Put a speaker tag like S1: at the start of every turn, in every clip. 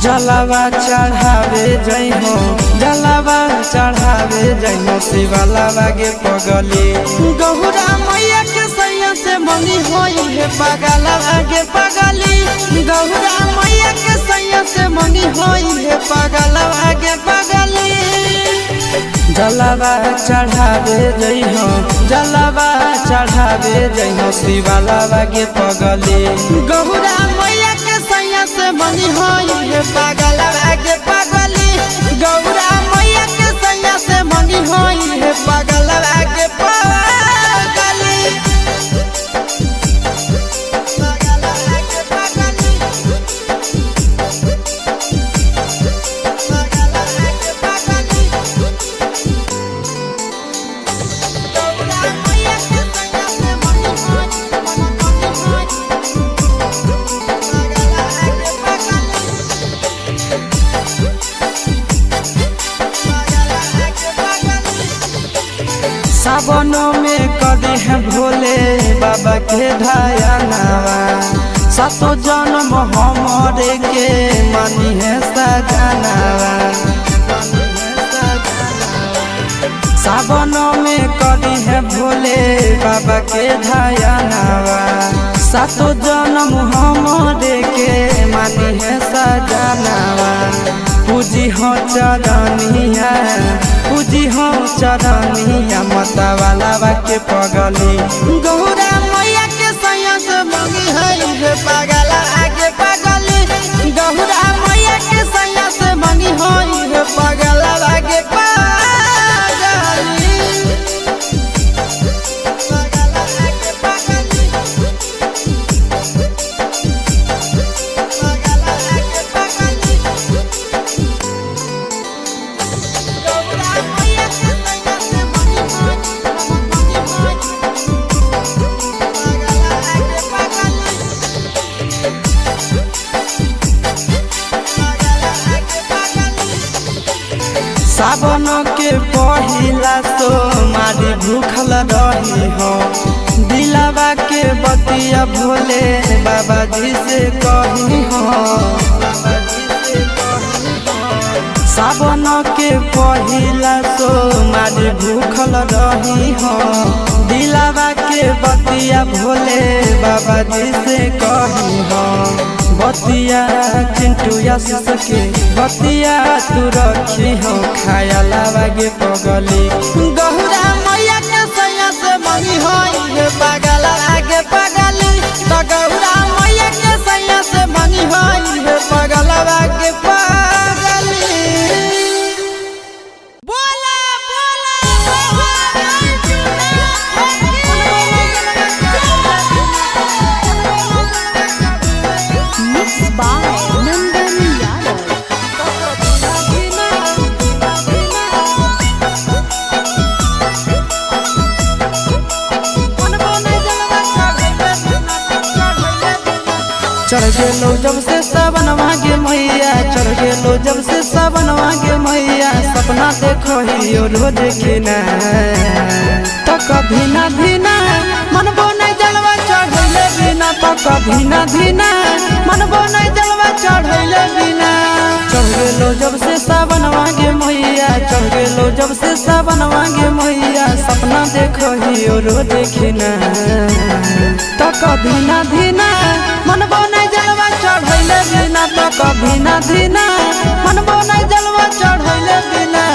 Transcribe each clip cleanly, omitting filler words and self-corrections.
S1: जलावा चढ़ावे जई हो, जलावा चढ़ावे जई हो शिवलावा गे पगली। गौरा मैया के सैया से मंगी होई है पगलावा गे पगली। गौरा मैया के सैया से मंगी होई है पगलावा गे पगली। जलावा चढ़ावे जई हो, जलावा चढ़ावे जई हो शिवलावा गे पगली। गौरा मैया के सैया से मंगी होई है पगलावा गे पगली। गौरा मैया के सैया से मंगी होई है पगलावा गे पगली। सावनों में कदी है भोले बाबा के ढायनावा। सातो जन्म हमरे के मानी है सजनावा। सावनों में कदी है भोले बाबा के ढायनावा। सातो जन्म हमरे के मानी है सजनावा। पूजी हो चरनिया, पूजी हो चरनिया मतवालावा के पगली। गौरा मैया के सैया से मंगी है पगलावा के पगली। गौरा मैया के सैया से मंगी है पगलावा के पगली। सावन के पहिला तो मारी भूखल रही हो। दिलावा के बतिया भोले बाबा जी से कही हो। सावन के पहिला तो मारी भूखल रही हो। दिलावा के बतिया भोले बाबा जी से कही हो। बतिया चिंटू यासिस के बतिया तू रखी हो खायलावा गे पगली। गौरा मैया के सैया से मंगी होई है पगलावा गे पगली। तो गौरा मैया के सैया से मंगी होई है पगलावा गे पगली। बोला चढ़ गेलो जब से सावनवा गे मैया, चढ़ गेलो जब से सावनवा गे मैया। सपना देखो ही रोज खिना, तो कभी ना धीना मनबो नहीं जलवा चढ़ैले बिना। तो कभी ना धीना मनबो नहीं जलवा चढ़ैले बिना। चढ़ गेलो जब से सावनवा गे मैया, चढ़ गेलो जब से सावनवा गे मैया। सपना देखो ही रोज खिना, तो कभी ना धीना मनबो नहीं जलवा चढ़ैले बिना। तो कभी ना धीना मनबो नहीं जलवा चढ़ैले बिना।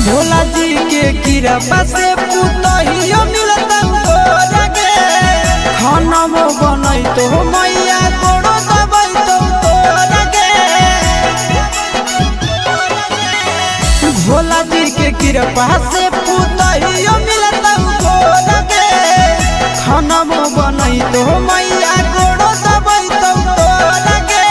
S1: भोला जी के कृपा से पुतहियो मिलता गे। खाना बनई तो मैया गोड़ो दबाई तो तोरा गे। भोला जी के कृपा से पुतहियो मिलता गे। खाना बनई तो मैया गोड़ो दबाई तो तोरा गे।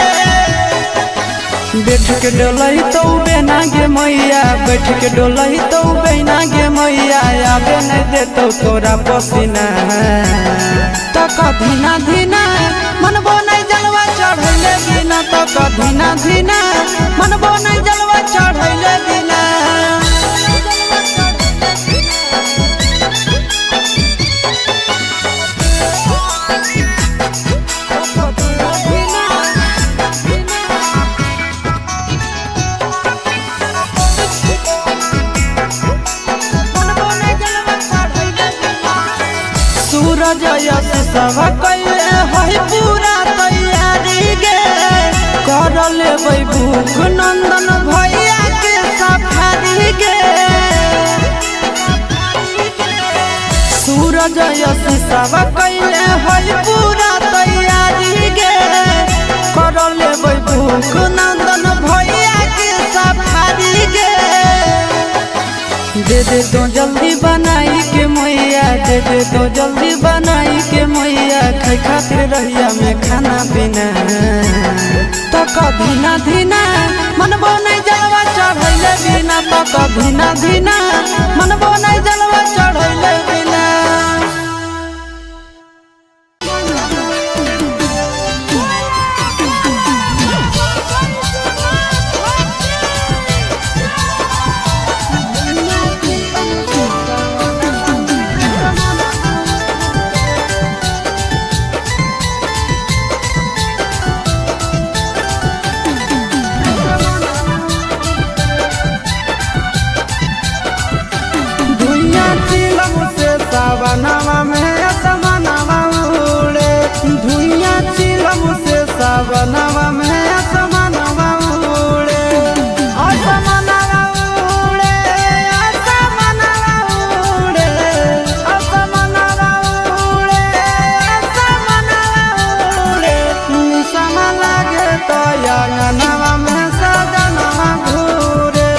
S1: बैठ के डोलई तो बेना गे गे मैया बैठ के डोलही तो बहना गे मैया आबे नहीं देतो तोरा पसीना तो कधीना धीना मनबो नहीं जलवा चढ़ैले बिना तो कधीना धीना मनबो नहीं जलवा चढ़ैले बिना सूरज यश सब कैले है पूरा तैयारी गे कर लेबै भूख नंदन भैया के सफारी गे सूरज यश सब कैले है पूरा तैयारी गे कर लेबै भूख नंदन भैया के सफारी गे दे दे तो जल्दी बनाई के मैया दे दे तो जल्दी बनाई के मैया खाई खातिर रहिया में खाना पीना तो कधीना धीना मनबो नहीं जलवा चढ़ैले बिना तो कधीना धीना मनबो नहीं जलवा चढ़ैले बिना सावनवा में असमनवा उड़े धुइया चिलम से सावनवा में असमनवा उड़े असमनवा उड़े असमनवा उड़े असमनवा उड़े असमनवा उड़े निसम लागे तो अंगनवा में सजनवा घूरे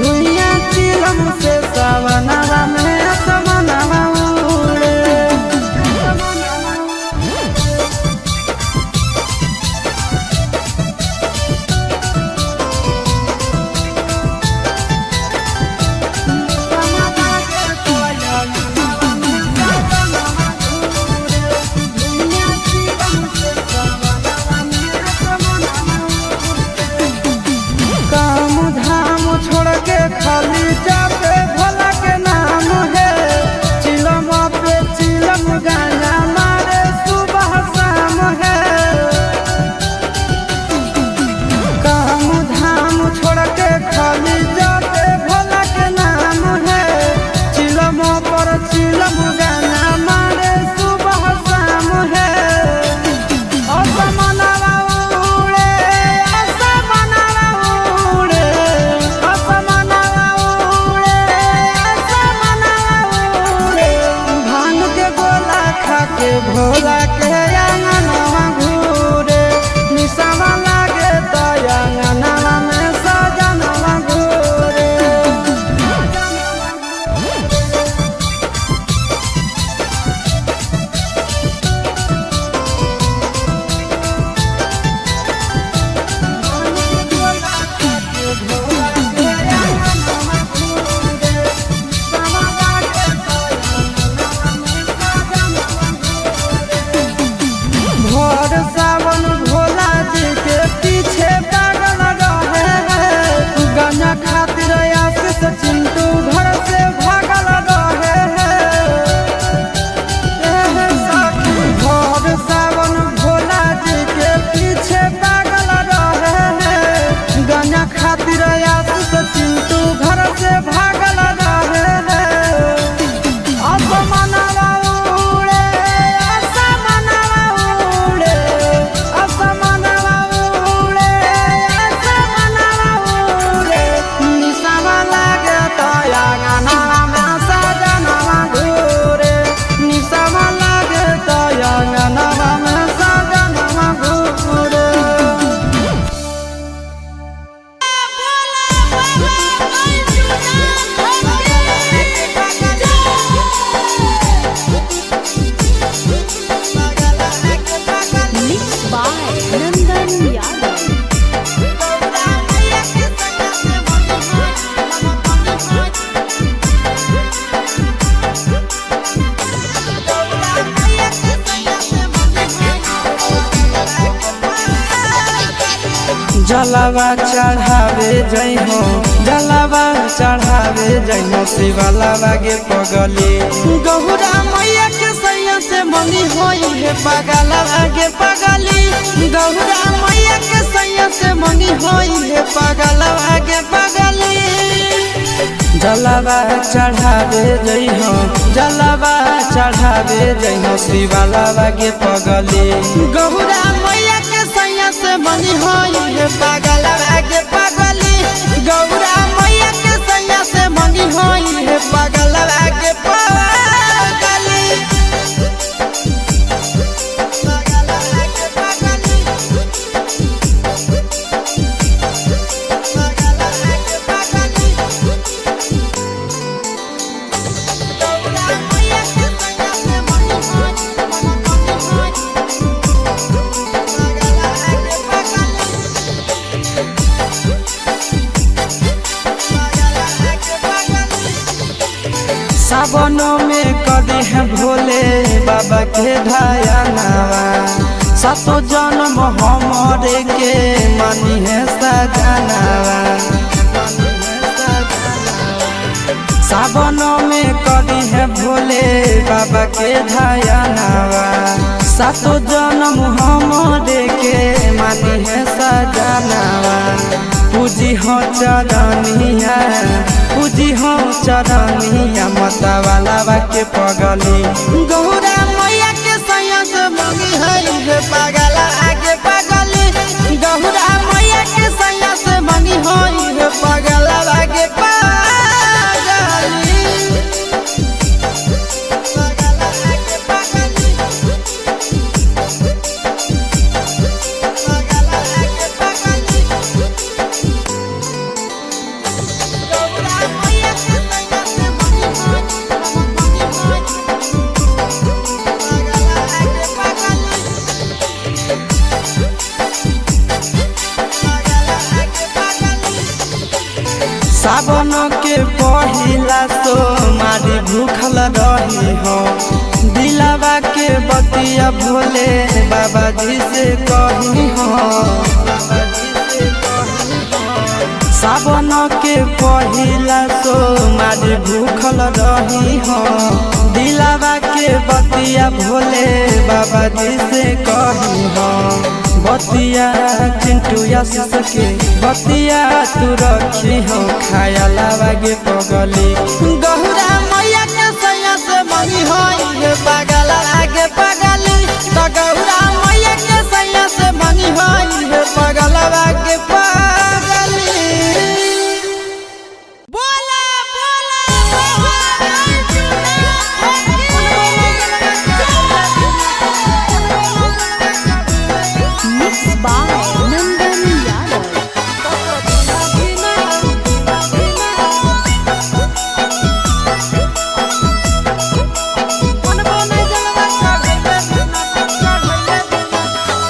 S1: धुइया चिलम से सावनवा में असमनवा खाली जापे भोला के नाम है चिलम पे चिलम गाना मारे सुबह शाम है काम धाम छोड़ के खाली जापे भोला के नाम है चिलम पर चिलम गाना मारे सुबह शाम है असमनवा उड़े असमनवा उड़े के भोला के अंगनवा घूरे निसवा लागे तो अंगनवा में सजनवा घूरे सावन भोला जी के पीछे पागल रहे गाना खातिर आशीष चिंटू घर से भागल रहे भोर सावन भोला जी के पीछे पागल रहे गाना खातिर आशीष चिंटू घर से भागल रहे असमनवा उड़े असमनवा उड़े असमनवा उड़े असमनवा उड़े निसवा लागे तो जलावा चढ़ावे जइहो जलावा चढ़ावे जइहो शिवालावा गे पगली गौरा मैया के सैया से मंगी होई है पगलावा गे पगली गौरा मैया के सैया से मंगी होई है पगलावा गे पगली जलावा चढ़ावे जइहो जलावा चढ़ावे जइहो शिवालावा गे पगली गौरा मैया के सैया से मंगी होई है पगलावा गे पगली गौरा मैया के सैया से मंगी होई है पगलावा गे पगली सावनों में कदी है भोले बाबा के ढायानावा सातो जन्म हमरे के मानी है सजनावा सावनों में कदी है भोले बाबा के ढायानावा सातो जन्म हमरे के मानी है सजनावा पूजी हो चरनिया पूजी हो चरनिया मतवालावा के पगली गौरा मैया के सैया से मंगी है पगला आगे पगली गौरा मैया के सैया से मंगी है पगला आगे पगली सावन के पहिला सोमारी भूखल रही हो दिलावा के बतिया भोले बाबा जी से कही हो सावन के पहिला सोमारी भूखल रही हो दिलावा के बतिया भोले बाबा जी से कही हो बतिया चिंटू आशीष के बतिया तू रखी हो खायालावा गे पगली गौरा मैया के सैया से मंगी होई पगला आगे पगली तो गौरा मैया के सैया से मंगी होई पगला आगे पगली बोला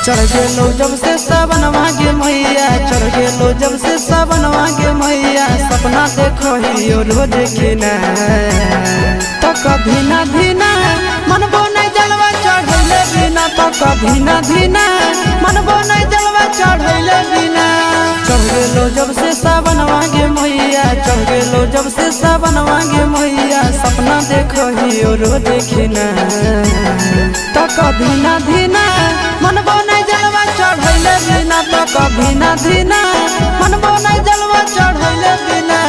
S1: चढ़ गेलो जब से सावनवा गे मैया चढ़ गेलो जब से सावनवा गे मैया सपना देखो ही रोज खिना तो कभी ना धीना मनबो नहीं जलवा चढ़ैले बिना तो कभी ना धीना मनबो नहीं जलवा चढ़ैले बिना चढ़ गेलो जब से सावनवा गे मैया चढ़ गेलो जब से सावनवा गे मैया सपना देखो ही रोज खिना तो कभी ना धीना मनबो चढ़ैले बिना तो कभी ना धीना मनबो नहीं जलवा चढ़ैले बिना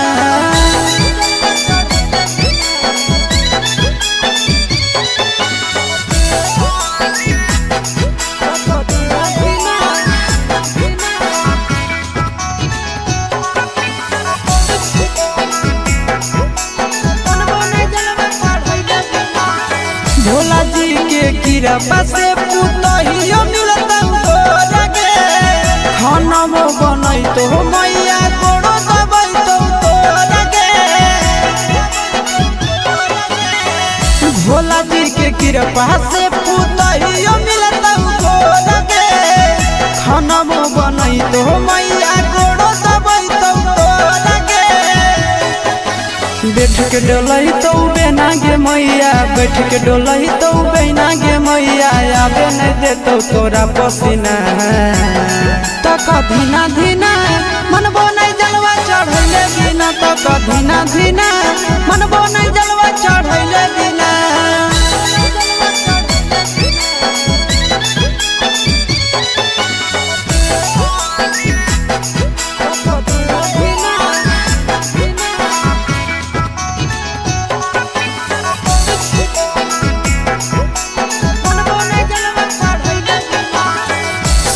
S1: भोला जी के कृपा से पुतहियो मिलता खाना बनई तो मैया गोड़ो दबाई तो तोरगे भोला जी के कृपा से पुतहियो मिलता तोरगे खाना बनई तो मैया गोड़ो दबाई तो तोरगे बैठ के डोलई तो बेना गे मैया बैठ के डोलई तो बेना गे मैया आवे नहीं देतो तोरा पसीना तो कभी ना धीना धीना धीना मनबो नहीं जलवा चढ़ैले बिना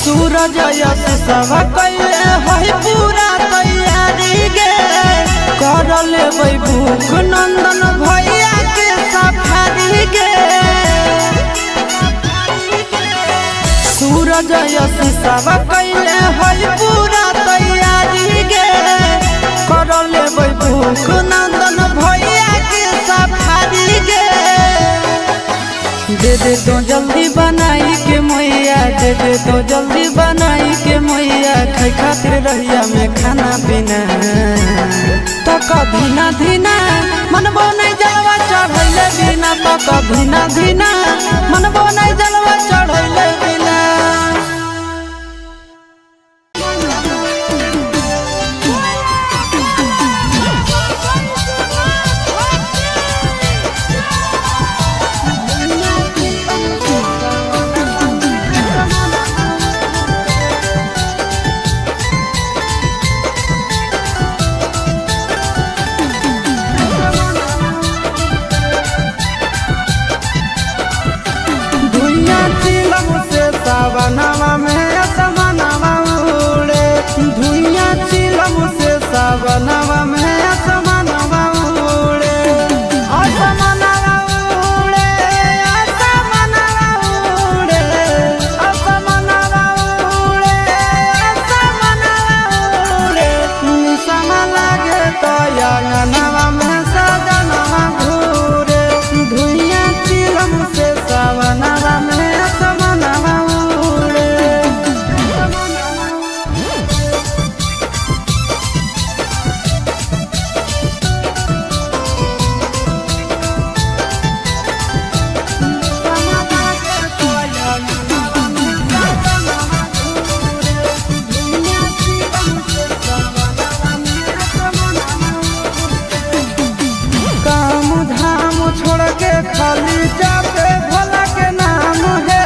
S1: सूरज यश सब कैले है पूरा तैयारी गे कर लेबै भूख नंदन भैया के सफारी गे सूरज यश सब कैले है पूरा तैयारी गे कर लेबै भूख नंदन भैया के सफारी गे दे दे तो जल्दी बनाई के मैया दे दे तो जल्दी बनाई के मैया खाई खातिर रहिया में खाना पीना तो कभी ना धीना मनबो नहीं जलवा चढ़ैले बिना तो कभी ना धीना मनबो नहीं जलवा चढ़ैले बिना सावनवा में असमनवा उड़े धुइया चिलम से सावनवा में असमनवा उड़े असमनवा उड़े असमनवा उड़े असमनवा उड़े असमनवा उड़े निसम लागे तो अंगनवा में सजनवा घूरे धुइया चिलम से सावनवा में असमनवा छोड़ के खाली जाते भोला के नाम है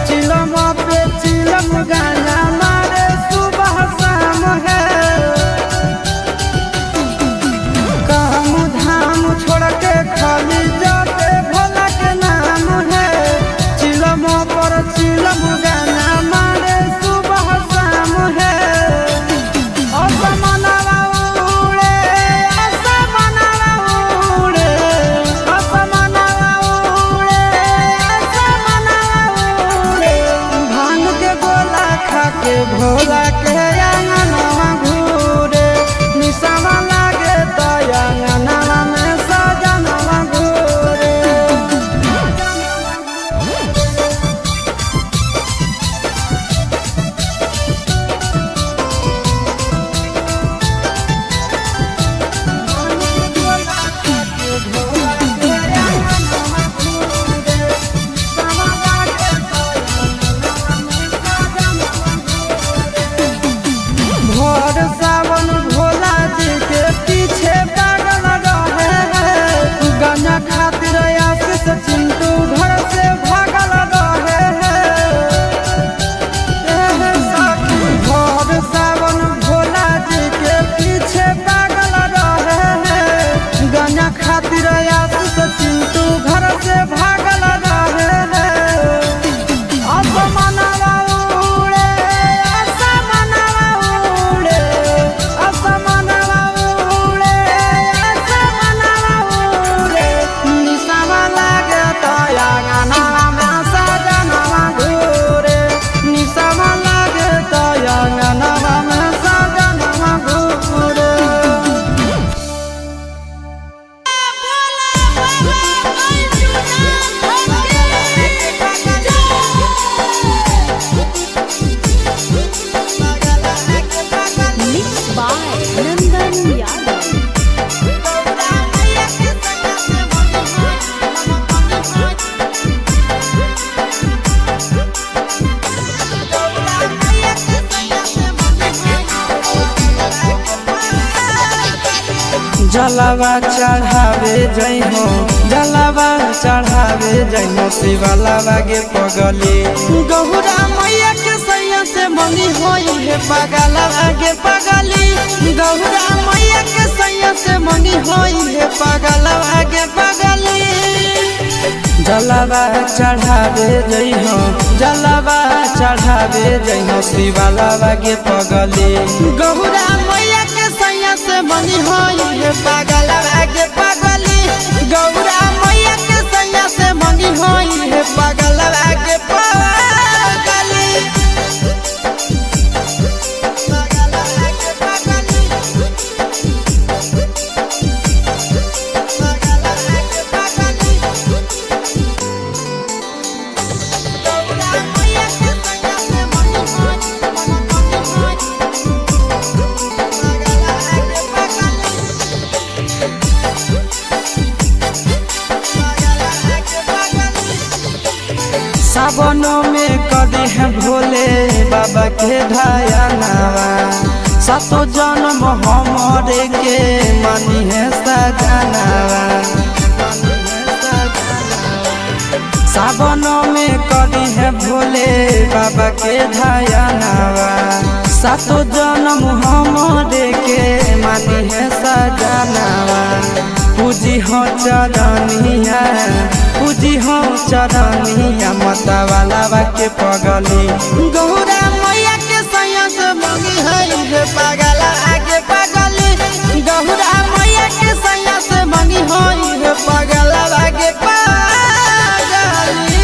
S1: चिलम पे चिलम गाना मारे सुबह शाम है काम धाम छोड़ के खाली जाते भोला के नाम है चिलम पर चिलम गाना मारे सुबह शाम है भोला के अंगनवा घूरे निसवा लागे तो अंगनवा में सजनवा घूरे जलावा चढ़ावे जइहो जलावा चढ़ावे जइहो शिवालावा गे पगली गौरा मैया के सैया से मंगी होई है पगलावा गे पगली गौरा मैया के सैया से मंगी होई है पगलावा गे पगली जलावा चढ़ावे जइहो जलावा चढ़ावे जइहो शिवालावा गे पगली गौरा मैया के सैया से मंगी होई है पगलावा गे पगली गौरा मैया के सैया से मंगी होई है पगलावा गे पगली सावनों में कदी है भोले बाबा के ढायानावा सातो जन्म हमरे के मानी है सजनावा सावनों में कदी है भोले बाबा के ढायानावा सातो जन्म हमरे के मानी है सजनावा पूजी हो चरनिया पूजी हो चरनिया मतवालावा के पगली गौरा मैया के सैया से मंगी है पगला आगे पगली गौरा मैया के सैया से मंगी है पगला आगे पगली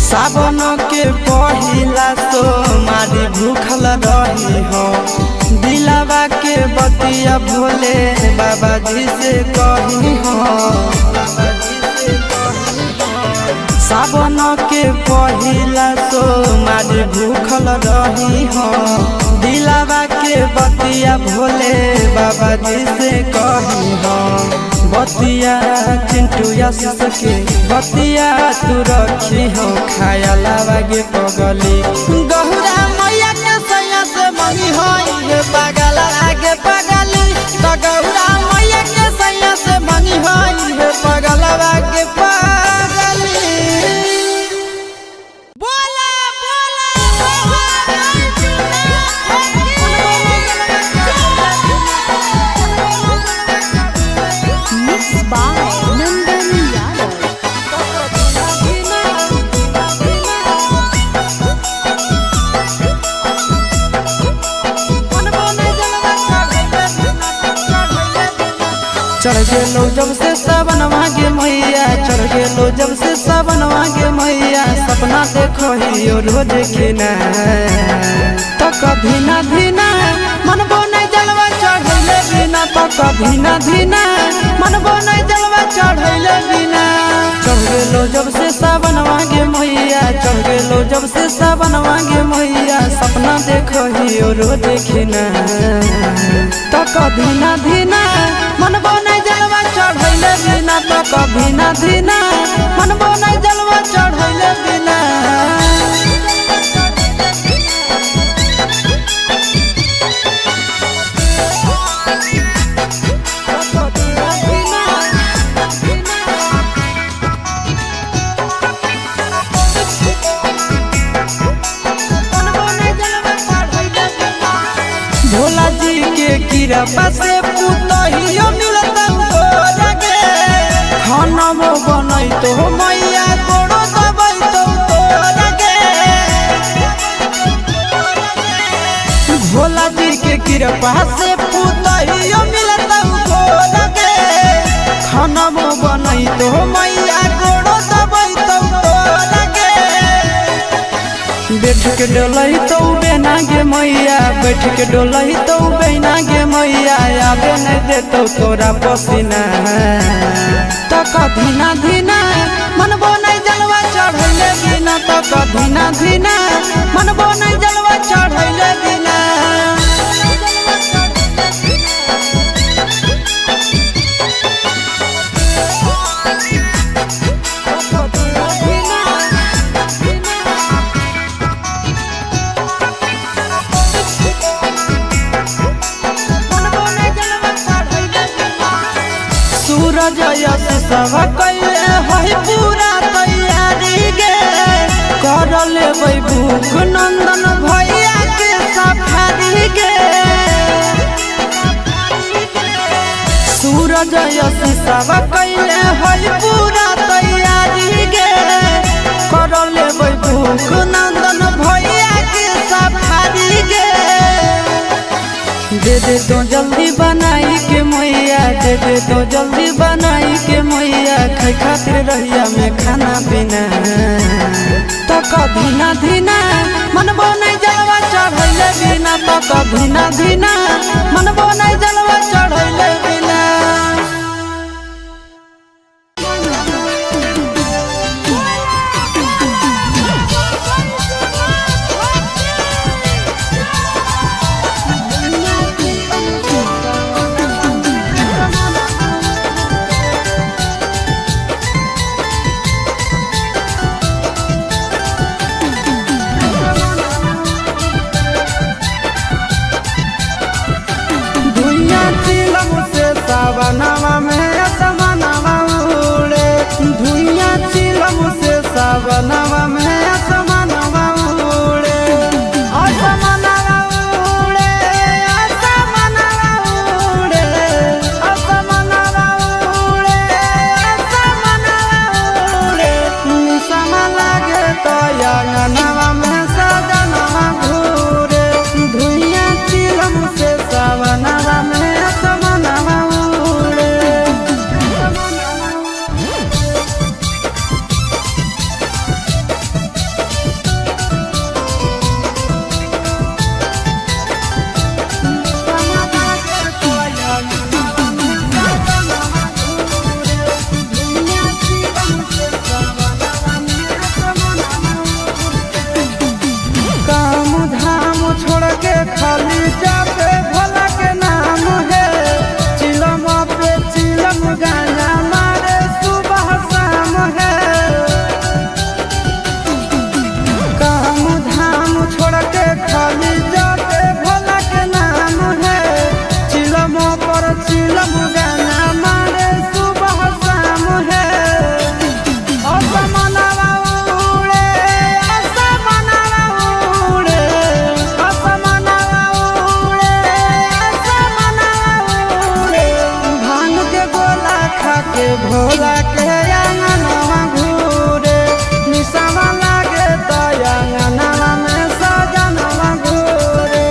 S1: सावन के पहिला तो मारी भूखल रही हो दिलावा के बतिया भोले बाबा जी से कही हो सावन के पहिला तो मारी भूखल रही हो दिलावा के बतिया भोले बाबा जी से कही हो बतिया चिंटू आशीष के बतिया तू रखी हो खायालावा गे पगली गौरा मैया के सैया से मंगी होई है पगला आगे पगली तो गौरा मैया के सैया से मंगी होई है पगला आगे पगली बोला चढ़ गेलो जब से सावन मांगे मैया चढ़ गेलो जब से सावन मांगे मैया सपना देखो ही रोज खिना तो कभी ना धीना मनबो नहीं जलवा चढ़ैले बिना तो कभी ना धीना मनबो नहीं जलवा चढ़ैले बिना चढ़ गेलो जब से सावन मांगे मैया चढ़ गेलो जब से सावन मांगे मैया सपना देखो ही रोज खिना तो कभी ना धीना मनबो चढ़ैले बिना तो कभी ना धीना मनबो नहीं जलवा चढ़ैले बिना भोला जी के कृपा से पुतहियो मिलता खाना बनई तो मैया गोड़ो दबाई तो लगे भोला जी के कृपा से पुतहियो मिलता लगे खाना बनई तो मैया गोड़ो दबाई तो लगे बैठ के डोलई तो बेना गे मैया बैठ के डोलई तो बेना गे मैया आबे नहीं देतो तोरा पसीना तो धीना धीना मनबो नहीं जलवा चढ़ैले बिना धीना धीना मनबो नहीं जलवा चढ़ैले बिना सूरज यश सब कैले है पूरा तैयारी गे कर लेबै भूख नंदन भैया के सफारी गे सूरज यश सब कैले है पूरा तैयारी गे कर लेबै भूख नंदन भैया के सफारी गे दे दे तो जल्दी बनाई के मैया दे दे तो जल्दी बनाई के मैया खाई खातिर रहिया में खाना पीना तो धीना धीना मनबो नहीं जलवा चढ़ैले बिना तो धीना धीना मनबो नहीं जलवा चढ़ैले बिना सावनवा में असमनवा उड़े धुइया चिलम से सावनवा में असमनवा उड़े असमनवा उड़े असमनवा उड़े असमनवा उड़े असमनवा उड़े निसम लागे तो अंगनवा में सजनवा घूरे धुइया चिलम से सावनवा में असमनवा खाली जाते भोला के नाम है चिलम पे चिलम गाना मारे सुबह शाम है काम धाम छोड़ के खाली जाते भोला के नाम है चिलम पर चिलम गाना मारे सुबह शाम है असमनवा उड़े असमनवा उड़े के भोला के अंगनवा घूरे निसमा लागे तो अंगनवा में सजनवा घूरे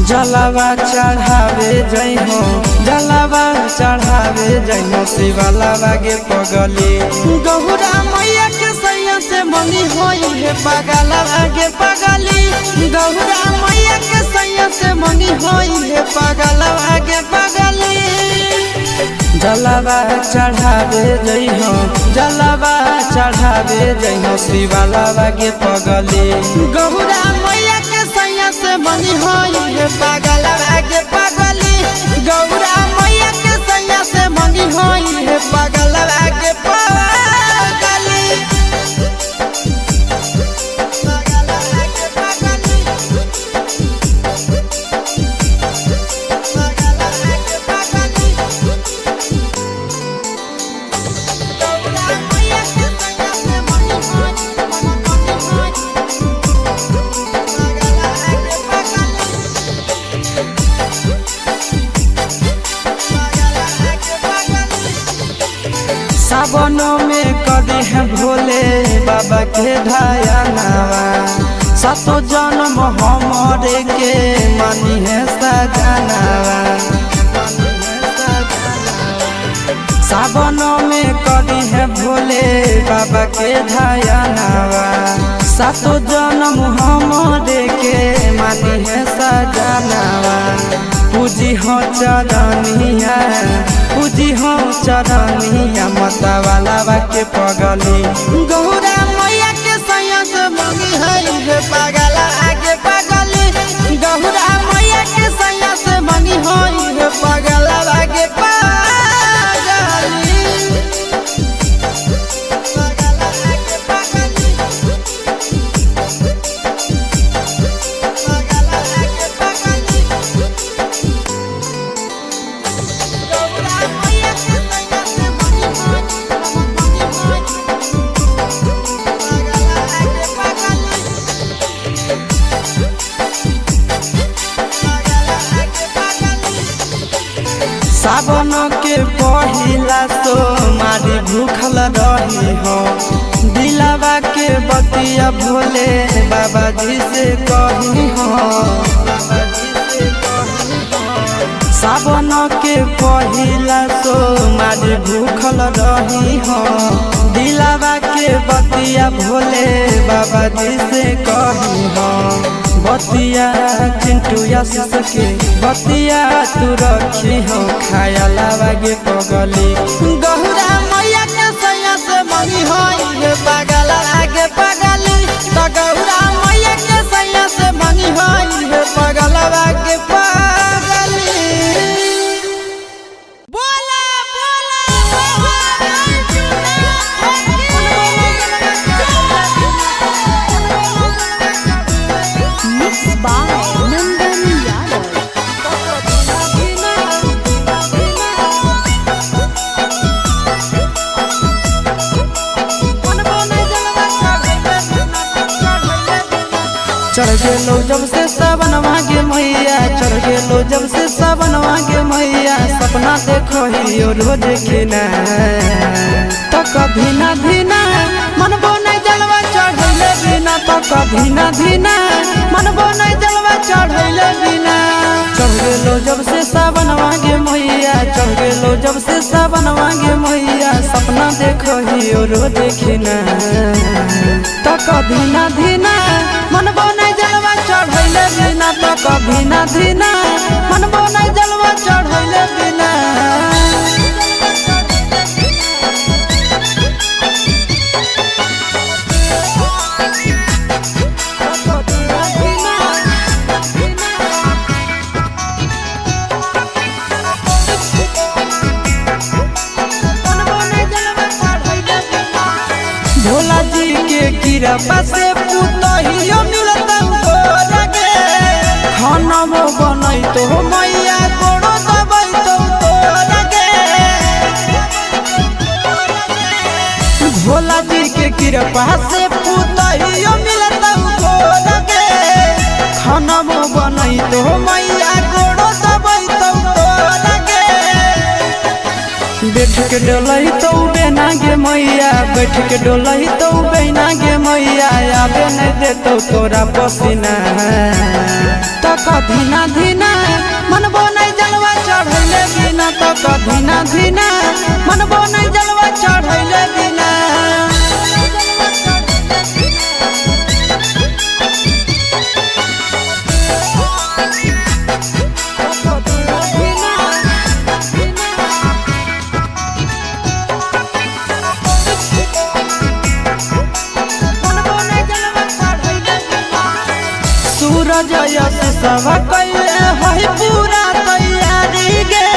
S1: जलावा चढ़ावे जइहो जलावा चढ़ावे जइहो शिवालावा गे पगली गौरा मैया के सैया से मंगी होई है पगलावा गे पगली गौरा मैया के सैया से मंगी होई है पगलावा गे पगली जलावा चढ़ावे जइहो जलावा चढ़ावे जइहो शिवालावा गे पगली गौरा मैया के सैया से मंगी होई है पगलावा गे पगली गौरा मैया के सैया से मंगी होई है पगलावा गे पगली सावनों में कदी है भोले बाबा के ढायानावा सातो जन्म हमरे के मानी है सजनावा सावनों में कदी है भोले बाबा के ढायानावा सातो जन्म हमरे के मानी है सजनावा पूजी हो चरनिया पूजी हो चरनिया मतवालावा के पगली गौरा मैया के सैया से मंगी है पगला आगे पगली गौरा मैया के सैया से मंगी है पगला आगे पगली सावन के पहिला तो मारी भूखल रही हो दिलावा के बतिया भोले बाबा जी से कही हो सावन के पहिला तो मारी भूखल रही हो दिलावा के बतिया भोले बाबा जी से कही हो बतिया चिंटू आशीष के बतिया तू रखी हो खायालावा गे पगली गौरा मैया के सैया से मंगी होई है पगला आगे पगली तो गौरा मैया के सैया से मंगी होई है पगला आगे पगली बोला चढ़ गेलो जब से सावन मांगे मैया चढ़ गेलो जब से सावन मांगे मैया सपना देखो ही रोज खिना तो कभी ना धीना मनबो नहीं जलवा चढ़ैले बिना तो कभी ना धीना मनबो नहीं जलवा चढ़ैले बिना चढ़ गेलो जब से सावन मांगे मैया चढ़ गेलो जब से सावन मांगे मैया सपना देखो ही रोज खिना तो कभी ना धीना मनबो नहीं जलवा चढ़ैले बिना तो कभी ना धीना मनबो नहीं जलवा चढ़ैले बिना भोला जी के कृपा से पुतहियो मिलता लगे खाना बनई तो मैया गोड़ो दबाई तो लगे भोला जी के कृपा से पुतहियो मिलता लगे खाना बनई तो मैया गोड़ो दबाई तो लगे बैठ के डोलही तो बेना गे मैया बैठ के डोलही तो बेना गे मैया आबे नहीं देतो तोरा पसीना तो कधीना धीना मनबो नहीं जलवा चढ़ैले बिना तो कधीना धीना मनबो नहीं जलवा चढ़ैले बिना। सूरज यश सब कैले है पूरा तैयारी गे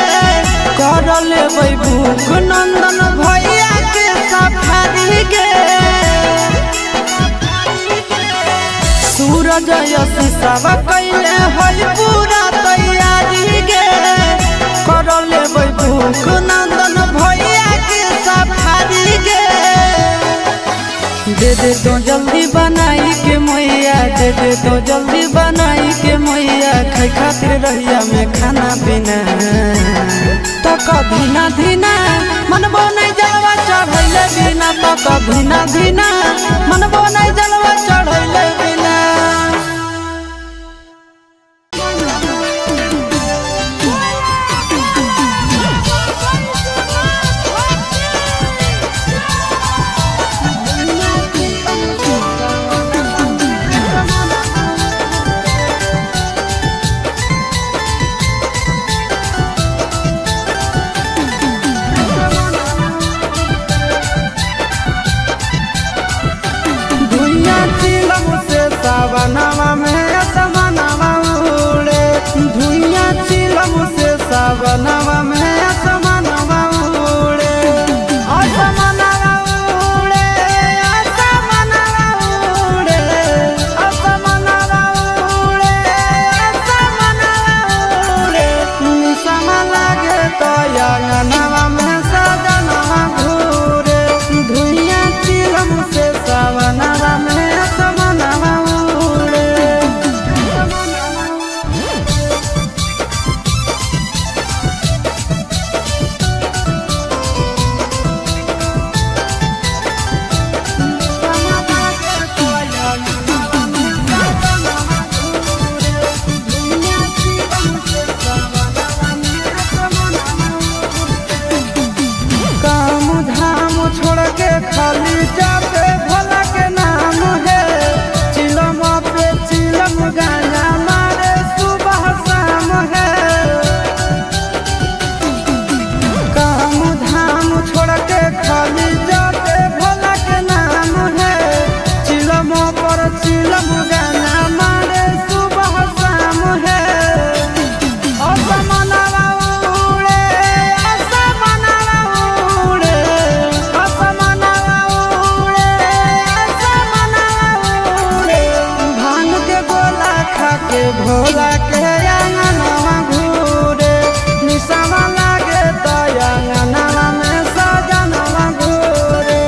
S1: कर लेबै भूख नंदन भैया के सफारी गे। सूरज यश सब कैले है पूरा तैयारी गे कर लेबै भूख नंदन भैया के सफारी गे। दे दे तो जल्दी बनाई के मैया दे दे तो जल्दी बनाई के मैया खाई खातिर रहिया में खाना पीना तो कधीना धीना मनबो नहीं जलवा चढ़ैले बिना तो कधीना धीना मनबो नहीं जलवा चढ़ैले बिना। सावनवा में असमनवा उड़े धुइया चिलम से सावनवा में असमनवा उड़े असमनवा उड़े असमनवा उड़े असमनवा उड़े असमनवा उड़े निसम लागे तो अंगनवा में सजनवा घूरे धुइया चिलम से सावनवा में असमनवा खाली जाते भोला के नाम है चिलम पे चिलम गाना मारे सुबह शाम है। काम धाम छोड़ के खाली जाते भोला के नाम है चिलम पर चिलम गाना मारे सुबह शाम है। असमनवा उड़े असमनवा उड़े के भोला के अंगनवा घूरे निसमा लागे तो अंगनवा में सजनवा घूरे।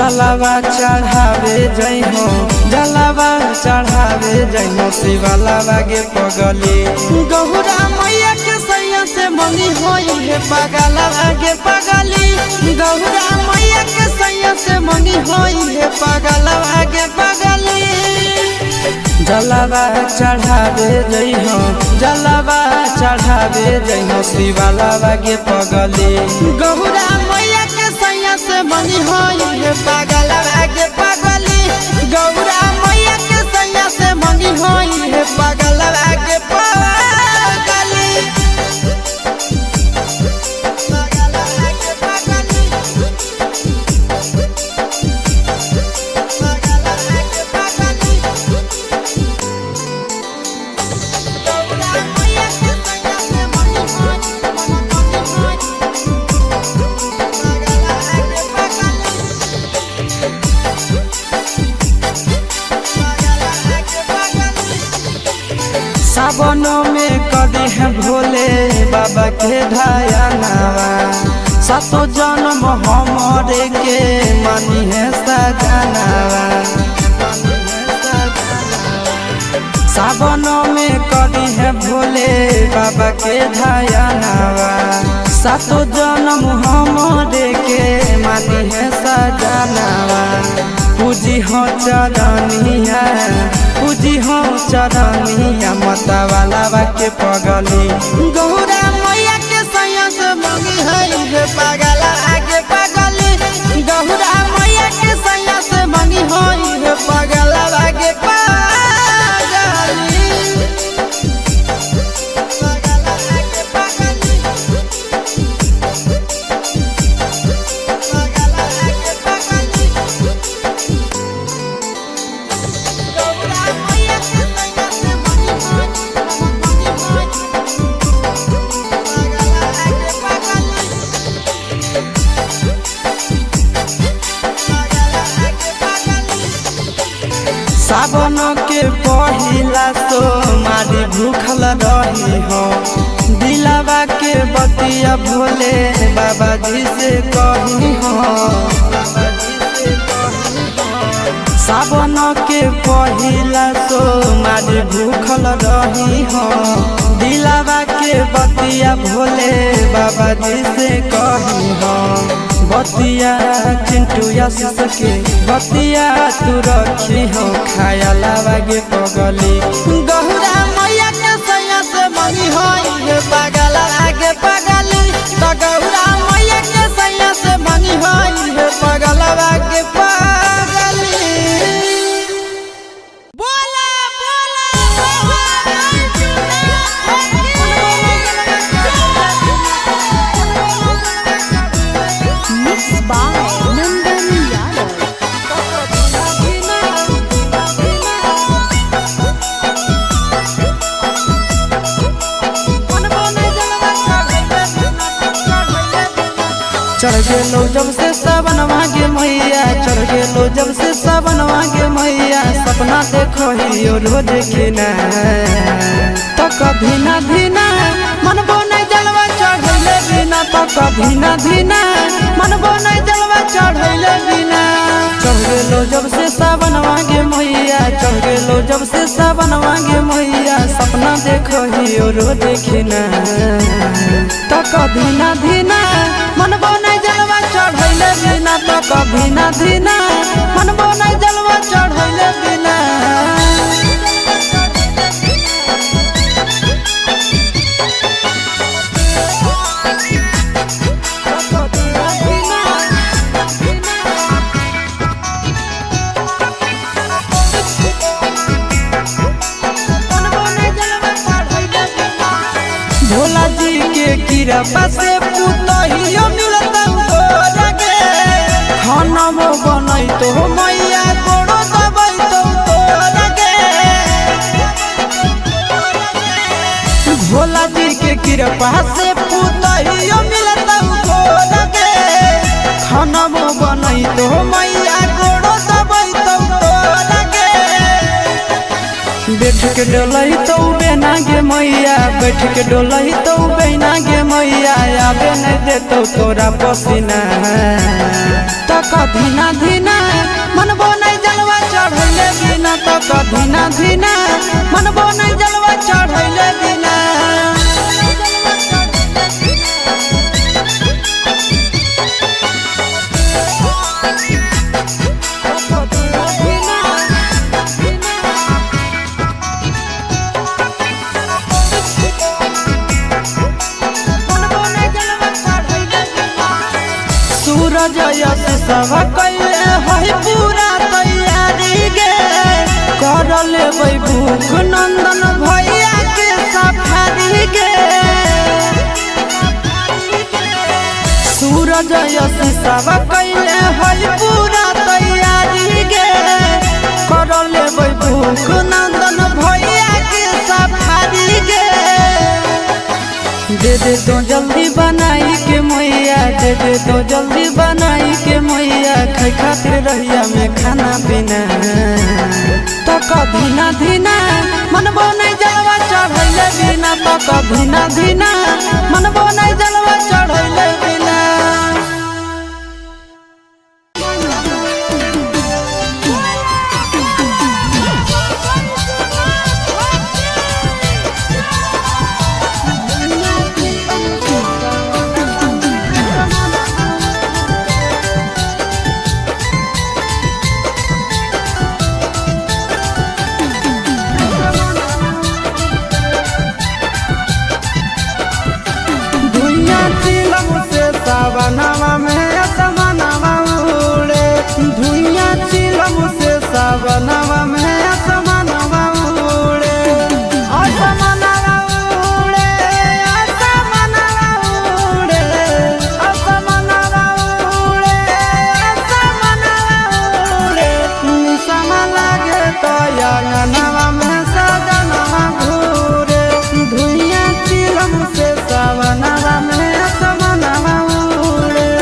S1: जलावा चढ़ावे जइहो जलावा चढ़ावे जइहो शिवालावा गे पगली गौरा मैया के सैया से मंगी होई है पगलावा गे पगली गौरा मैया के सैया से मंगी होई है पगलावा गे पगली जलावा चढ़ावे जइहो जलावा चढ़ावे जइहो शिवालावा गे पगली गौरा मैया के सैया से मंगी होई है पगलावा गे पगली गौरा मैया के सैया से मंगी होई है पगलावा गे पगली सावनों में कदी है भोले बाबा के ढायनावा सातो जन्म हमारे के मानी है सजनावा सावनों में कदी है भोले बाबा के ढायनावा सातो जन्म हमारे के मानी है सजनावा पूजी हो चरनिया पूजी हो चरनिया मतवालावा के पगली गौरा मैया के सैया से मंगी है पगला आगे पगली गौरा मैया के सैया से मंगी है पगला आगे पगली सावन के पहिला तो मारी भूखल रही हो दिलावा के बतिया भोले बाबा जी से कही हो सावन के पहिला तो मारी भूखल रही हो दिलावा के बतिया भोले बाबा जी से कही हो बतिया चिंटू आशीष के बतिया तू रखी हो खायलावा गे पगली गौरा मैया के सैया से मंगी होई पगला आगे पगली तो गौरा मैया के सैया से मंगी होई पगला आगे पगली बोला चढ़ गेलो जब से सावन मांगे मैया चढ़ गेलो जब से सावन मांगे मैया सपना देखो ही रोज खिना तो कभी ना धीना मनबो नहीं जलवा चढ़ैले बिना तो कभी ना धीना मनबो नहीं जलवा चढ़ैले बिना चढ़ गेलो जब से सावन मांगे मैया चढ़ गेलो जब से सावन मांगे मैया सपना देखो ही रोज खिना तो कभी ना धीना मनबो नहीं जलवा चढ़ैले बिना तो कभी ना धीना मनबो नहीं जलवा चढ़ैले बिना भोला जी के कृपा से पुतहियो मिलता तोरा गे खाना मो बनई तो मैया गोड़ो दबई तो तोरा गे भोला जी के कृपा से पुतहियो मिलता तोरा गे खाना मो बनई तो मैया गोड़ो दबई तो तोरा गे बैठ के डोलही तो बेना गे मैया, बैठ के डोलही तो बेना गे मैया, आबे नहीं देतो तोरा पसीना। तक धीना धीना मनबो नहीं जलवा चढ़ैले बिना, तक धीना धीना मनबो नहीं जलवा चढ़ैले बिना। सूरज यश सब कैले है पूरा तैयारी गे, कर लेबै भूख नंदन भैया के सफारी गे। सूरज यश सब कैले है पूरा तैयारी गे, कर लेबै भूख नंदन भैया के सफारी गे। दे दे तो जल्दी बनाई के मैया, दे दे तो जल्दी बनाई के मैया, खाए खातिर रहिया में खाना पीना। तक धीना धीना मनबो नहीं जलवा चढ़ैले बिना, तक धीना धीना मनबो नहीं जलवा चढ़ैले बिना। सावनवा में असमनवा उड़े, धुइया चिलम से सावनवा में असमनवा उड़े। असमनवा उड़े, असमनवा उड़े, असमनवा उड़े, असमनवा उड़े। निशमा लागे तो अंगनवा में सजनवा घूरे, धुइया चिलम से सावनवा में असमनवा उड़े।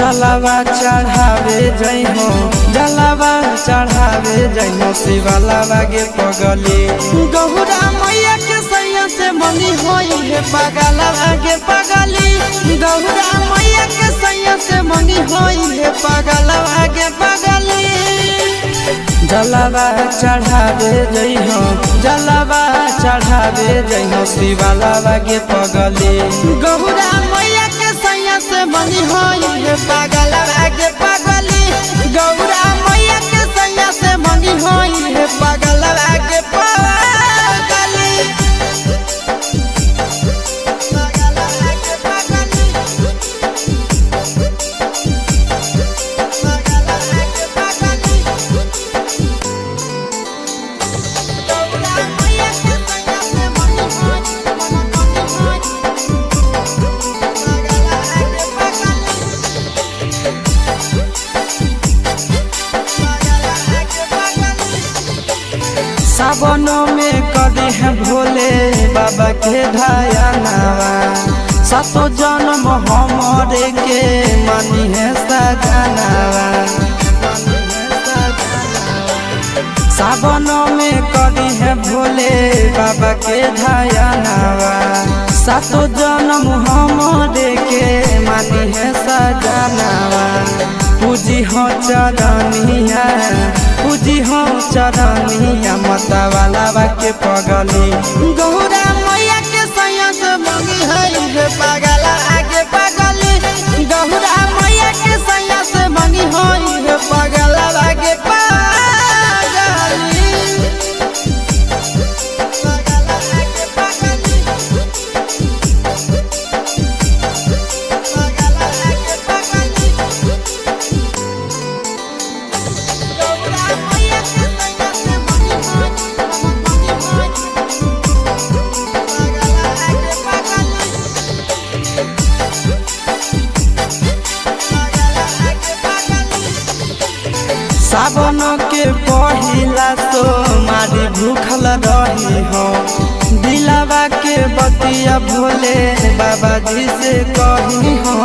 S1: जलावा चढ़ावे जइहो जलावा चढ़ावे जइहो शिवालावा गे पगली गौरा मैया के सैया से मंगी होई है पगलावा गे पगली गौरा मैया के सैया से मंगी होई है पगलावा गे पगली जलावा चढ़ावे जइहो जलावा चढ़ावे जइहो शिवालावा गे पगली गौरा मैया के सैया से मंगी होई है पगलावा गे पगली गौरा मैया के सैया से मंगी होई है पगलावा गे पगली सावनों में कदी है भोले बाबा के ध्यानवा सातो जन्म हमरे के मानी है सजनवा सावनों में कदी है भोले बाबा के ध्यानवा सातो जन्म हमरे के मानी है सजनवा पूजी हो चरनिया पूजी हो चरनिया मतवालावा के पगली गौरा मैया के सैया से मंगी है पगला आगे पगली गौरा मैया के सैया से मंगी है पगला आगे पगली सावन के पहिला तो मारी भूखल रही हो दिलावा के बतिया भोले बाबा जी से कही हो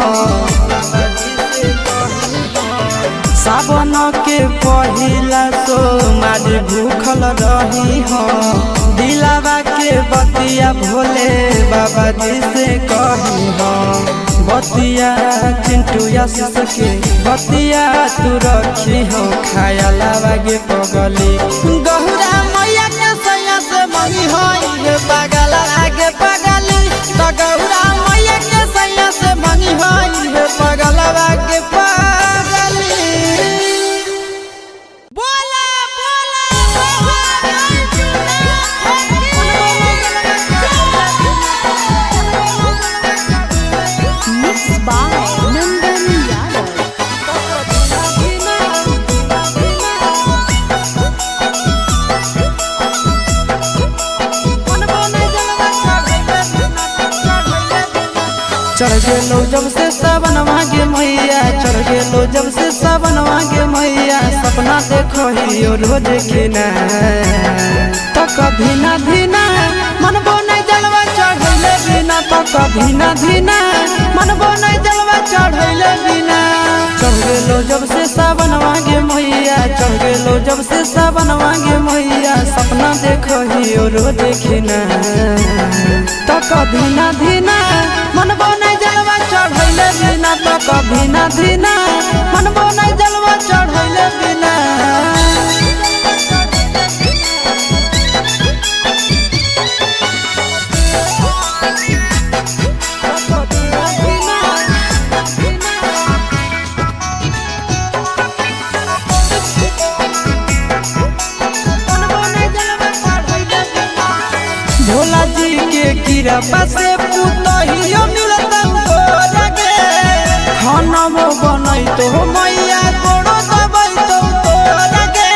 S1: सावन के पहिला तो मारी भूखल रही हो दिलावा के बतिया भोले बाबा जी से कही हो बतिया चिंटू आशीष के बतिया तू रखी हो खायालावा गे पगली गौरा मैया के सैया से मंगी होई पगला आगे पगली तो गौरा मैया के सैया से मंगी होई पगला आगे पगली बोला चढ़ गेलो जब से सावनवा गे मैया चढ़ गेलो जब से सावनवा गे मैया सपना देखो ही रोज खिना तो कभी ना धीना मनबो नहीं जलवा चढ़ैले बिना तो कभी ना धीना मनबो नहीं जलवा चढ़ैले बिना चढ़ गेलो जब से सावनवा गे मैया चढ़ गेलो जब से सावनवा गे मैया सपना देखो ही रोज खिना तो कभी ना धीना मनबो नहीं जलवा चढ़ैले बिना तो कभी ना धीना मनबो नहीं जलवा चढ़ैले बिना भोला जी के कृपा से पुतहियो मिलता लगे खाना वो बनई तो मैया गोड़ो दबई तो लगे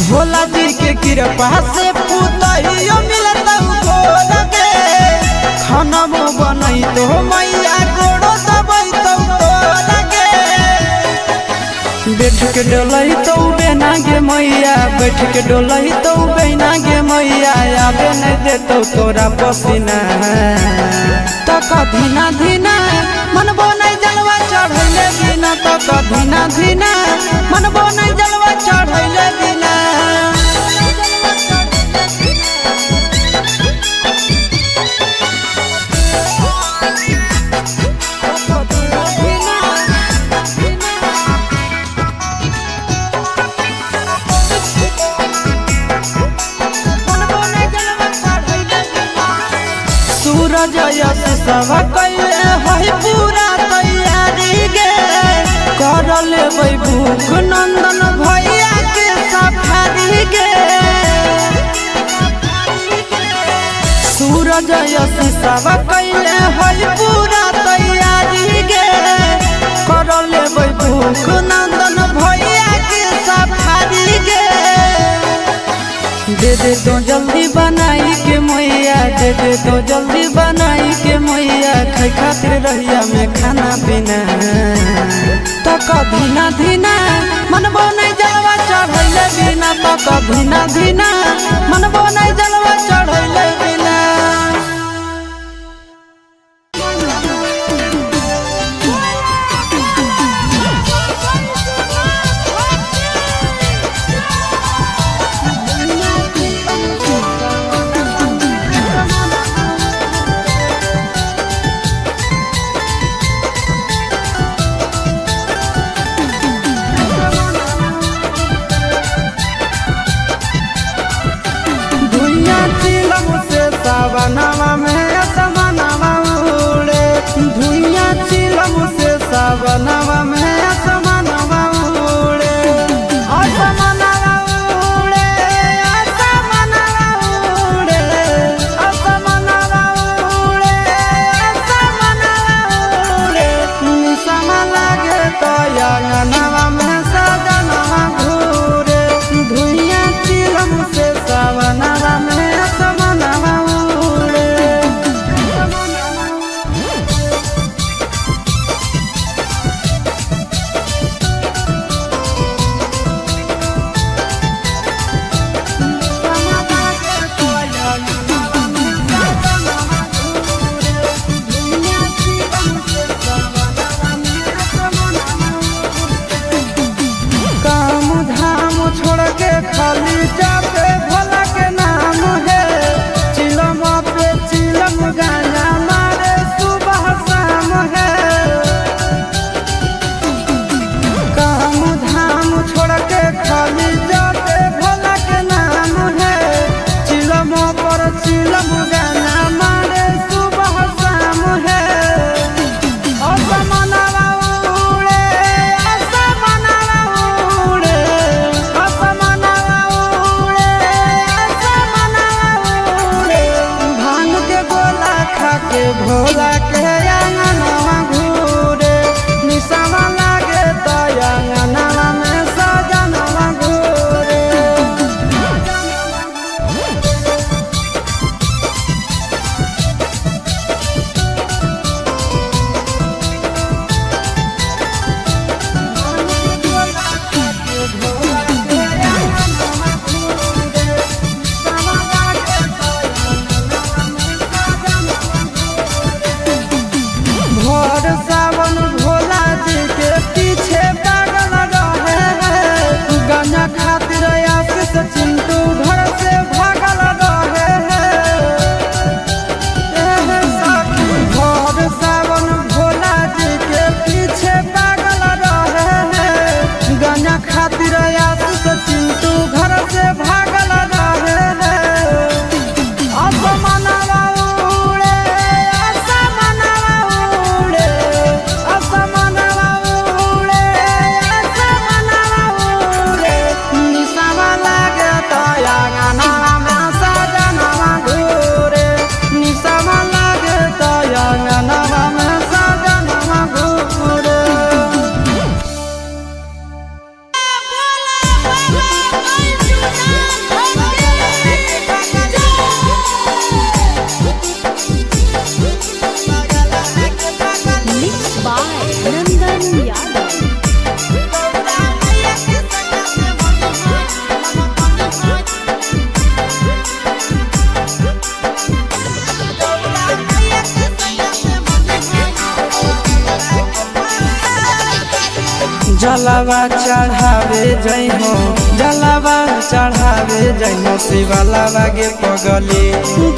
S1: भोला जी के कृपा से पुतहियो मिलता लगे खाना वो बनई तो मैया गोड़ो दबई तो लगे बैठ के डोलही तो बेना गे मैया, बैठ के डोलही तो बेना गे मैया, आबे नहीं देतो तोरा पसीना। तक धीना धीना मनबो नहीं जलवा चढ़ैले बिना, तक धीना धीना मनबो नहीं जलवा चढ़ैले बिना। सूरज यश सब कैले है पूरा तैयारी गे, कर लेबै भूख नंदन भैया के सफारी गे। सूरज यश सब कैले है पूरा तैयारी गे, कर लेबै भूख नंदन भैया के सफारी गे। दे दे तो जल्दी बनाई के मैया, दे दे तो जल्दी बनाई के मैया, खाई खातिर रहिया में खाना पीना। तक धीना धीना मनबो नहीं जलवा चढ़ैले बिना, तक धीना धीना मनबो नहीं जलवा चढ़ैले बिना। सावनवा में असमनवा उड़े, धुइया चिलम से सावनवा में असमनवा उड़े, असमनवा उड़े, असमनवा उड़े, असमनवा उड़े, असमनवा उड़े। निशमा लागे तो अंगनवा में सजनवा घूरे, धुइया चिलम से सावनवा में असमनवा। खाली जाते भोला के नाम है, चिलम पे चिलम गाना मारे सुबह शाम है। काम धाम छोड़ के खाली जाते भोला के नाम है, चिलम पर चिलम गाना मारे सुबह शाम है। असमनवा उड़े, असमनवा उड़े, असमनवा उड़े, असमनवा उड़े। भांग के गोला खा के भोला के अंगनवा घूरे, निशमा लागे तो अंगनवा में सजनवा घूरे। भोर सावन भोला जी के पीछे पागल रहे हैं, गाना खातिर आशीष चिंटू घर से भागल रहे हैं। भोर सावन भोला जी के पीछे पागल रहे हैं, गाना खातिर आशीष चिंटू घर से भागल रहे हैं। असमनवा उड़े, असमनवा उड़े, असमनवा उड़े, असमनवा उड़े। निशमा लागे तो अंगनवा में सजनवा घूरे, निशमा लागे तो अंगनवा में सजनवा घूरे।
S2: Mixed by Nandan Yadav.
S1: जलावा चढ़ावे जइहो जलावा चढ़ावे जइहो शिवालावा गे पगली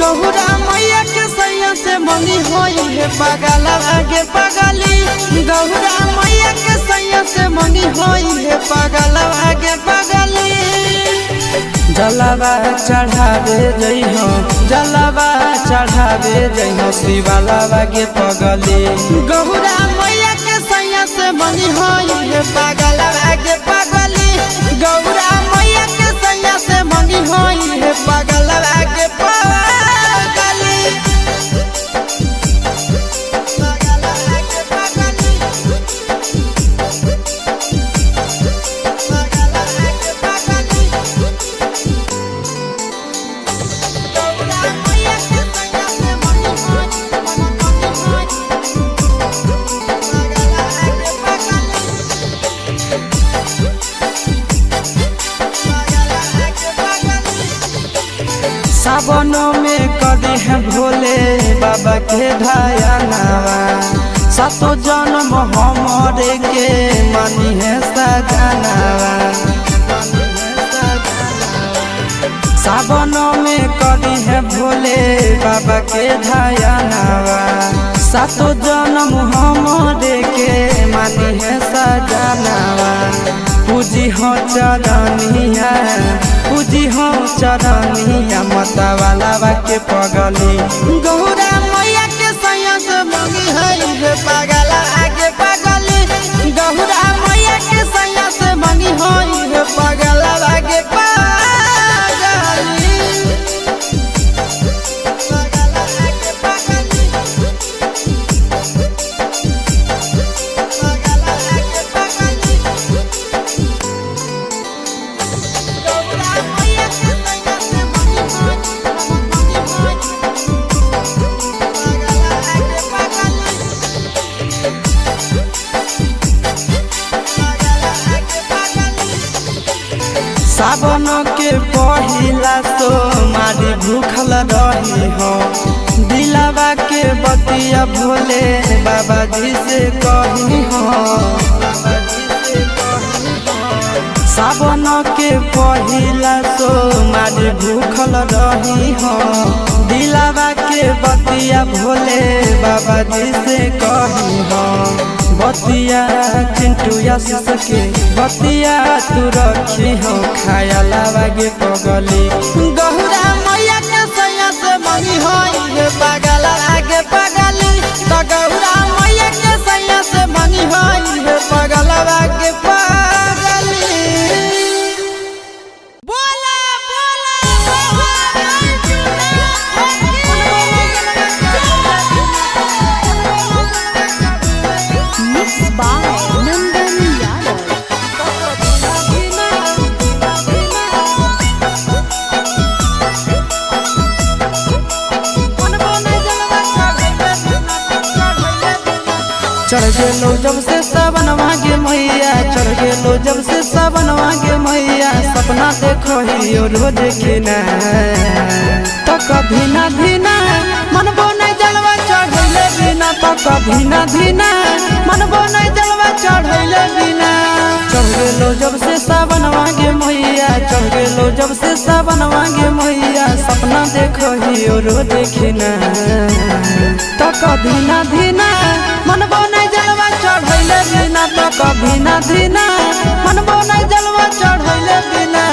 S1: गौरा मैया के सैया से मंगी होई है पगलावा गे पगली गौरा मैया के सैया से मंगी होई है पगलावा गे पगली जलावा चढ़ावे जइहो जलावा चढ़ावे जइहो शिवालावा गे पगली गौरा मैया के सैया से मंगी होई है पगलावा गे पगली गौरा मैया के सैया से मंगी होई है पगलावा गे पगली सावनों में कदी है भोले बाबा के ढायानावा सातो जन्म हमरे के मानी है सजनावा सावनों में कदी है भोले बाबा के ढायानावा सातो जन्म हमरे के मानी है सजनावा पूजी हो चरनिया पूजी हो चरनिया मतवालावा के पगली गौरा मैया के सैया से मंगी है पगला आगे पगली गौरा मैया के सैया से मंगी है पगला आगे सावन के पहिला तो मारी भूखल रही हो दिलावा के बतिया भोले बाबा जी से कही हो सावन के पहिला तो मारी भूखल रही हो दिलावा के बतिया भोले बाबा जी से कही हो बतिया चिंटू आशीष के बतिया तू रखी हो खायालावा गे पगली गौरा मैया के सैया से मंगी होई पगला आगे पगली तो गौरा मैया के सैया से मंगी होई पगला आगे पगली चढ़ गेलो जब से सावन मांगे मैया चढ़ गेलो जब से सावन मांगे मैया सपना देखो ही रोज खिना तो कभी ना धीना मनबो नहीं जलवा चढ़ैले बिना तो कभी ना धीना मनबो नहीं जलवा चढ़ैले बिना चढ़ गेलो जब से सावन मांगे मैया चढ़ गेलो जब से सावन मांगे मैया सपना देखो ही रोज खिना तो कभी ना धीना मनबो नहीं जलवा चढ़ैले बिना तो कभी ना धीना मनबो नहीं जलवा चढ़ैले बिना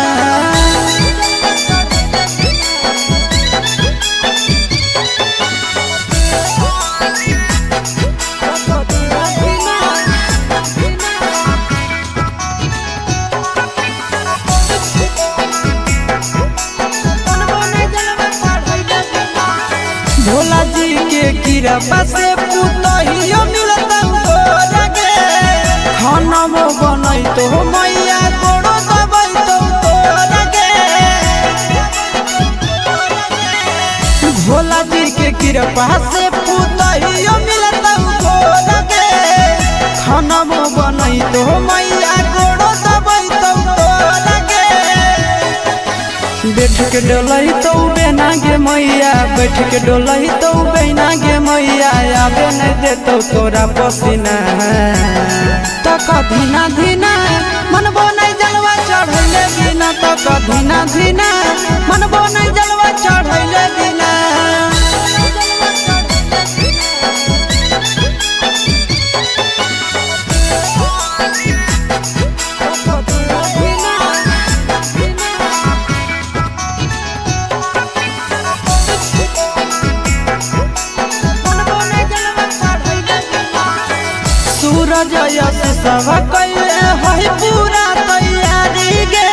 S1: भोला जी के कृपा से पुतहियो मिलता लगे खाना में बनई तो मैया गोड़ो दबई तो लगे भोला जी के कृपा से पुतहियो मिलता लगे खाना में बनई तो मैया गोड़ो दबई तो लगे बैठ के डोलही तो बेना गे मैया बैठ के डोलही तो बेना गे मैया आबे नहीं देतो तोरा पसीना तो कभी ना धीना मनबो नहीं जलवा चढ़ैले बिना तो कधीना धीना मनबो नहीं जलवा चढ़ैले बिना सूरज यश सब कैले है पूरा तैयारी गे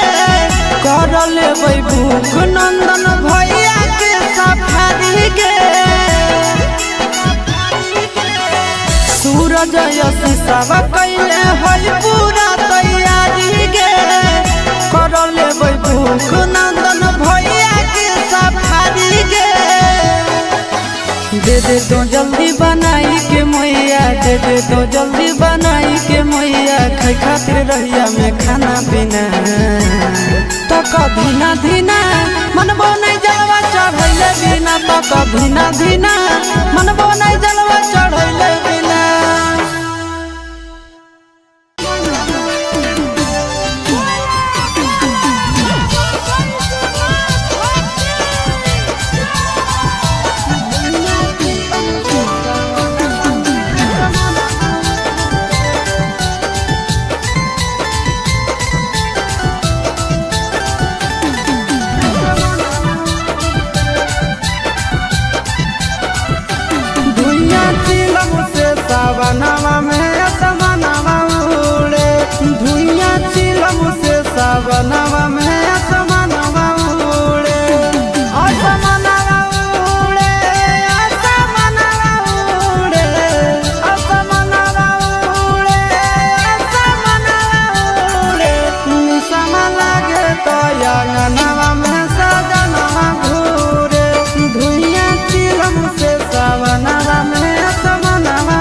S1: कर लेबै भूख नंदन भैया के सफारी गे सूरज यश सब कैले है पूरा तैयारी गे कर लेबै भूख नंदन भैया के सफारी गे दे दे तो जल्दी बनाई के मैया दे दे तो जल्दी बनाई के मैया खाई खातिर रहिया में खाना पीना तो कधीना धीना मनबो नहीं जलवा चढ़ैले बिना तो कधीना धीना मनबो नहीं जलवा चढ़ैले बिना सावनवा में असमनवा उड़े धुइया चिलम से सावनवा में असमनवा उड़े असमनवा उड़े असमनवा उड़े असमनवा उड़े असमनवा उड़े निसम लागे तो अंगनवा में सजनवा घूरे धुइया चिलम से सावनवा में असमनवा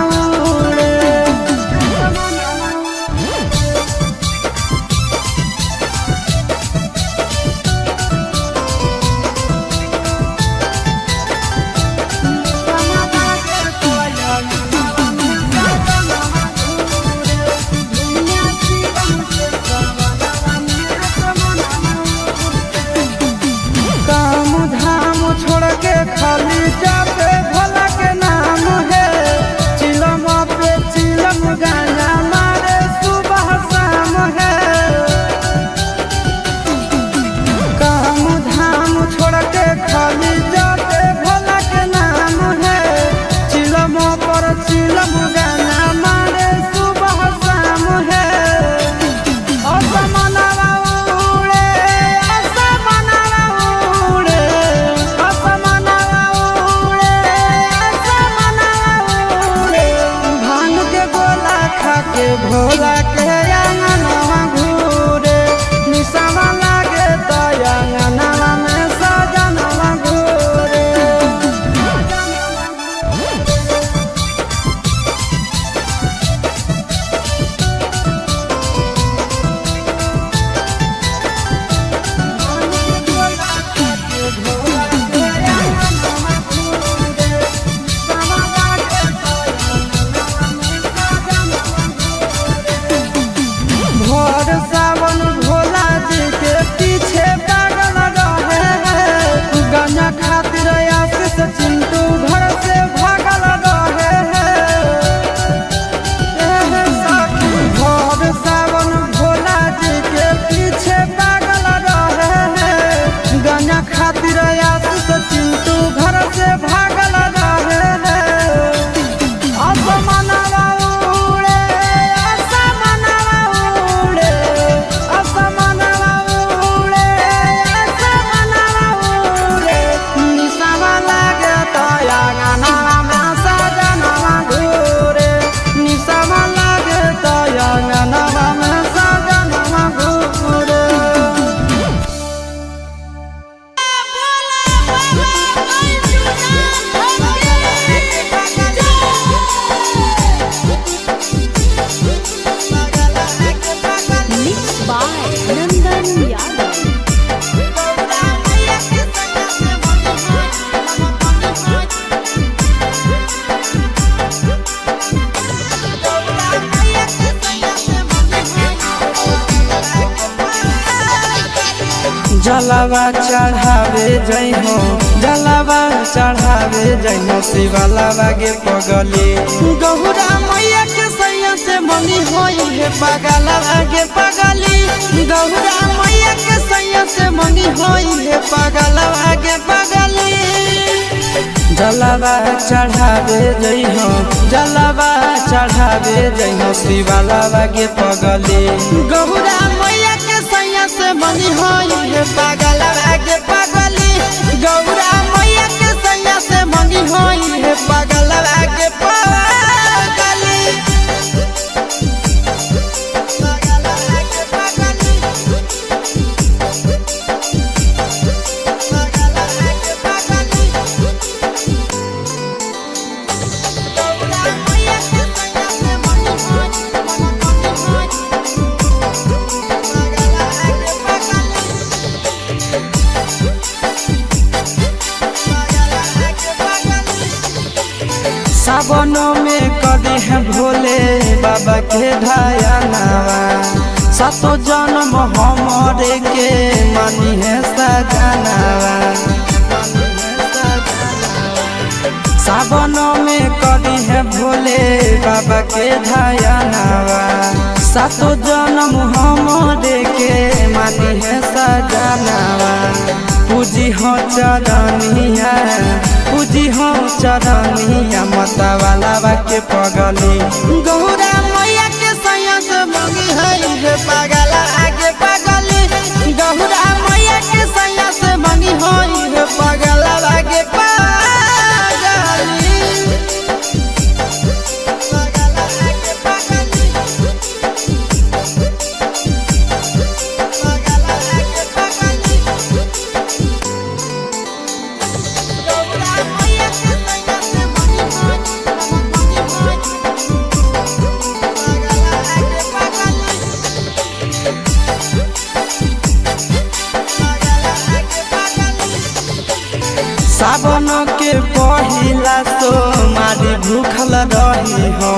S1: जलावा चढ़ावे जइहो जलावा चढ़ावे जइहो शिवालावा गे पगली गौरा मैया के सैया से मंगी होई है पगलावा गे पगली गौरा मैया के सैया से मंगी होई है पगलावा गे पगली जलावा चढ़ावे जइहो जलावा चढ़ावे जइहो शिवालावा गे पगली गौरा मैया के सैया से मंगी होई है पगलावा गे पगली गौरा मैया के सैया से मंगी होई है पगलावा गे पगली सावनों में कदी है भोले बाबा के ढायनावा सातो जन्म हमरे के मानी है सजनावा सावनों में कदी है भोले बाबा के ढायनावा सातो जन्म हमरे के मानी है सजनावा पूजी हो चरनिया पूजी हो चरनिया मतवालावा के पगली गौरा मैया के सैया से मंगी है पगला आगे पगली गौरा मैया के सैया से मंगी है पगला आगे पगली सावन के पहिला तो मारी भूखल रही हो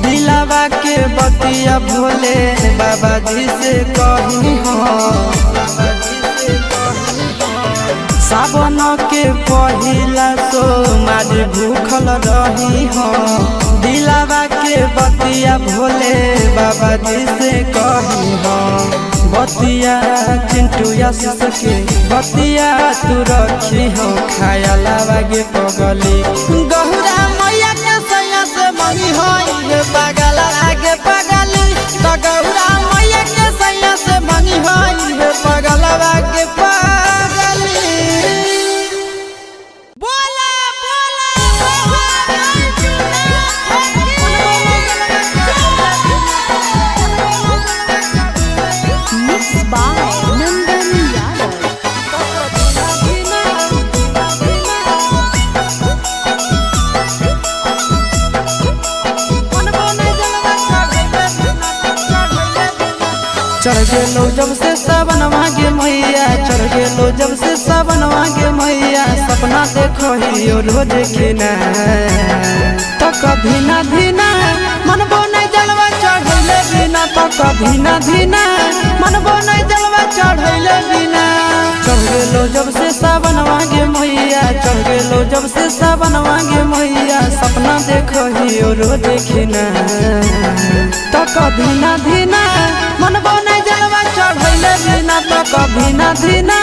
S1: दिलावा के बतिया भोले बाबा जी से कही हो सावन के पहिला तो मारी भूखल रही हो दिलावा के बतिया भोले बाबा जी से कही हो बतिया चिंटू आशीष के बतिया तू रखी हो खायलावा गे पगली गौरा मैया के सैया से मंगी होई है पगला आगे पगली तो गौरा मैया के सैया से मंगी होई है पगला आगे पगली बोला चढ़ गेलो जब से सावन मांगे मैया चढ़ गेलो जब से सावन मांगे मैया सपना देखो ही रोज खिना तो कभी ना धीना मनबो नहीं जलवा चढ़ैले बिना तो कभी ना धीना मनबो नहीं जलवा चढ़ैले बिना चढ़ गेलो जब से सावन मांगे मैया चढ़ गेलो जब से सावन मांगे मैया सपना देखो ही रोज खिना तो कभी ना धीना मनबो नहीं जलवा चढ़ैले बिना तो कभी ना धीना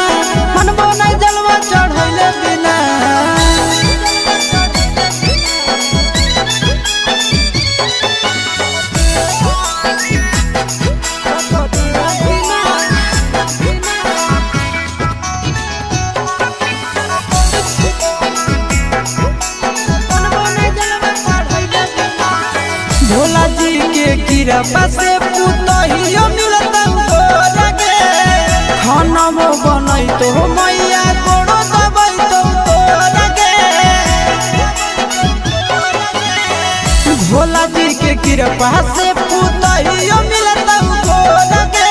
S1: मनबो नहीं जलवा चढ़ैले बिना भोला जी के कृपा से पुतहियो मिलता लगे खाना बनई तो मैया गोड़ो दबाई तो लगे भोला जी के कृपा से पुतहियो मिलता लगे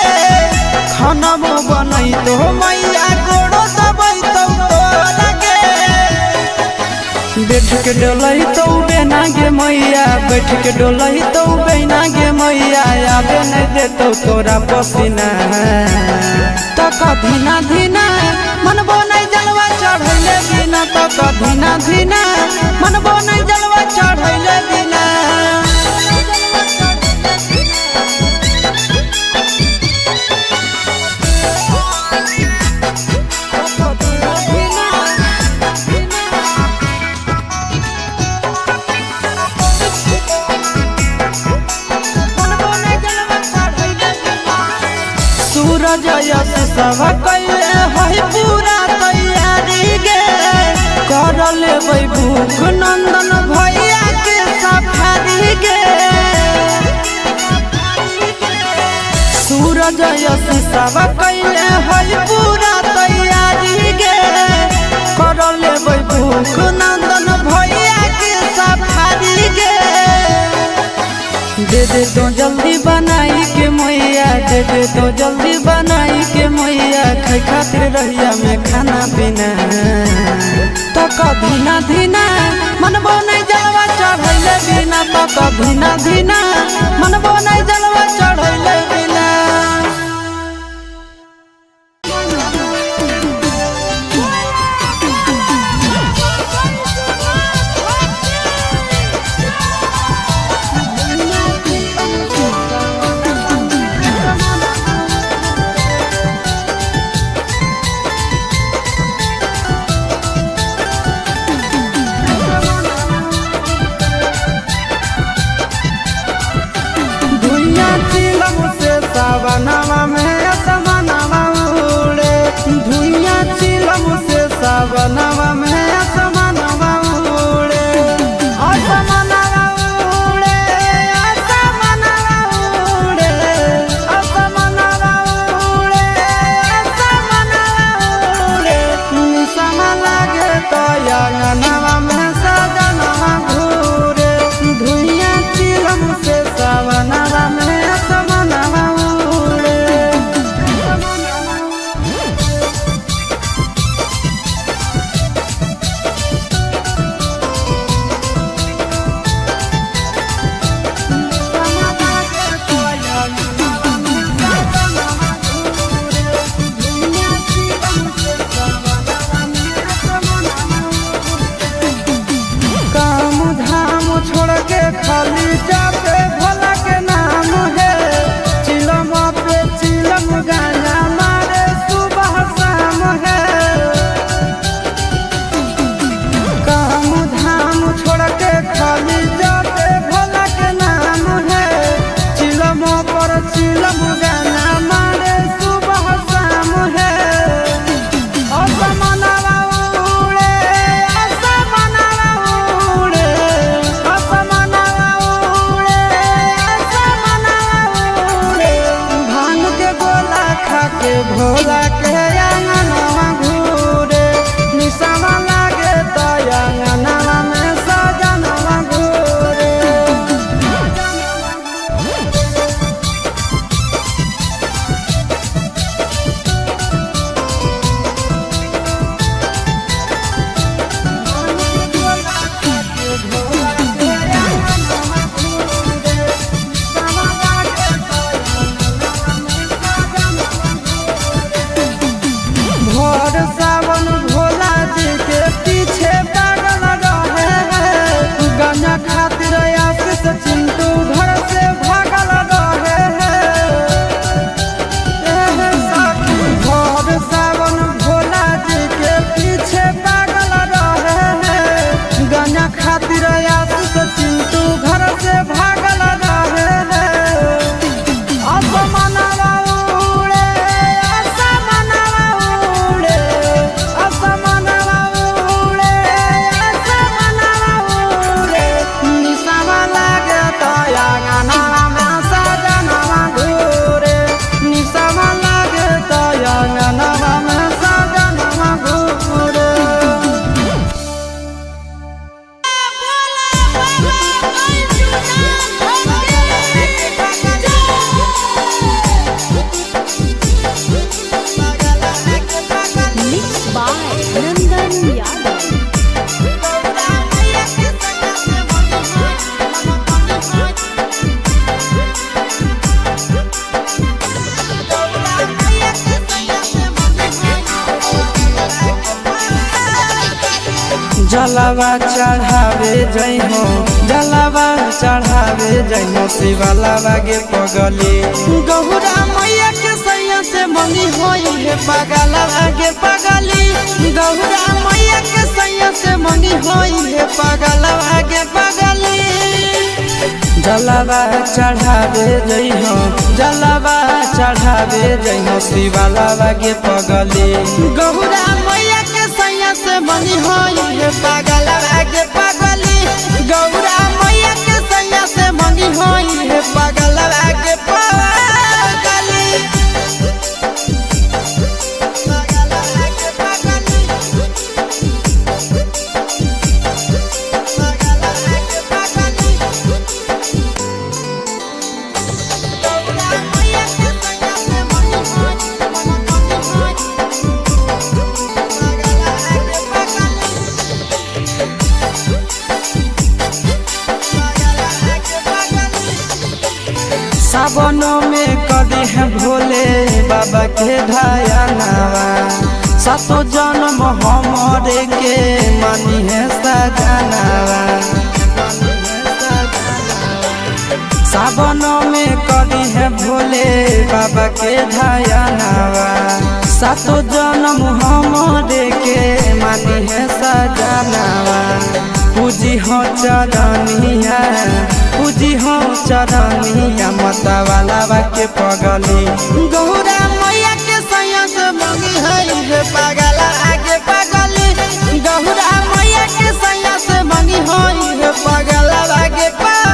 S1: खाना बनई तो मैया गोड़ो दबाई तो लगे बैठ के डोलही तो बेना गे मैया बैठ के डोलही तो बेना गे मैया आबे नहीं देतो तोरा पसीना तो कभी ना धीना बिना तो कधीना धीना मनबो नहीं जलवा चढ़ैले बिना। सूरज यश सब कैले है पूरा तैयारी गे कर लेबै भूख नंदन भैया के सफारी गे। सूरज यश सब कैले है पूरा तैयारी गे कर लेबै भूख नंदन भैया के सफारी गे। दे दे तो जल्दी बनाई के मैया दे दे तो जल्दी बनाई के मैया खाई खातिर रहिया में खाना पीना तो कधीना धीना मनबो नहीं जलवा चढ़ैले बिना तो कधीना धीना मनबो नहीं जलवा चढ़ैले बिना। सावनवा में असमनवा उड़े धुइया चिलम से सावनवा में असमनवा उड़े असमनवा उड़े असमनवा उड़े असमनवा उड़े असमनवा उड़े निसम लागे तो अंगनवा में सजनवा घूरे धुइया चिलम से सावनवा में असमनवा खाली जाते भोला के नाम है चिलम पे चिलम गाना मारे सुबह शाम है। काम धाम छोड़ के खाली जाते भोला के नाम है चिलम पर चिलम गाना मारे सुबह शाम है। असमनवा उड़े असमनवा उड़े असमनवा भांग के गोला खा के भोला के अंगनवा घूरे निशावा लागे तो अंगनवा में सजनवा घूरे। जलावा चढ़ावे जई हो जलावा चढ़ावे जई हो शिवालावा गे पगली गौरा मैया के सैया से मंगी होई है पगलावा गे पगली गौरा मैया के सैया से मंगी होई है पगलावा गे पगली जलावा चढ़ावे जई हो जलावा चढ़ावे जई हो शिवालावा गे पगली गौरा मैया के सैया से मंगी होई है पगलावा गे पगली गौरा मैया के सैया से मंगी होई है पगलावा गे पगली सावन में कदी है भोले बाबा के ढायानावा सातो जन्म हमरे के मानी है सजनावा सावन में कदी है भोले बाबा के ढायानावा सातो जन्म हमरे के मानी है सजनावा पूजी हो चरनिया पूजी हो चरनिया मतवालावा के पगली गौरा मैया के सैया से मंगी है पगला आगे पगली गौरा मैया के सैया से मंगी है पगला आगे पगली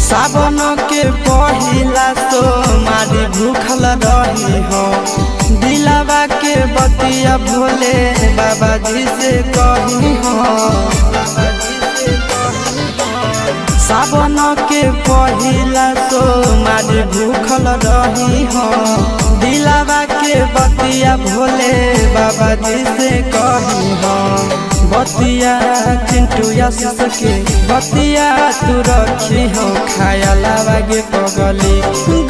S1: सावन के पहिला तो मारी भूखल रही हो दिलावा के बतिया भोले बाबा जी से कही हो सावन के पहिला तो मारी भूखल रही हो दिलावा के बतिया भोले बाबा जी से कही हो बतिया चिंटू के बतिया तू रखी हो खायलावा गे पगली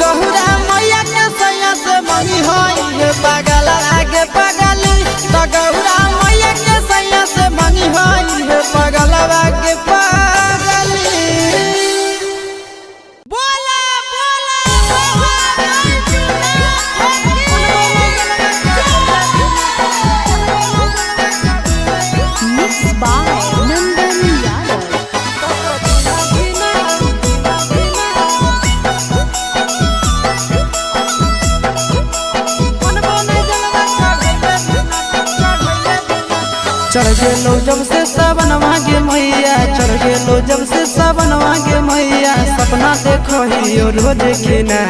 S1: गौरा मैया के सैया से मंगी होई पगला आगे पगली तो गौरा मैया के सैया से मंगी होई पगला आगे पगली बोला चढ़ गेलो जब से सावन मांगे मैया चढ़ गेलो जब से सावन मांगे मैया सपना देखो ही रोज खिना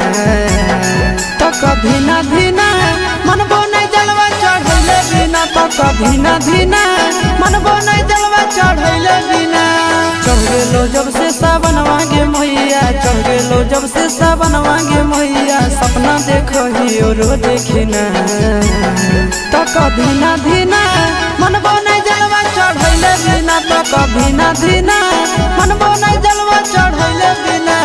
S1: तो कभी ना धीना मनबो नहीं जलवा चढ़ैले बिना तो कभी ना धीना मनबो नहीं जलवा चढ़ैले बिना चढ़ गेलो जब से सावन मांगे मैया चढ़ गेलो जब से सावन मांगे मैया सपना देखो ही रोज खिना तो कभी ना धीना मनबो चढ़ैले बिना तो कभी ना धीना मनबो नहीं जलवा चढ़ैले बिना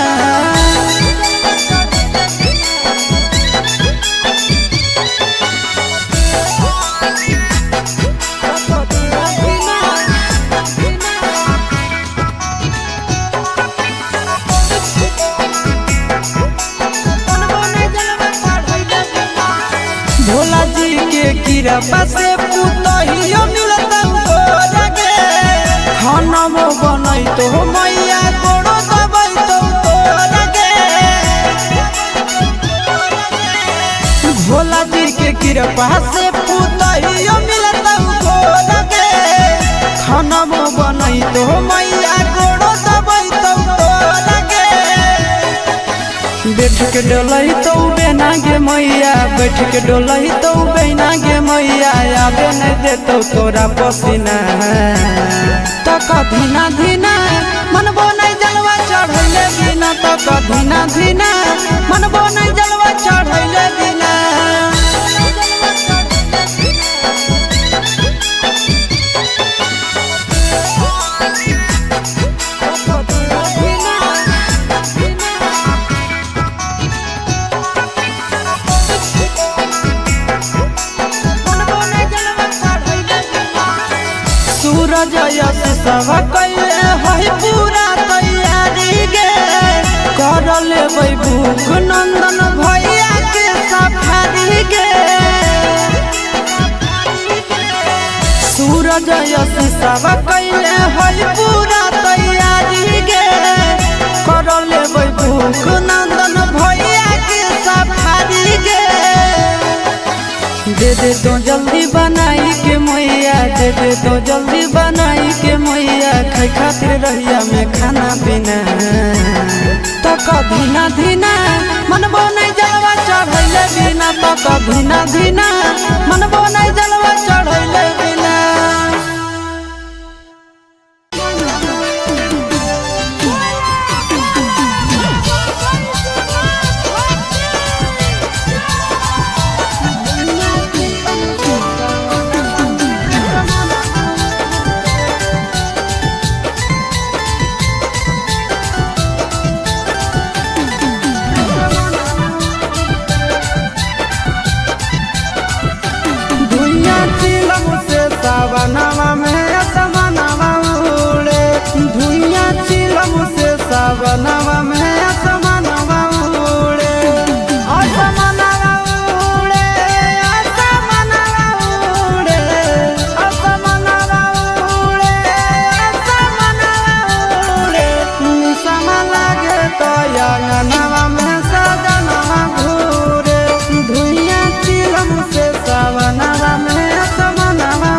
S1: भोला जी के कृपा से पुतहियो मिलता खाना बनाई तो मैया गोड़ो दबाई तो लगे भोला जी के कृपा से पुतहियो मिलता लगे खाना बनाई तो मैया गोड़ो दबाई तो लगे बैठ के डोलही तो बेना गे मैया, बैठ के डोलही तो बेना गे मैया, आबे नहीं देतो तोरा पसीना। तक धीना धीना मनबो नहीं जलवा चढ़ैले बिना, तक धीना धीना मनबो नहीं जलवा चढ़ैले बिना। सूरज यश सब कैले है पूरा तैयारी गे, कर लेबै भूख नंदन भैया के सफारी गे। सूरज यश सब कैले है पूरा तैयारी गे, कर लेबै भूख नंदन भैया के सफारी गे। दे दे तो जल्दी बनाई के मैया, दे दे तो जल्दी बनाई के मैया, खाई खातिर रहिया में खाना पीना। तक धीना धीना मनबो नहीं जलवा चढ़ैले बिना, तक धीना धीना मनबो नहीं जलवा चढ़ैले बिना। सावनवा में असमनवा उड़े, धुइया चिलम से सावनवा में असमनवा उड़े। असमनवा उड़े, असमनवा उड़े, असमनवा उड़े, असमनवा उड़े। निसम लागे तो अंगनवा में सजनवा घूरे, धुइया चिलम से सावनवा में असमनवा।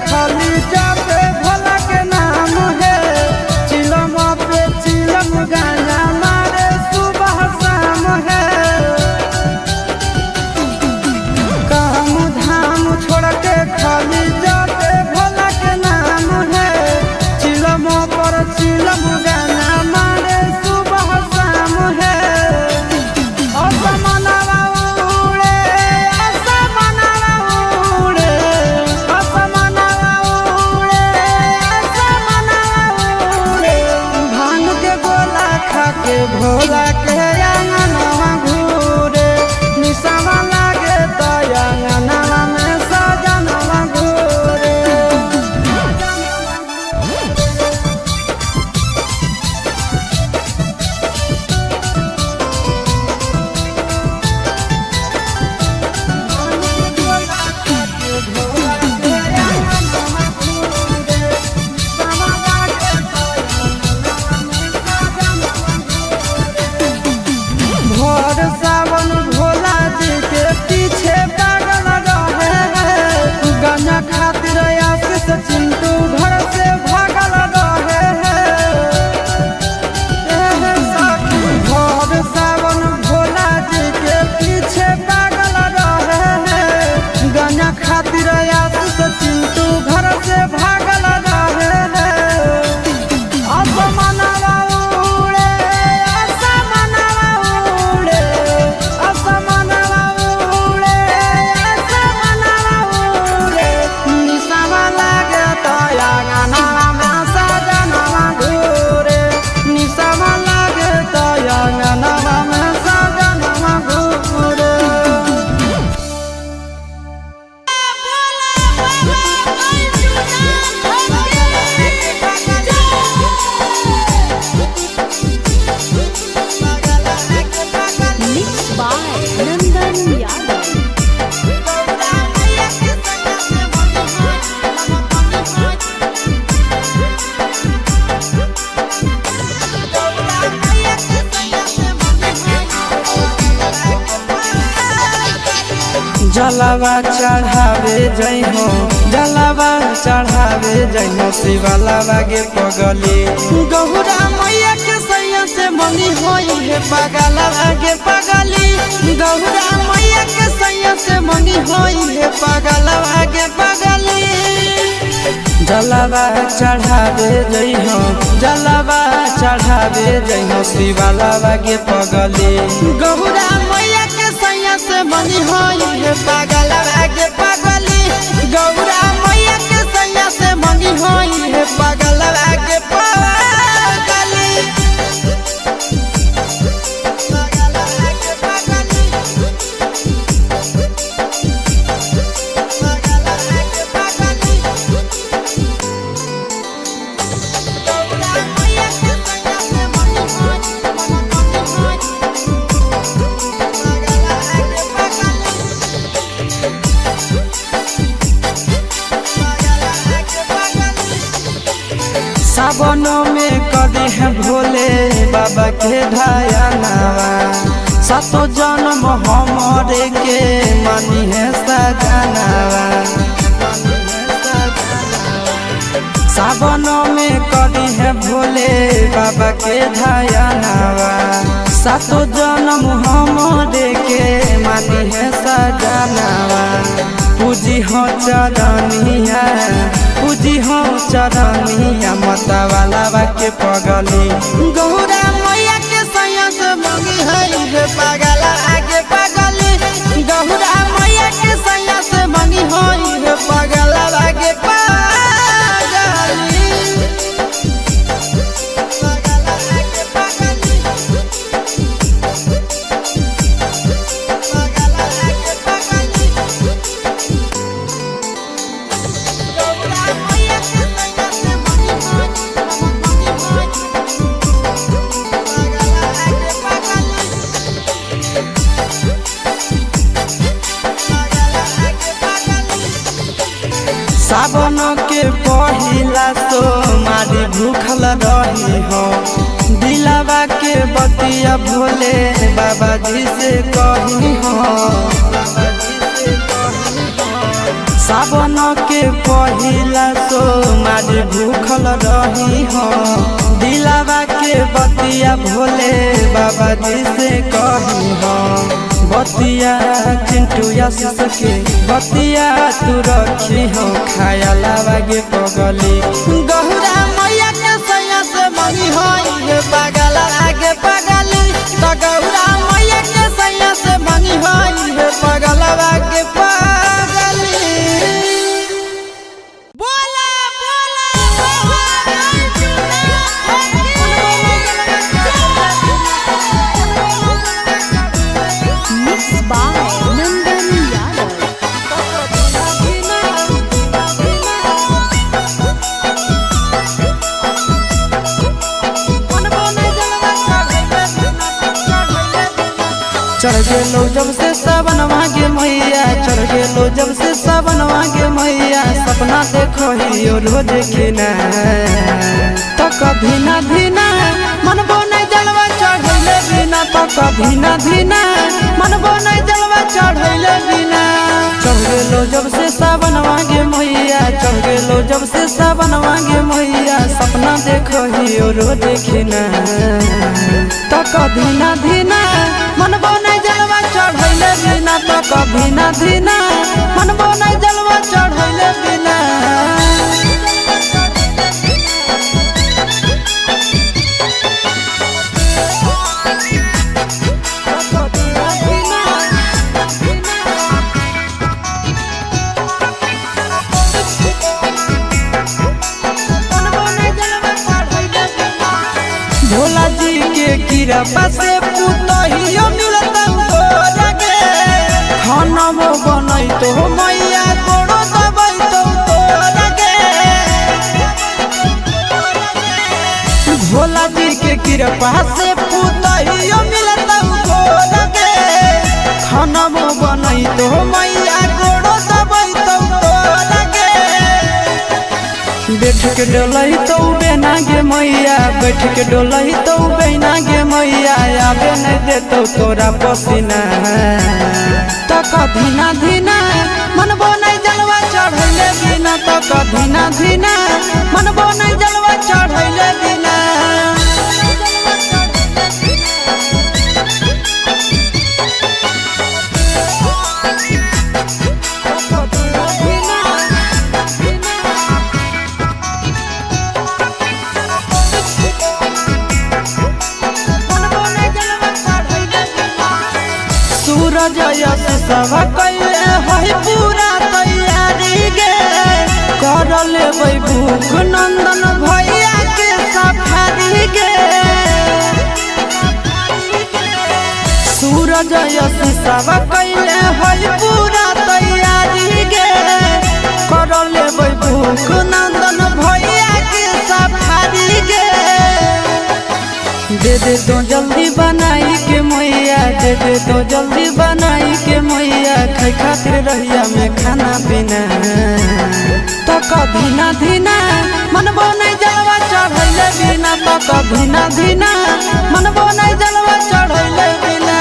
S1: खाली जापे भोला के नाम है, चिलम पे चिलम गाना मारे सुबह शाम है। काम धाम छोड़ के खाली जापे भोला के नाम है, चिलम पर चिलम गाना मारे सुबह शाम है। असमनवा उड़े, असमनवा उड़े, के भोला के अंगनवा घूरे। निसवा लागे तो अंगनवा में सजनवा घूरे। जलावा चढ़ावे जइहो जलावा चढ़ावे जइहो शिवालावा गे पगली गौरा मैया के सैया से मंगी होई है पगलावा गे पगली गौरा मैया के सैया से मंगी होई है पगलावा गे पगली जलावा चढ़ावे जइहो जलावा चढ़ावे जइहो शिवालावा गे पगली गौरा मैया के सैया से मंगी होई है पगलावा गे पगली गौरा मैया के सैया से मंगी होई है पगलावा गे पगली सावन में कदी है भोले बाबा के ढायानावा सातो जन्म हमरे के मानी है सजनावा सावन में कदी है भोले बाबा के ढायानावा सातो जन्म हमरे के मानी है सजनावा पूजी हो चरनिया पूजी हो चरनिया मतवाला के पगली गौरा मैया के सैया से मंगी है पगला आगे पगली गौरा मैया के सैया से मंगी है पगला आगे पगली सावन के पहिला तो मारी भूखल रही हो दिलावा के बतिया भोले बाबा जी से कही हो सावन के पहिला तो मारी भूखल रही हो दिलावा के बतिया भोले बाबा जी से कही हो बतिया चिंटू आशीष के बतिया तू रखी हो खायालावा गे पगली गौरा मैया के सैया से मंगी होई पगला आगे पगली तो गौरा मैया के सैया से मंगी होई पगला आगे पगली बोला चढ़ गेलो जब से सावन मांगे मैया चढ़ गेलो जब से सावन मांगे मैया सपना देखो ही रोज खिना तो कभी ना धीना मनबो नहीं जलवा चढ़ैले बिना तो कभी ना धीना मनबो नहीं जलवा चढ़ैले बिना चढ़ गेलो जब से सावन मांगे मैया चढ़ गेलो जब से सावन मांगे मैया सपना देखो ही रोज खिना तो कभी ना धीना मनबो नहीं जलवा चढ़ैले बिना तो कभी ना धीना मनबो नहीं जलवा चढ़ैले बिना भोला जी के कृपा से पुतहियो मिलता लगे खाना बनई तो मैया गोड़ो दबाई तो लगे भोला जी के कृपा से पुतहियो मिलता लगे खाना बनई तो मैया गोड़ो दबाई तो लगे बैठ के डोलही तो बेना गे मैया बैठ के डोलही तो बेना गे मैया आबे नहीं देतो तोरा पसीना तो धीना धीना मनबो नहीं जलवा चढ़ैले बिना धीना धीना मनबो नहीं जलवा चढ़ैले बिना सूरज यश सब कैले है पूरा तैयारी गे कर लेबै भूख नंदन भैया के सफारी गे सूरज यश सब कैले है पूरा तैयारी गे कर लेबै भूख नंदन भैया के सफारी गे दे दे तो जल्दी बनाई के मैया दे दे तो जल्दी बनाई के मैया खाई खातिर रहिया में खाना पीना तो धीना धीना मनबो नहीं जलवा चढ़ैले बिना तो धीना धीना मनबो नहीं जलवा चढ़ैले बिना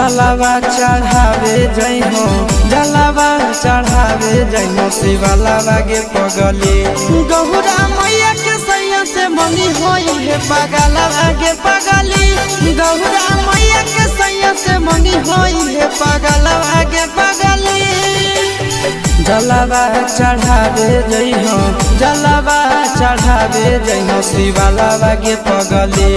S1: जलावा चढ़ावे जइहो जलावा चढ़ावे जइहो शिवालावा गे पगली गौरा मैया के सैया से मंगी होई है पगलावा गे पगली गौरा मैया के सैया से मंगी होई है पगलावा गे पगली जलावा चढ़ावे जइहो जलावा चढ़ावे जइहो शिवालावा गे पगली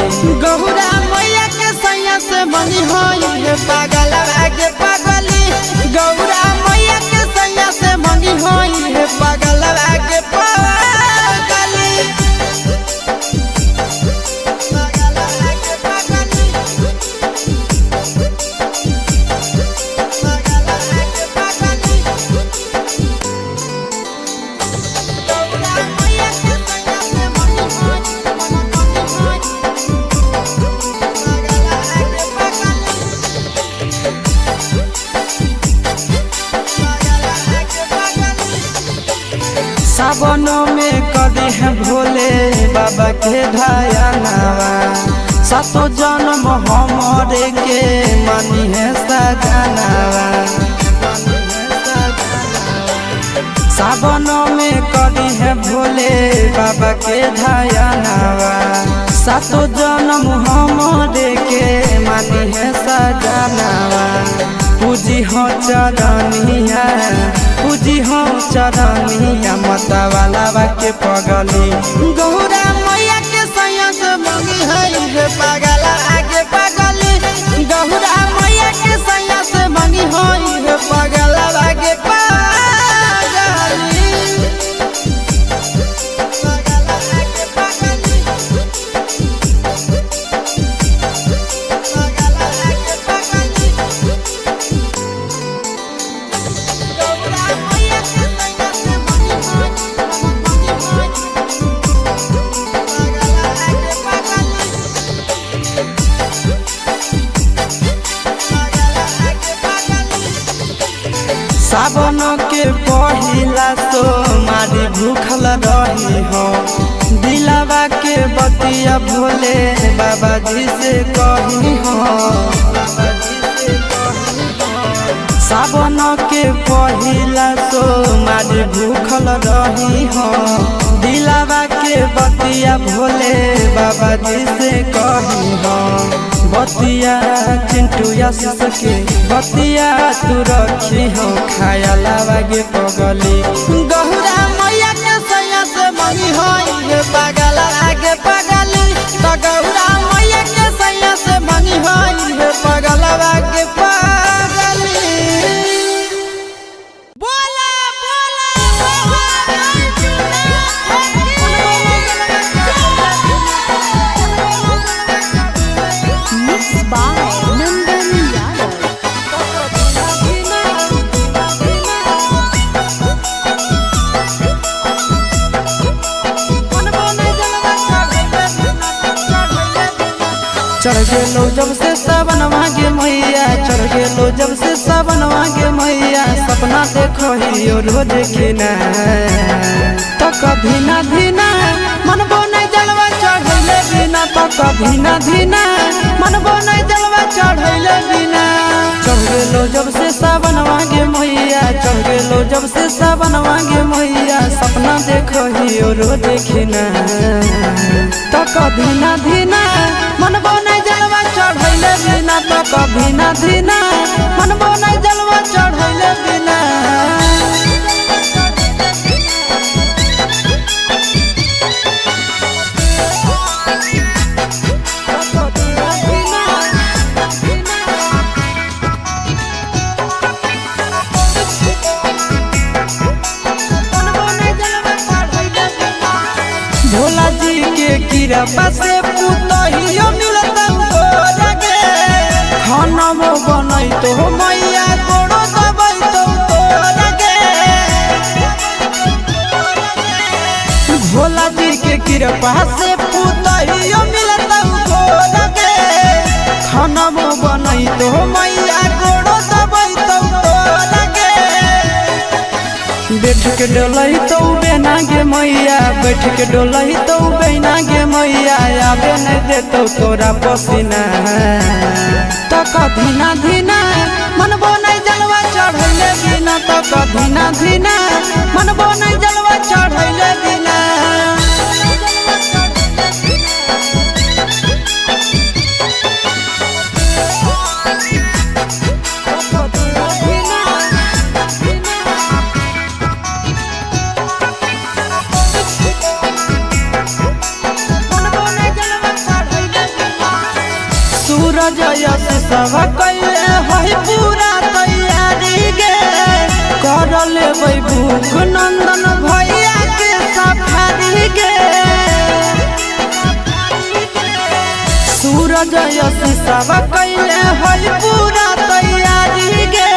S1: गौरा मैया के सैया से मंगी होई है पगलावा गे पगली गौरा मैया के सैया से मंगी होई है पगलावा गे पगली सावनों में कदी है भोले बाबा के ढायानावा सातो जन्म हमरे के मानी है सजनावा सावनों में कदी है भोले बाबा के ढायानावा सातो जन्म हमरे के मानी है सजनावा पूजी हो चरनिया पूजी हो चरनिया मतवालावा के पगली गौरा मैया के सैया से मंगी है पगला आगे पगली गौरा मैया के सैया से मंगी है पगला आगे पगली सावन के पहिला तो मारी भूखल रही हो दिलावा के बतिया भोले बाबा जी से कही हो सावन के पहिला तो मारी भूखल रही हो दिलावा के बतिया भोले बाबा जी से कही हो बतिया चिंटू आशीष के बतिया तू रखी हो खायालावा गे पगली गौरा मैया के सैया से मंगी होई है पगला आगे पगली तो गौरा मैया के सैया से मंगी होई है पगला आगे पगली बोला चढ़ गेलो जब से सावन मांगे मैया चढ़ गेलो जब से सावन मांगे मैया सपना देखो ही रोज खिना तो कभी ना धीना मनबो नहीं जलवा चढ़ैले बिना तो कभी ना धीना मनबो नहीं जलवा चढ़ैले बिना चढ़ गेलो जब से सावन मांगे मैया चढ़ गेलो जब से सावन मांगे मैया सपना देखो ही रोज खिना तो कभी ना धीना मनबो नहीं जलवा चढ़ैले बिना तो कभी ना धीना मनबो नहीं जलवा चढ़ैले बिना भोला जी के कृपा से पुतहियो मिलता गे खाना बनई तो मैया गोड़ो दबई तो गे भोला जी के कृपा से पुतहियो मिलता गे खाना बनई तो मैया गोड़ो दबई तो गे बैठ के डोलही तो बेना गे मैया, बैठ के डोलही तो बेना गे मैया, आबे नहीं देतो तोरा पसीना। तो कधीना धीना मनबो नहीं जलवा चढ़ैले बिना, तो कधीना धीना मनबो नहीं जलवा चढ़ैले बिना। सूरज यश सब कैले है पूरा तैयारी गे, कर लेबै भूख नंदन भैया के सफारी गे। सूरज यश सब कैले है पूरा तैयारी गे,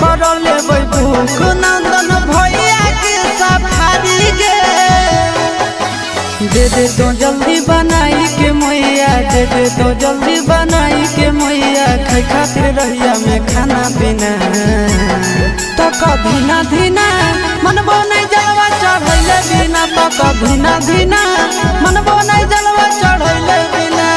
S1: कर लेबै भूख नंदन भैया के सफारी गे। दे दे तो जल्दी बनाई के मैया, दे दे तो जल्दी बनाई के मैया, खाई खातिर रहिया में खाना पीना। तो कधीना धीना मनबो नहीं जलवा चढ़ैले बिना, तो कधीना धीना मनबो नहीं जलवा चढ़ैले बिना।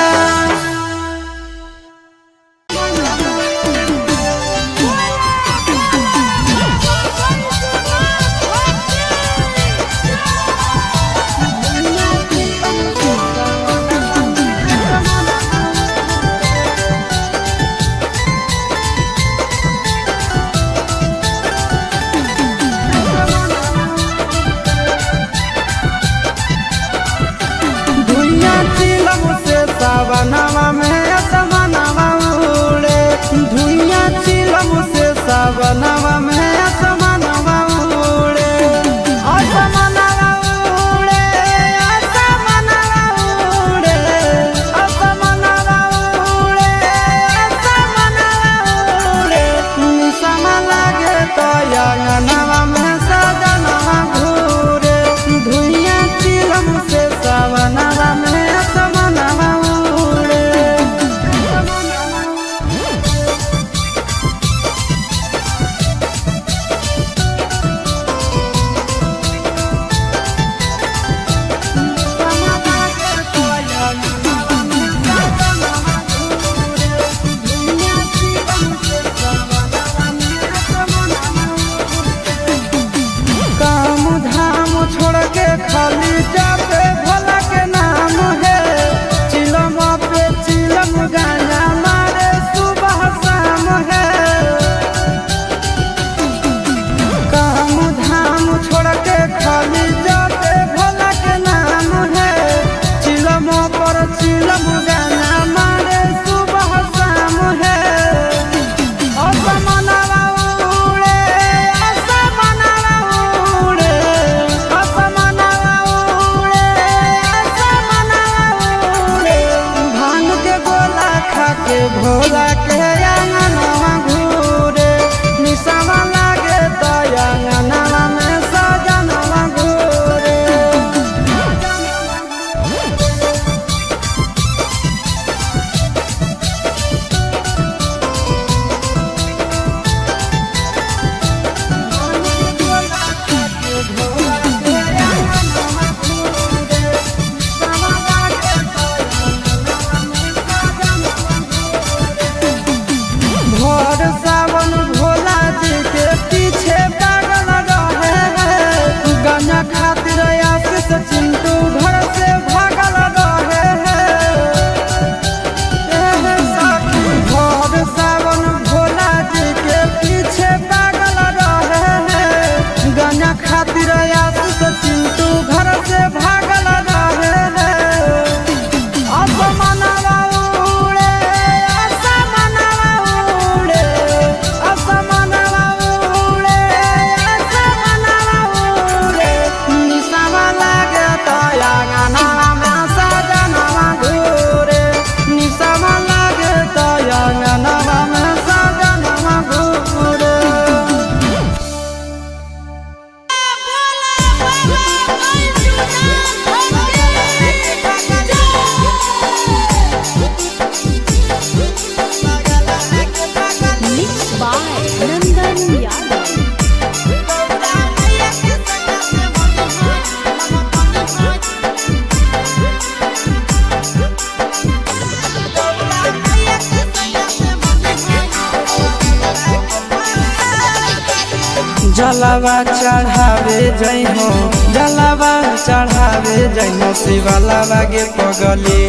S1: जलावा चढ़ावे जइहो जलावा चढ़ावे जइहो शिवालावा गे पगली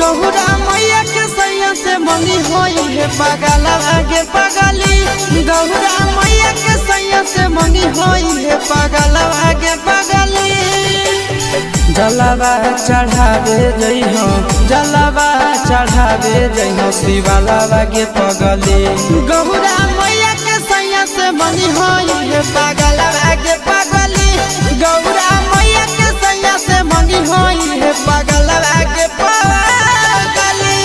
S1: गौरा मैया के सैया से मंगी होई है पगलावा गे पगली गौरा मैया के सैया से मंगी होई है पगलावा गे पगली जलावा चढ़ावे जइहो जलावा चढ़ावे जइहो शिवालावा गे पगली गौरा मैया के सैया से मंगी होई है पगलावा गे पगली गौरा मैया के सैया से मंगी होई है पगलावा गे पगली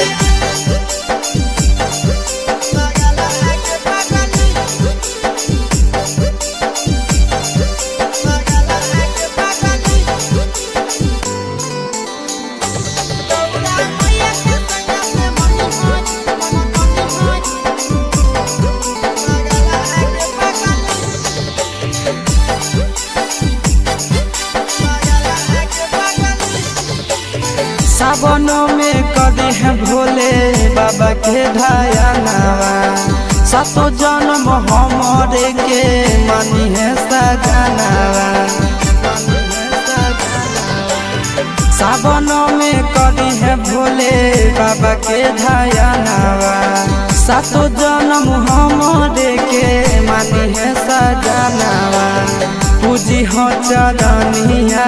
S1: सावनों में कदी है भोले बाबा के ढायानावा सातो जन्म हमारे के मानी है सजनावा सावनों में कदी है भोले बाबा के ढायानावा सातो जन्म हमारे के मानी है सजनावा पूजी हो चरनिया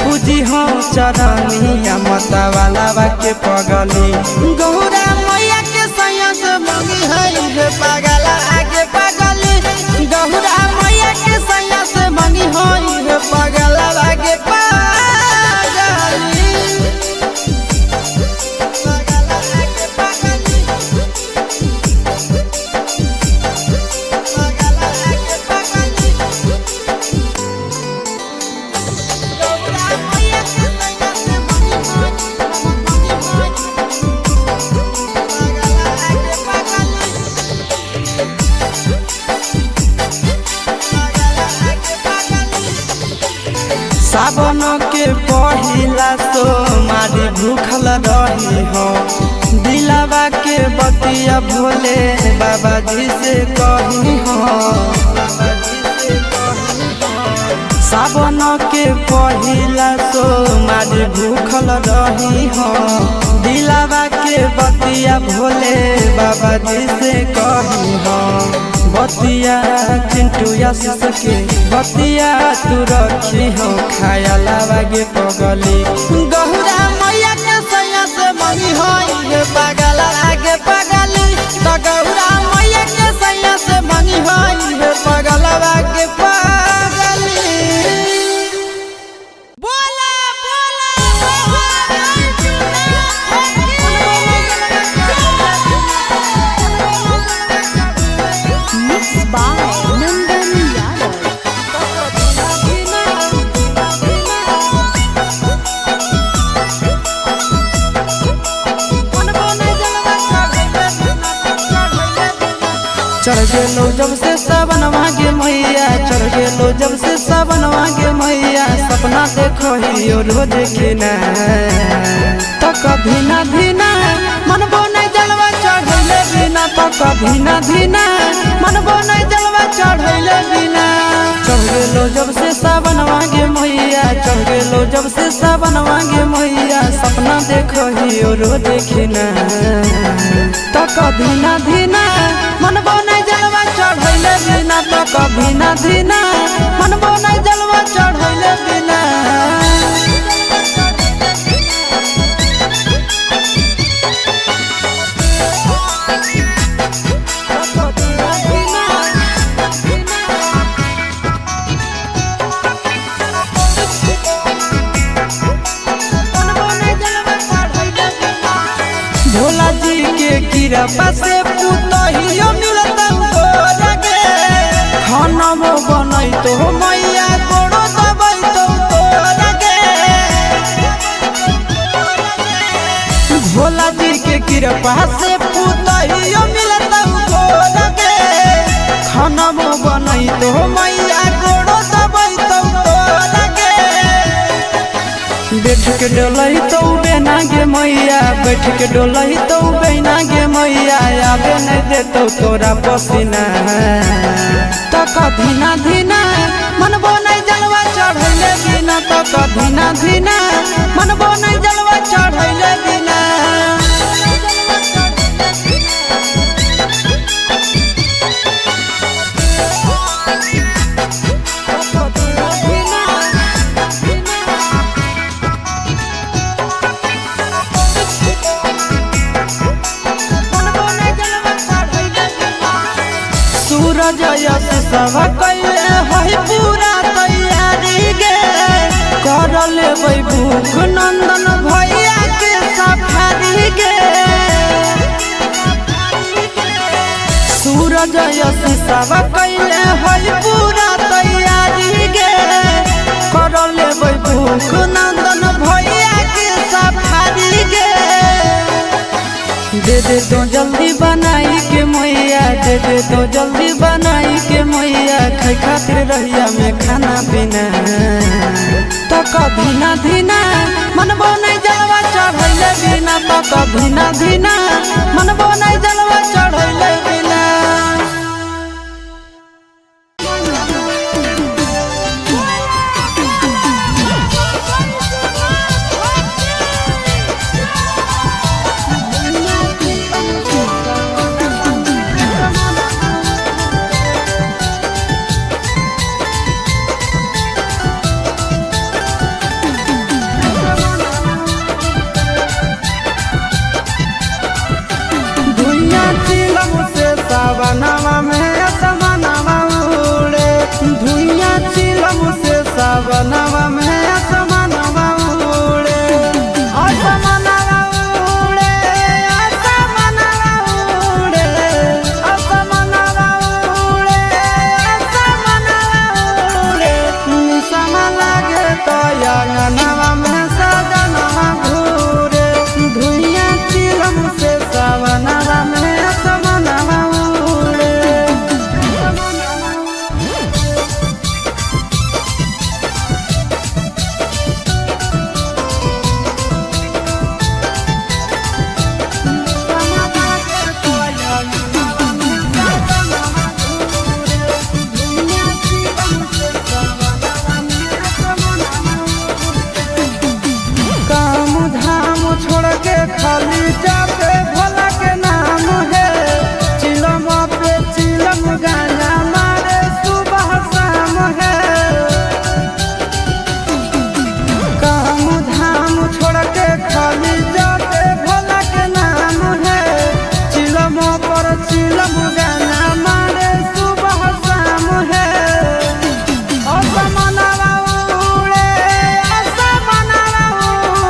S1: पूजी हो चरनिया मतवालावा के पगली गौरा मैया के सैया से मंगी है पगला आगे पगली गौरा मैया के सैया से मंगी है पगला आगे पगली सावन के पहिला तो मारी भूखल रही हो दिलावा के बतिया भोले बाबा जी से कही हो सावन के पहिला तो मारी भूखल रही हो दिलावा के बतिया भोले बाबा जी से कही हो बतिया चिंटू आशीष के बतिया तू रखी हो खायालावा गे पगली गौरा मैया के सैया से मंगी होई पगला आगे पगली तो गौरा मैया के सैया से मंगी होई पगला आगे पगली बोला चढ़ गेलो जब से सावनवा गे मैया चढ़ गेलो जब से सावनवा गे मैया सपना देखो ही रोज के ना तो कभी ना धीना मनबो नहीं जलवा चढ़ैले बिना तो कभी ना धीना मनबो नहीं जलवा चढ़ैले बिना चढ़ गेलो जब से सावनवा गे मैया चढ़ गेलो जब से सावनवा गे मैया सपना देखो ही रोज के ना तो कभी ना धीना मनबो नहीं जलवा चढ़ैले बिना तो कभी ना धीना मनबो नहीं जलवा चढ़ैले बिना भोला जी के कृपा से पुतहियो मिलत तोरा गे खाना बनई तो मैया गोड़ो दबई तो तोरा गे भोला जी के कृपा से पुतहियो मिलत तोरा गे खाना बनई तो मैया गोड़ो दबई तो तोरा गे बैठ के डलई तो बेना गे मैया बैठ के डोलही तो बेना गे मैया आबे नहीं दे तो तोरा पसीना तो कधीना धीना मनबो नहीं जलवा चढ़ैले बिना तो कधीना धीना मनबो नहीं जलवा चढ़ैले बिना सूरज यश सब कैले है पूरा तैयारी गे कर लेबै भूख नंदन भैया के सफारी गे सूरज यश सब कैले है पूरा तैयारी गे कर लेबै भूख नंदन भैया के सफारी गे दे दे तो जल्दी बनाई के मैया दे दे तो जल्दी बनाई के मैया खाई खातिर रहिया में खाना पीना तो कभी ना धीना मनबो नहीं जलवा चढ़ैले बिना तो कभी ना धीना मनबो नहीं जलवा चढ़ैले बिना सावनवा में असमनवा उड़े धुइया चिलम से सावनवा में असमनवा उड़े असमनवा उड़े असमनवा उड़े असमनवा उड़े असमनवा उड़े निसम लागे तो अंगनवा में सजनवा घूरे धुइया चिलम से सावनवा में खाली जाते भोला के नाम है चिलम पे चिलम गाना मारे सुबह शाम है काम धाम छोड़ के खाली जाते भोला के नाम है चिलम पर चिलम गाना मारे सुबह शाम है असमनवा उड़े असमनवा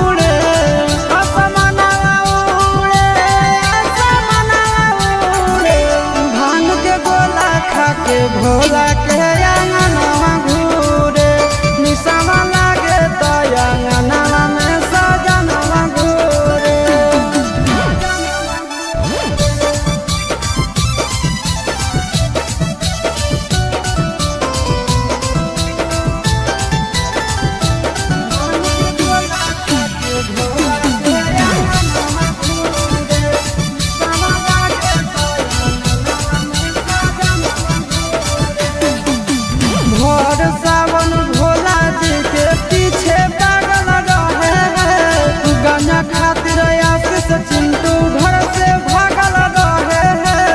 S1: उड़े के भोला के अंगनवा घूरे निसमा लागे तो अंगनवा में सजनवा घूरे सावन भोला जी के पीछे पागल रहे हैं गाना खातिर आशीष चिंटू घर से भागल रहे हैं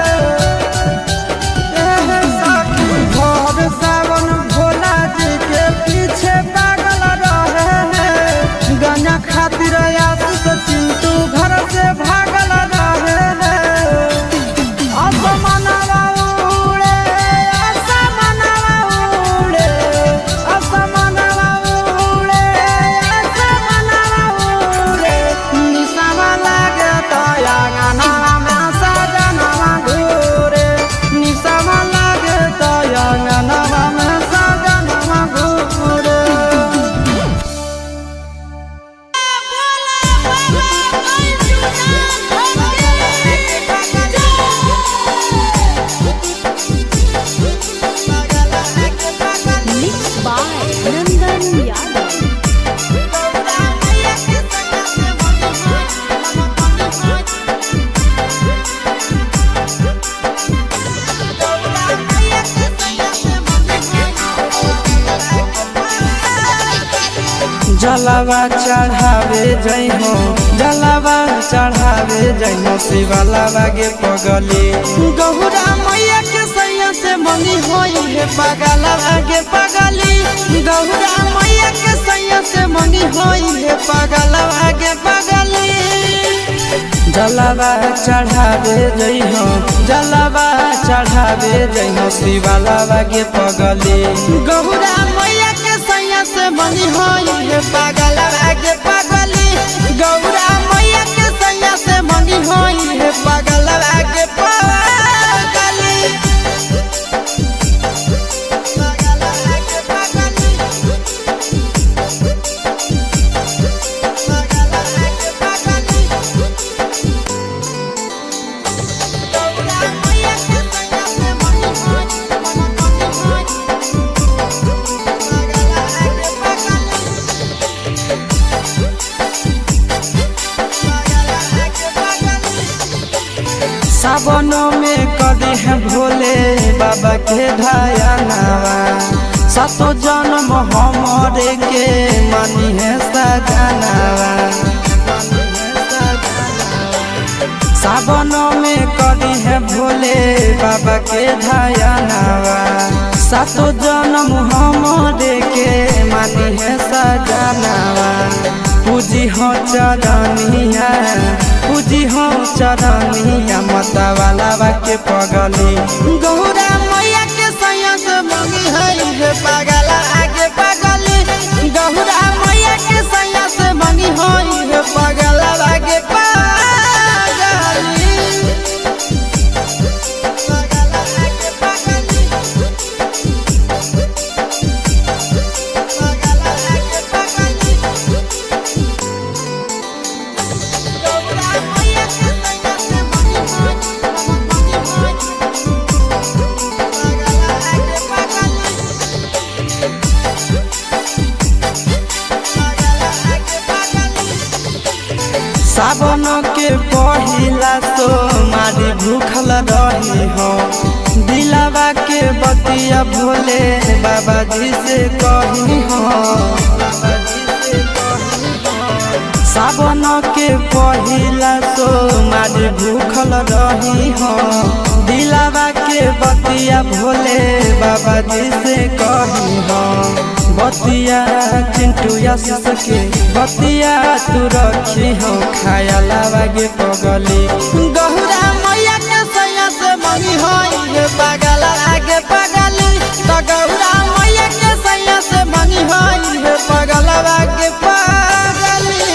S1: भोर सावन भोला जी के पीछे पागल रहे हैं गाना खातिर आशीष चिंटू घर से भागल रहे हैं असमनवा उड़े असमनवा उड़े असमनवा उड़े असमनवा उड़े निसमा लागे तो अंगनवा में सजनवा घूरे निसमा लागे तो अंगनवा में सजनवा घूरे
S2: Mixed by Nandan Yadav.
S1: जलावा चढ़ावे जइहो जलावा चढ़ावे जइहो शिवालावा गे पगली गौरा मैया के सैया से मंगी होई है पगलावा गे पगली गौरा मैया के सैया से मंगी होई है पगलावा गे पगली जलावा चढ़ावे जइहो जलावा चढ़ावे जइहो शिवालावा गे पगली गौरा मैया के सैया से मंगी होई है पगलावा गे पगली गौरा मैया के सैया से मंगी होई है पगलावा गे पगली सावनों में कदी है भोले बाबा के ढायानावा सातो जन्म हमरे के मानी है सजनावा सावनों में कदी है भोले बाबा के ढायानावा सातो जन्म हमरे के मानी है सजनावा पूजी हो चरनिया पूजी हो चरनिया मतवालावा के पगली गौरा मैया के सैया से मंगी है पगला आगे पगली गौरा मैया के सैया से मंगी है पगला आगे पगली सावन के पहिला तो मारी भूखल रही हो दिलावा के बतिया भोले बाबा जी से कही हो सावन के पहिला तो मारी भूखल रही हो दिलावा के बतिया भोले बाबा जी से कही हो बतिया चिंटू यश के बतिया तू रखी हो खायालावा गे पगली गौरा मैया के सैया से मंगी होई पगला आगे पगली तो गौरा मैया के सैया से मंगी होई पगला आगे पगली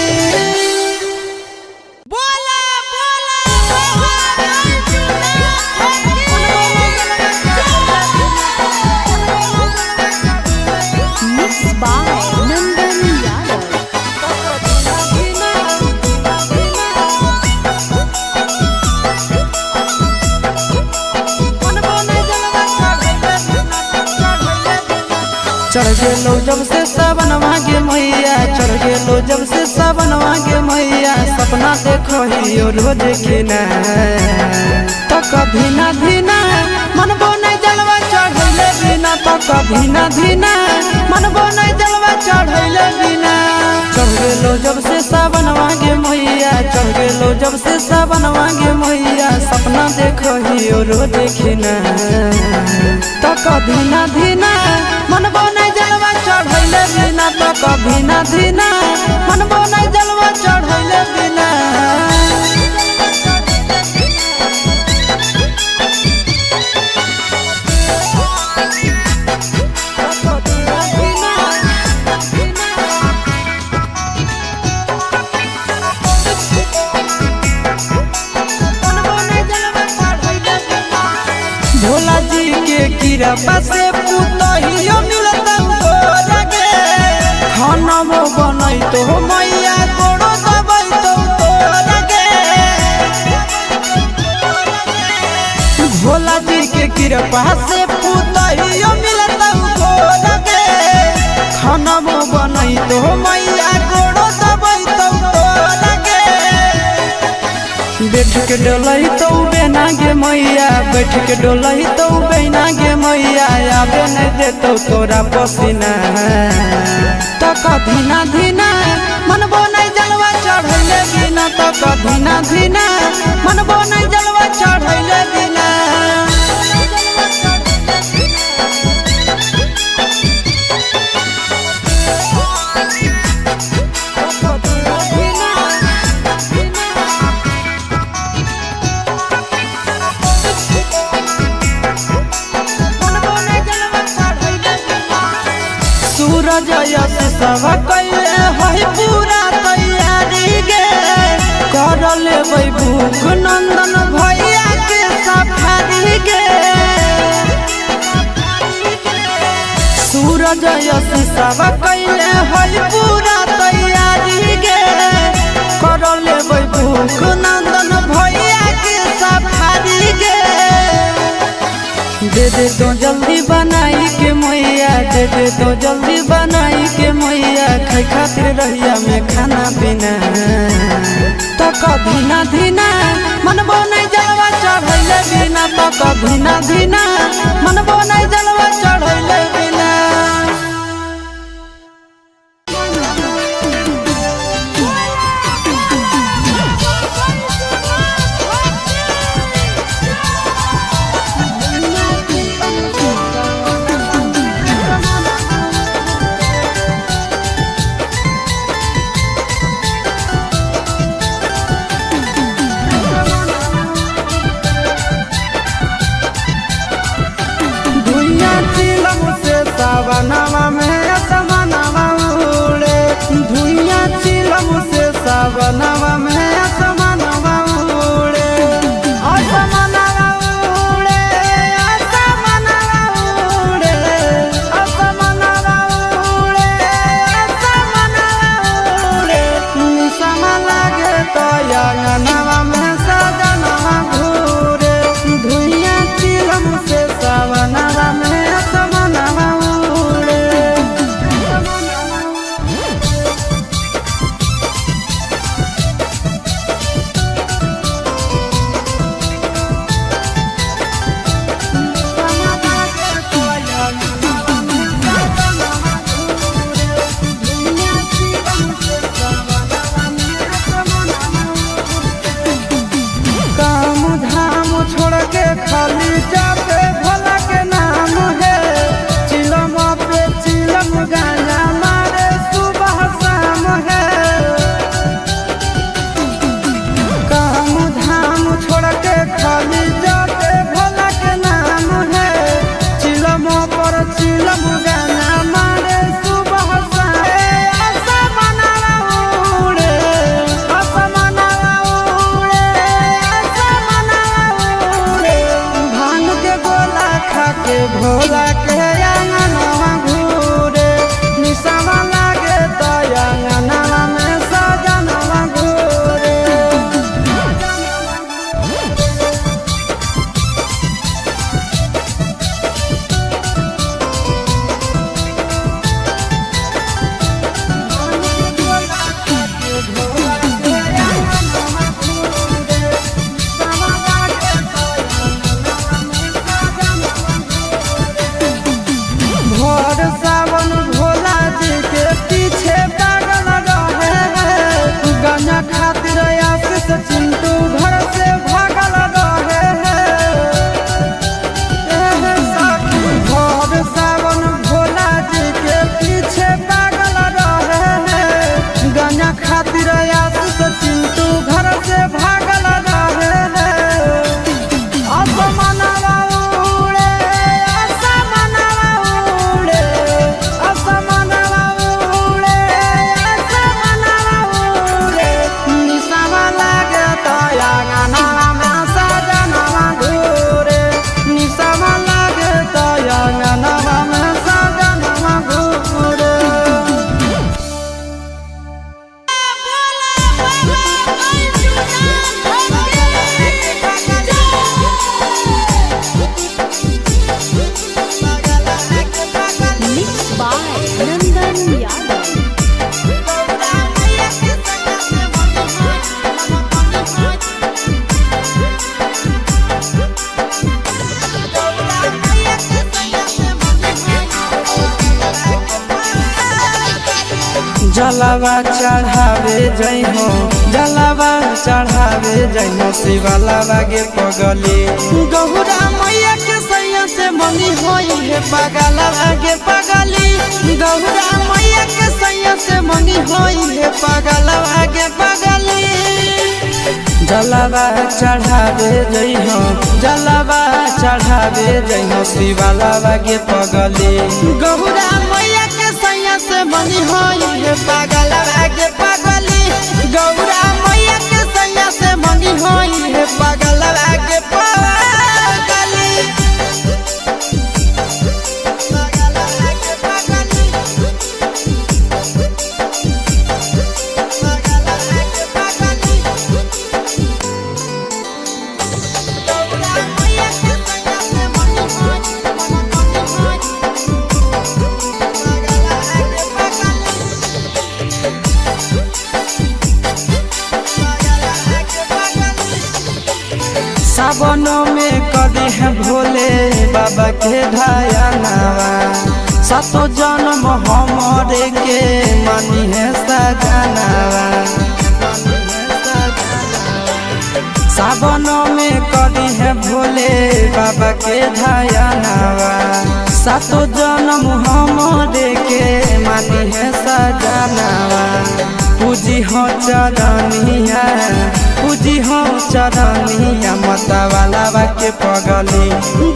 S1: बोला चढ़ गेलो जब से सावनवा गे मैया चढ़ गेलो जब से सावनवा गे मैया सपना देखो ही रोज खिना तो कभी ना धीना मनबो नहीं जलवा चढ़ैले बिना तो कभी ना धीना मनबो नहीं जलवा चढ़ैले बिना चढ़ गेलो जब से सावनवा गे मैया चढ़ गेलो जब से सावनवा गे मैया सपना देखो ही रोज खिना तो कभी ना धीना मनबो नहीं जलवा चढ़ैले बिना तो कभी ना धीना मनबो नहीं जलवा चढ़ैले बिना भोला जी के कृपा से पुतहियो मिलता लगे खाना बनई तो मैया गोड़ो दबई तो लगे भोला जी के कृपा से पुतहियो मिलता लगे खाना बनई तो मैया गोड़ो दबई तो लगे बैठ के डोलही तो बेना गे मैया बैठ के डोलही तो बेना गे मैया आबे नहीं देतो तोरा पसीना तो धीना धीना मनबो नहीं जलवा चढ़ैले बिना तक धीना धीना मनबो नहीं जलवा चढ़ैले बिना सूरज यश सब कैले है पूरा तैयारी गे कर लेबै भूख नंदन भैया के सफारी गे सूरज यश सब कैले है पूरा तैयारी गे कर लेबै भूख नंदन भैया के सफारी गे दे दे तो जल्दी बनाई के मैया दे दे तो जल्दी बनाई के मैया खाई खातिर रहिया में खाना पीना तक धीना धीना मनबो नहीं जलवा चढ़ैले बिना तक धीना धीना मनबो नहीं जलवा चढ़ैले बिना सावनवा में असमनवा उड़े धुइया चिलम से सावनवा में असमनवा उड़े असमनवा उड़े असमनवा उड़े असमनवा उड़े असमनवा उड़े निशम लागे तो अंगनवा में सजनवा घूरे धुइया चिलम से सावनवा में खाली जाते भोला के नाम है चिलम पे चिलम गाना मारे सुबह शाम है काम धाम छोड़ के खाली जाते भोला के नाम है चिलम पर चिलम गाना मारे सुबह शाम असमनवा उड़े असमनवा उड़े भांग के गोला खा के भोला के अंगनवा घूरे निशमा लागे तो अंगनवा में सजनवा घूरे भोर सावन भोला जी के पीछे पागल रहे हैं गाना खातिर आशीष चिंटू घर से भागल रहे हैं भोर सावन भोला जी के पीछे पागल रहे हैं गाना खातिर आशीष चिंटू घर से भागल रहे हैं असमनवा उड़े असमनवा उड़े असमनवा उड़े असमनवा उड़े निशमा लागे तो अंगनवा में सजनवा घूरे निशमा लागे तो अंगनवा में सजनवा घूरे
S2: Mixed by Nandan Yadav.
S1: जलावा चढ़ावे जइहो जलावा चढ़ावे जइहो शिवालावा गे पगली गौरा मैया के सैया से मंगी होई है पगलावा गे पगली गौरा मैया के सैया से मंगी होई है पगलावा गे पगली जलावा चढ़ावे जइहो जलावा चढ़ावे जइहो शिवालावा गे पगली गौरा मैया के सैया से मंगी होई है पगलावा गे पगली गौरा मैया के सैया से मंगी होई है पगलावा गे पगली सावनों में कदी है भोले बाबा के ढायानावा सातो जन्म हमरे के मानी है सजनावा सावनों में कदी है भोले बाबा के ढायानावा सातो जन्म हमरे के मानी है सजनावा पूजी हो चरनिया पूजी हो चरनिया माता वाला के पगली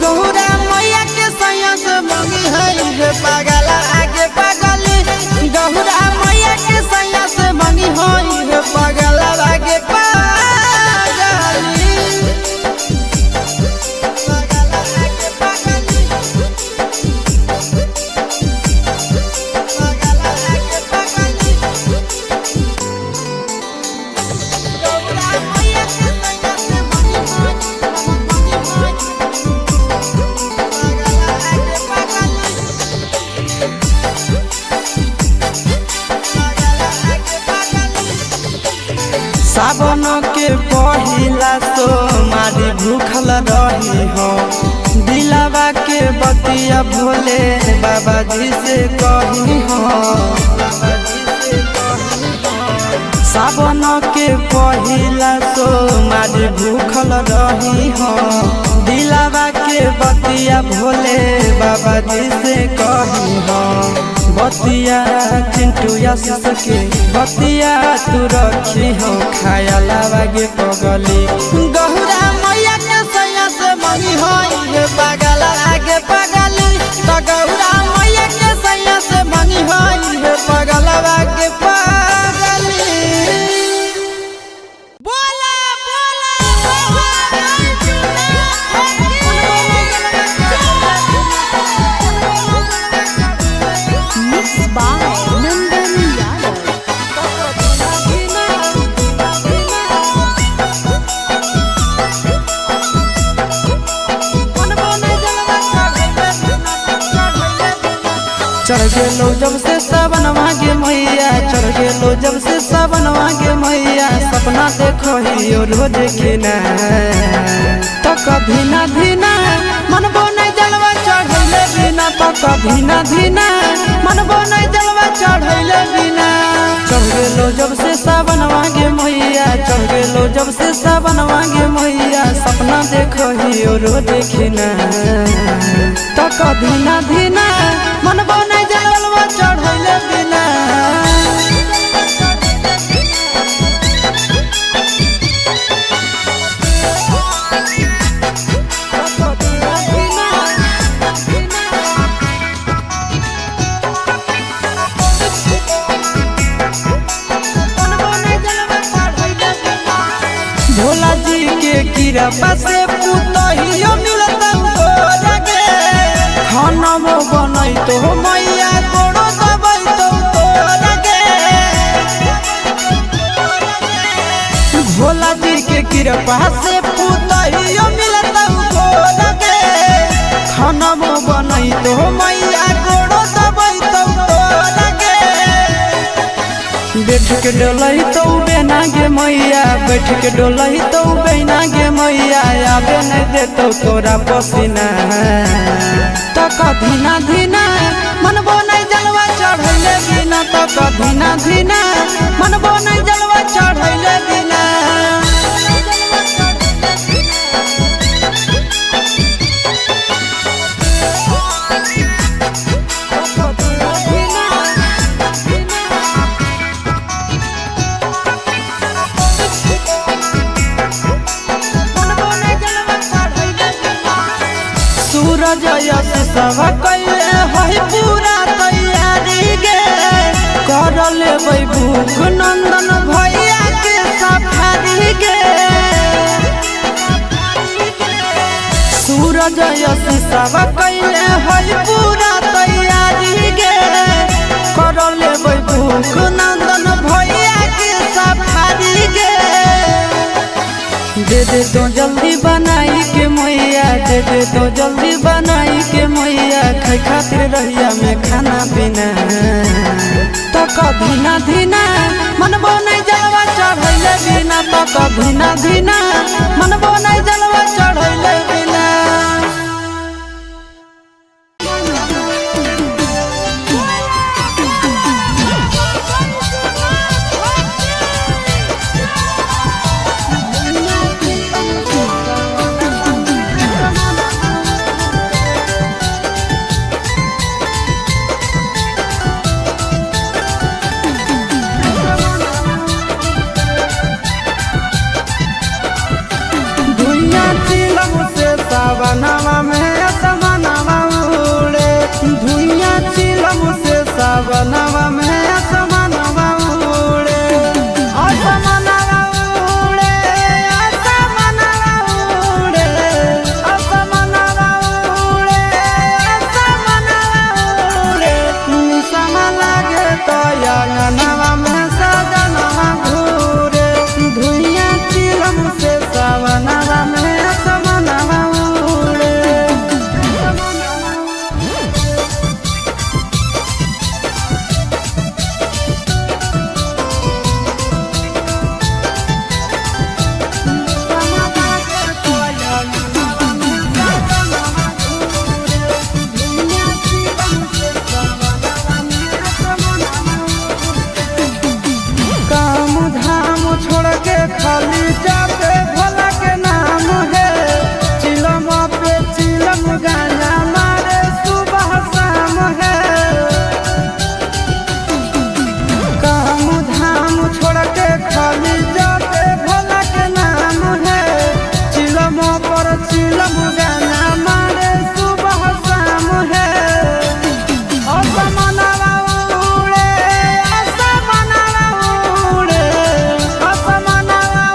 S1: गौरा मैया के सैया से मंगी है पगला आगे पगली गौरा मैया के सैया से मंगी है पगला आगे सावन के पहिला तो मारी भूखल रही हो दिलावा के बतिया भोले बाबा जी से कही हो सावन के पहिला तो मारी भूखल रही हो दिलावा के बतिया भोले बाबा जी से कही हो बतिया चिंटू आशीष के बतिया तू रखी हो खाया लावा गे पगली गौरा मैया के सैया से मंगी होई पगला आगे पगली तो गौरा मैया के सैया से मंगी होई पगला आगे पगली बोला
S2: Mixed by Nandan Yadav.
S1: चढ़ गेलो जब से सावन मांगे मैया चढ़ गेलो जब से सावन मांगे मैया सपना देखो ही रोज खिना तो कभी ना धीना मनबो नहीं जलवा चढ़ैले बिना तो कभी ना धीना मनबो नहीं जलवा चढ़ैले बिना चढ़ गेलो जब से सावन मांगे मैया चढ़ गेलो जब से सावन मांगे मैया सपना देखो ही रोज खिना तो कभी ना धीना मनबो नहीं जलवा चढ़ैले बिना भोला जी के कृपा से पुतहियो मिलता लगे खाना बनई तो मैया कोड़ो दबई तो लगे भोला जी के कृपा से पुतहियो मिलता लगे खाना बनई तो मैया कोड़ो दबई तो लगे बैठ के डोलही तो बेना गे मैया बैठ के डोलही तो बेना गे मैया आबे नहीं देतो तोरा पसीना तो कभी ना धीना मनबो नहीं जलवा चढ़ चढ़ैले बिना तो कधीना धीना मनबो नहीं जलवा चढ़ैले बिना सूरज यश सब कैले है पूरा तैयारी गे कर लेबै भूख नंदन भैया के सफारी गे सूरज यश सब कैले है पूरा तैयारी गे कर लेबै भूख नंदन भैया के सफारी गे दे दे तो जल्दी बनाई के मैया दे दे तो जल्दी बनाई के मैया खाई खातिर रहिया में खाना पीना तो कधीना धीना मनबो नहीं जलवा चढ़ैले बिना तो कधीना धीना मनबो नहीं जलवा चढ़ैले बिना सावनवा में असमनवा उड़े धुइया चिलम से सावनवा में असमनवा उड़े असमनवा उड़े असमनवा उड़े असमनवा उड़े असमनवा उड़े निसम लागे तो अंगनवा में सजनवा घूरे धुइया चिलम से सावनवा में खाली जाते भोला के नाम है चिलम पे चिलम गाना मारे सुबह शाम है काम धाम छोड़ के खाली जाते भोला के नाम है चिलम पर चिलम गाना मारे सुबह शाम है असमनवा उड़े असमनवा उड़े असमनवा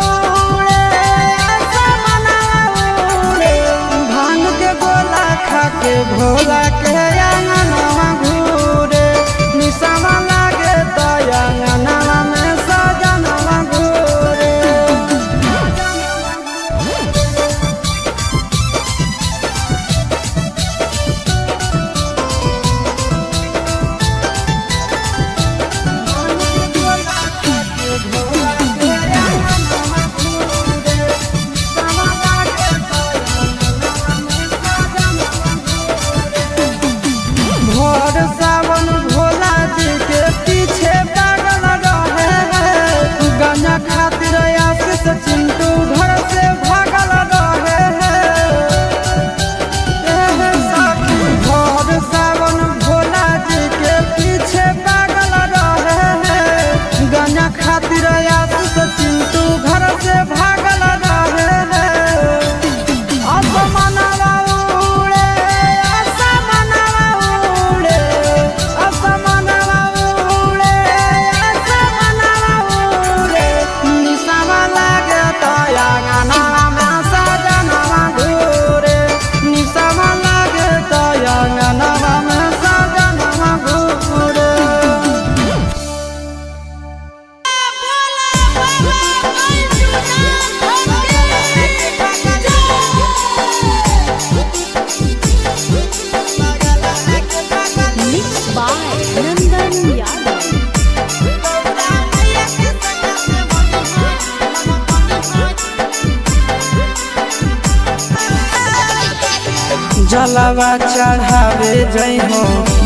S1: जलावा चढ़ावे जइहो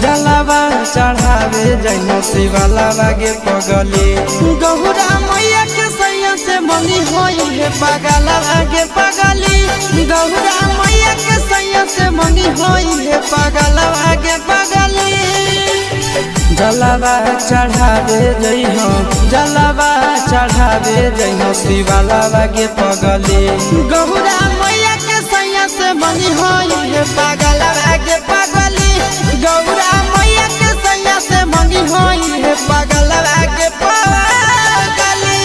S1: जलावा चढ़ावे जइहो शिवालावा गे पगली गौरा मैया के सैया से मंगी होई है पगलावा गे पगली गौरा मैया के सैया से मंगी होई है पगलावा गे पगली जलावा चढ़ावे जइहो जलावा चढ़ावे जइहो शिवालावा गे पगली गौरा मैया के सैया से मंगी होई है पगलावा गे पगली गौरा मैया के सैया से मंगी होई है पगलावा गे पगली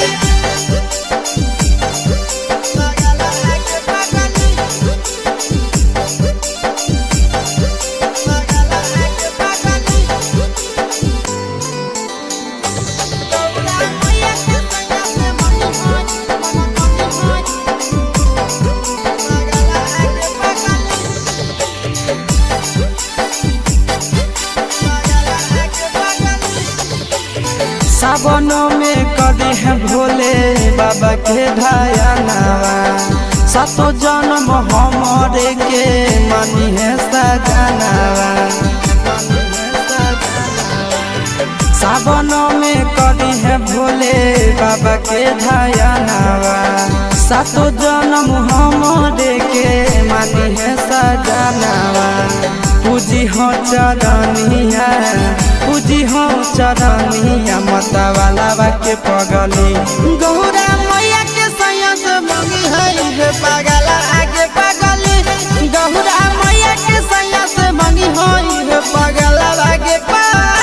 S1: सावनों में कदी है भोले बाबा के ढायानावा सातो जन्म हमरे के मनी है सजनावा सावनों में कदी है भोले बाबा के ढायानावा सातो जन्म हमरे के मनी है सजनावा पूजी हो चरनिया पूजी हो चरनिया मतवाला के पगली गौरा मैया के सैया से मंगी है पगला आगे पगली गौरा मैया के सैया से मंगी है पगला आगे पगली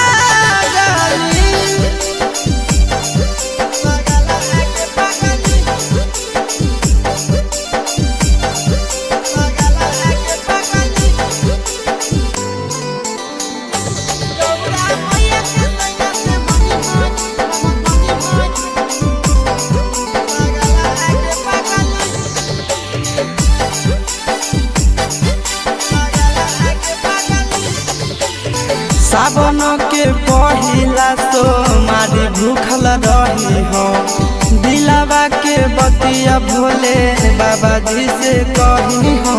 S1: सावन के पहिला तो मारी भूखल रही हो दिलावा के बतिया भोले बाबा जी से कही हो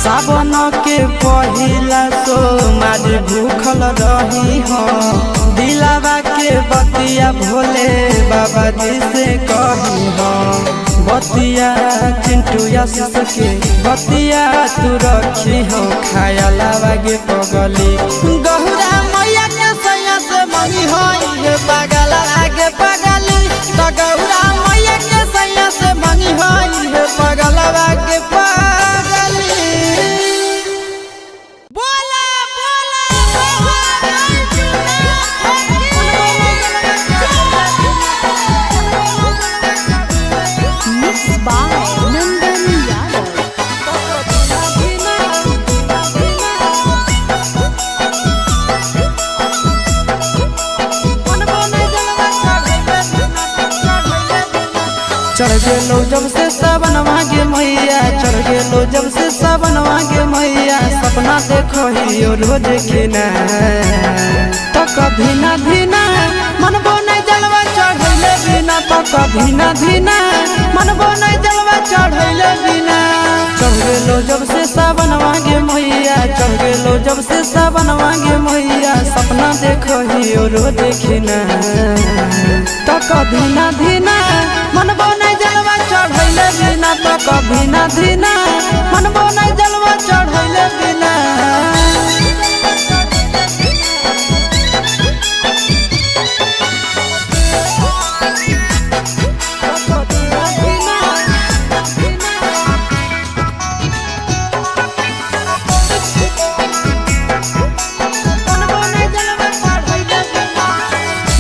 S1: सावन के पहिला तो मारी भूखल रही हो दिलावा के बतिया भोले बाबा जी से कही हो बतिया चिंटू आशीष के बतिया तू रखी हो खायालावा गे पगली गौरा मैया के सैया से मंगी होई है पगला आगे पगली तो गौरा मैया के सैया से मंगी होई है पगला आगे पगली बोला
S2: Mixed by Nandan Yadav.
S1: चढ़ गेलो जब से सावन मांगे मैया चढ़ गेलो जब से सावन मांगे मैया सपना देखो ही रोज खिना तो कभी ना धीना मन बोने जलवा चढ़ैले बिना तो कभी ना धीना मन बोने जलवा चढ़ैले बिना चढ़ गेलो जब से सावन मांगे मैया चढ़ गेलो जब से सावन मांगे मैया सपना देखो ही रोज खिना तो कभी ना धीना मन बोने जलवा चढ़ैले बिना तो कभी ना धीना मन बोने जलवा चढ़ैले बिना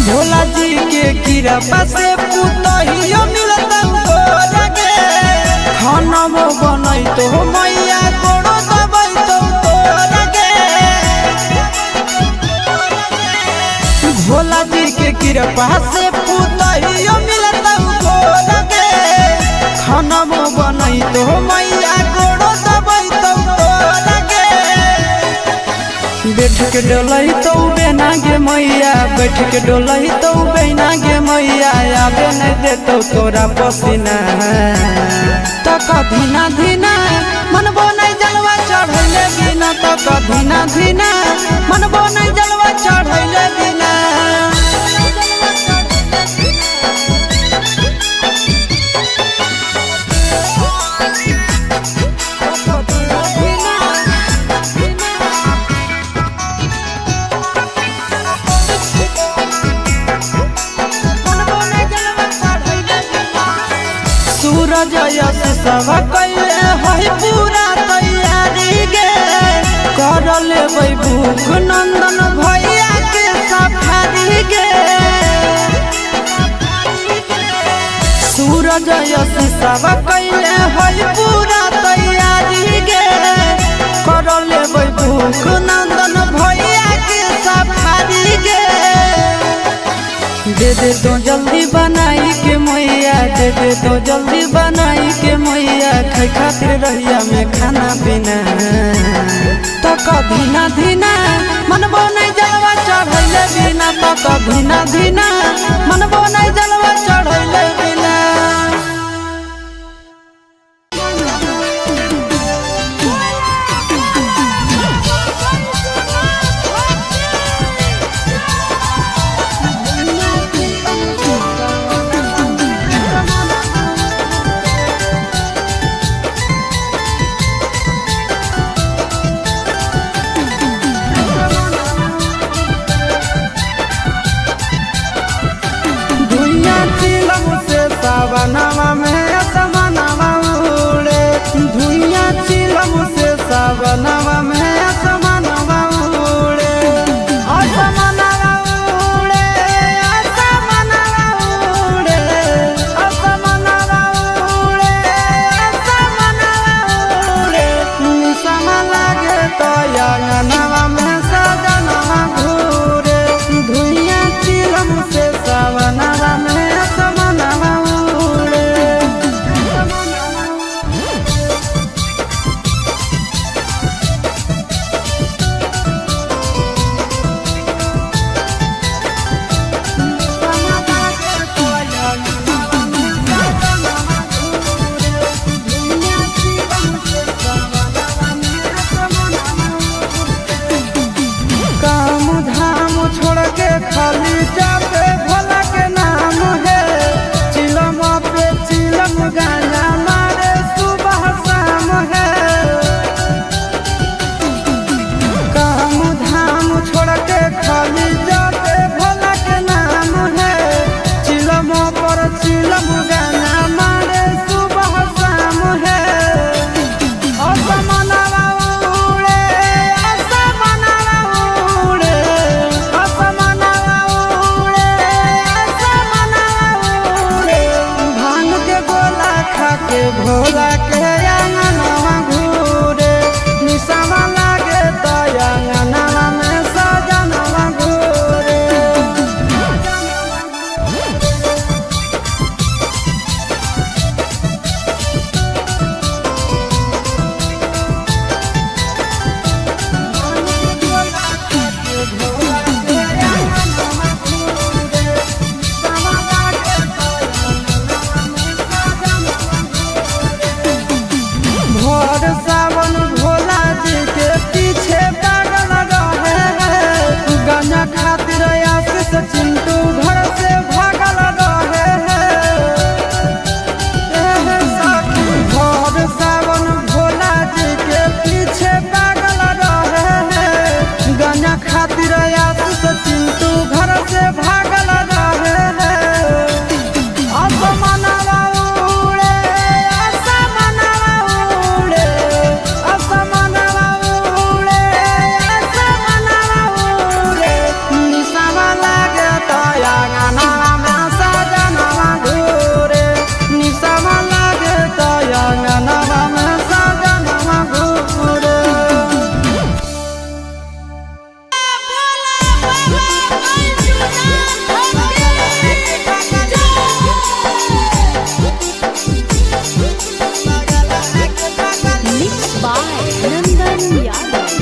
S1: भोला जी के कृपा से पुतहियो मिलता तोरगे खाना बनई तो मैया गोड़ो दबई तो तोरगे भोला जी के कृपा से पुतहियो मिलता तोरगे खाना बनई तो मैया गोड़ो दबई तो तोरगे बैठ के डोलही तो बेना गे मैया, बैठ के डोलही तो बेना गे मैया, आबे नहीं देतो तोरा पसीना। तो कधीना धीना मनबो नहीं जलवा चढ़ैले बिना, तो कधीना धीना मनबो नहीं जलवा चढ़ैले बिना। सूरज यश सब कैले है पूरा तैयारी गे, कर लेबै भूख नंदन भैया के सफारी गे। सूरज यश सब कैले है पूरा तैयारी गे, कर लेबै भूख नंदन भैया के सफारी गे। दे दे तो जल्दी बनाई के मैया, दे दे तो जल्दी बनाई के मैया, खाई खातिर रहिया में खाना पीना। तो कधीना धीना मनबो नहीं जलवा चढ़ैले बिना, तो कधीना धीना मनबो नहीं जलवा चढ़ैले बिना। सावनवा में असमनवा उड़े, धुइया चिलम से सावनवा में असमनवा उड़े। असमनवा उड़े, असमनवा उड़े, असमनवा उड़े, असमनवा उड़े। निसम लागे तो अंगनवा में सजनवा घूरे, धुइया चिलम से सावनवा में असमनवा। खाली जाते भोला के नाम है, चिलम पे चिलम गाना मारे सुबह शाम है। काम धाम छोड़ के खाली जाते भोला के नाम है, चिलम पर चिलम गाना मारे सुबह शाम है। असमनवा उड़े, असमनवा उड़े, के भोला के अंगनवा घूरे। निसवा लागे तो अंगनवा में सजनवा घूरे। सावन भोला जी के पीछे पागल रहे हैं, गाना खातिर आशीष चिंटू घर से भागल रहे हैं। भोर सावन भोला जी के पीछे पागल रहे हैं, गाना खातिर आशीष चिंटू घर से भागल रहे हैं। असमनवा उड़े, असमनवा उड़े, असमनवा उड़े, असमनवा उड़े। निसवा लागे तो अंगनवा में सजनवा घूरे, निसवा लागे तो अंगनवा में सजनवा घूरे।
S2: Mixed by Nandan Yadav.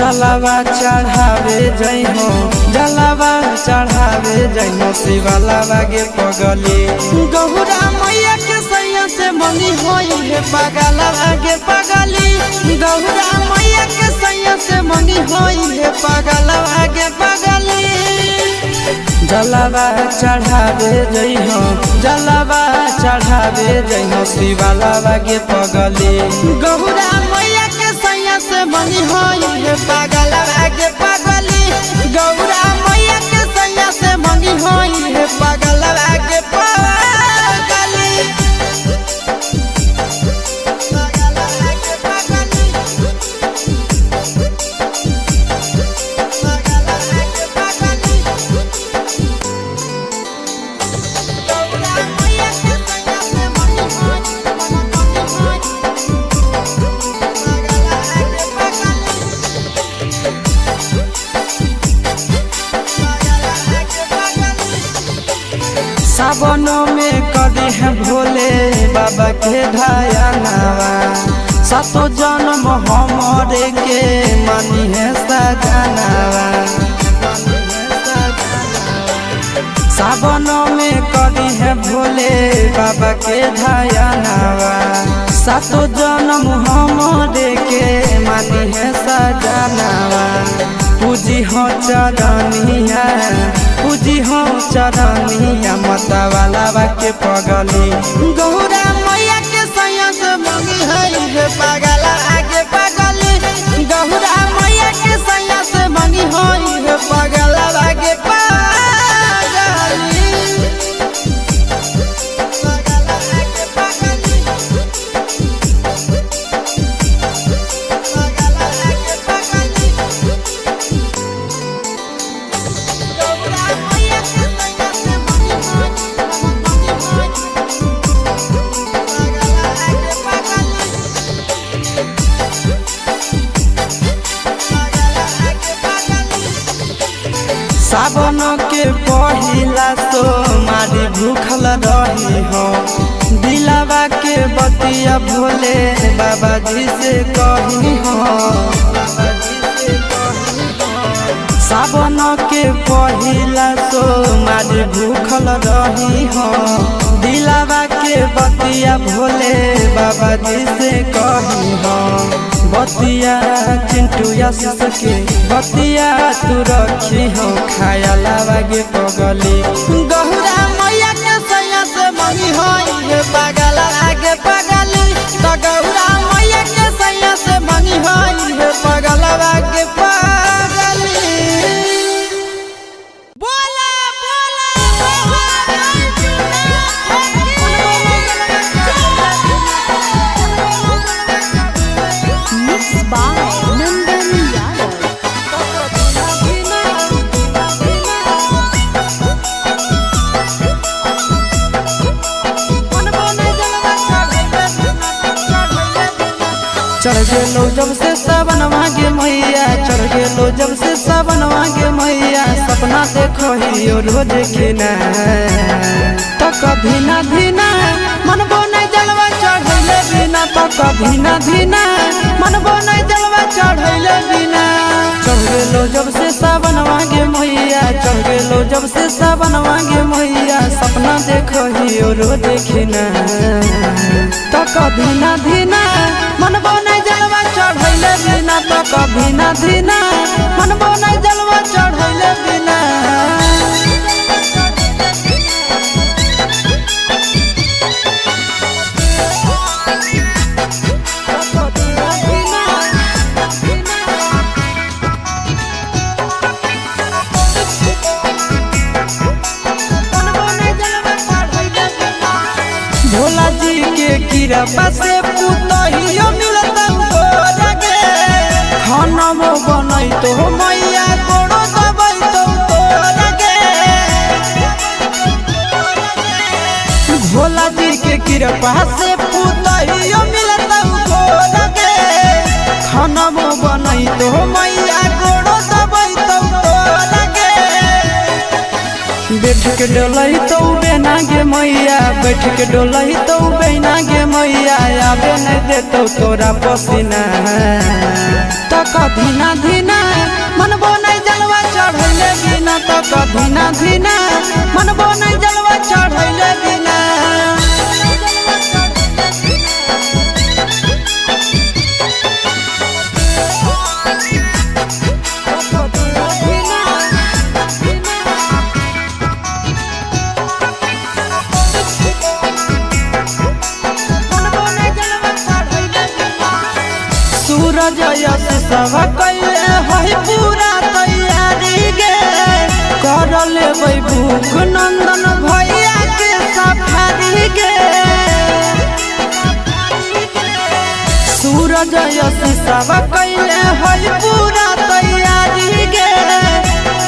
S1: जलावा चढ़ावे जइहो जलावा चढ़ावे जइहो शिवालावा गे पगली गौरा मैया के सैया से मंगी होई है पगलावा गे पगली गौरा मैया के सैया से मंगी होई है पगलावा गे पगली जलावा चढ़ावे जइहो जलावा चढ़ावे जइहो शिवालावा गे पगली गौरा मैया के सैया से मंगी होई है पगलावा गे पगली गौरा मैया के सैया से मंगी होई है पगलावा गे पगली सावनों में कदी है भोले बाबा के ढायानावा सातो जन्म हमरे के मानी है सजनावा सावनों में कदी है भोले बाबा के ढायानावा सातो जन्म हमरे के मानी है सजनावा पूजी हो चरनिया पूजी हो चरनिया मतवालावा के पगली गौरा मैया के सैया से मंगी है पगला आगे पगली गौरा मैया के सैया से मंगी है पगला आगे पगली सावन के पहिला तो मारी भूखल रही हो दिलावा के बतिया भोले बाबा जी से कही हो सावन के पहिला तो मारी भूखल रही हो दिलावा के बतिया भोले बाबा जी से कही हो बतिया चिंटू आशीष के बतिया तू रखी हो खायालावा गे पगली गौरा मैया के सैया से मंगी होई है पगला आगे पगली तो गौरा मैया के सैया से मंगी होई है पगला आगे पगली बोला
S2: Mixed by Nandan Yadav.
S1: चढ़ गेलो जब से सावन मांगे मैया चढ़ गेलो जब से सावन मांगे मैया सपना देखो ही रोज खिना तो कभी ना धीना मनबो नहीं जलवा चढ़ैले बिना तो कभी ना धीना मनबो नहीं जलवा चढ़ैले बिना चढ़ गेलो जब से सावन मांगे मैया चढ़ गेलो जब से सावन मांगे मैया सपना देखो ही रोज खिना तो कभी ना धीना मनबो नहीं जलवा चढ़ैले बिना तो कभी ना धीना मनबो नहीं जलवा चढ़ैले बिना भोला जी के कृपा से पुतहियो मिलता गे खाना बनई तो मैया गोड़ो दबई तो गे भोला जी के कृपा से पुतहियो मिलता गे खाना बनई तो मैया गोड़ो दबई तो गे बैठ के डोलही तो बेना गे मैया, बैठ के डोलही तो बेना गे मैया, आबे नहीं देतो तोरा पसीना। तो कधीना धीना मनबो नहीं जलवा चढ़ैले बिना, तो कधीना धीना मनबो नहीं जलवा चढ़ैले बिना। सूरज यश सब कैले है पूरा तैयारी गे, कर लेबै भूख नंदन भैया के सफारी गे। सूरज यश सब कैले है पूरा तैयारी गे,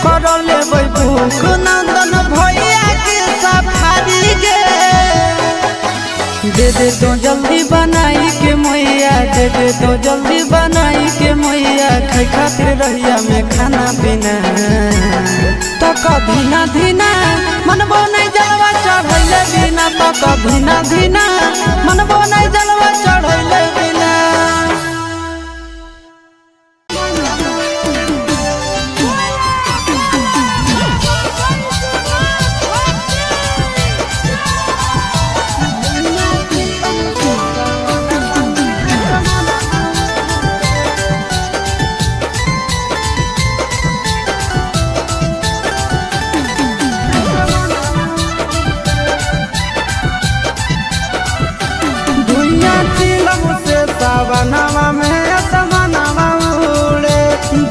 S1: कर लेबै भूख नंदन भैया के सफारी गे। दे दे तो जल्दी बनाई के मैया, दे दे तो जल्दी बनाई के मैया, खाई खातिर रहिया में खाना पीना। तो कधीना धीना मनबो नहीं जलवा चढ़ैले बिना, तो कधीना धीना मनबो नहीं जलवा चढ़ैले बिना। सावनवा में असमनवा उड़े,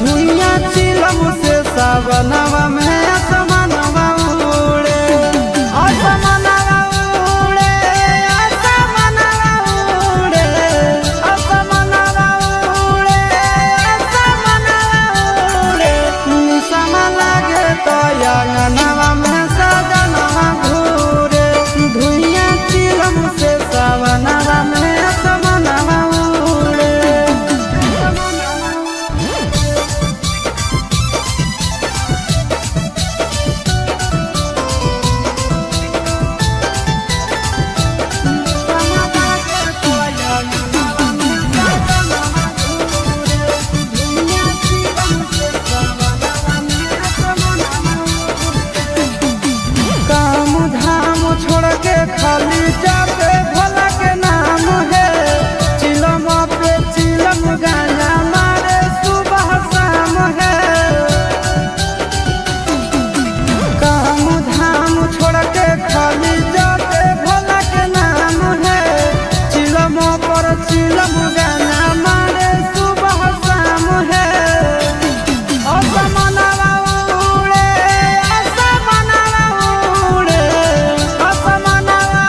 S1: धुइया चिलम से सावनवा में असमनवा उड़े, असमनवा उड़े, असमनवा उड़े, असमनवा उड़े, असमनवा उड़े। निसमा लागे तो अंगनवा में सजनवा घूरे, धुइया चिलम से सावनवा में असमनवा। खाली जाते भोला के नाम है, चिलम पे चिलम गाना मारे सुबह शाम है। काम धाम छोड़ के खाली जाते भोला के नाम है, चिलम पर चिलम गाना मारे सुबह शाम है। असमनवा उड़े, असमनवा उड़े, असमनवा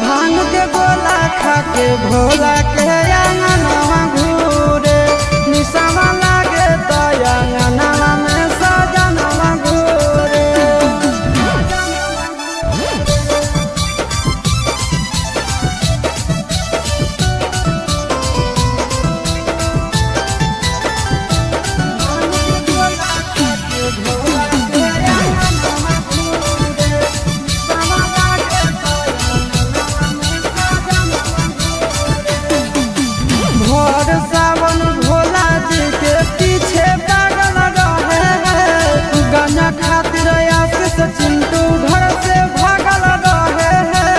S1: भांग के गोला खा के भोला के अंगनवा घूरे, निसवा लागे तो अंगनवा में सजनवा घूरे। भोर सावन भोला जी के पीछे पागल रहे हैं, गाना खातिर आशीष चिंटू घर से भागल रहे हैं।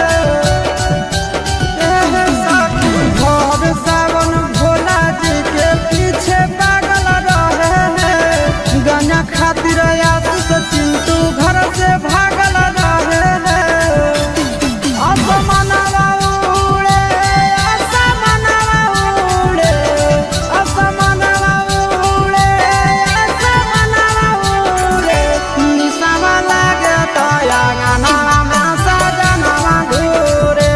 S1: भोर सावन भोला जी के पीछे पागल रहे हैं, गाना खातिर आशीष चिंटू घर से भागल रहे हैं। असमनवा उड़े, असमनवा उड़े, असमनवा उड़े, असमनवा उड़े। निसवा लागे तो अंगनवा में सजनवा घूरे,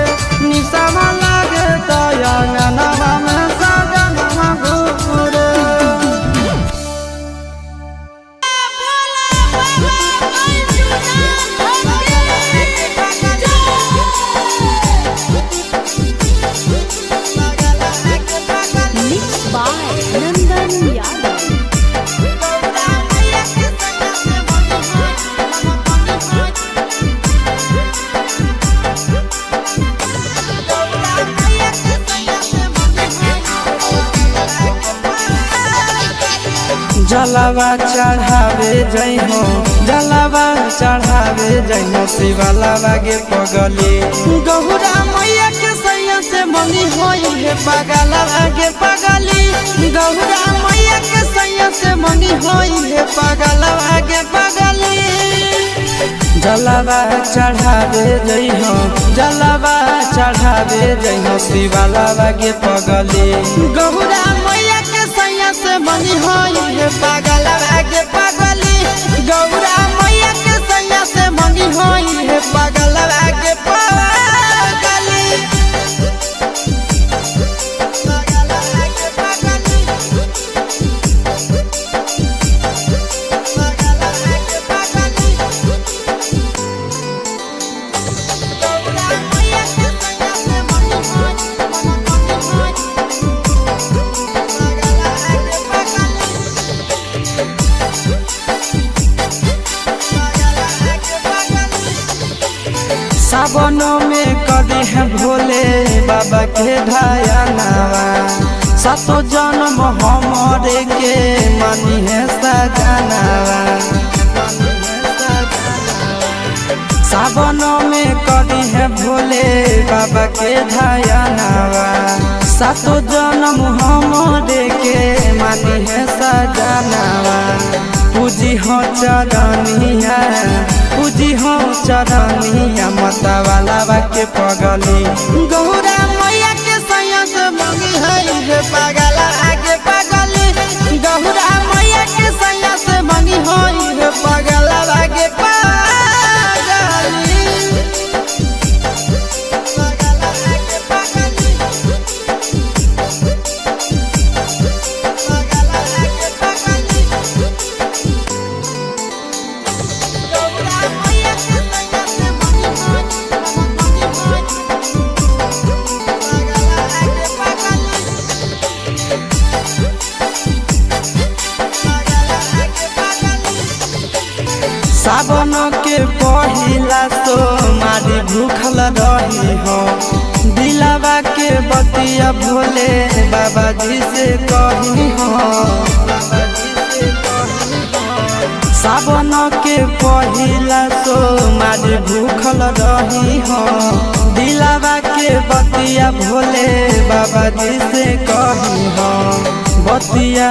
S1: निसवा लागे तो अंगनवा में सजनवा घूरे।
S2: Mixed by Nandan Yadav.
S1: जलावा चढ़ावे जइहो जलावा चढ़ावे जइहो शिवालावा गे पगली गौरा मैया के सैया से मंगी होई है पगलावा गे पगली गौरा मैया के सैया से मंगी होई है पगलावा गे पगली जलावा चढ़ावे जइहो जलावा चढ़ावे जइहो शिवालावा गे पगली गौरा मैया के सैया से मंगी होई है पगलावा गे पगली गौरा मैया के सैया से मंगी होई है पगलावा गे पगली सावनों में कदी है भोले बाबा के ढायनावा सातो जन्म हमारे के मानी है सजनावा सावनों में कदी है भोले बाबा के ढायनावा सातो जन्म हमारे के मानी है सजनावा पूजी हो चरनिया पूजी हो चरनिया मतवालावा के पगली गौरा मैया के सैया से मंगी है पगला आगे पगली गौरा मैया के सैया से मंगी है पगला आगे पगली सावन के पहिला तो मारी भूखल रही हो दिलावा के बतिया भोले बाबा जी से कही हो सावन के पहिला तो मारी भूखल रही हो दिलावा के बतिया भोले बाबा जी से कही हो बतिया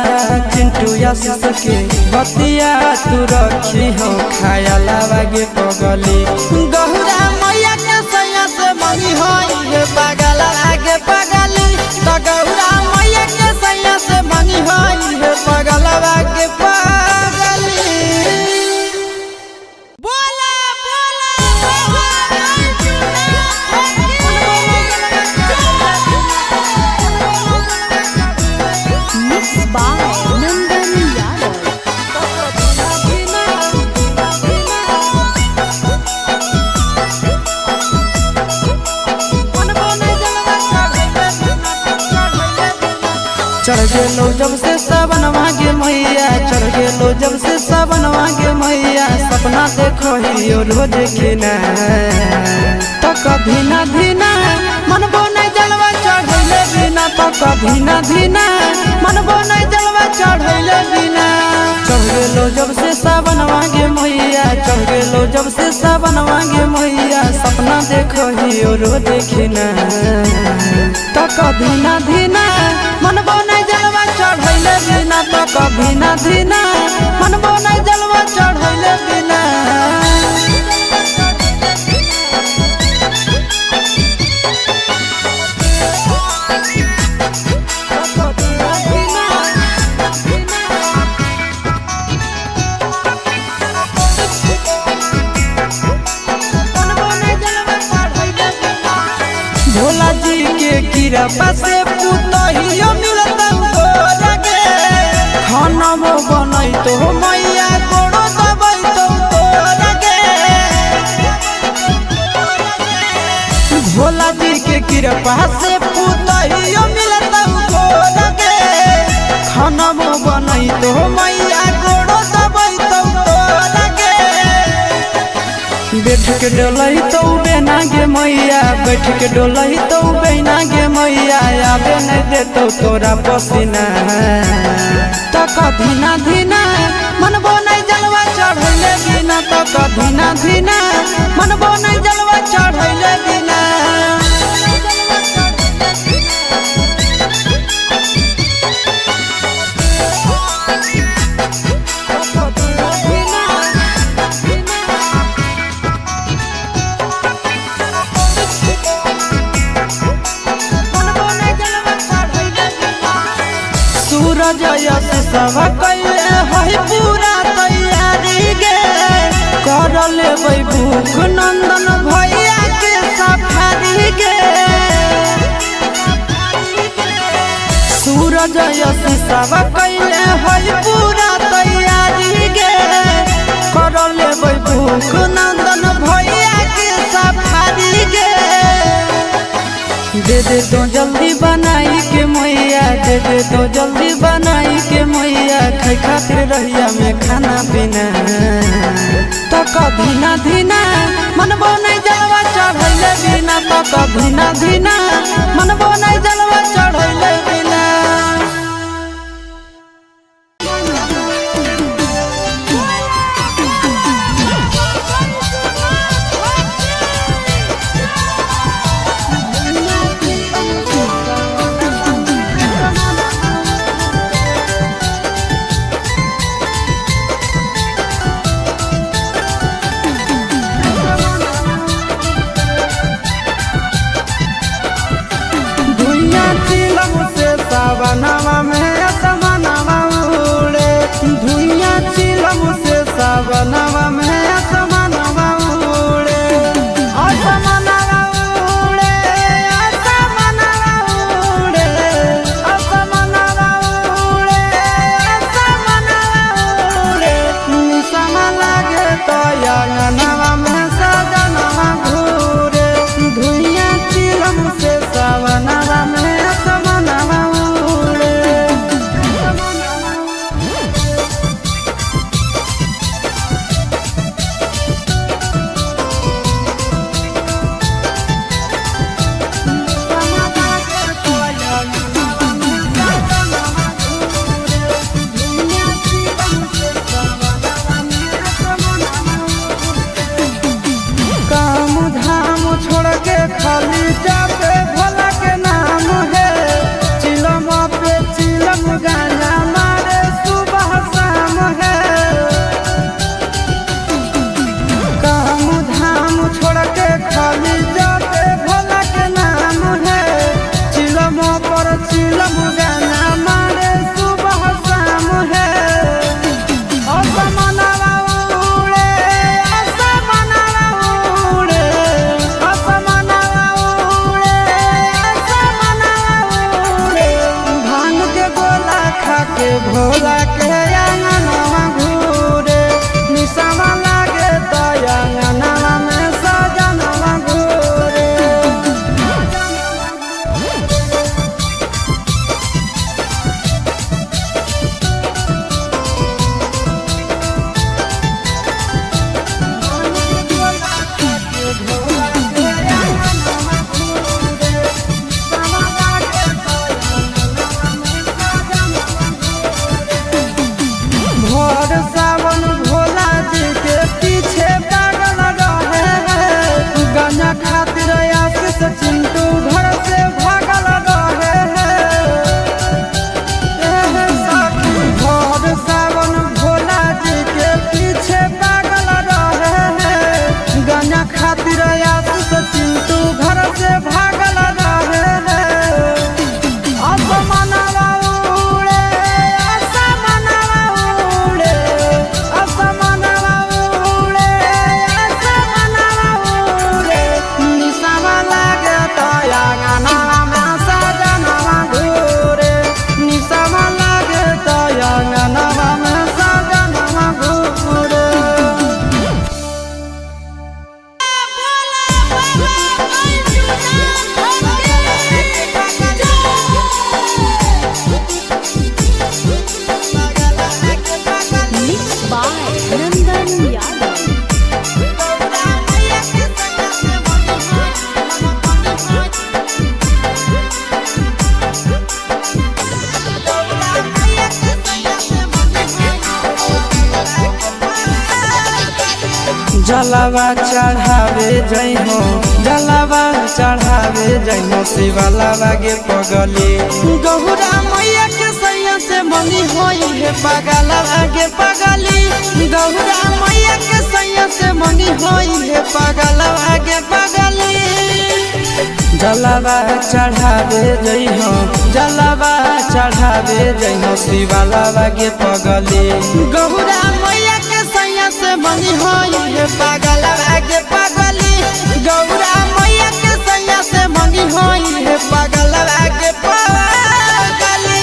S1: चिंटू आशीष के बतिया तू रखी हो खाया लावा गे पगली गौरा मैया के सैया से मंगी होई है पगला आगे पगली तो गौरा मैया के सैया से मंगी होई है पगला आगे पगली बोला
S2: Mixed by Nandan Yadav.
S1: चढ़ गेलो जब से सावन मांगे मैया चढ़ गेलो जब से सावन मांगे मैया सपना देखो ही रोज के ना तो कभी ना धीना मन बोने जलवा चढ़ैले बिना तो कभी ना धीना मन बोने जलवा चढ़ैले बिना चढ़ गेलो जब से सावन मांगे मैया चढ़ गेलो जब से सावन मांगे मैया सपना देखो ही रोज के ना तो कभी ना धीना मन बोने जलवा चढ़ैले बिना तो कभी ना धीना मन बोने जलवा चढ़ैले बिना भोला जी के कृपा से पुतहियो मिलत तोरा गे खाना बनई तो मैया गोड़ो दबई तो तोरा गे भोला जी के कृपा से पुतहियो मिलत तोरा गे खाना बनई तो मैया गोड़ो दबई तो तोरा गे बैठ के डोलही तो बेना गे मैया, बैठ के डोलही तो बेना गे मैया, आबे नहीं देतो तोरा पसीना। तक धीना धीना मनबो नहीं जलवा चढ़ैले बिना, तक धीना धीना मनबो नहीं जलवा चढ़ैले बिना। सूरज यश सब कैले है पूरा तैयारी गे, कर लेबै भूख नंदन भैया के सफारी गे। सूरज यश सब कैले है पूरा तैयारी गे, कर लेबै भूख नंदन भैया के सफारी गे। दे दे तो जल्दी बनाई के मैया, दे दे तो जल्दी बनाई के मैया, खाई खातिर रहिया में खाना पीना। तक धीना धीना मनबो नहीं जलवा चढ़ैले बिना, तक धीना धीना मनबो नहीं जलवा चढ़ैले बिना। सावनवा में असमनवा उड़े, धुइया चिलम से सावनवा में असमनवा उड़े। असमनवा उड़े, असमनवा उड़े, असमनवा उड़े, असमनवा उड़े। निशमा लागे तो अंगनवा में सजनवा घूरे, धुइया चिलम से सावनवा में खाली जाते भोला के नाम है, चिलम पे चिलम गाना मारे सुबह शाम है। काम धाम छोड़ के खाली जाते भोला के नाम है, चिलम पर चिलम गाना मारे सुबह शाम है। असमनवा उड़े, असमनवा उड़े, असमनवा भांग के गोला खा के भोला के अंगनवा घूरे, निशमा लागे तो अंगनवा में सजनवा घूरे। जलावा चढ़ावे जइहो जलावा चढ़ावे जइहो शिवालावा गे पगली गौरा मैया के सैया से मंगी होई है पगलावा गे पगली गौरा मैया के सैया से मंगी होई है पगलावा गे पगली जलावा चढ़ावे जइहो जलावा चढ़ावे जइहो शिवालावा गे पगली गौरा मैया के सैया से मंगी होई है पगलावा गे पगली गौरा मैया के सैया से मंगी होई है पगलावा गे पगली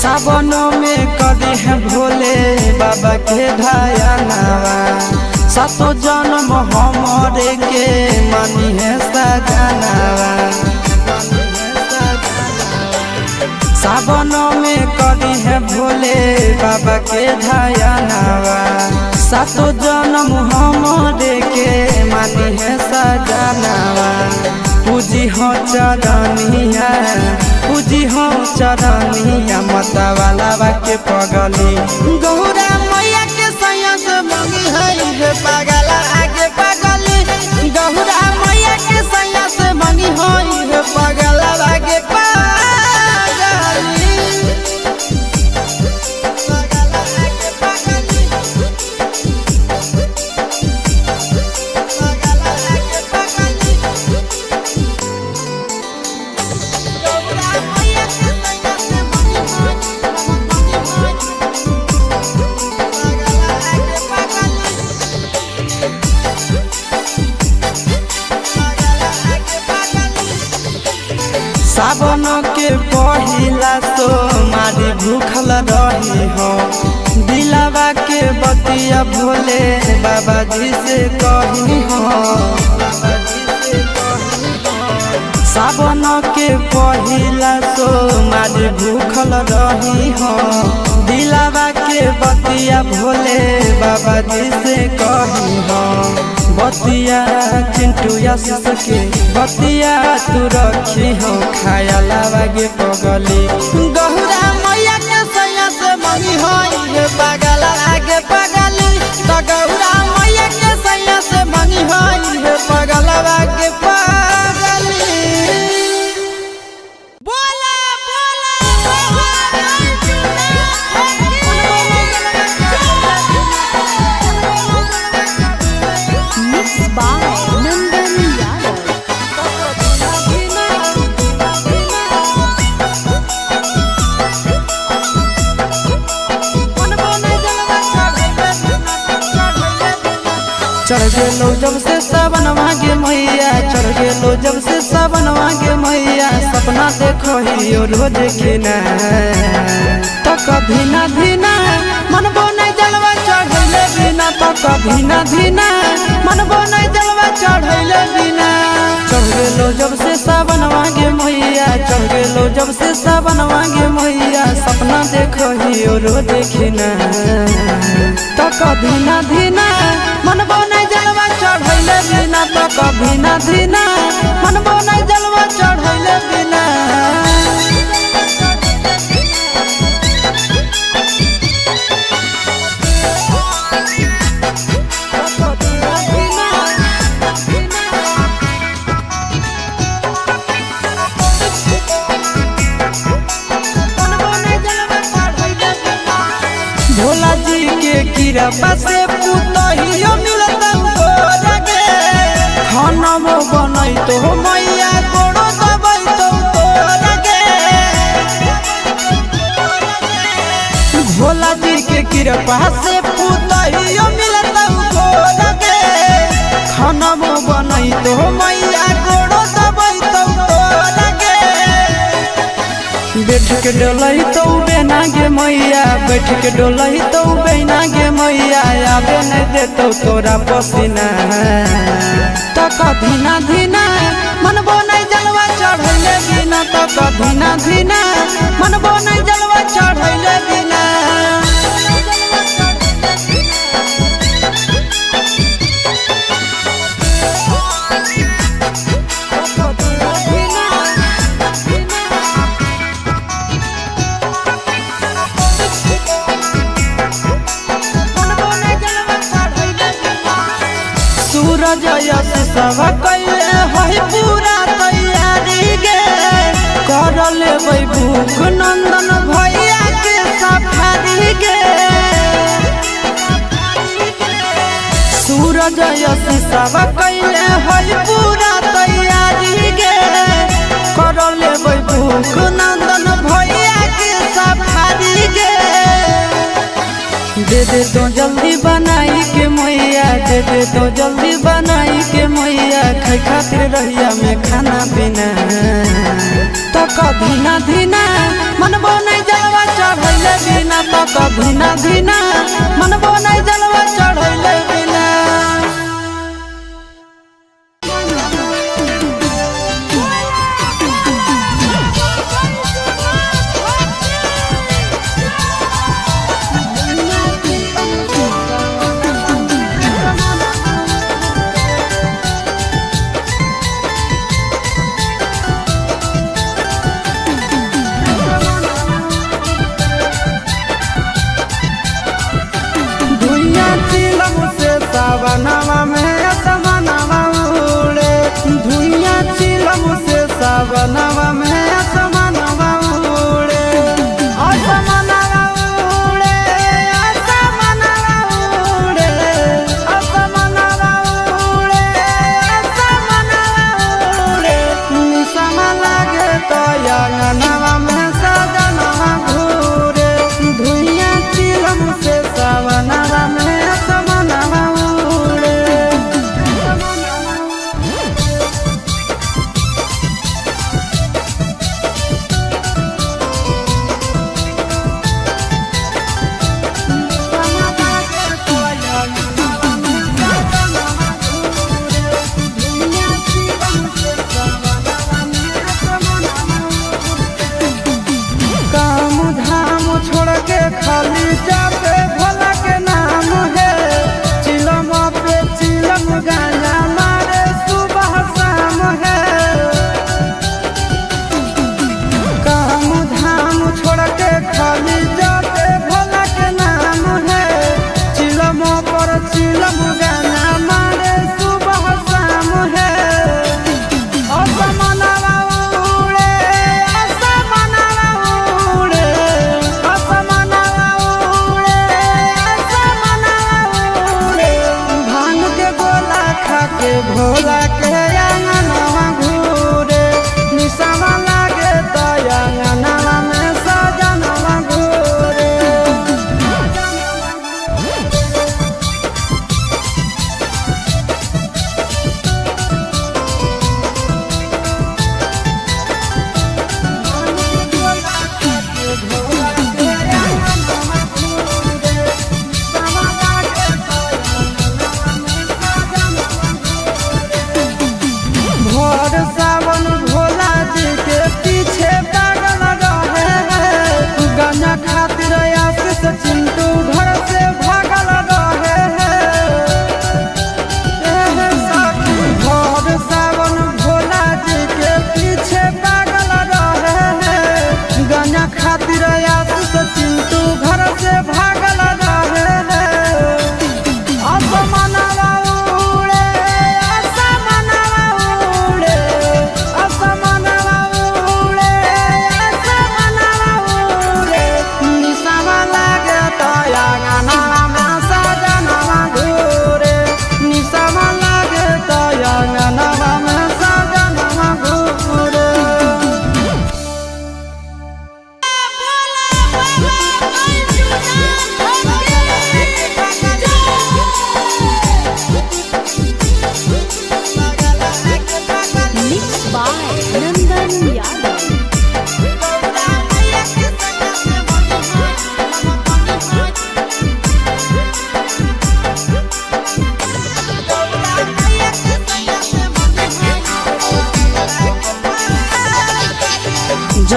S1: सावनों में कदी है भोले बाबा के ढायानावा सातो जन्म हमरे के मानी है सजनावा सावनों में कदी है भोले बाबा के ढायानावा सातो जन्म हमरे के मानी है सजनावा पूजी हो चरनिया पूजी हो चरनिया मतवालावा के पगली गौरा मैया के सैया से मंगी है पगला आगे पगली गौरा मैया के सैया से मंगी है पगला आगे पगली सावन के पहिला तो मारी भूखल रही हो दिलावा के बतिया भोले बाबा जी से कही हो सावन के पहिला तो मारी भूखल रही हो दिलावा के बतिया भोले बाबा जी से कही हो बतिया चिंटू आशीष के बतिया तू रखी हो खायालावा गे पगली गौरा मैया के सैया से मंगी होई पगला आगे पगली तो गौरा मैया के सैया से मंगी होई पगला आगे पगली बोला
S2: Mixed by Nandan Yadav.
S1: चढ़ गेलो जब से सावन मांगे मैया चढ़ गेलो जब से सावन मांगे मैया सपना देखो ही रोज खिना तो कभी ना धीना मन बोने जलवा चढ़ैले बिना तो कभी ना धीना मन बोने जलवा चढ़ैले बिना चढ़ गेलो जब से सावन मांगे मैया चढ़ गेलो जब से सावन मांगे मैया सपना देखो ही रोज खिना तो कभी ना धीना मन बोने जलवा चढ़ैले बिना तो कभी ना धीना मन बोने जलवा चढ़ैले बिना भोला जी के कृपा से पुतहियो मिलता लगे खाना बनई तो मैया गोड़ो दबई तो लगे भोला जी के कृपा से पुतहियो मिलता लगे खाना बनई तो मैया गोड़ो दबई तो लगे बैठ के डोलही तो बेना गे मैया बैठ के डोलही तो बेना गे मैया आवे नहीं देतो तोरा पसीना। तक धीना धीना मनबो नहीं जलवा चढ़ैले बिना, तक धीना धीना मनबो नहीं जलवा चढ़ैले बिना। सूरज यश सब कैले है पूरा तैयारी गे, कर लेबै भूख नंदन भैया के सफारी गे। सूरज यश सब कैले है पूरा तैयारी गे, कर लेबै भूख नंदन भैया के सफारी गे। दे दे तो जल्दी बनाई के मैया, दे दे तो जल्दी बनाई के मैया, खाई खातिर रहिया में खाना पीना। तक धीना धीना मनबो नहीं जलवा चढ़ैले बिना, तक धीना धीना मनबो नहीं जलवा चढ़ैले बिना। सावनवा में असमनवा उड़े, धुइया चिलम से सावनवा में असमनवा उड़े। असमनवा उड़े, असमनवा उड़े, असमनवा उड़े, असमनवा उड़े। निशमा लागे तो अंगनवा में सजनवा घूरे, धुइया चिलम से सावनवा में खाली जाते भोला के नाम है, चिलम पे चिलम गाना मारे सुबह शाम है। काम धाम छोड़ के खाली जाते भोला के नाम है, चिलम पर चिलम गाना मारे सुबह शाम है। असमनवा उड़े, असमनवा उड़े, असमनवा भांग के गोला खा के भोला के अंगनवा घूरे। निशमा लागे तो अंगनवा में सजनवा घूरे।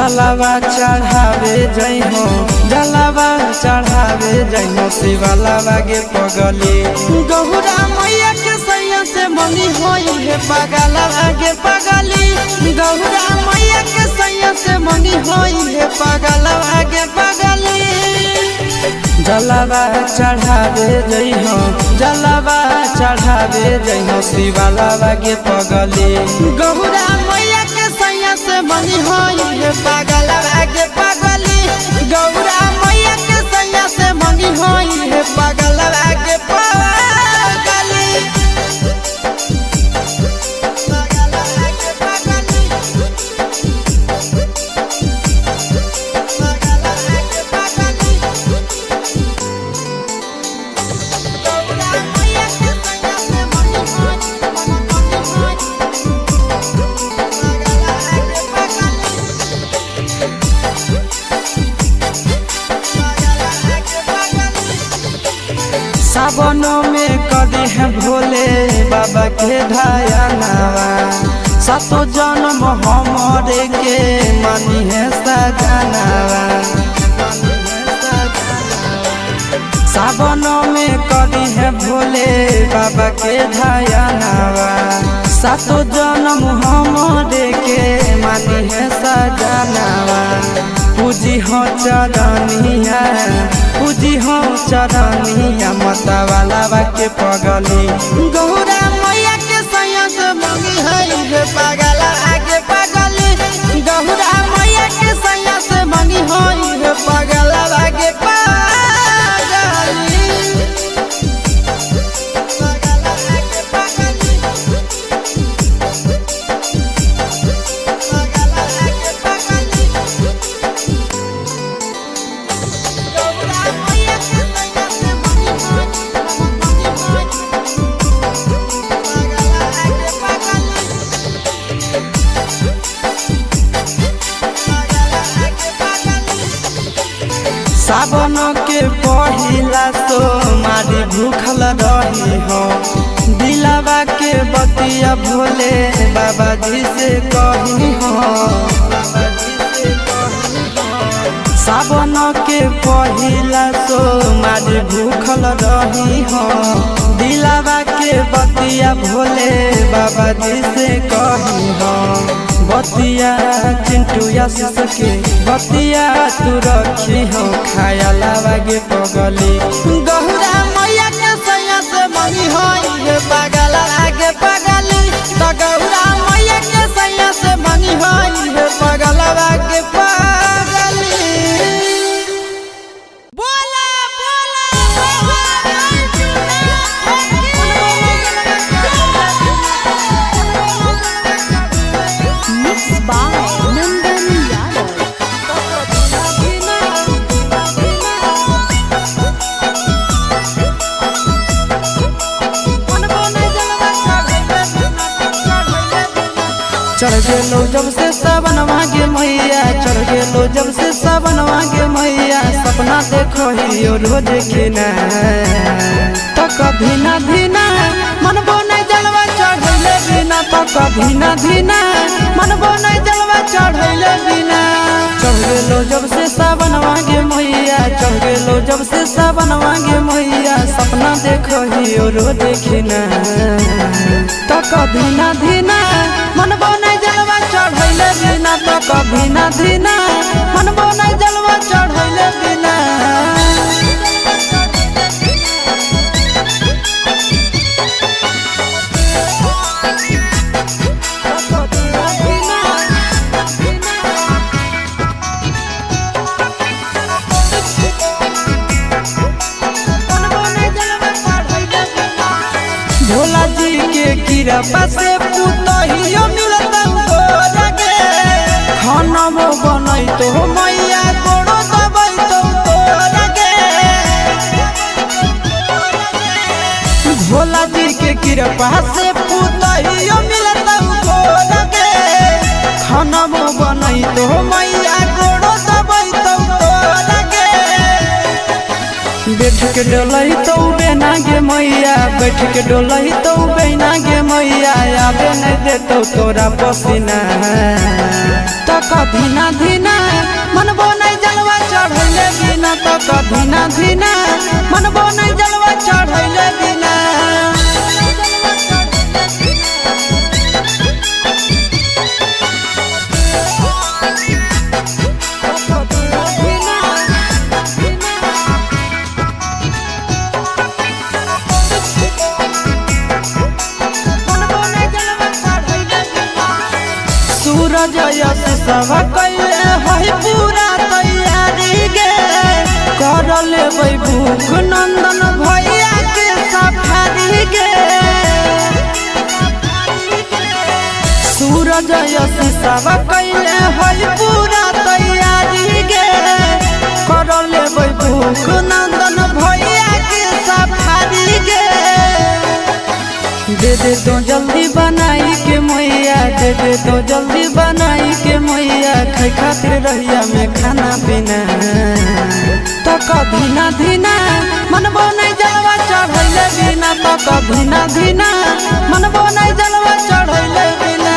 S1: जलावा चढ़ावे जइहो जलावा चढ़ावे जइहो शिवालावा गे पगली गौरा मैया के सैया से मंगी होई है पगलावा गे पगली गौरा मैया के सैया से मंगी होई है पगलावा गे पगली जलावा चढ़ावे जइहो जलावा चढ़ावे जइहो शिवालावा गे पगली गौरा मैया के सैया से मंगी होई है पगलावा गे पगली गौरा मैया के सैया से मंगी होई है पगलावा गे पगली सावनों में कदी है भोले बाबा के ढायानावा सातो जन्म हमरे के मानी है सजनावा सावनों में कदी है भोले बाबा के ढायानावा सातो जन्म हमरे के मानी है सजनावा पूजी हो चरनिया पूजी हो चरनिया मतवालावा के पगली गौरा मैया के सैया से मंगी है पगला आगे पगली गौरा मैया के सैया से मंगी है पगला आगे पगली सावन के पहिला तो मारी भूखल रही हो दिलावा के बतिया भोले बाबा जी से कही हो सावन के पहिला तो मारी भूखल रही हो दिलावा के बतिया भोले बाबा जी से कही हो बतिया चिंटू आशीष के बतिया तू रखी हो खायालावा गे पगली गौरा मैया के सैया से मंगी होई पगला आगे पगली तो गौरा मैया के सैया से मंगी होई पगला आगे पगली बोला
S2: Mixed by Nandan Yadav.
S1: चढ़ गेलो जब से सावन मांगे मैया चढ़ गेलो जब से सावन मांगे मैया सपना देखो ही रोज खिना तो कभी ना धीना मन बोने जलवा चढ़ैले बिना तो कभी ना धीना मन बोने जलवा चढ़ैले बिना चढ़ गेलो जब से सावन मांगे मैया चढ़ गेलो जब से सावन मांगे मैया सपना देखो ही रोज खिना तो कभी ना धीना मन बोने जलवा चढ़ैले बिना तो कभी ना धीना मन बोने जलवा चढ़ैले बिना भोला जी के कृपा से पुतहियो मिलता लगे खाना वो बनई तो मैया कोड़ो दबई तो लगे भोला जी के कृपा से पुतहियो मिलता लगे खाना वो बनई तो मैया कोड़ो दबई तो लगे बैठ के डोलही तो बेना गे मैया, बैठ के डोलही तो बेना गे मैया, आबे नहीं देतो तोरा पसीना। तो कधीना धीना मनबो नहीं जलवा चढ़ैले बिना, तो कधीना धीना मनबो नहीं जलवा चढ़ैले बिना। सूरज यश सब कैले है पूरा तैयारी गे, कर लेबै भूख नंदन भैया के सफारी गे। सूरज यश सब कैले है पूरा तैयारी गे, कर लेबै भूख नंदन भैया के सफारी गे। दे दे तो जल्दी बनाई के मैया, दे दे तो जल्दी बनाई के मैया, खाई खातिर रहिया में खाना पीना। तो कधीना धीना मनबो नहीं जलवा चढ़ैले बिना, तो कधीना धीना मनबो नहीं जलवा चढ़ैले बिना।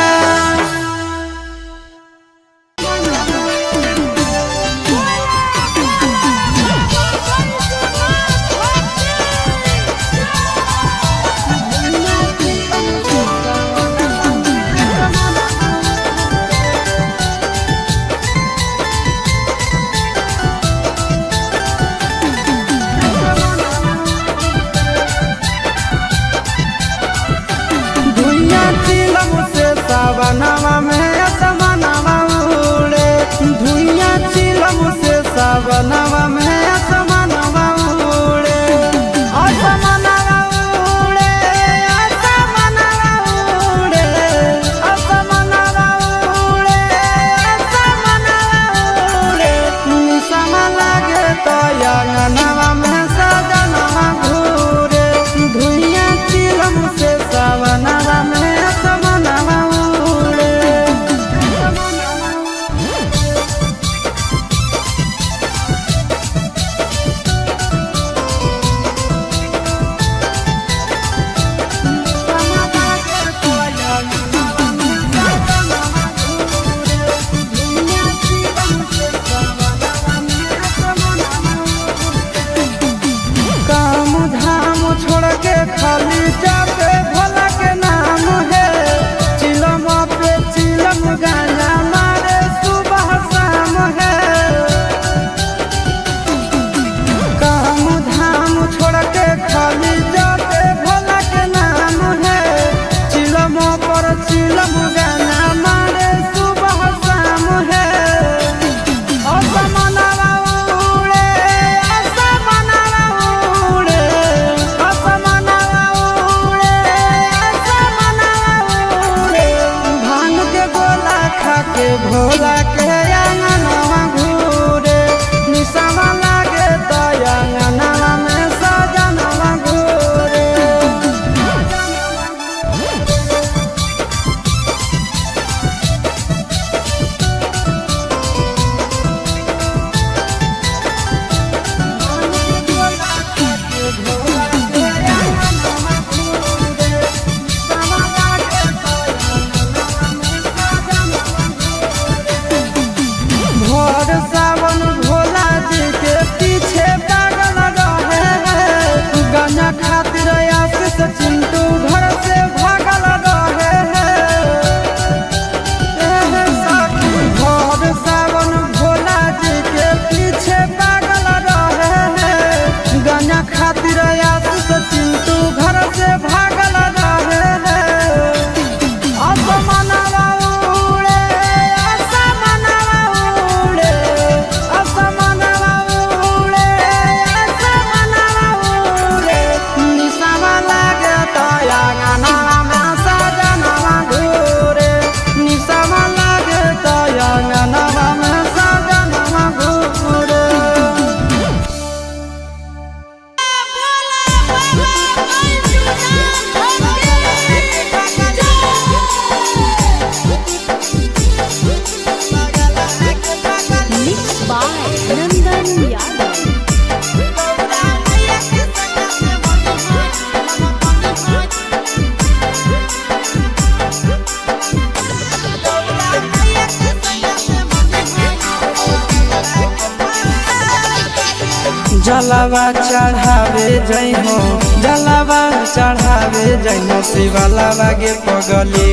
S1: सावनवा में असमनवा उड़े, धुइयां चिलम से सावनवा में असमनवा उड़े। असमनवा उड़े, असमनवा उड़े, असमनवा उड़े, असमनवा उड़े। निसम लागे तो अंगनवा में सजनवा घूरे, धुइयां चिलम से सावनवा में असमनवा। खाली जाते भोला के नाम है, चिलम पे चिलम गाना मारे सुबह शाम है। काम धाम छोड़ के खाली जाते भोला के नाम है, चिलम पर चिलम गाना मारे सुबह शाम है। असमनवा उड़े, असमनवा उड़े, असमनवा भांग के गोला खा के भोला के अंगनवा घूरे, निशावा लागे तो अंगनवा में सजनवा घूरे। भोर सावन भोला जी के पीछे पागल रहे हैं, गाना खातिर आशीष चिंटू घर से भागल रहे हैं। भोर सावन भोला जी के पीछे पागल रहे हैं, गाना खातिर आशीष चिंटू घर से भागल रहे हैं। असमनवा उड़े, असमनवा उड़े, असमनवा उड़े, असमनवा उड़े। जलावा चढ़ावे जइहो जलावा चढ़ावे जइहो शिवालावा गे पगली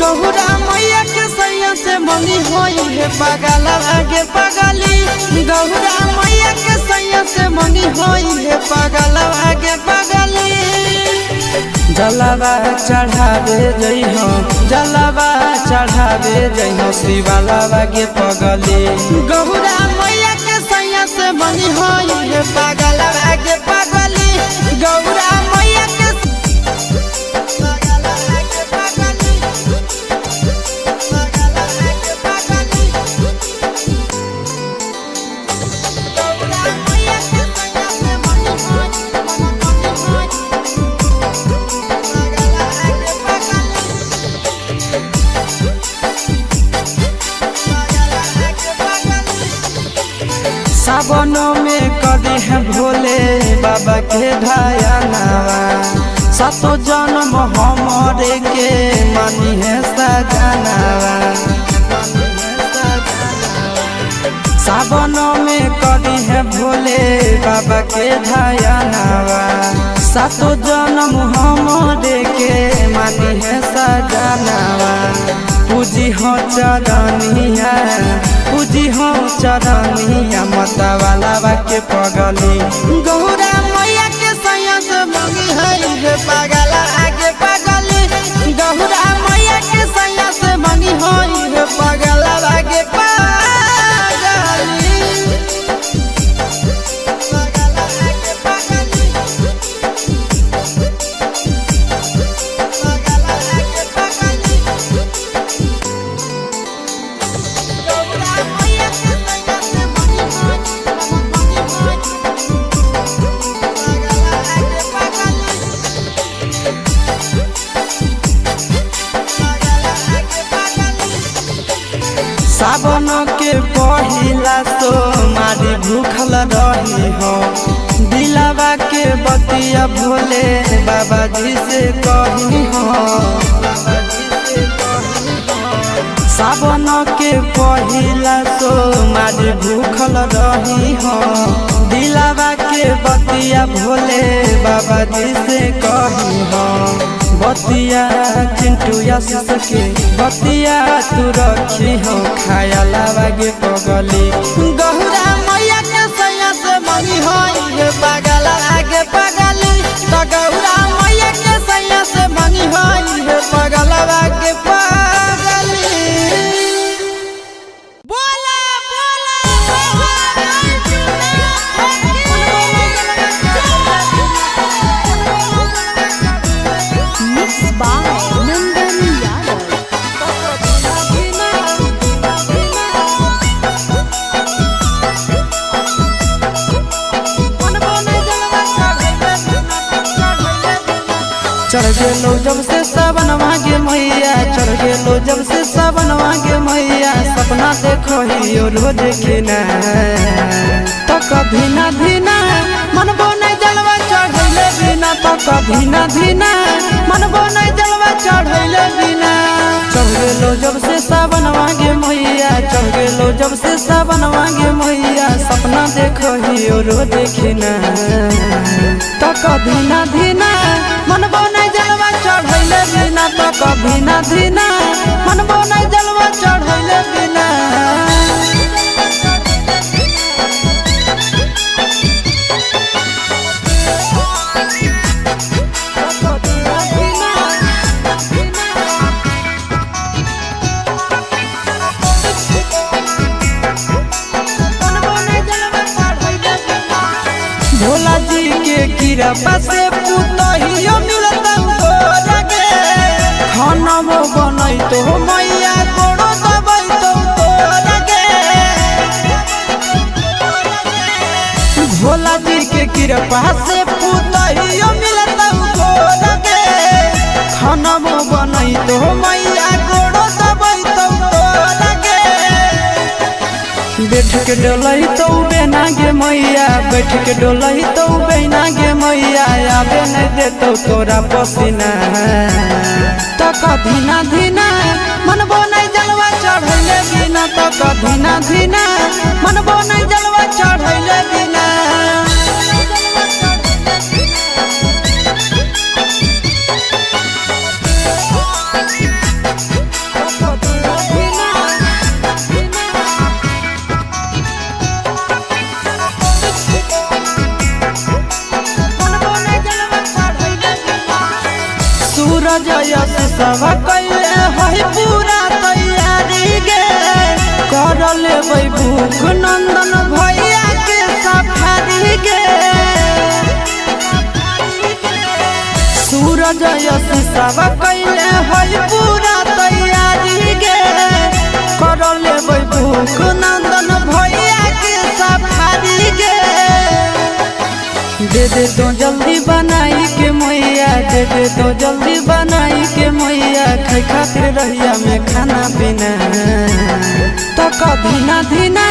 S1: गौरा मैया के सैया से मंगी होई है पगलावा गे पगली गौरा मैया के सैया से मंगी होई है पगलावा गे पगली जलावा चढ़ावे जइहो जलावा चढ़ावे जइहो शिवालावा गे पगली गौरा मैया के सैया से मंगी होई है पगलावा गे पगली गौरा मैया के सावनों में कदी है भोले बाबा के ढाया नावा सातो जन्म हमरे के मानी है सजनावा सावनों में कदी है भोले बाबा के ढाया नावा सातो जन्म हमरे के मानी है सजनावा पूजी हो चरनिया पूजी हो चरनिया माता वाला के पगली गौरा मैया के सैया से मंगी है पगला आगे पगली गौरा मैया के सैया से मंगी है पगला आगे सावन के पहिला तो मारी भूखल रही हो दिलावा के बतिया भोले बाबा जी से कही हो सावन के पहिला तो मारी भूखल रही हो दिलावा के बतिया भोले बाबा जी से कही हो बतिया चिंटू आशीष के बतिया तू रखी हो खाया लावा गे पगली गौरा मैया के सैया से मंगी होई पगला आगे पगली तो गौरा मैया के सैया से मंगी होई पगला आगे पगली बोला
S2: Mixed by Nandan Yadav.
S1: चढ़ गेलो जब से सावन मांगे मैया चढ़ गेलो जब से सावन मांगे मैया सपना देखो ही रोज खिना तो कभी ना धीना मन बोने जलवा चढ़ैले बिना तो कभी ना धीना मन बोने जलवा चढ़ैले बिना चढ़ गेलो जब से सावन मांगे मैया चढ़ गेलो जब से सावन मांगे मैया सपना देखो ही रोज खिना तो कभी ना धीना मन बोने जलवा चढ़ैले बिना तो कभी ना धीना मन बोने जलवा चढ़ैले बिना भोला जी के कृपा से पुतहियो मिलता लगे खाना बनई तो मैया गोड़ो दबई तो लगे भोला जी के कृपा से पुतहियो मिलता लगे खाना बनई तो मैया गोड़ो दबई तो लगे बैठ के डोलही तो बेना गे मैया, बैठ के डोलही तो बेना गे मैया, आबे नहीं देतो तोरा पसीना। तक धीना धीना मनबो नहीं जलवा चढ़ैले बिना, तक धीना धीना मनबो नहीं जलवा चढ़ैले बिना। सूरज यश सब कैले है पूरा तैयारी गे, कर लेबै भूख नंदन भैया के सफारी गे। सूरज यश सब कैले है पूरा तैयारी गे, कर लेबै भूख नंदन भैया के सफारी गे। दे दे तो जल्दी बनाई के मैया, दे दे तो जल्दी बनाई के मैया, खाई खातिर रहिया में खाना पीना। तक धीना धीना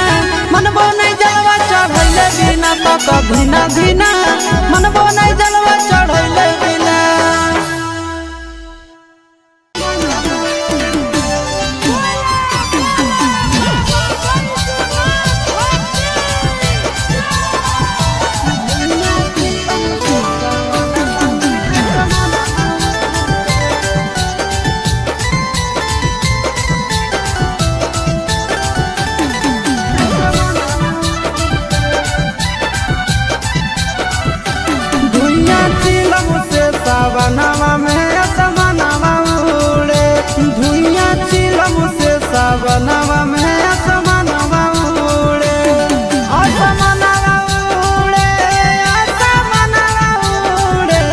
S1: मनबो नहीं जलवा चढ़ैले बिना, तक धीना धीना मनबो नहीं जलवा चढ़ैले बिना। सावनवा में असमनवा उड़े, धुइयां चिलम से सावनवा में असमनवा उड़े। असमनवा उड़े, असमनवा उड़े,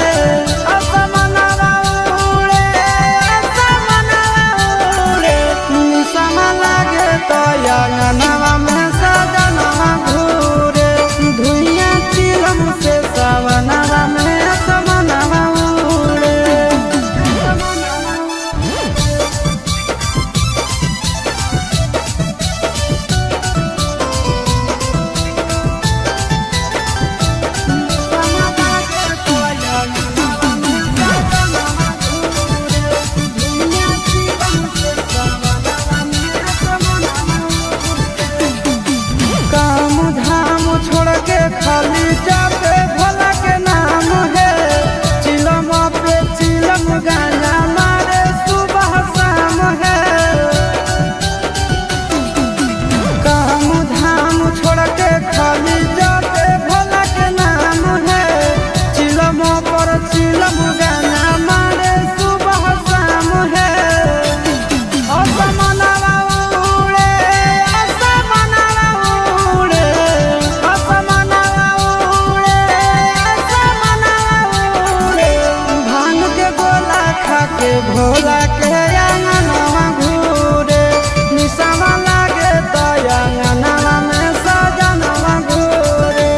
S1: असमनवा उड़े, असमनवा उड़े। निसम लागे तो अंगनवा में सजनवा घूरे, धुइयां चिलम से सावनवा में असमनवा। खाली जाते भोला के नाम है, चिलम पे चिलम गाना मारे सुबह शाम है। काम धाम छोड़ के खाली जाते भोला के नाम है, चिलम पर चिलम गाना मारे सुबह शाम है। असमनवा उड़े, असमनवा उड़े, असमनवा भांग के गोला खा के भोला के अंगनवा घूरे, निशावा लागे तो अंगनवा में सजनवा घूरे।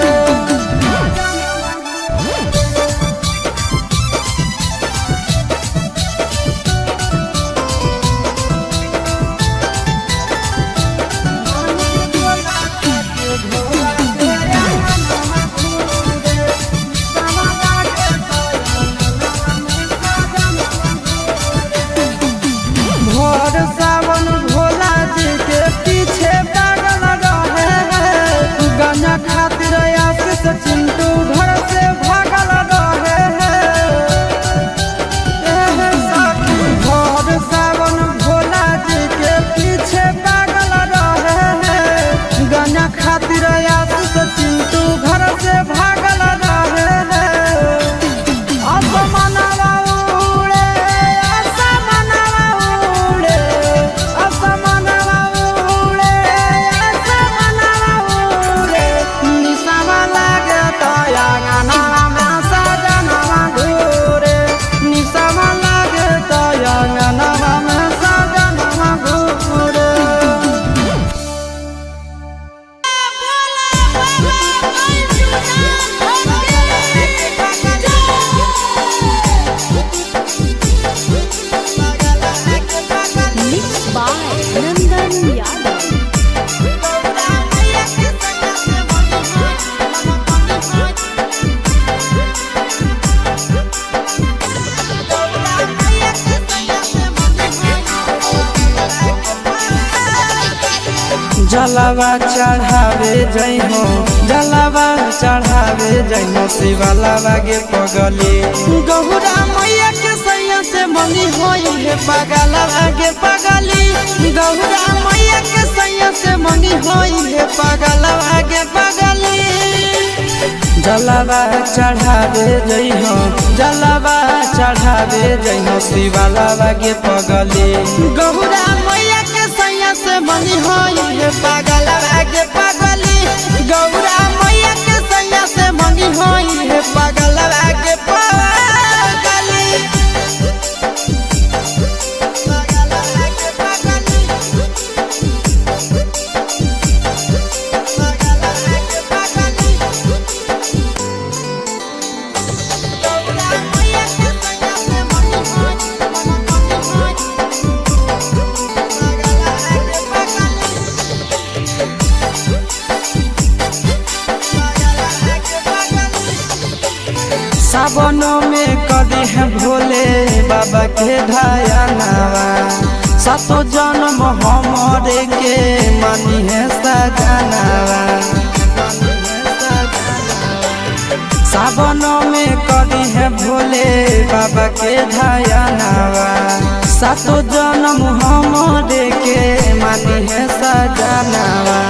S1: जलावा चढ़ावे जई हो जलावा चढ़ावे जई हो शिवालावा गे पगली गौरा मैया के सैया से मंगी होई है पगलावा गे पगली गौरा मैया के सैया से मंगी होई है पगलावा गे पगली जलावा चढ़ावे जई हो जलावा चढ़ावे जई हो शिवालावा गे पगली गौरा मैया के सैया से मंगी होई है पगलावा गे पगली गौरा मैया के सैया से मंगी होई है पगलावा गे पगली सावन में कदी है भोले बाबा के ढायानावा सातो जन्म हमरे के मानी है सजनावा सावन में कदी है भोले बाबा के ढायानावा सातो जन्म हमरे के मानी है सजनावा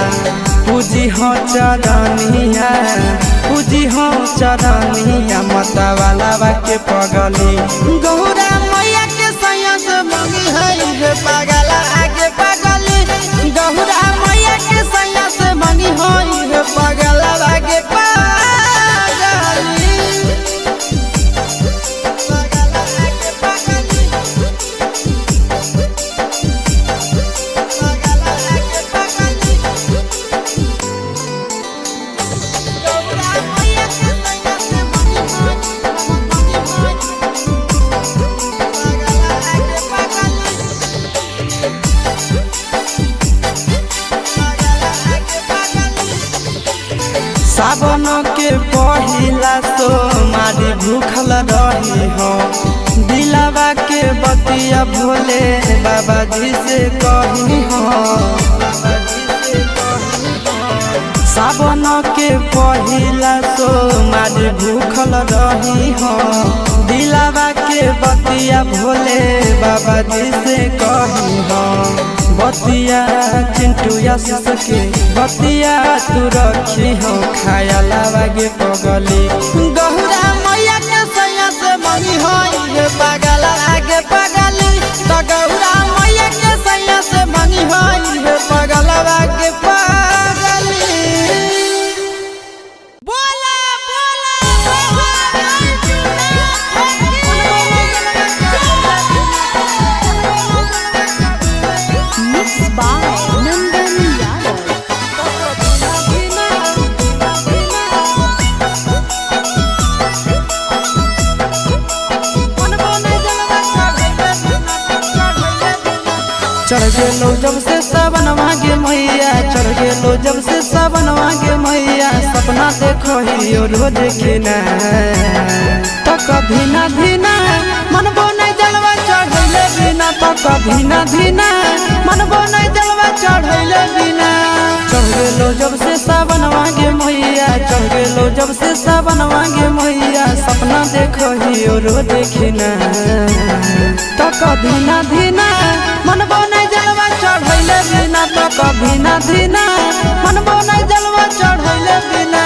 S1: पूजी हो चरनिया पूजी हो चरनिया मतवालावा के पगली गौरा मैया के सैया से मंगी है पगला आगे पगली गौरा मैया के सैया से मंगी है पगला आगे पगली सावन के पहिला तो मारी भूखल रही हो दिलावा के बतिया भोले बाबा जी से कही हो सावन के पहिला तो मारी भूखल रही हो दिलावा के बतिया भोले बाबा जी से कही हो बतिया चिंटू यासिस के बतिया तू रखी हो खाया लावा गे पगली गौरा मैया के सैया से मंगी होई है पगला आगे पगली तो गौरा मैया के सैया से मंगी होई है पगला आगे पगली बोला
S2: Mixed by Nandan Yadav.
S1: चढ़ गेलो जब से सावन मांगे मैया चढ़ गेलो जब से सावन मांगे मैया सपना देखो ही रोज खिना तो कभी ना धीना मनबो नहीं जलवा चढ़ैले बिना तो कभी ना धीना मनबो नहीं जलवा चढ़ैले बिना चढ़ गेलो जब से सावन मांगे मैया चढ़ गेलो जब से सावन मांगे मैया सपना देखो ही रोज खिना तो कभी ना धीना मनबो नहीं जलवा चढ़ैले बिना तो कभी ना धीना मनबो नहीं जलवा चढ़ैले बिना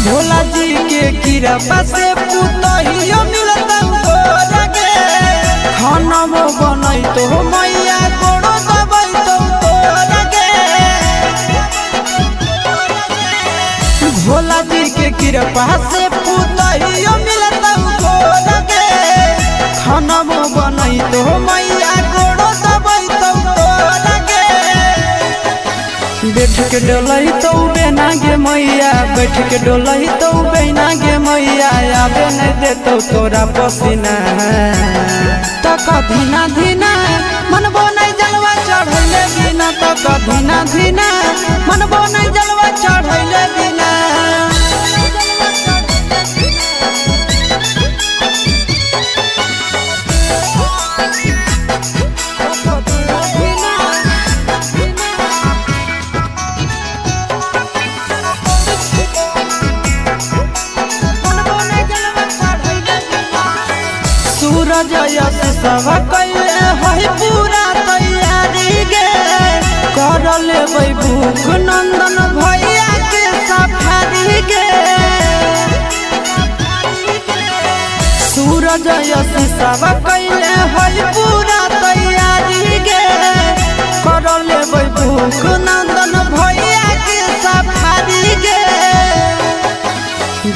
S1: भोला जी के कृपा से पुतहियो मिलता गे खाना बनई तो मैया गोड़ो दबई तो गे भोला जी के कृपा से पुतहियो मिलता गे खाना बनई तो मैया गोड़ो दबई तो गे बैठ के डोलही तो बेना गे मैया, बैठ के डोलही तो बेना गे मैया, आबे नहीं देतो तोरा पसीना। तो कधीना धीना मनबो नहीं जलवा चढ़ैले बिना, तो कधीना धीना मनबो नहीं जलवा चढ़ैले बिना। सूरज यश सब कैले है पूरा तैयारी गे, कर लेबै भूख नंदन भैया के सफारी गे। सूरज यश सब कैले है पूरा तैयारी गे, कर लेबै भूख नंदन भैया के सफारी गे।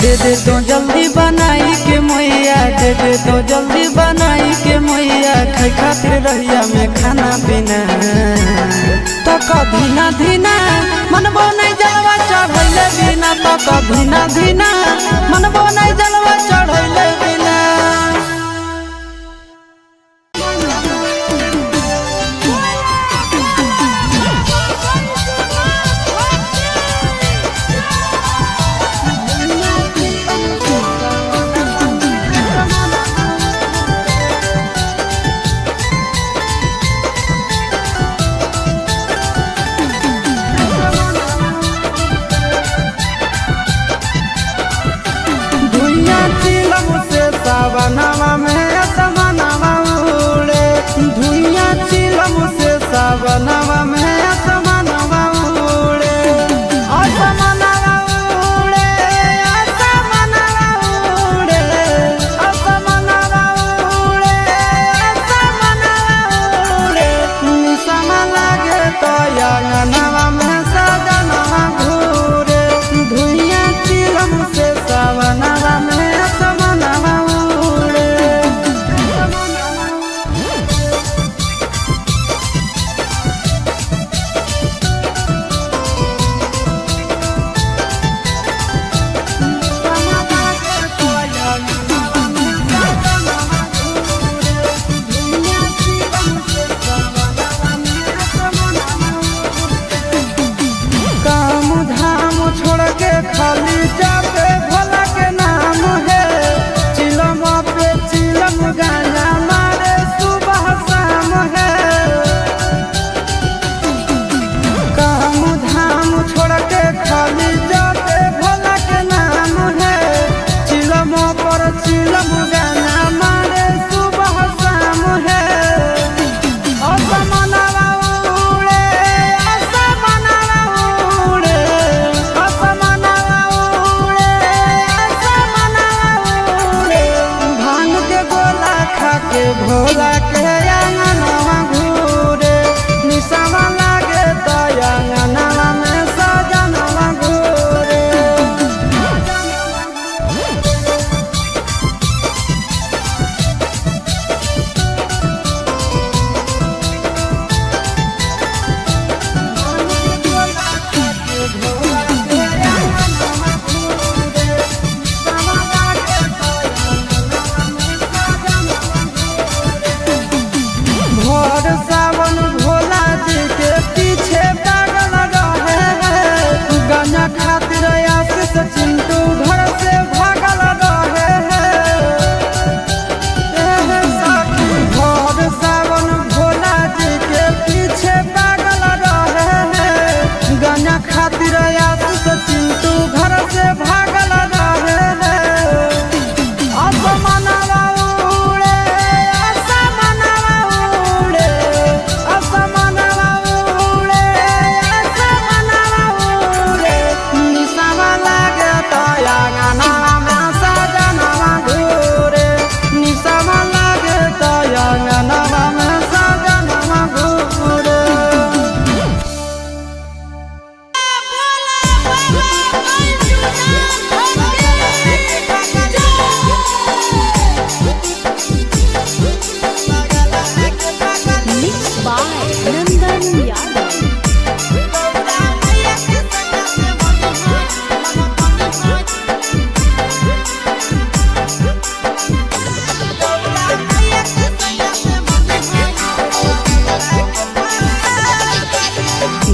S1: दे दे तो जल्दी बनाई के मैया, दे दे तो जल्दी बनाई के मैया, खाई खातिर रहिया में खाना पीना। तो कधीना धीना मनबो नहीं जलवा चढ़ैले बिना, तो कधीना धीना मनबो नहीं जलवा चढ़ैले बिना।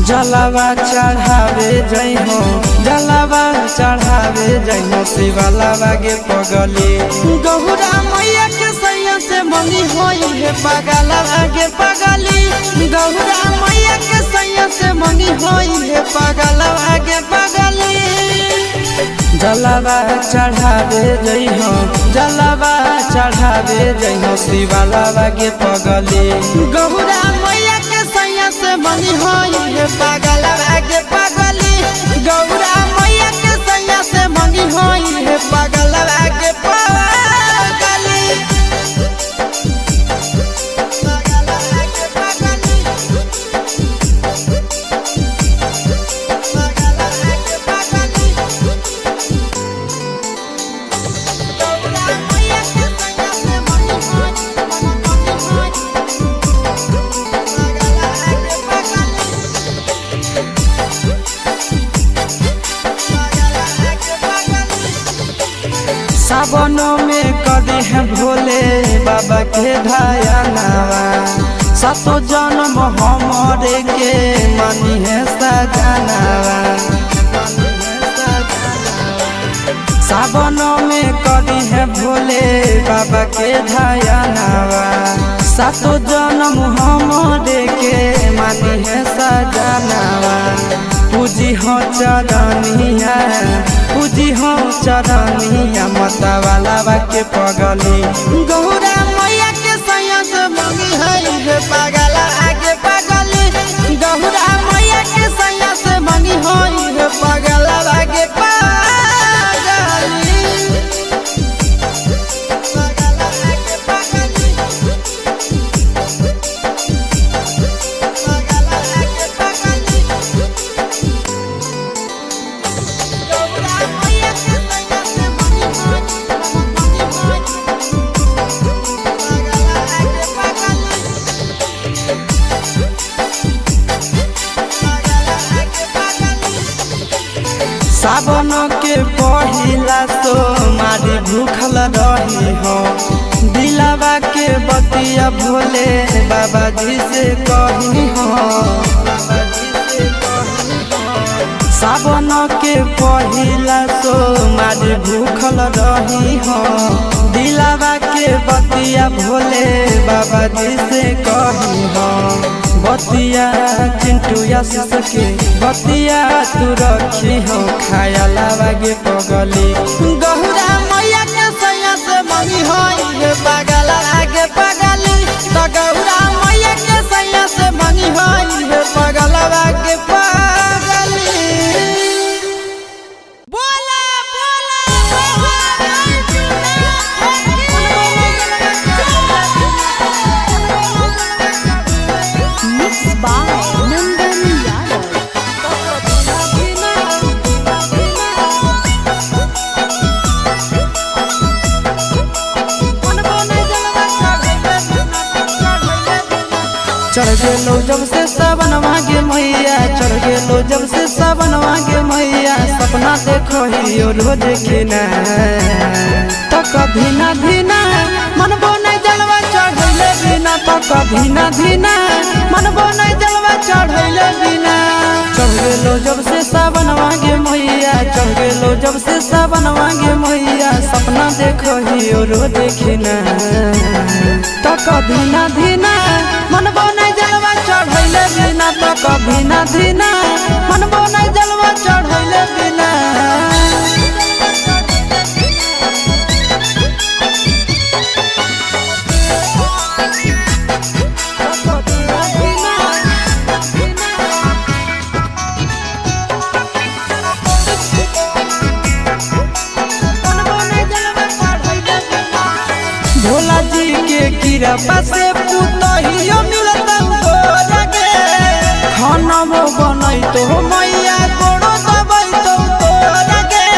S1: जलावा चढ़ावे जई हो जलावा चढ़ावे जई हो शिवालावा गे पगली गौरा मैया के सैया से मंगी होई है पगलावा गे पगली गौरा मैया के सैया से मंगी होई है पगलावा गे पगली जलावा चढ़ावे जई हो जलावा चढ़ावे जई हो शिवालावा गे पगली गौरा मैया के सैया से मंगी होई है पगलावा गे पगली गौरा मैया के सैया से मंगी होई है पगलावा गे पगली सावनों में कदी है भोले बाबा के ढायानावा सातो जन्म हमारे के मनी है सजनावा सावनों में कदी है भोले बाबा के ढायानावा सातो जन्म हमारे के मनी है सजनावा पूजी हो चरनिया पूजी हो चरनिया मतवाला के पगली गौरा मैया के सैया से मंगी है पगला आगे पगली गौरा मैया के सैया से मंगी है पगला आगे पगली सावन के पहिला तो मारी भूखल रही हो दिलावा के बतिया भोले बाबा जी से कही हो सावन के पहिला तो मारी भूखल रही हो दिलावा के बतिया भोले बाबा जी से कही हो बतिया चिंटू सके बतिया तू रखी हो खाया लागे पगली गौरा मैया के सैया से मंगी होई पगला आगे पगली तो गौरा मैया के सैया से मंगी होई पगला आगे पगली बोला
S2: Mixed by Nandan Yadav.
S1: चढ़ गेलो जब से सावन मांगे मैया चढ़ गेलो जब से सावन मांगे मैया सपना देखो ही रोज खिना तो कभी ना धीना मन बोने जलवा चढ़ैले बिना तो कभी ना धीना मन बोने जलवा चढ़ैले बिना चढ़ गेलो जब से सावन मांगे मैया चढ़ गेलो जब से सावन मांगे मैया सपना देखो ही रोज खिना तो कभी ना धीना मन बोने जलवा चढ़ैले बिना तो कभी ना धीना मन बोने जलवा चढ़ैले बिना भोला जी के कृपा से पुतहियो मिलता तोरगे खाना वो बनई तो मैया गोड़ो दबई तो तोरगे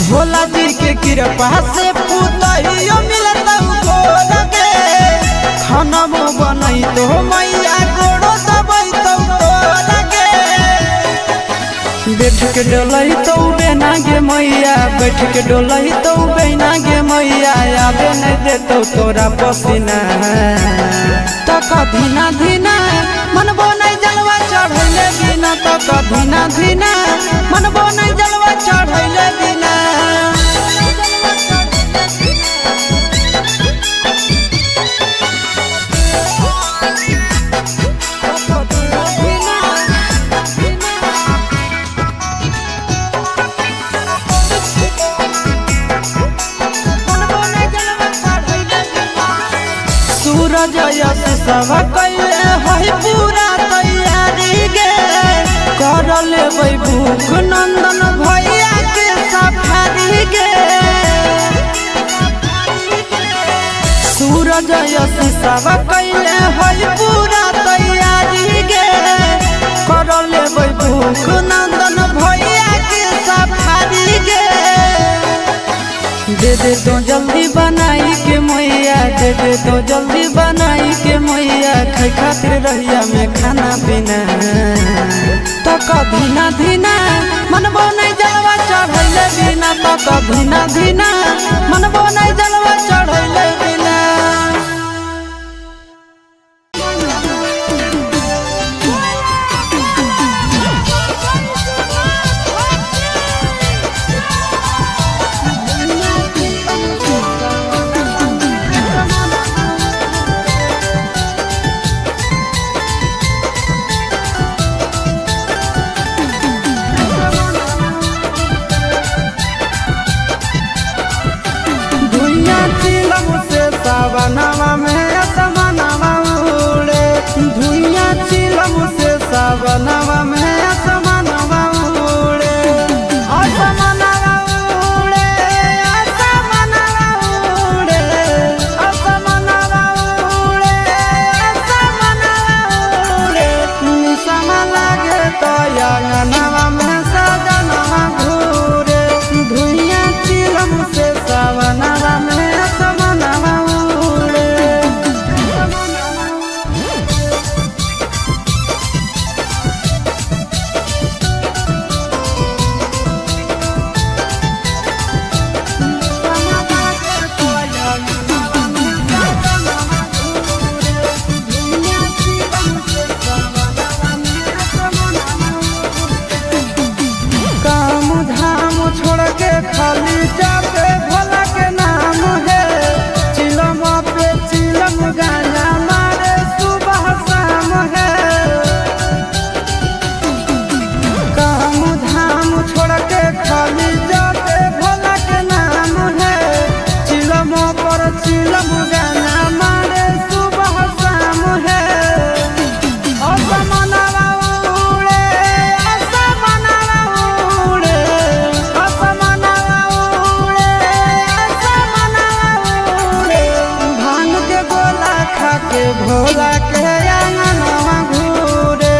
S1: भोला जी के कृपा से पुतहियो मिलता तोरगे खाना वो बनई तो मैया गोड़ो दबई तो तोरगे बैठ के डोलही तो बेना गे मैया, बैठ के डोलही तो बेना गे मैया, आबे नहीं देतो तोरा पसीना। तक धीना धीना मनबो नहीं जलवा चढ़ैले बिना, तक धीना धीना मनबो नहीं जलवा चढ़ैले बिना। सूरज यश सब कैले है पूरा तैयारी गे, कर लेबै भूख नंदन भैया के सफारी गे। सूरज यश सब कैले है पूरा तैयारी गे, कर लेबै भूख नंदन भैया के सफारी गे। दे दे तो जल्दी बनाई के मैया, दे दे तो जल्दी बनाई के मैया, खाई खातिर रहिया में खाना पीना। तक धीना धीना मनबो नहीं जलवा चढ़ैले बिना, तक धीना धीना मनबो नहीं जलवा चढ़ैले बिना। सावनवा में असमनवा उड़े, धुइया चिलम से सावनवा में असमनवा उड़े। असमनवा उड़े, असमनवा उड़े, असमनवा उड़े, असमनवा उड़े। निसम लागे तो अंगनवा में सजनवा घूरे, धुइया चिलम से सावनवा में असमनवा। खाली जाते भोला के नाम है, चिलम पे चिलम गाना मारे सुबह शाम है। काम धाम छोड़ के खाली जाते भोला के नाम है, चिलम पर चिलम गाना मारे सुबह शाम है। असमनवा उड़े, असमनवा उड़े, के भोला के अंगनवा घूरे,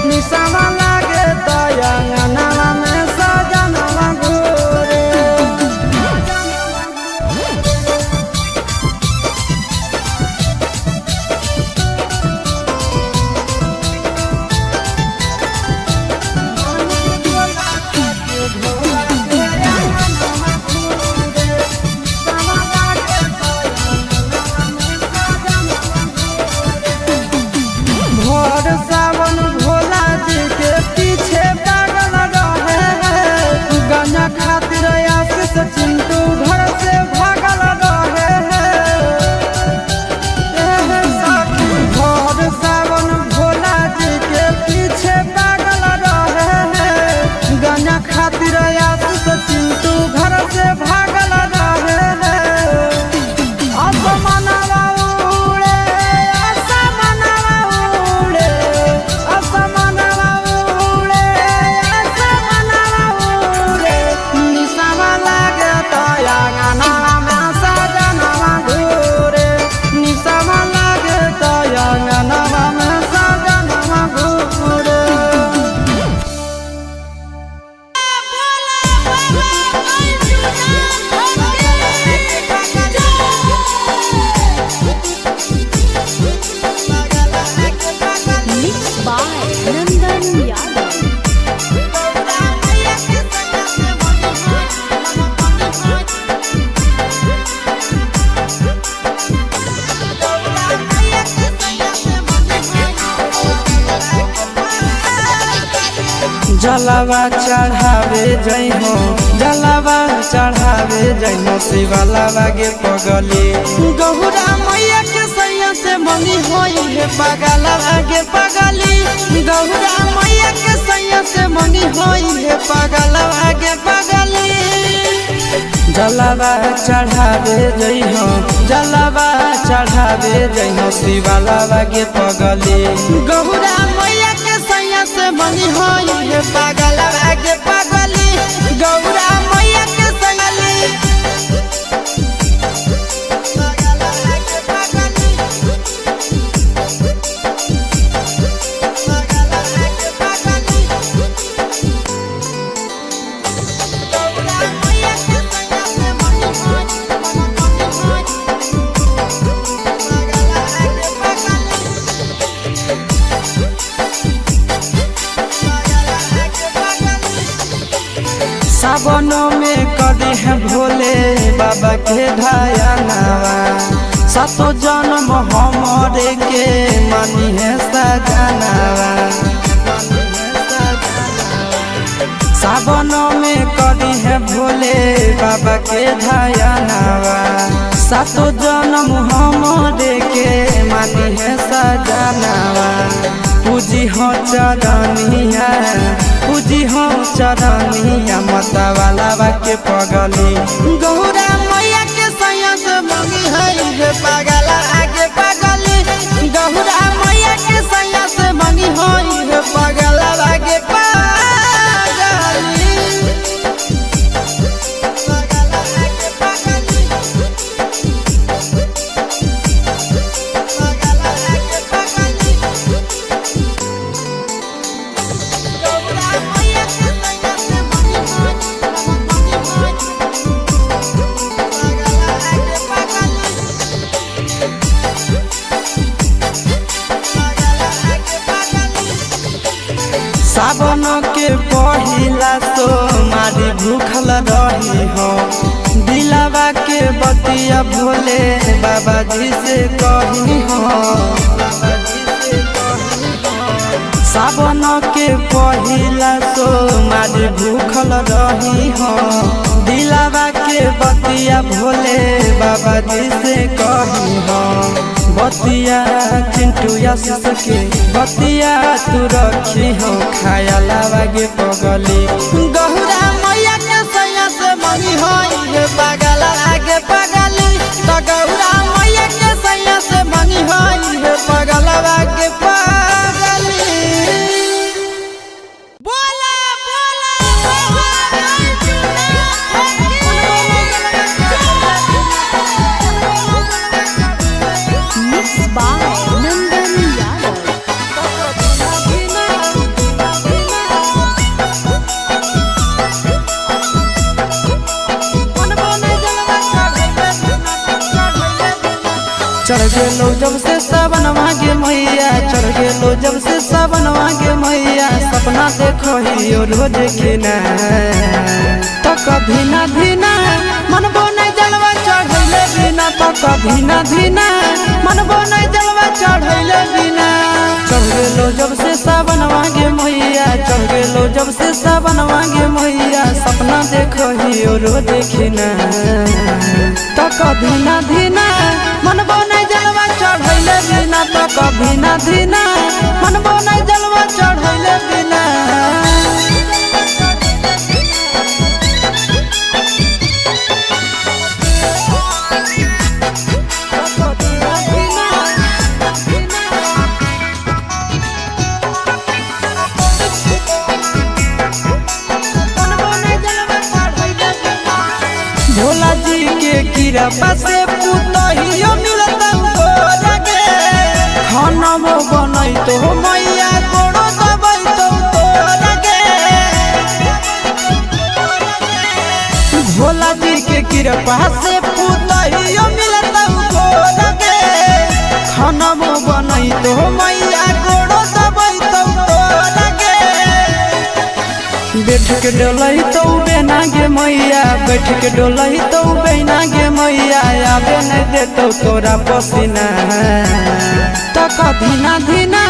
S1: निसवा लागे तो अंगनवा में सजनवा घूरे। सावन भोला जी के पीछे पागल रहे हैं, गाना खातिर आशीष चिंटू घर से भागल रहे हैं। भोर सावन भोला जी के पीछे पागल रहे हैं, गाना खातिर आशीष चिंटू घर से भागल रहे हैं। असमनवा उड़े, असमनवा उड़े, असमनवा उड़े, असमनवा उड़े। निसवा लागे तो अंगनवा में सजनवा घूरे, निसवा लागे तो अंगनवा में सजनवा घूरे।
S2: Mixed by Nandan Yadav.
S1: जलावा चढ़ावे जइहो जलावा चढ़ावे जइहो शिवालावा गे पगली गौरा मैया के सैया से मंगी होई है पगलावा गे पगली गौरा मैया के सैया से मंगी होई है पगलावा गे पगली जलावा चढ़ावे जइहो जलावा चढ़ावे जइहो शिवालावा गे पगली गौरा मैया के सैया से मंगी होई है पगलावा गे पगली गौरा मैया के सैया सावनों में कदी है भोले बाबा के ढायनावा सातो जन्म हमरे के मानी है सजनावा सावनों में कदी है भोले बाबा के ढायनावा सातो जन्म हमरे के मानी है सजनावा पूजी हो चरनिया पूजी हो चरनिया मतवालावा के पगली गौरा मैया के सैया से मंगी है पगला आगे पगली गौरा मैया के सैया से मंगी है पगला आगे पगली सावन के पहिला तो मारी भूखल रही हो दिलावा के बतिया भोले बाबा जी से कही हो सावन के पहिला तो मारी भूखल रही हो दिलावा के बतिया भोले बाबा जी से कही हो बतिया चिंटू आशीष के बतिया तू रखी हो खायालावा गे पगली गौरा मैया के सैया से मंगी होई है पगला आगे पगली तो गौरा मैया के सैया से मंगी होई है पगला आगे पगली बोला
S2: Mixed by Nandan Yadav.
S1: चढ़ गेलो जब से सावन मांगे मैया चढ़ गेलो जब से सावन मांगे मैया सपना देखो ही रोज खिना तो कभी ना धीना मन बोने जलवा चढ़ैले बिना तो कभी ना धीना मन बोने जलवा चढ़ैले बिना चढ़ गेलो जब से सावन मांगे मैया चढ़ गेलो जब से सावन मांगे मैया सपना देखो ही रोज खिना तो कभी ना धीना मन बोने जलवा चढ़ैले बिना तो कभी ना धीना मन बोने जलवा चढ़ैले बिना भोला जी के कृपा से पुतहियो मिलता लगे खाना में बनई तो मैया गोड़ो दबई तो लगे भोला जी के कृपा से पुतहियो मिलता लगे खाना में बनई तो मैया गोड़ो दबई तो लगे बैठ के डोलई तो बेना गे मैया बैठ के डोलई तो बेना गे मैया आबे नहीं देतो तोरा पसीना तो कभी ना धीना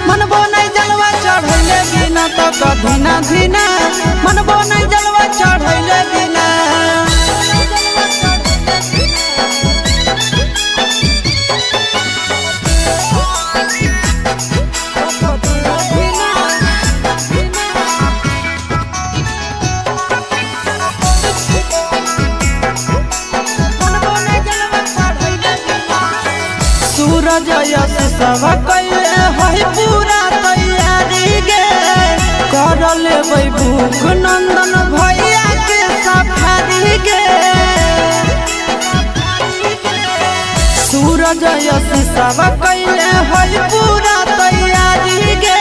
S1: मन बोने जलवा चढ़ैले बिना तो कधीना धीना मनबो नहीं जलवा चढ़ैले बिना सूरज यश सब कैले है पूरा तैयारी गे कर लेबै भूख नंदन भैया के सफारी गे सूरज यश सब कैले है पूरा तैयारी गे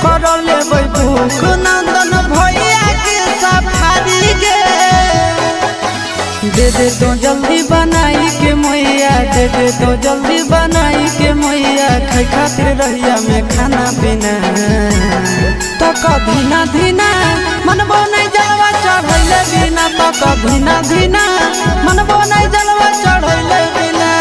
S1: कर लेबै भूख नंदन भैया के सफारी गे दे दे तो जल्दी बनाई के मैया दे दे तो जल्दी बनाई के मैया खाई खातिर रहिया में खाना पीना तो कधीना धीना मनबो नहीं जलवा चढ़ैले बिना तो कधीना धीना मनबो नहीं जलवा चढ़ैले बिना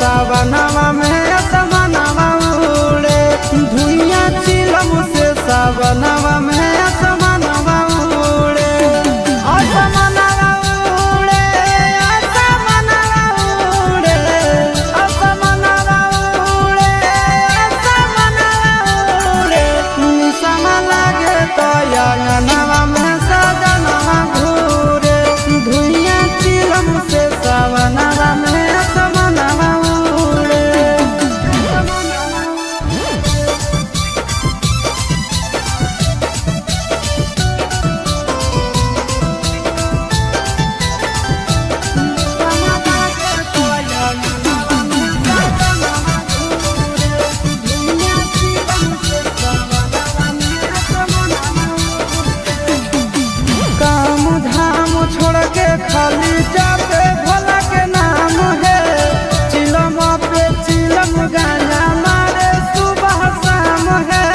S1: सावनवा में असमनवा उड़े धुइया चिलम से सावनवा में असमनवा उड़े असमनवा उड़े असमनवा उड़े असमनवा उड़े असमनवा उड़े निसमा लागे तो अंगनवा में सजनवा घूरे धुइया चिलम से सावनवा में असमनवा खाली जाते भोला के नाम है चिलम पे चिलम गाना मारे सुबह शाम है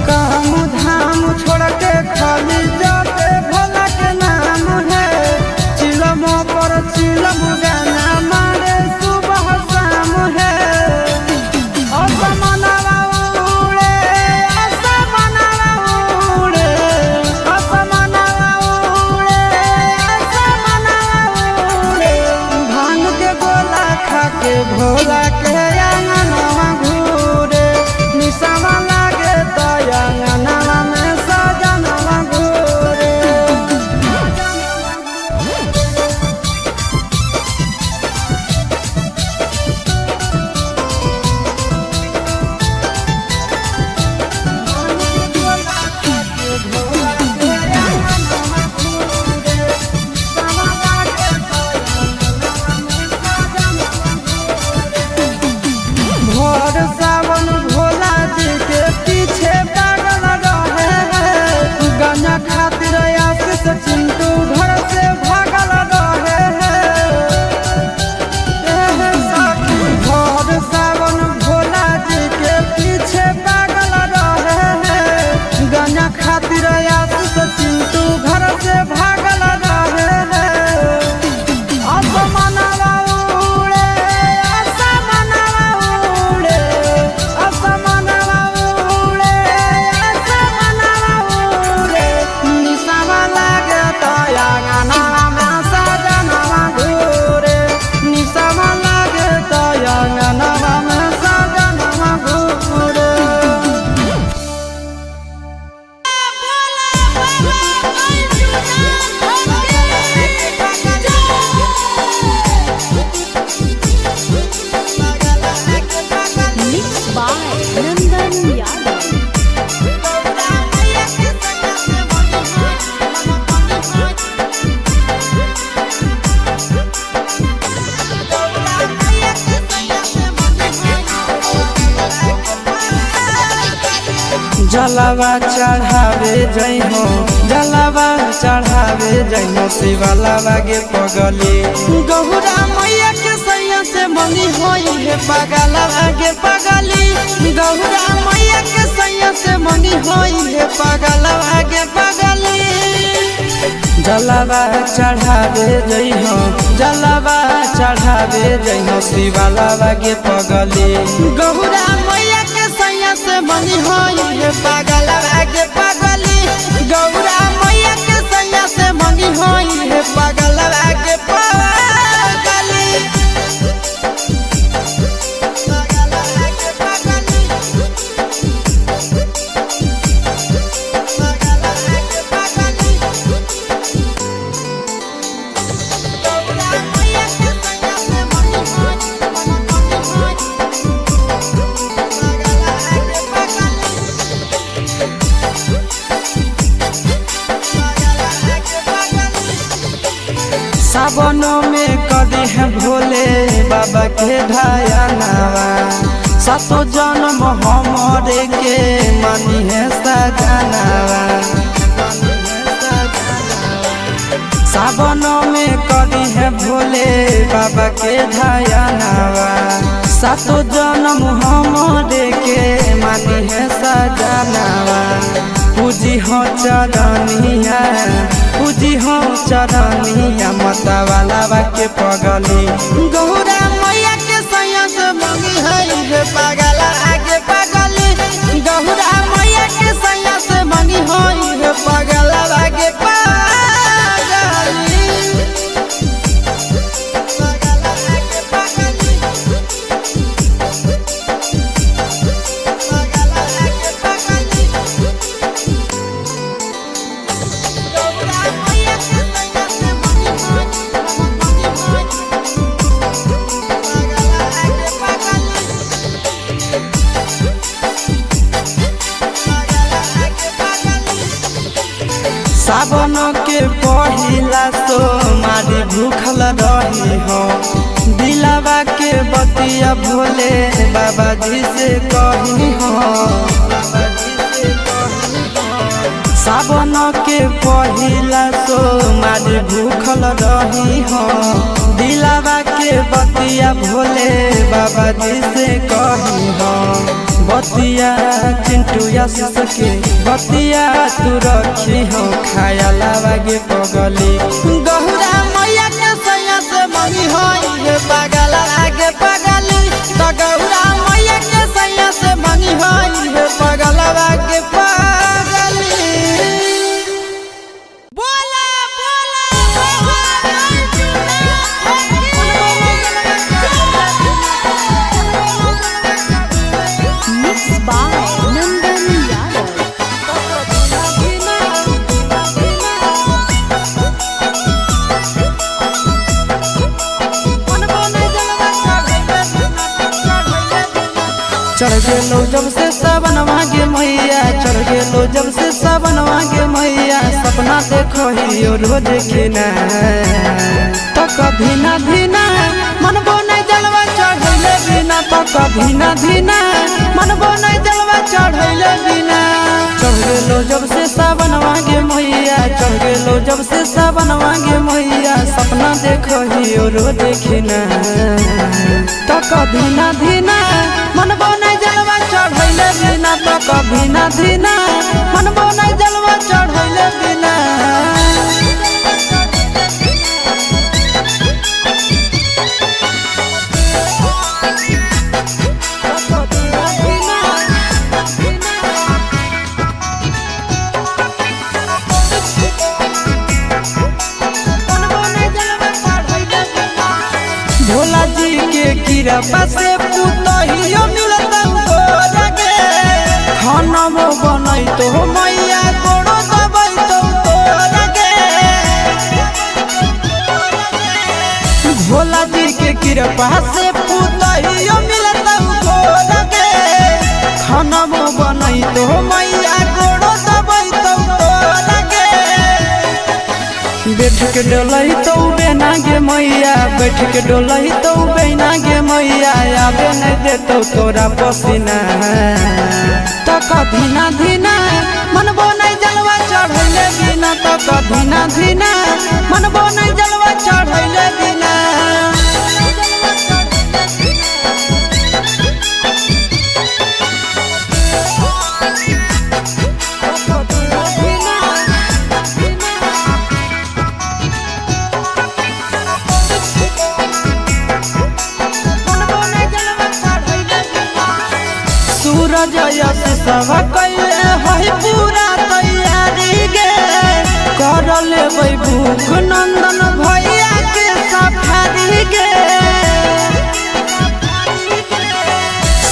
S1: काम धाम छोड़ के खाली जाते भोला के नाम है चिलम पर चिलम गाना मारे सुबह शाम है असमनवा उड़े असमनवा उड़े के भोला के अंगनवा घूरे निसवा लागे तो अंगनवा में सजनवा घूरे सावन भोला जी के पीछे पागल रहे हैं गाना खातिर आशीष चिंटू घर से भागल रहे हैं भोर सावन भोला जी के पीछे पागल रहे हैं गाना खातिर आशीष चिंटू घर से भागल रहे हैं असमनवा उड़े असमनवा उड़े असमनवा उड़े असमनवा उड़े निसवा लागे तो अंगनवा में सजनवा घूरे निसवा लागे तो अंगनवा में सजनवा घूरे
S2: बोला बोला
S1: जलावा चढ़ावे जइहो जलावा चढ़ावे जइहो शिवालावा गे पगली गौरा मैया के सैया से मंगी होई है पगलावा गे पगली गौरा मैया के सैया से मंगी होई है पगलावा गे पगली जलावा चढ़ावे जइहो जलावा चढ़ावे जइहो शिवालावा गे पगली गौरा मैया के सैया से मंगी होई है पगलावा गे पगली गौरा मैया के सैया से मंगी होई है पगलावा गे पगली सावनों में कदी है भोले बाबा के ढायानावा सातो जन्म हमरे के मानी है सजनावा सावनों में कदी है भोले बाबा के ढायानावा सातो जन्म हमरे के मानी है सजनावा पूजी हो चरनिया पूजी हो चरनिया माता वाला के पगली गौरा मैया के सैया से मंगी है पगला आगे पगली गौरा मैया के सैया से मंगी है पगला आगे पगली सावन के पहिला तो मारी भूखल रही हो दिलावा के बतिया भोले बाबा जी से कही हो सावन के पहिला तो मारी भूखल रही हो दिलावा के बतिया भोले बाबा जी से कही हो बतिया चिंटू सके बतिया तू रखी हो खाया लावा गे पगली गौरा मैया के सैया से मंगी होई पगला आगे पगली तो गौरा मैया के सैया से मंगी होई पगला आगे पगली बोला
S2: Mixed by Nandan Yadav.
S1: चढ़ गेलो जब से सावनवा गे मैया चढ़ गेलो जब से सावनवा गे मैया सपना देखो ही रोज खिना तो कभी ना धीना मनबो नहीं जलवा चढ़ैले बिना तो कभी ना धीना मनबो नहीं जलवा चढ़ैले बिना चढ़ गेलो जब से सावनवा गे मैया चढ़ गेलो जब से सावनवा गे मैया सपना देखो ही रोज खिना तो कभी ना धीना मनबो नहीं जलवा चढ़ैले बिना तो कभी ना धीना मनबो नहीं जलवा चढ़ैले बिना भोला जी के कृपा से पुतहियो मिलता तोरा गे खाना वो बनई तो मैया गोड़ो दबई तो तोरा गे भोला जी के कृपा से पुतहियो मिलता तोरा गे खाना वो बनई तो मैया गोड़ो दबई तो तोरा गे के डोलही तो बेना गे मैया, बैठ के डोलही तो बेना गे मैया, आबे नहीं देतो तोरा पसीना। तक धीना धीना मनबो नहीं जलवा चढ़ैले बिना, तक धीना धीना मनबो नहीं जलवा चढ़ैले बिना। सूरज यश सब कैले है पूरा तैयारी गे, कर लेबै भूख नंदन भैया के सफारी गे।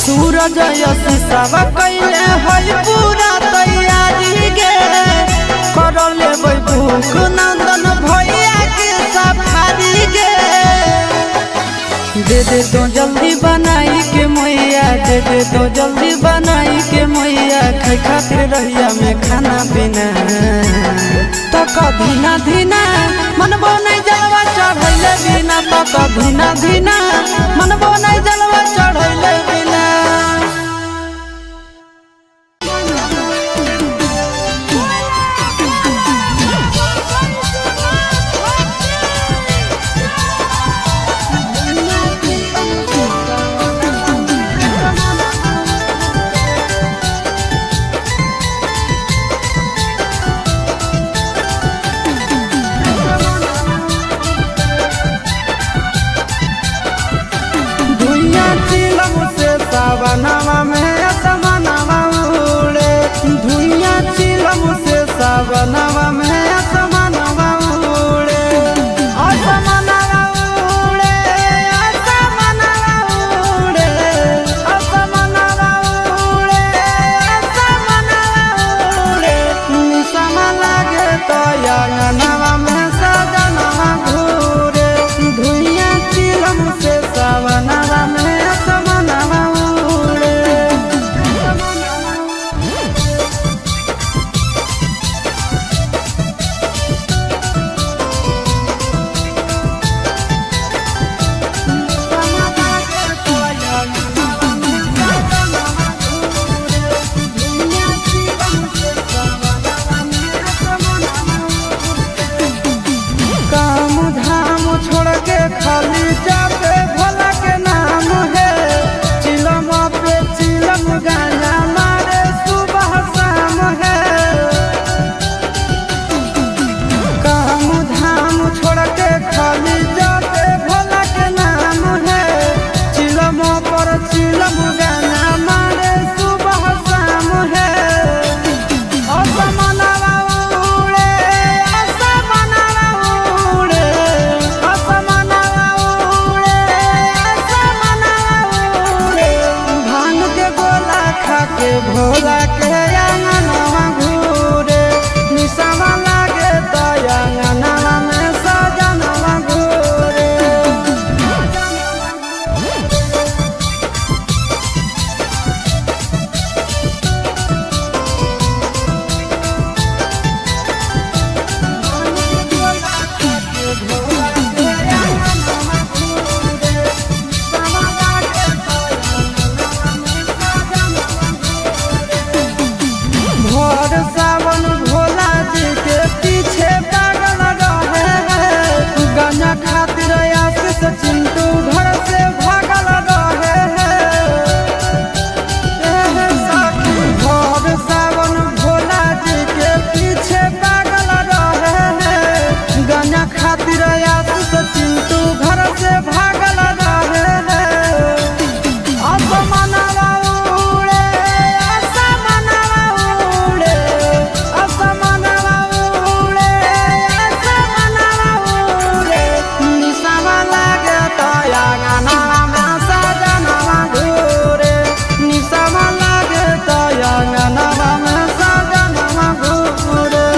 S1: सूरज यश सब कैले है पूरा तैयारी गे, कर लेबै भूख नंदन भैया के सफारी गे। दे दे तो जल्दी बनाई के मैया, दे दे तो जल्दी बनाई के मैया, खाई खातिर रहिया में खाना पीना। तक धीना धीना मनबो नहीं जलवा चढ़ैले बिना, तक धीना धीना मनबो नहीं जलवा चढ़ैले बिना। सावनवा में असमनवा उड़े, धुइया चिलम से सावनवा में असमनवा उड़े। असमनवा उड़े, असमनवा उड़े, असमनवा उड़े, असमनवा उड़े। निशमा लागे तो अंगनवा में सजनवा घूरे, धुइया चिलम से सावनवा में खाली जाते भोला के नाम है, चिलम पे चिलम गाना मारे सुबह शाम है। काम धाम छोड़ के खाली जाते भोला के नाम है, चिलम पर चिलम गाना मारे सुबह शाम है। असमनवा उड़े, असमनवा उड़े, असमनवा भांग के गोला खा के भोला के अंगनवा घूरे, निशमा लागे तो अंगनवा में सजनवा घूरे। भोर सावन भोला जी के पीछे पागल रहे हैं, गाना खातिर आशीष चिंटू घर से भागल रहे हैं। भोर सावन भोला जी के पीछे पागल रहे हैं, गाना खातिर आशीष चिंटू घर से भागल रहे हैं। असमनवा उड़े, असमनवा उड़े, असमनवा उड़े, असमनवा उड़े। निशमा लागे तो अंगनवा में सजनवा घूरे, निशमा लागे तो अंगनवा में सजनवा घूरे।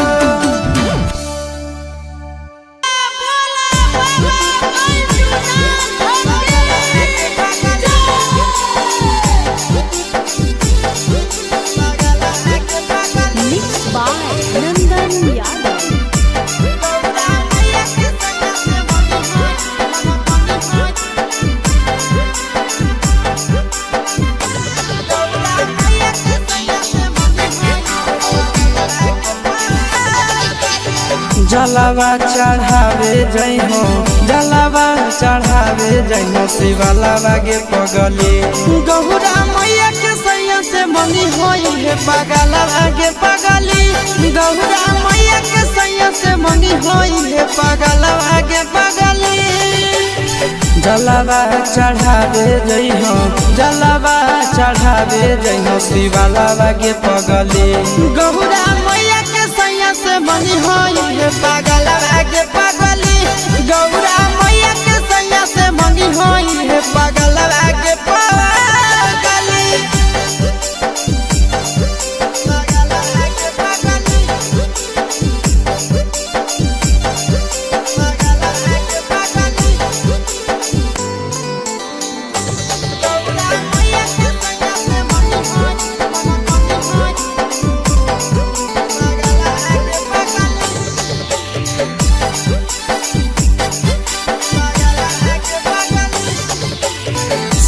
S2: Mixed by Nandan Yadav.
S1: जलावा चढ़ावे जइहो जलावा चढ़ावे जइहो शिवालावा गे पगली गौरा मैया के सैया से मंगी होई है पगलावा गे पगली गौरा मैया के सैया से मंगी होई है पगलावा गे पगली जलावा चढ़ावे जइहो जलावा चढ़ावे जइहो शिवालावा गे पगली गौरा मैया के सैया से मंगी होई है पगलावा गे पगली गौरा मैया के सैया से मंगी होई है पगलावा गे पगली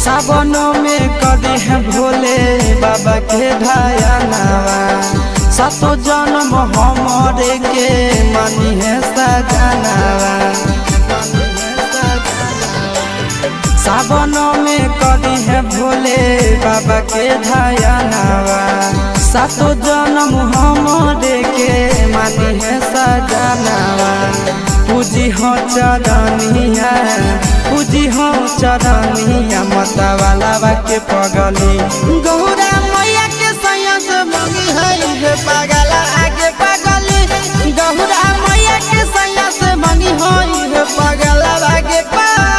S1: सावनों में कदी है भोले बाबा के ढायानावा सातो जन्म हमरे के मानी है सजनावा सावनों में कदी है भोले बाबा के ढायानावा सातो जन्म हमरे के मानी है सजनावा पूजी हो चरनिया पूजी हो चरनिया मतवालावा के पगली गौरा मैया के सैया से मंगी है पगला आगे पगली गौरा मैया के सैया से मंगी है पगला आगे पगली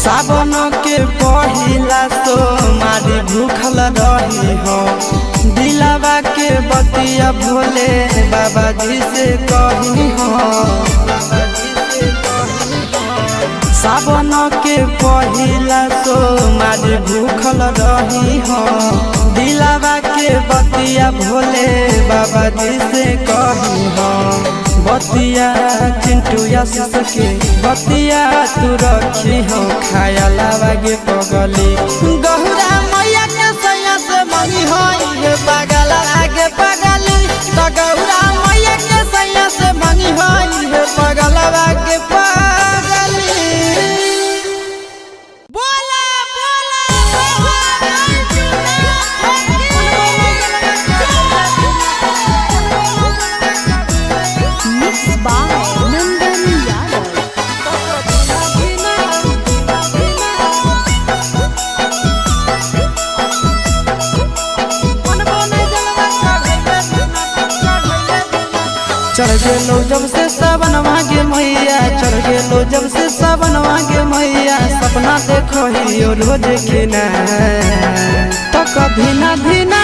S1: सावन के पहिला तो मारी भूखल रही हो दिलावा के बतिया भोले बाबा जी से कही हो सावन के पहिला तो मारी भूखल रही हो दिलावा के बतिया भोले बाबा जी से कही हो बतिया चिंटू आशीष के बतिया तू रखी हो खाया लावा गे पगली गौरा मैया के सैया से मंगी होई पगला आगे पगली तो गौरा मैया के सैया से मंगी होई पगला आगे पगली बोला
S2: Mixed by Nandan Yadav.
S1: चढ़ गेलो जब से सावन मांगे मैया चढ़ गेलो जब से सावन मांगे मैया सपना देखो ही रोज खिना तो कभी ना धीना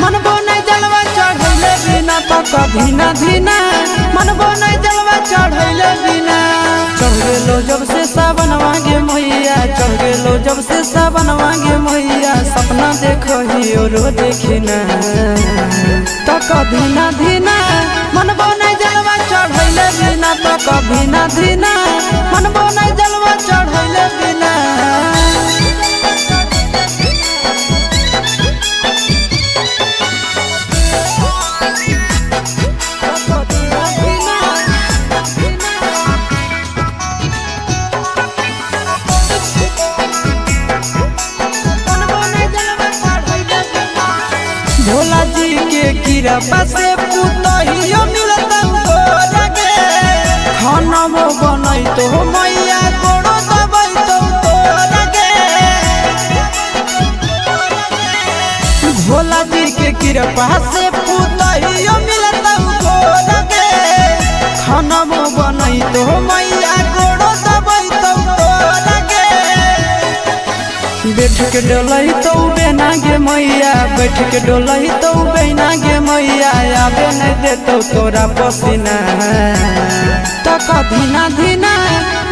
S1: मन बोने जलवा चढ़ैले बिना तो कभी ना धीना मन बोने जलवा चढ़ैले बिना चढ़ गेलो जब से सावन मांगे मैया चढ़ गेलो जब से सावन मांगे मैया सपना देखो ही रोज खिना तो कभी ना धीना मन बोने जलवा चढ़ैले बिना तो कभी ना धीना मन बोने जलवा चढ़ैले बिना भोला जी के कृपा से पुतहियो मिलता हो लगे खाना वो बनई तो मैया कोड़ो दबई तो लगे भोला जी के कृपा से पुतहियो मिलता हो लगे खाना वो बनई तो मैया कोड़ो दबई तो लगे बैठ के डोलही तो बेना गे मैया बैठ के डोलही तो बेना गे मैया आबे नहीं देतो तोरा पसीना तो धीना धीना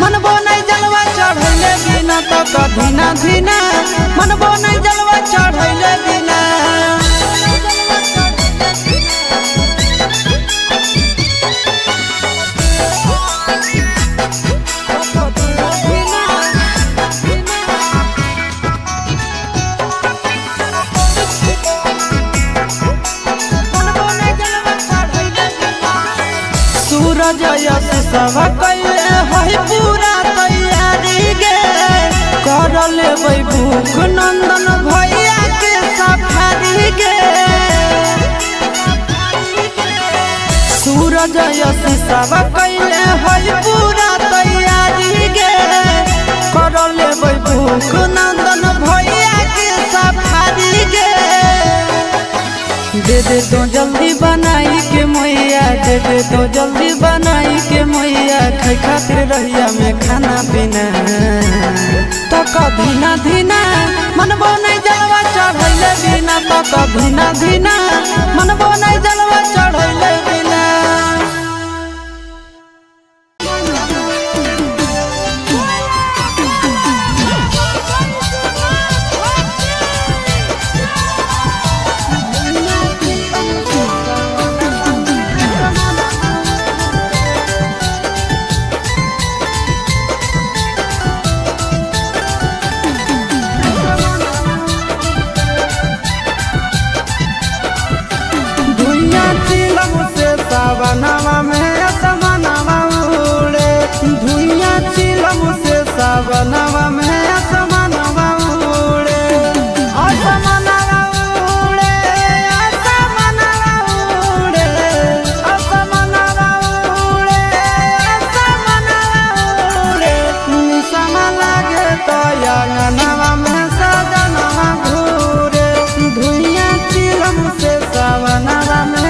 S1: मनबो नहीं जलवा चढ़ैले बिना तक धीना धीना मनबो नहीं जलवा चढ़ैले बिना सूरज यश सब कैले है पूरा तैयारी गे कर लेबै भूख नंदन भैया के सफारी गे सूरज यश सब कैले है पूरा तैयारी गे कर लेबै भूख नंदन भैया के सफारी गे दे दे तो जल्दी बनाई के मैया दे दे तो जल्दी बनाई के मैया खाई खातिर रहिया में खाना पीना तक धीना धीना मनबो नहीं जलवा चढ़ैले बिना तक धीना धीना मनबो नहीं जलवा चढ़ैले बिना सावनवा में असमनवा उड़े धुइया चिलम से सावनवा में असमनवा उड़े असमनवा उड़े असमनवा उड़े असमनवा उड़े असमनवा उड़े निसम लागे तो अंगनवा में सजनवा घूरे धुइया चिलम से सावनवा में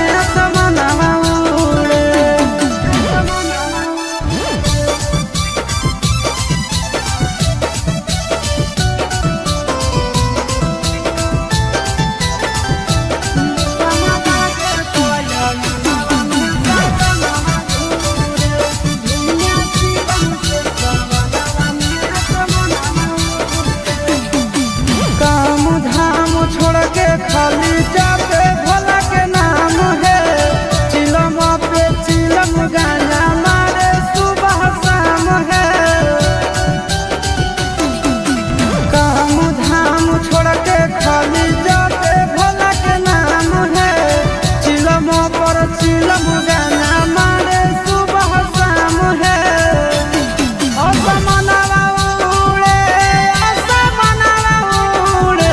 S1: खाली जाते भोला के नाम है चिलम पे चिलम गाना मारे सुबह शाम है काम धाम छोड़ के खाली जाते भोला के नाम है चिलम पर चिलम गाना मारे सुबह शाम है असमनवा उड़े असमनवा उड़े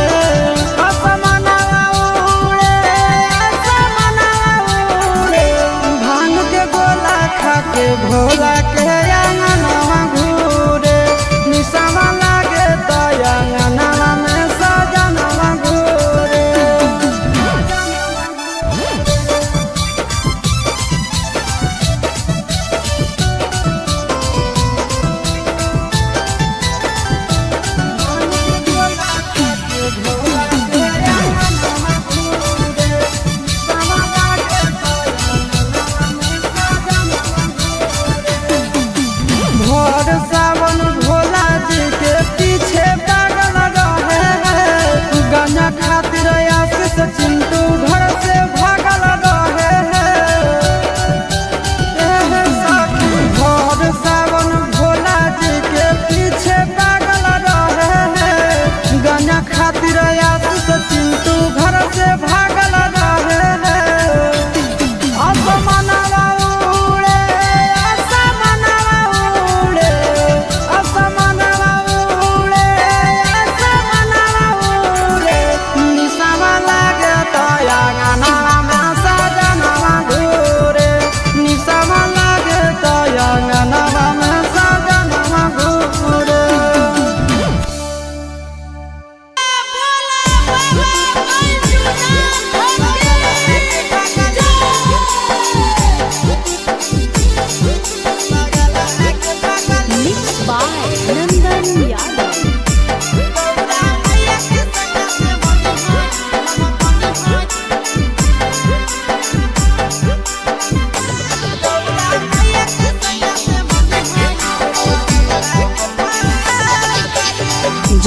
S1: के भोला के अंगनवा घूरे निसमा लागे तो अंगनवा में सजनवा घूरे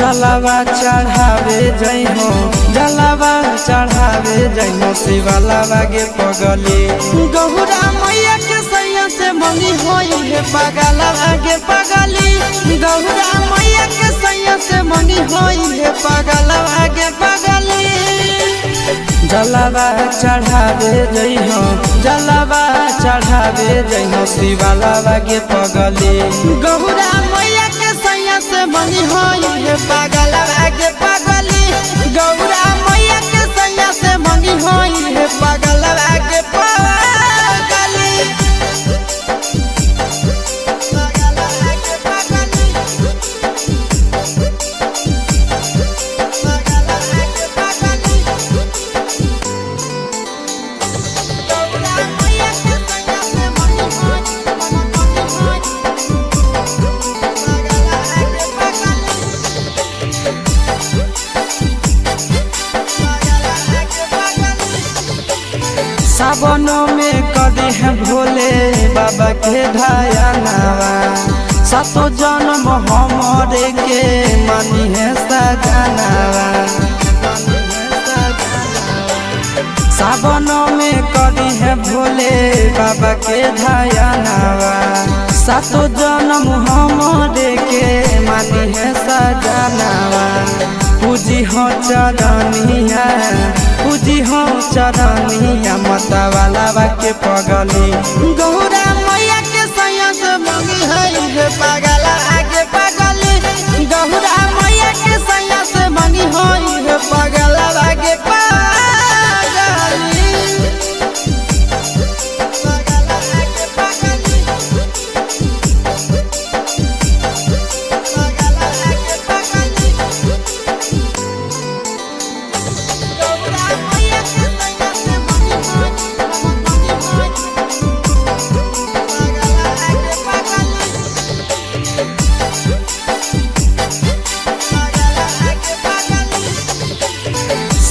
S1: जलावा चढ़ावे जइहो जलावा चढ़ावे जइहो शिवालावा गे पगली गौरा मैया के सैया से मंगी होई हे पगलावा गे पगली गौरा मैया के सैया से मंगी होई हे पगलावा गे पगली जलावा चढ़ावे जइहो जलावा चढ़ावे जइहो शिवालावा गे पगली गौरा मैया के सैया से मंगी होई हे पगलावा गे पगली गौरा मैया के सैया से मंगी होई हे पगलावा गे पगली सावन में कदी है भोले बाबा के ढायानावा सातो जन्म हमरे के मानी है सजनावा सावन में कदी है भोले बाबा के ढायानावा सातो जन्म हमरे के मानी है सजनावा पूजी हो चरनिया पूजी हो चरनिया मतवालावा के पगली गौरा मैया के सैया से मंगी है पगला आगे पगली गौरा मैया के सैया से मंगी है पगला आगे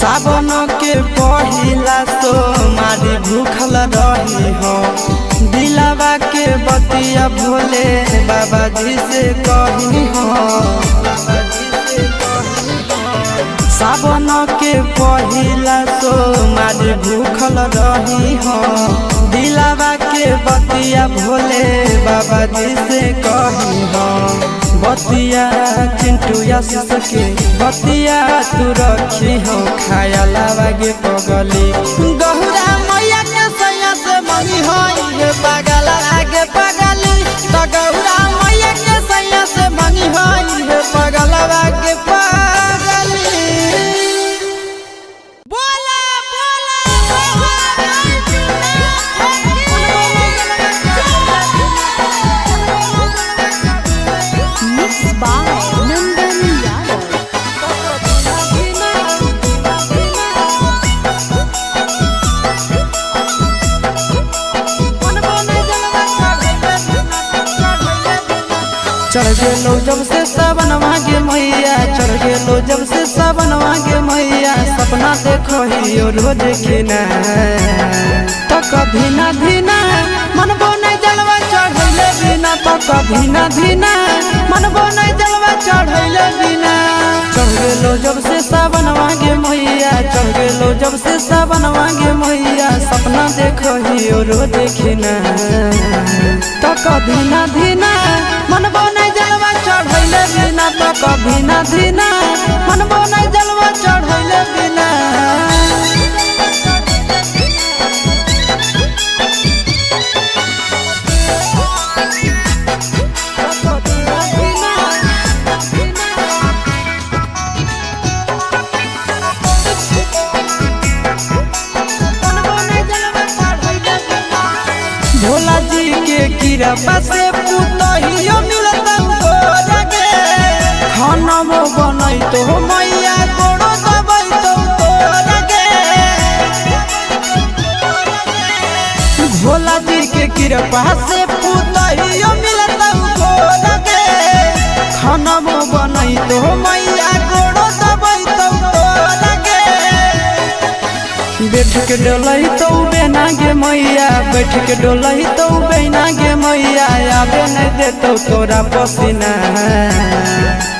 S1: सावन के पहिला तो मारी भूखल रही हो दिलावा के बतिया भोले बाबा जी से कही हो सावन के पहिला तो मारी भूखल रही हो दिलावा के बतिया भोले बाबा जी से कही हो बतिया चिंटू आशीष के बतिया तू रखी हो खाया लावा गे पगली गौरा मैया के सैया से मंगी होई हे पगला आगे पगली तो गौरा मैया के सैया से मंगी होई हे पगला आगे पगली बोला
S2: Mixed by Nandan Yadav.
S1: चढ़ गेलो जब से सावन मांगे मैया चढ़ गेलो जब से सावन मांगे मैया सपना देखो ही रोज खिना तो कभी ना धीना मनबो नहीं जलवा चढ़ैले बिना तो कभी ना धीना मनबो नहीं जलवा चढ़ैले बिना चढ़ गेलो जब से सावन मांगे मैया चढ़ गेलो जब से सावन मांगे मैया सपना देखो ही रोज खिना तो कभी ना धीना मनबो नहीं जलवा चढ़ैले बिना तो कभी ना धीना मनबो नहीं जलवा चढ़ैले बिना भोला जी के कृपा से पुतहियो मिलता गोरगे खाना वो बनई तो मैया गोड़ो दबई तो तोरगे भोला जी के कृपा से पुतहियो मिलता गोरगे खाना वो बनई तो मैया गोड़ो दबई तो तोरगे बैठ के डोलही तो बेना गे मैया, बैठ के डोलही तो बेना गे मैया, आबे नहीं देतो तोरा पसीना।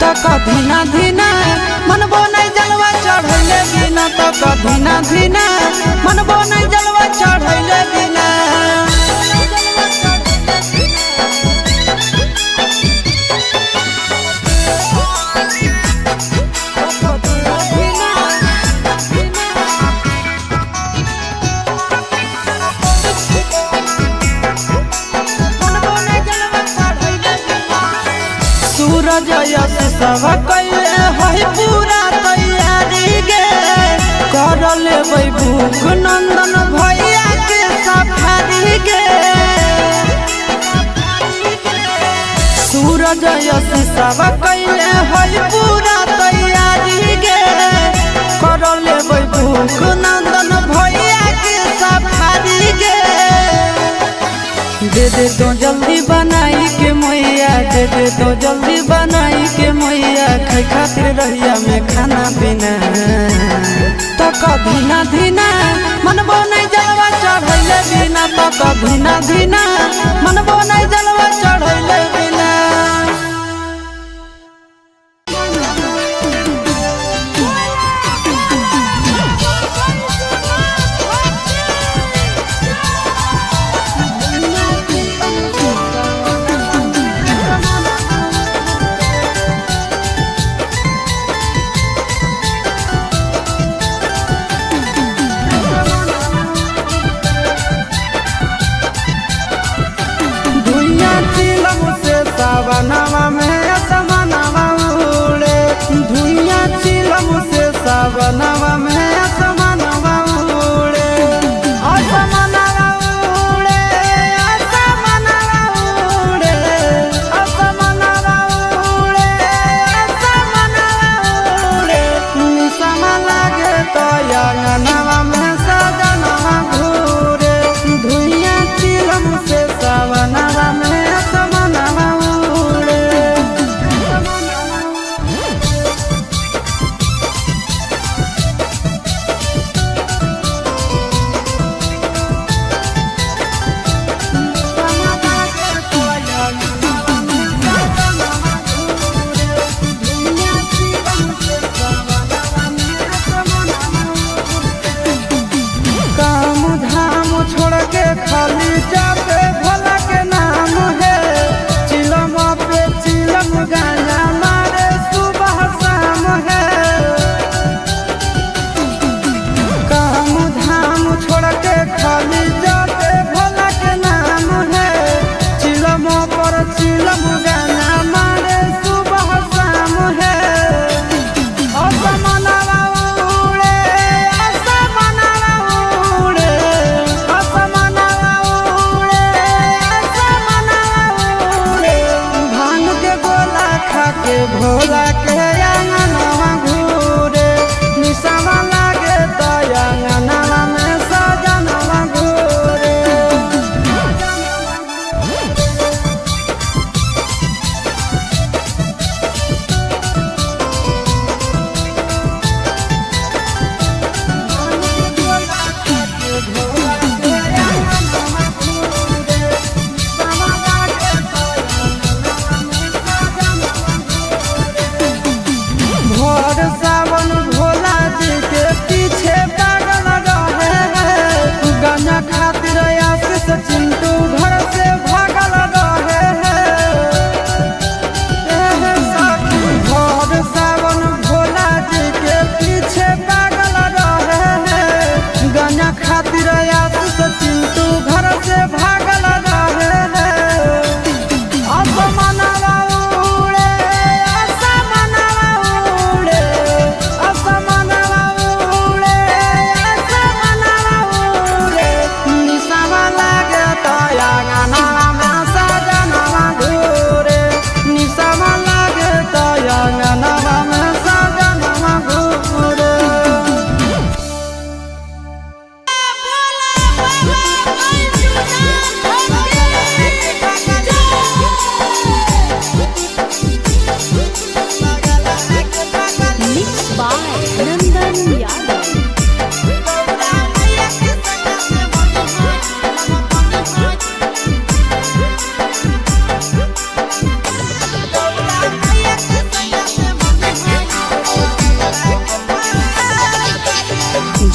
S1: तक धीना धीना मनबो नहीं जलवा चढ़ैले बिना, तक धीना धीना मनबो नहीं जलवा चढ़ैले बिना। सूरज यश सब कैले है पूरा तैयारी गे, कर लेबै भूख नंदन भैया के सफारी गे। सूरज यश सब कैले है पूरा तैयारी गे, कर लेबै भूख नंदन भैया के सफारी गे। दे दे तो जल्दी बनाई के मैया, दे दे तो जल्दी बनाई के मैया, खाई खातिर रहिया में खाना पीना। तक धीना धीना मनबो नहीं जलवा चढ़ैले बिना, तक धीना धीना मनबो नहीं जलवा चढ़ैले बिना। सावनवा में असमनवा उड़े, धुइयां चिलम से सावनवा में असमनवा उड़े। असमनवा उड़े, असमनवा उड़े, असमनवा उड़े, असमनवा उड़े। निसम लागे तो अंगनवा में सजनवा घूरे, धुइयां चिलम से सावनवा में खाली जाते भोला के नाम है, चिलम पे चिलम गाना मारे सुबह शाम है। काम धाम छोड़ के खाली जाते भोला के नाम है, चिलम पर चिलम गाना मारे सुबह शाम है। असमनवा उड़े, असमनवा उड़े, असमनवा भांग के गोला खा के भोला के अंगनवा घूरे, निशावा लागे तो अंगनवा में सजनवा घूरे।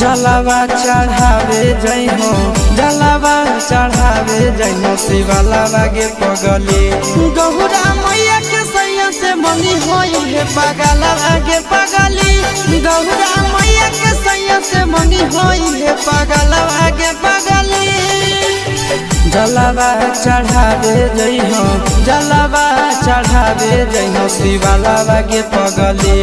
S1: जलावा चढ़ावे जई हो जलावा चढ़ावे जई हो शिवालावा गे पगली गौरा मैया के सैया से मंगी होई है पगलावा गे पगली गौरा मैया के सैया से मंगी होई है पगलावा गे पगली जलावा चढ़ावे जई हो जलावा चढ़ावे जई हो शिवालावा गे पगली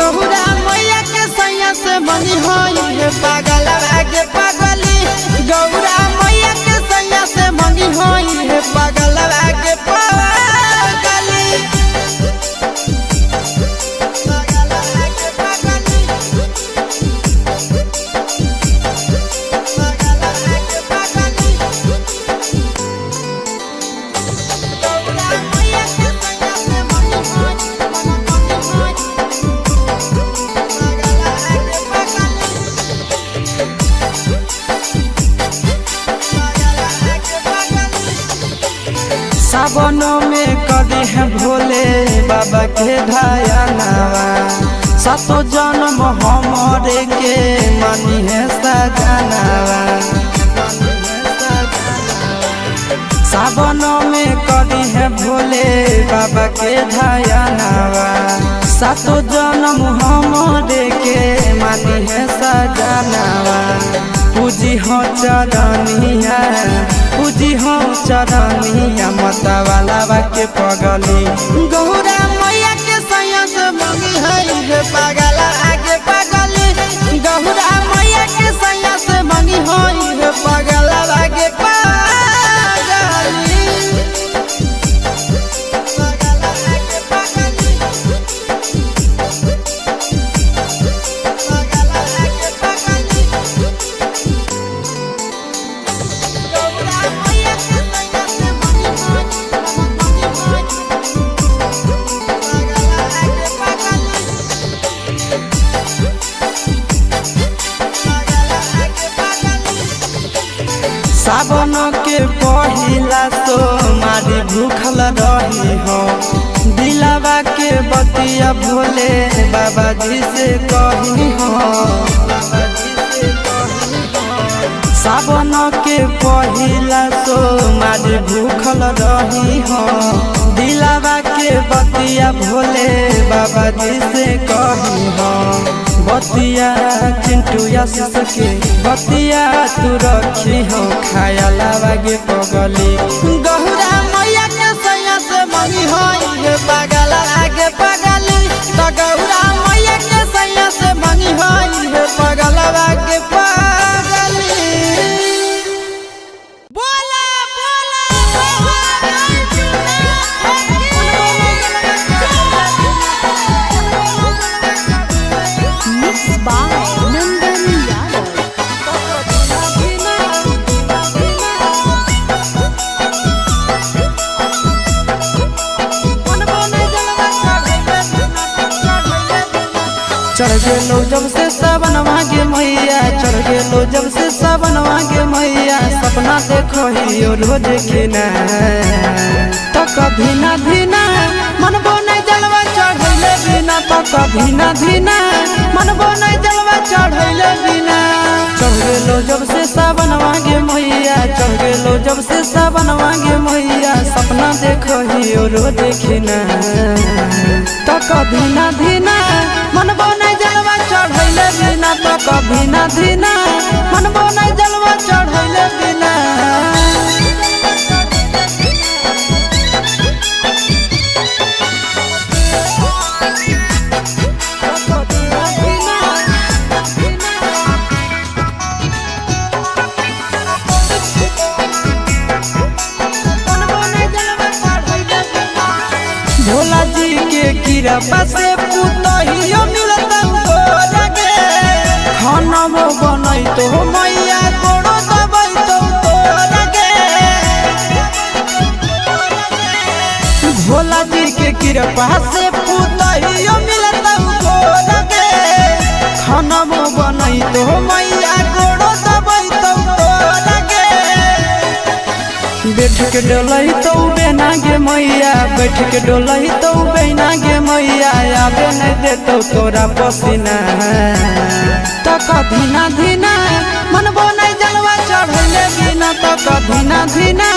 S1: गौरा मैया के सैया से मंगी होई है पगलावा गे पगली गौरा मैया के सैया से मंगी होई है पगलावा गे पगली सावन में कदी है भोले बाबा के ढायानावा सातो जन्म हमारे के मानी है सजनावा सावन में कदी है भोले बाबा के ढायानावा सातो जन्म हमारे के मानी है सजनावा पूजी हो चरनिया पूजी हो चरनिया मतवालावा के पगली गौरा मैया के सैया से मंगी है पगला आगे पगली गौरा मैया के सैया से मंगी है पगला आगे पगली सावन के पहिला तो मारी भूखल रही हो दिलावा के बतिया भोले बाबा जी से कही हो सावन के पहिला तो मारी भूखल रही हो दिलावा के बतिया भोले बाबा जी से कही हो बतिया चिंटू आशीष के बतिया तू रखी हो खायालावा गे पगली गौरा मैया के सैया से मंगी होई है पगला आगे पगली तो गौरा मैया के सैया से मंगी होई है पगला आगे पगली बोला
S2: Mixed by Nandan Yadav.
S1: चढ़ गेलो जब से सावन मांगे मैया चढ़ गेलो जब से सावन मांगे मैया सपना देखो ही रोज खिना तो कभी ना धीना मनबो नहीं जलवा चढ़ैले बिना तो कभी ना धीना मनबो नहीं जलवा चढ़ैले बिना चढ़ गेलो जब से सावन मांगे मैया चढ़ गेलो जब से सावन मांगे मैया सपना देखो ही रोज खिना तो कभी ना धीना मनबो नहीं जलवा चढ़ैले बिना तो कभी ना धीना मनबो नहीं जलवा चढ़ैले बिना भोला जी के कृपा से पुतहियो मिलता गोरगे खाना बनई तो मैया गोड़ो दबई तो तोरगे भोला जी के कृपा से पुतहियो मिलता गोरगे खाना बनई तो मैया गोड़ो दबई तो तोरगे बैठ के डोलई तो बेना गे मैया बैठ के डोलही तो बहना गे मैया आवे नहीं देतो तोरा पसीना तो कधीना धीना मनबो नहीं जलवा चढ़ैले बिना तो कधीना धीना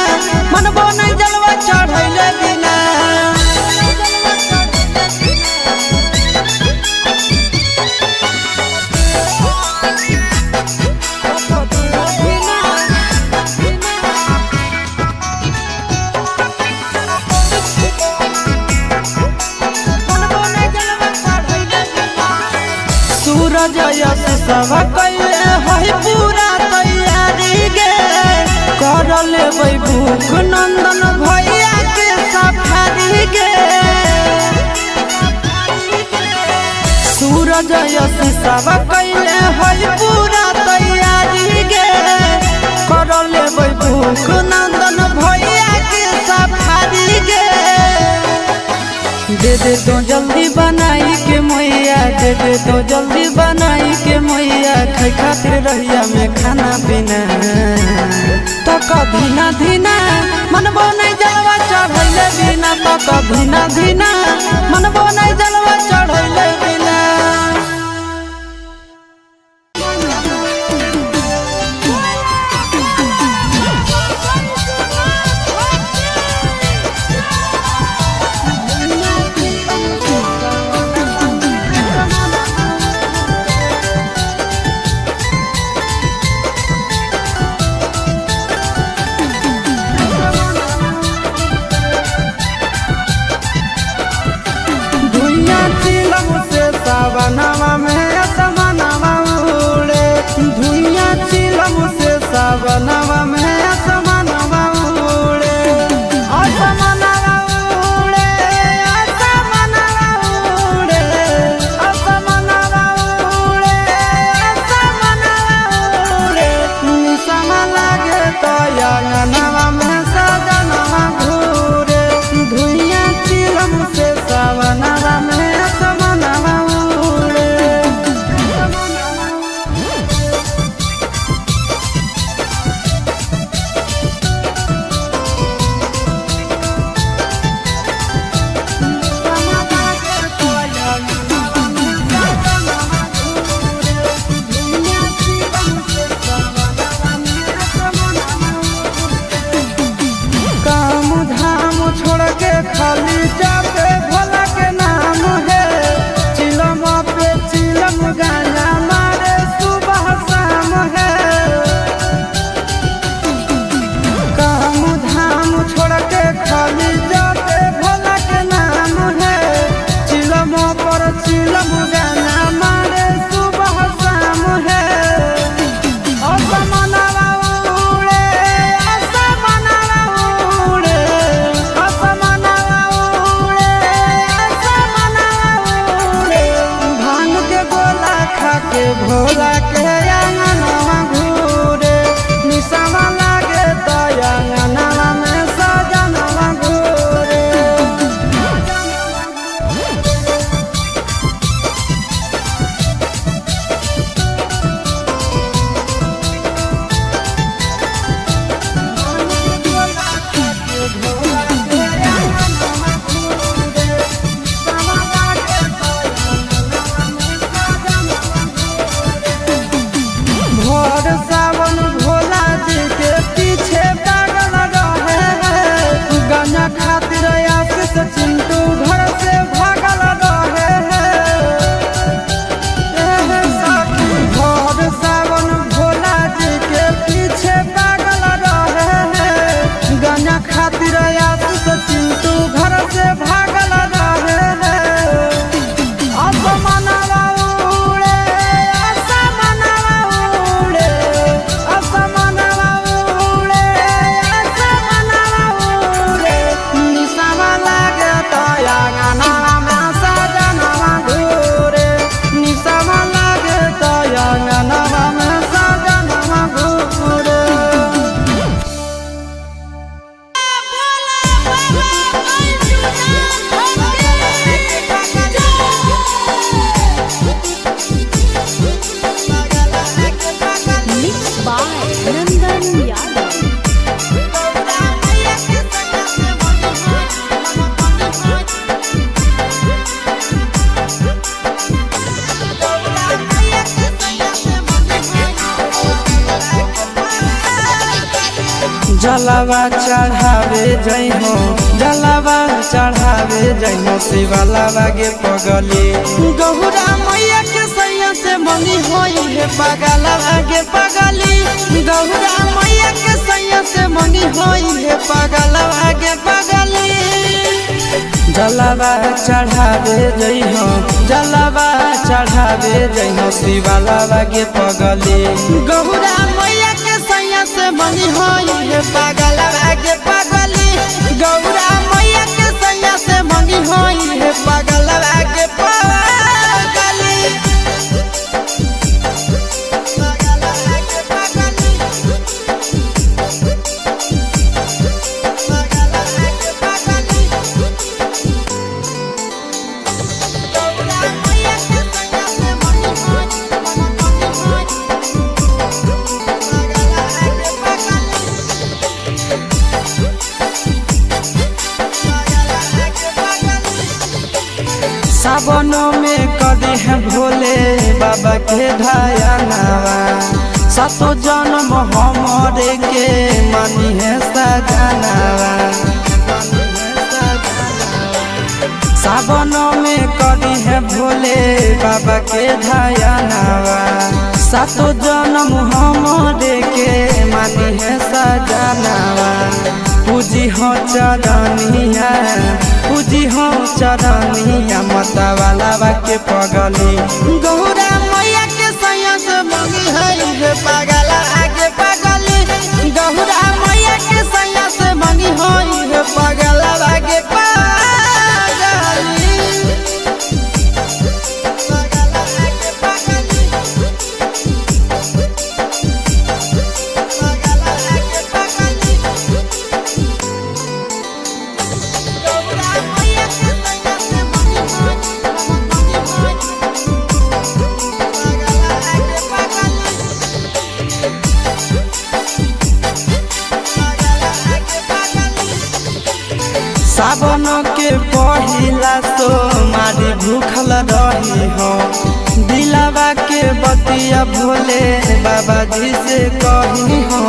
S1: मनबो नहीं जलवा चढ़ैले बिना सूरज यश सब कैले है पूरा तैयारी गे कर लेबै भूख नंदन भैया के सफारी गे सूरज यश सब कैले है पूरा तैयारी गे कर लेबै भूख नंदन भैया के सफारी गे दे दे तो जल्दी बनाई के मैया दे दे तो जल्दी बनाई के मैया खाई खातिर रहिया में खाना पीना तो कधीना धीना मनबो नहीं जलवा चढ़ैले बिना तो कधीना धीना मनबो नहीं जलवा चढ़ैले बिना सावनवा में असमनवा उड़े धुइया चिलम से सावनवा में असमनवा उड़े असमनवा उड़े असमनवा उड़े असमनवा उड़े असमनवा उड़े निसम लागे तो अंगनवा में सजनवा घूरे धुइया चिलम से सावनवा में असमनवा खाली जाते भोला के नाम है चिलम पे चिलम गाना मारे सुबह शाम है काम धाम छोड़ के खाली जाते भोला के नाम है चिलम पर चिलम गाना मारे सुबह शाम है भोला के अंगनवा घूरे निसवा लागे तो अंगनवा में सजनवा घूरे जलावा चढ़ावे जइहो जलावा चढ़ावे जइहो शिवालावा गे पगली गौरा मैया के सैया से मंगी होई है पगलावा गे पगली गौरा मैया के सैया से मंगी होई है पगलावा गे पगली जलावा चढ़ावे जइहो जलावा चढ़ावे जइहो शिवालावा गे पगली गौरा मैया के सैया से मंगी होई है पगलावा गे पगली गौरा मैया के सैया से मंगी होई है पगलावा गे पगली सावन में कदी है भोले बाबा के ढायानावा सातो जन्म हमरे के मनी है सजनावा सावन में कदी है भोले बाबा के ढायानावा सातो जन्म हमरे के मनी है सजनावा पूजी हो चरनिया पूजी हो चरनिया मतवाला के पगली गौरा मैया के सैया से मंगी है पगला आगे पगली गौरा मैया के सैया से मंगी है पगला आगे पगली सावन के पहिला तो मारी भूखल रही हो दिलावा के बतिया भोले बाबा जी से कही हो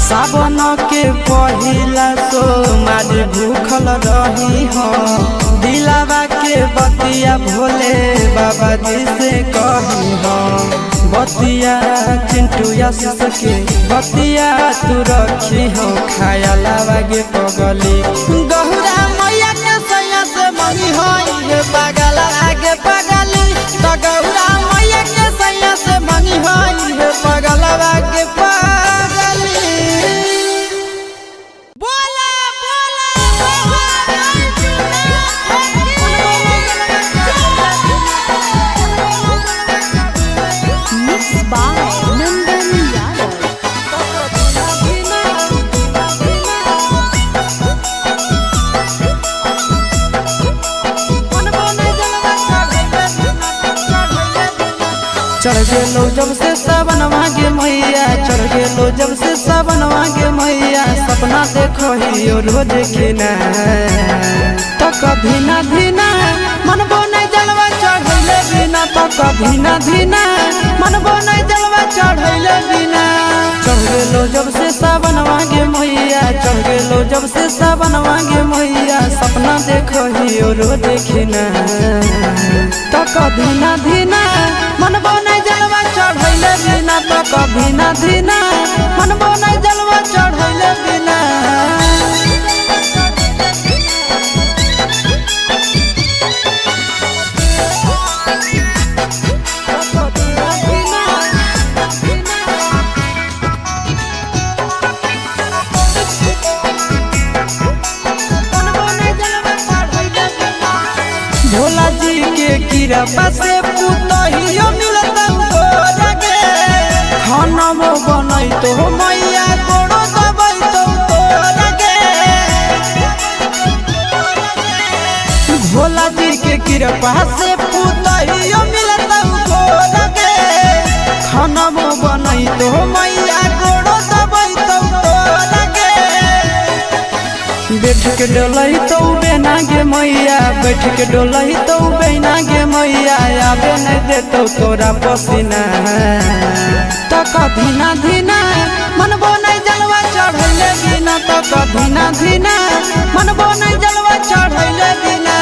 S1: सावन के पहिला तो मारी भूखल रही हो दिलावा के बतिया भोले बाबा जी से कही हो बतिया चिंटू आशीष के बतिया तू रखी हो खाया लावा गे पगली गौरा मैया के सैया से मंगी होई है पगला आगे पगली तो गौरा मैया के सैया से मंगी होई है पगला आगे पगली बोला
S2: Mixed by Nandan Yadav.
S1: चढ़ गेलो जब से सावन मांगे मैया चढ़ गेलो जब से सावन मांगे मैया सपना देखो ही रोज खिना तो कभी ना धीना मनबो नहीं जलवा चढ़ैले बिना तो कभी ना धीना मनबो नहीं जलवा चढ़ैले बिना चढ़ गेलो जब से सावन मांगे मैया चढ़ गेलो जब से सावन मांगे मैया सपना देखो ही रोज खिना तो कभी ना धीना मनबो नहीं जलवा चढ़ैले बिना तो कभी ना धीना मनबो नहीं जलवा चढ़ैले बिना भोला जी के कृपा से पुतहियो मिलता तोरा के खाना बनई तो मैया गोड़ो दबई तो तोरा के भोला जी के कृपा से पुतहियो मिलता तोरा के खाना बनई तो मैया गोड़ो दबई तो तोरा के बैठ के डोलही तो बेना गे मैया, बैठ के डोलही तो बेना गे मैया, आबे नहीं देतो तोरा पसीना। तो कधीना धीना मनबो नहीं जलवा चढ़ैले बिना, तो कधीना धीना मनबो नहीं जलवा चढ़ैले बिना।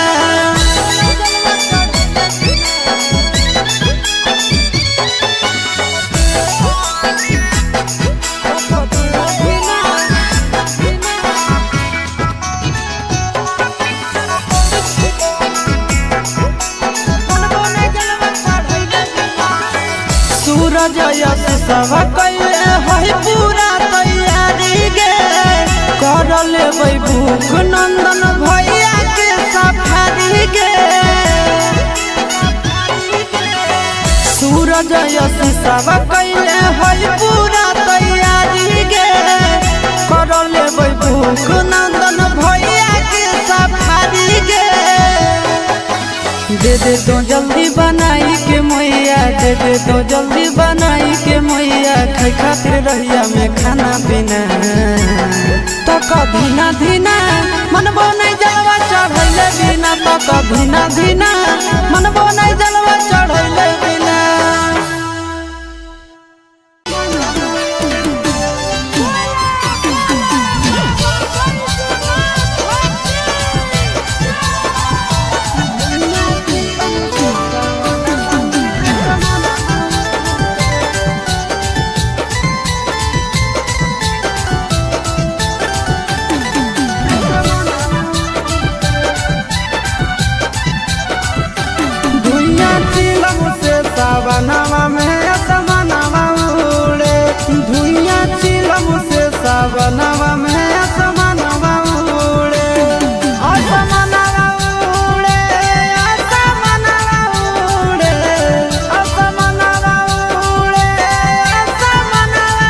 S1: सूरज यश सब कैले है पूरा तैयारी गे, कर लेबै भूख नंदन भैया के सफारी गे। सूरज यश सब कैले है पूरा तैयारी गे, कर लेबै भूख नंदन भैया के सफारी गे। दे दे तो जल्दी बनाई के मैया, दे दे तो जल्दी बनाई के मैया, खाई खातिर रहिया में खाना पीना। तो कधीना धीना मनबो नहीं जलवा चढ़ैले बिना, तो कधीना धीना मनबो नहीं जलवा चढ़ैले बिना। सावनवा में असमनवा उड़े, धुइया चिलम से सावनवा में असमनवा उड़े। असमनवा उड़े, असमनवा उड़े, असमनवा उड़े, असमनवा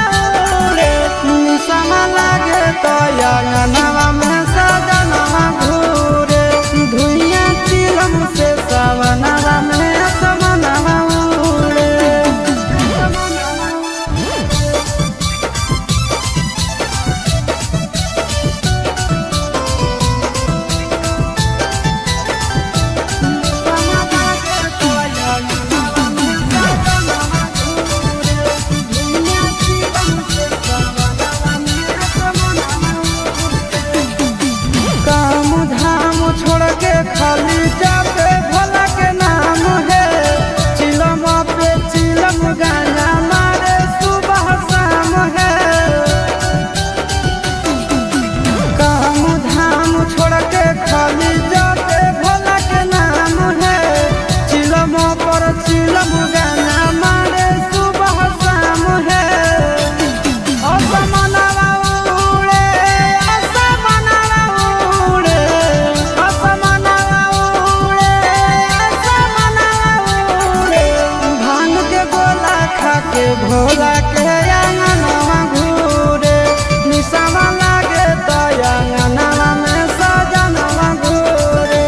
S1: उड़े। निसम लागे तो अंगनवा में सजनवा घूरे, धुइया चिलम से सावनवा में असमनवा। छोड़ के खाली जाते भोला के नाम है, चिलम पे चिलम गाना मारे सुबह शाम है। काम धाम छोड़ के खाली जाते भोला के नाम है, चिलम पर चिलम गाना मारे सुबह शाम है। असमनवा उड़े, असमनवा उड़े, असमनवा उड़े, असमनवा उड़े। भांग के गोला खा के भोला के अंगनवा घूरे, निशावा लागे तो अंगनवा में सजनवा घूरे।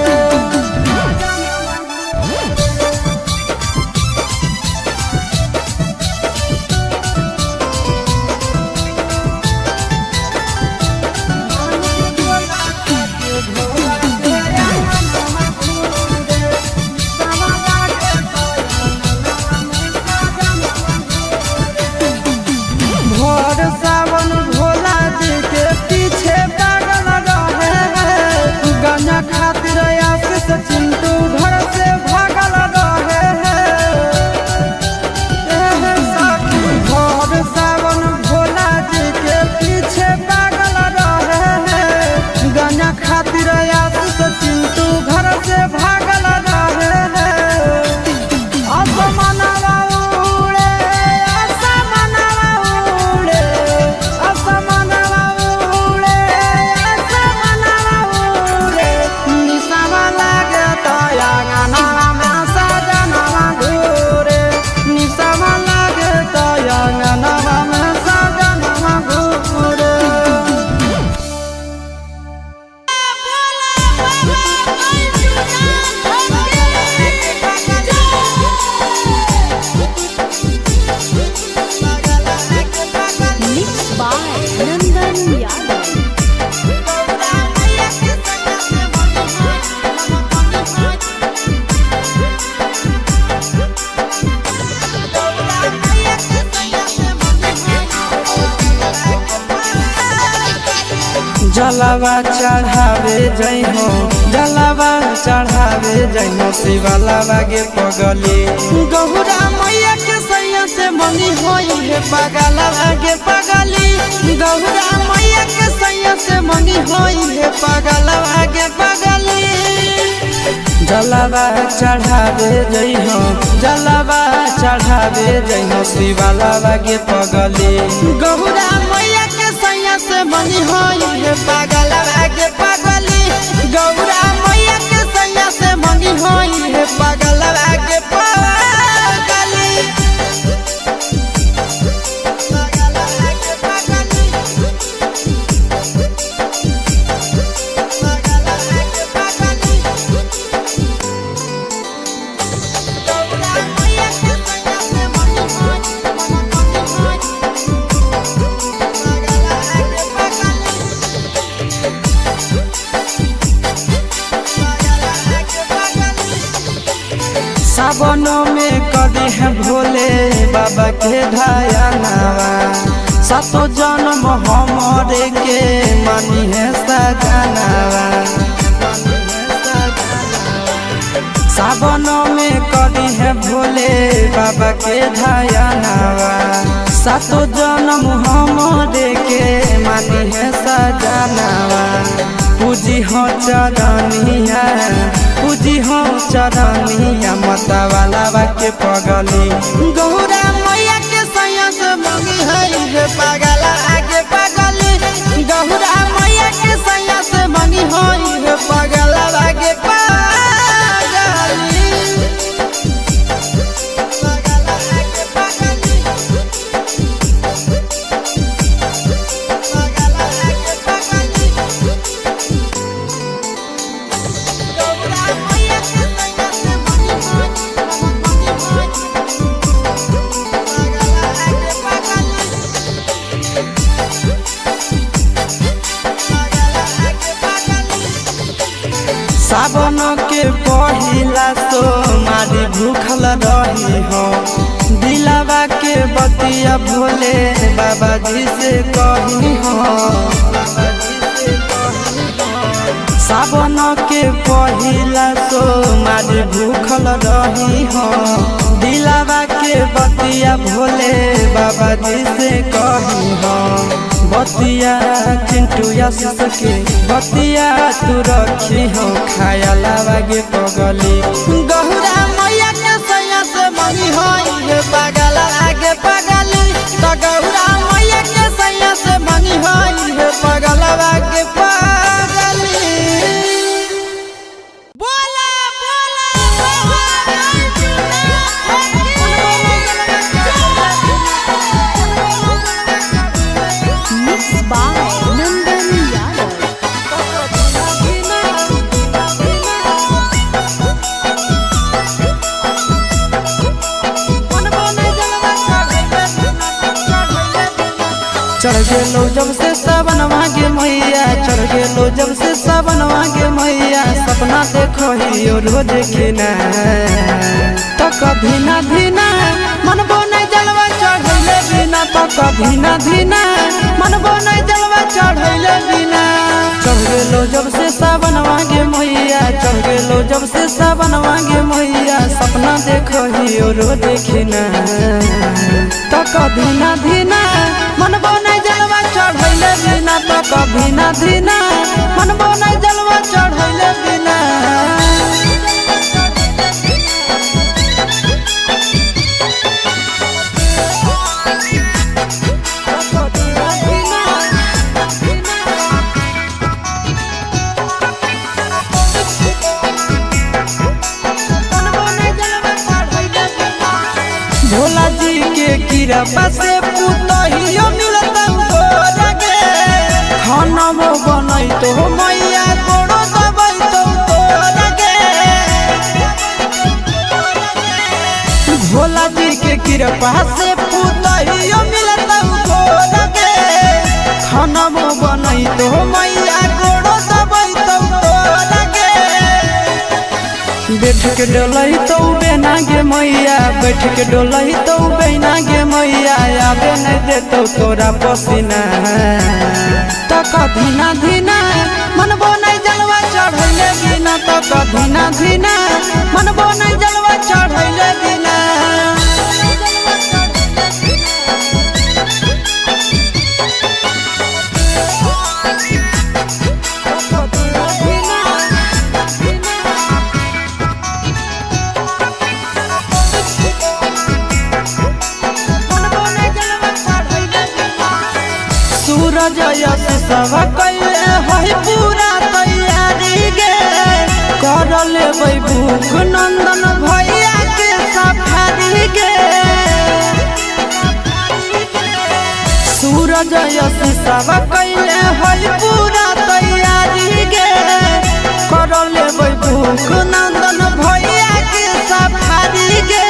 S1: भोर सावन भोला जी के पीछे पागल रहे हैं, गाना खातिर आशीष चिंटू घर से भागल रहे हैं। भोर सावन भोला जी के पीछे पागल रहे हैं, गाना खातिर आशीष चिंटू घर से भागल रहे हैं। असमनवा उड़े, असमनवा उड़े, असमनवा उड़े, असमनवा उड़े। निशावा लागे तो अंगनवा में सजनवा घूरे, निशावा लागे तो अंगनवा में सजनवा घूरे। बोला जलावा चढ़ावे जइहो जलावा चढ़ावे जइहो शिवालावा गे पगली गौरा मैया के सैया से मंगी होई है पगलावा गे पगली गौरा मैया के सैया से मंगी होई है पगलावा गे पगली जलावा चढ़ावे जइहो जलावा चढ़ावे जइहो शिवालावा गे पगली गौरा मैया के सैया से मंगी होई है पगलावा गे पगली गौरा मैया के सैया से मंगी होई है पगलावा गे पगली सावन में कदी है भोले बाबा के ढायानावा सातो जन्म हमरे के मानी है सजनावा सावन में कदी है भोले बाबा के ढायानावा सातो जन्म हमरे के मानी है सजनावा पूजी हो चरनिया पूजी हो चरनिया मतवाला के पगली गौरा मैया के सैया से मंगी है पगला आगे पगली गौरा मैया के सैया से मंगी है पगला आगे पगली सावन के पहिला तो मारी भूखल रही हो दिलावा के बतिया भोले बाबा जी से कही हो सावन के पहिला तो मारी भूखल रही हो दिलावा के बतिया भोले बाबा जी से कही हो बतिया चिंटू आशीष के बतिया तू रखी हो खाया लावा गे पगली गौरा मैया के सैया से मंगी होई है पगला आगे पगली तो गौरा मैया के सैया से मंगी होई है पगला आगे पगली बोला
S2: Mixed by Nandan Yadav.
S1: चढ़ गेलो जब से सावन मांगे मैया चढ़ गेलो जब से सावन मांगे मैया सपना देखो ही रोज खिना तो कभी ना धीना मनबो नहीं जलवा चढ़ैले बिना तो कभी ना धीना मनबो नहीं जलवा चढ़ैले बिना चढ़ गेलो जब से सावन मांगे मैया चढ़ गेलो जब से सावन मांगे मैया सपना देखो ही रोज खिना तो कभी ना धीना मनबो नहीं जलवा चढ़ैले बिना तो कभी ना धीना मनबो नहीं जलवा चढ़ैले बिना भोला जी के कृपा से पुतहियो मिलता तोरा गे खाना बनई तो मैया गोड़ो दबई तो तोरा गे भोला जी के कृपा से पुतहियो मिलता तोरा गे खाना बनई तो मैया गोड़ो दबई तो तोरा गे बैठ के डोलही तो बेना गे मैया, बैठ के डोलही तो बेना गे मैया, आबे नहीं देतो तोरा पसीना। तक धीना धीना मनबो नहीं जलवा चढ़ैले बिना, तक धीना धीना मनबो नहीं जलवा चढ़ैले बिना। सूरज यश सब कैले है पूरा तैयारी गे, कर लेबै भूख नंदन भैया के सफारी गे। सूरज यश सब कैले है पूरा तैयारी गे, कर लेबै भूख नंदन भैया के सफारी गे।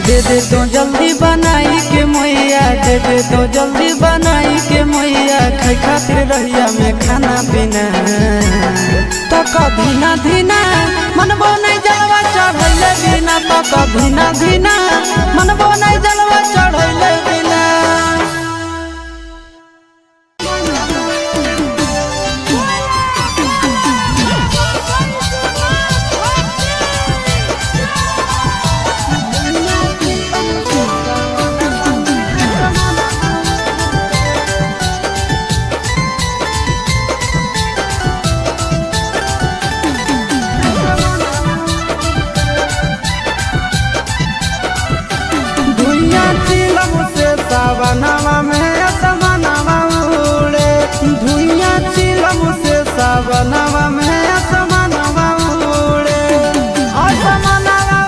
S1: दे दे तो जल्दी बनाई के मैया, दे दे तो जल्दी बनाई के मैया, खाए खातिर रहिया में खाना पीना। तक धीना धीना मनबो नहीं जलवा चढ़ैले बिना, तक धीना धीना मनबो नहीं जलवा चढ़ैले बिना। सावनवा में असमनवा उड़े, धुइया चिलम से सावनवा में असमनवा उड़े। असमनवा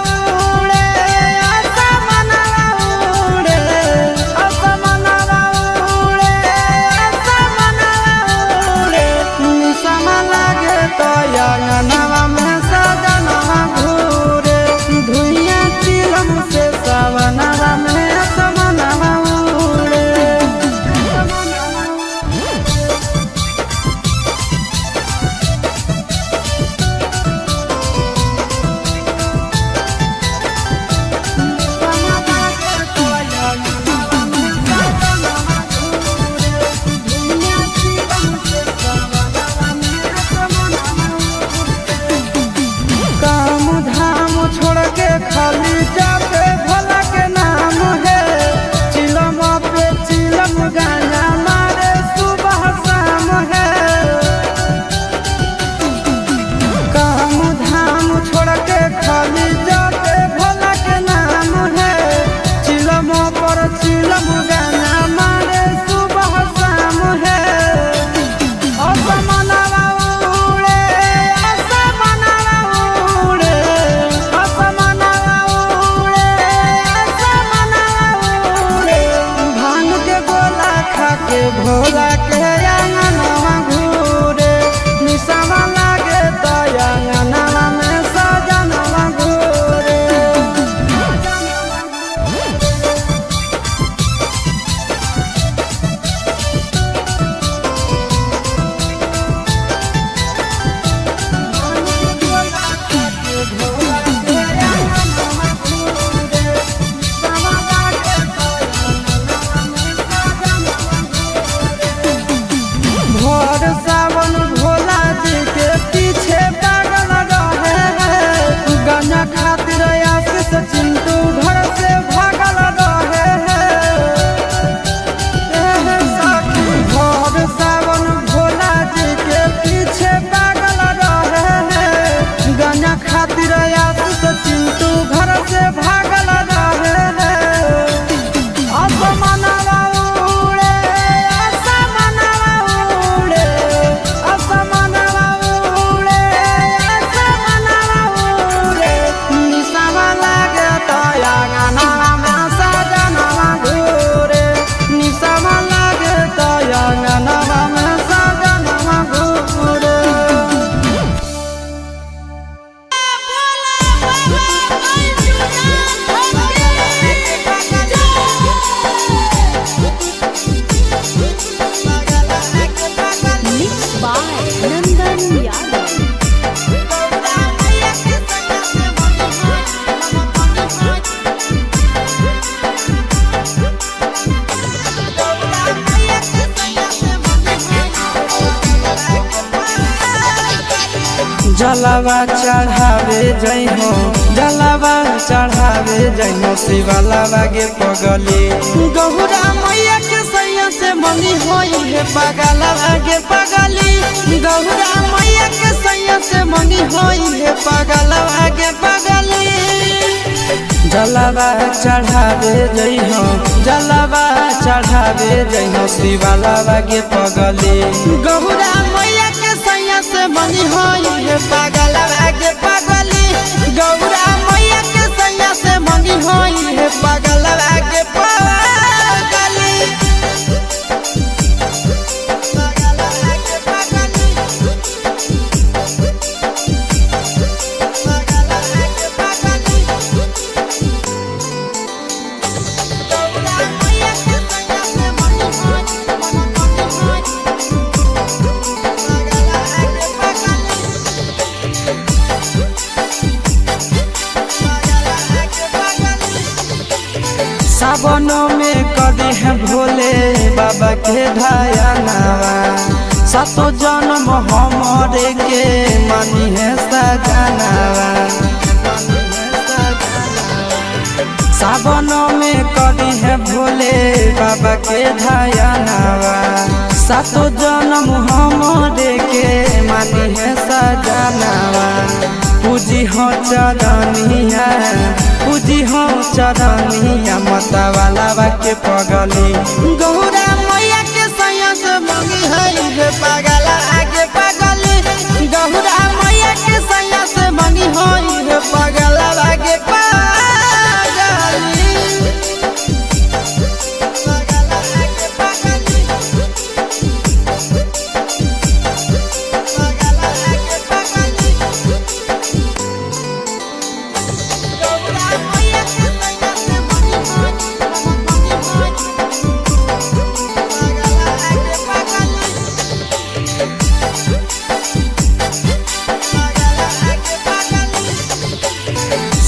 S1: उड़े, असमनवा उड़े, असमनवा उड़े, असमनवा उड़े। निसम लागे तो अंगनवा में सजनवा घूरे, धुइया चिलम से सावनवा में असमनवा। जलावा चढ़ावे जइहो जलावा चढ़ावे जइहो शिवालावा गे पगली गौरा मैया के सैया से मंगी होई है पगलावा गे पगली गौरा मैया के सैया से मंगी होई है पगलावा गे पगली जलावा चढ़ावे जइहो जलावा चढ़ावे जइहो शिवालावा गे पगली गौरा मैया के सैया से मंगी होई है पगलावा गे पगली गौरा मैया के सैया से मंगी होई है पगलावा गे पगली सावनों में कदी है भोले बाबा के ढायनावा सातो जन्म हमरे के मानी है सजनावा सावनों में कदी है भोले बाबा के ढायनावा सातो जन्म हमरे के मानी है सजनावा पूजी हो चरनिया पूजी हो चरनिया मतवालावा के पगली गौरा मैया के सैया से मंगी है पगला आगे पगली गौरा मैया के सैया से मंगी है पगला आगे पगली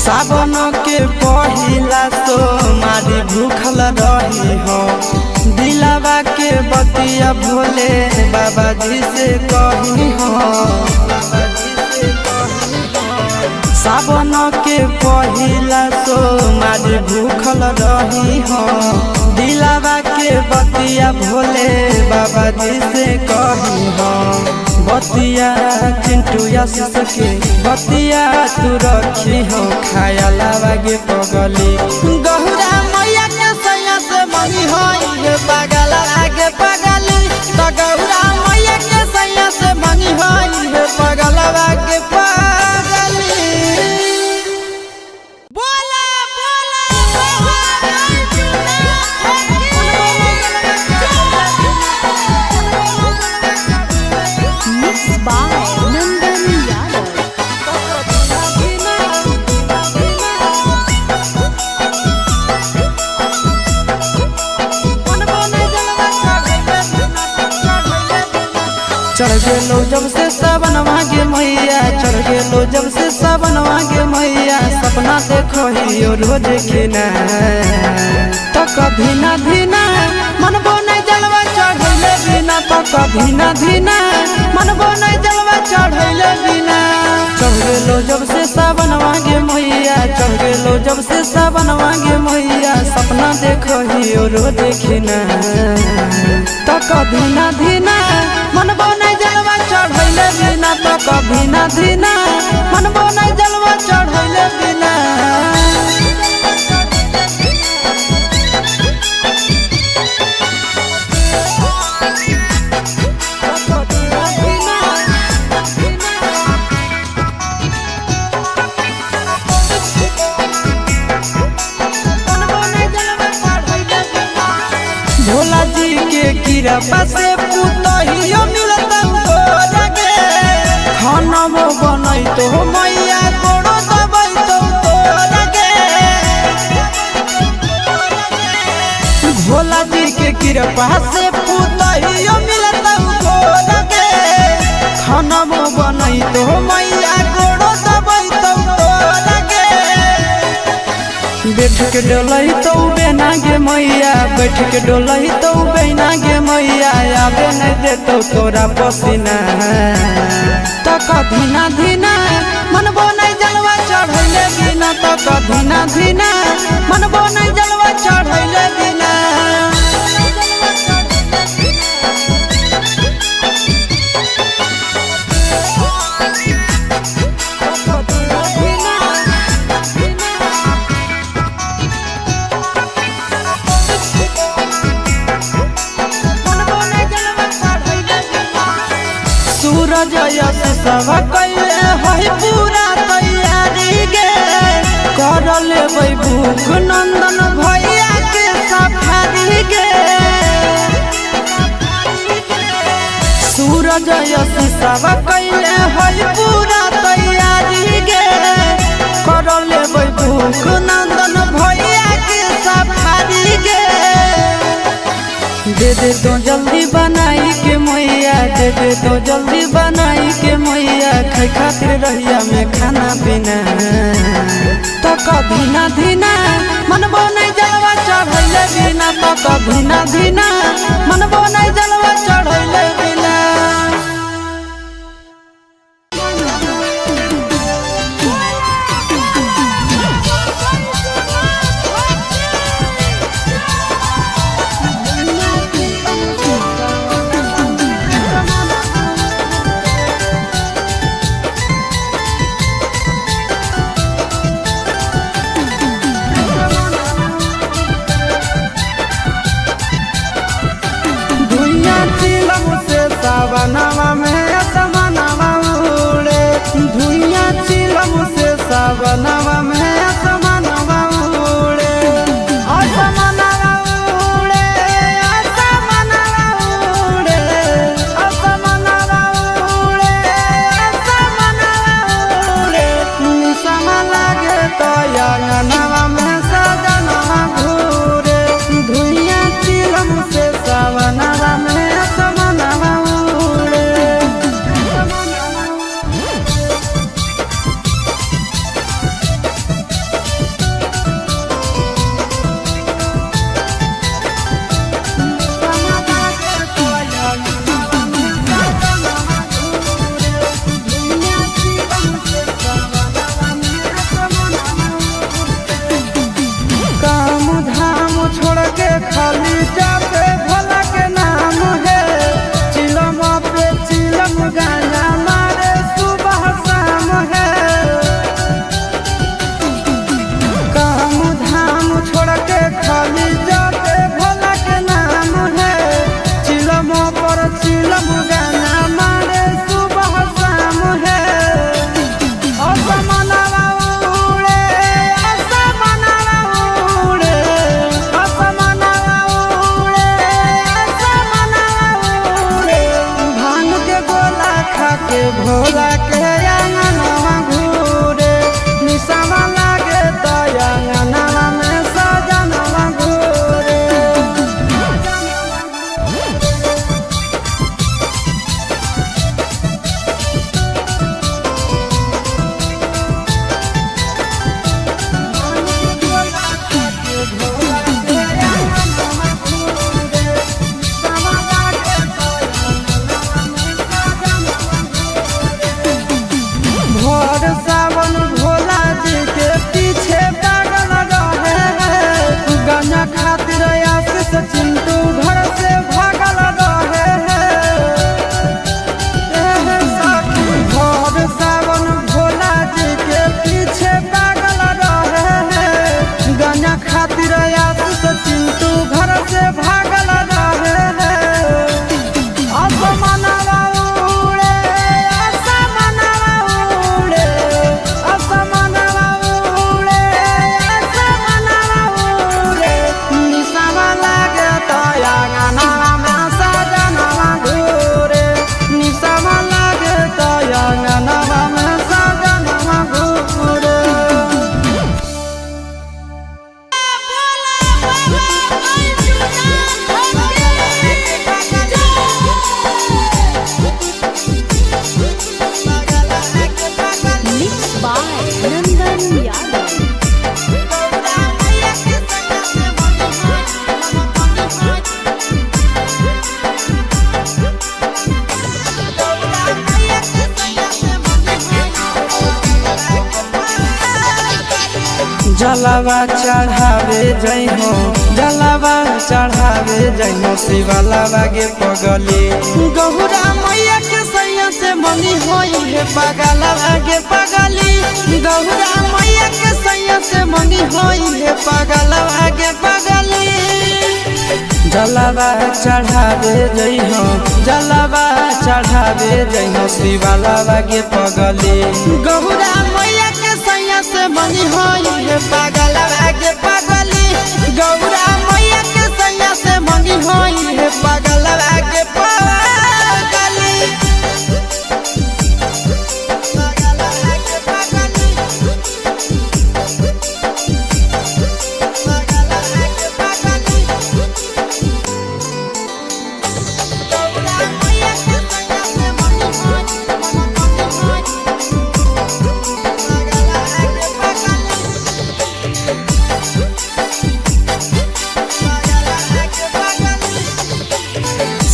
S1: सावन के पहिला तो मारी भूखल रही हो दिलावा के बतिया भोले बाबा जी से कही हो सावन के पहिला तो मारी भूखल रही हो दिलावा के बतिया भोले बाबा जी से कही हो बतिया चिंटू आशीष के बतिया तू रखी हो खायलावा गे पगली गौरा मैया के सैया से मंगी होई है पगला आगे पगली तो गौरा मैया के सैया से मंगी होई है पगला आगे पगली बोला
S2: Mixed by Nandan Yadav.
S1: चढ़ गेलो जब से सावन मांगे मैया चढ़ गेलो जब से सावन मांगे मैया सपना देखो ही रोज खिना तो कभी ना धीना मनबो नहीं जलवा चढ़ैले बिना तो कभी ना धीना मनबो नहीं जलवा चढ़ैले बिना चढ़ गेलो जब से सावन मांगे मैया चढ़ गेलो जब से सावन मांगे मैया सपना देखो ही रोज खिना तो कभी ना धीना मनबो नहीं जलवा चढ़ैले बिना तो कभी ना धीना मनबो नहीं जलवा चढ़ैले बिना भोला जी के कृपा से पुतहियो मिलत तोरा गे खाना मो बनई तो मैया गोड़ो दबई तो तोरा गे भोला जी के कृपा से पुतहियो मिलत तोरा गे खाना मो बनई तो मैया गोड़ो दबई तो तोरा गे बैठ के डोलई तो बेना गे मैया बैठ के डोलई तो बेना गे मैया आबे नहीं देतो तोरा पसीना तो धीना धीना मनबो नहीं जलवा चढ़ैले बिना तक धीना धीना मनबो नहीं जलवा चढ़ैले बिना सूरज यश सब कैले है पूरा तैयारी गे कर लेबै भूख नंदन भैया के सफारी गे सूरज यश सब कैले है पूरा तैयारी गे कर लेबै भूख नंदन भैया के सफारी गे दे दे तो जल्दी बनाई के मैया दे दे तो जल्दी बनाई के मैया खाई खातिर रहिया में खाना पीना तो धीना धीना मनबो नहीं जलवा चढ़ैले बिना तो धीना धीना मनबो नहीं जलवा चढ़ैले बिना सावनवा में असमनवा उड़े धुइया चिलम से सावनवा में असमनवा उड़े असमनवा उड़े असमनवा उड़े असमनवा उड़े असमनवा उड़े निसम लागे तो अंगनवा में सजनवा घूरे धुइया चिलम से सावनवा में खाली जाते भोला के नाम है चिलम पे चिलम गाना मारे सुबह शाम है काम धाम छोड़ के खाली जाते भोला के नाम है चिलम पर चिलम गाना मारे सुबह शाम है असमनवा उड़े असमनवा उड़े के भोला के अंगनवा घूरे निसमा लागे तो अंगनवा में सजनवा घूरे जलावा चढ़ावे जइहो जलावा चढ़ावे जइहो शिवालावा गे पगली गौरा मैया के सैया से मंगी होई है पगलावा गे पगली गौरा मैया के सैया से मंगी होई है पगलावा गे पगली जलावा चढ़ावे जइहो जलावा चढ़ावे जइहो शिवालावा गे पगली गौरा मैया के सैया से मंगी होई है पगलावा गे पगली गौरा मैया के सैया से मंगी होई है पगलावा गे पगली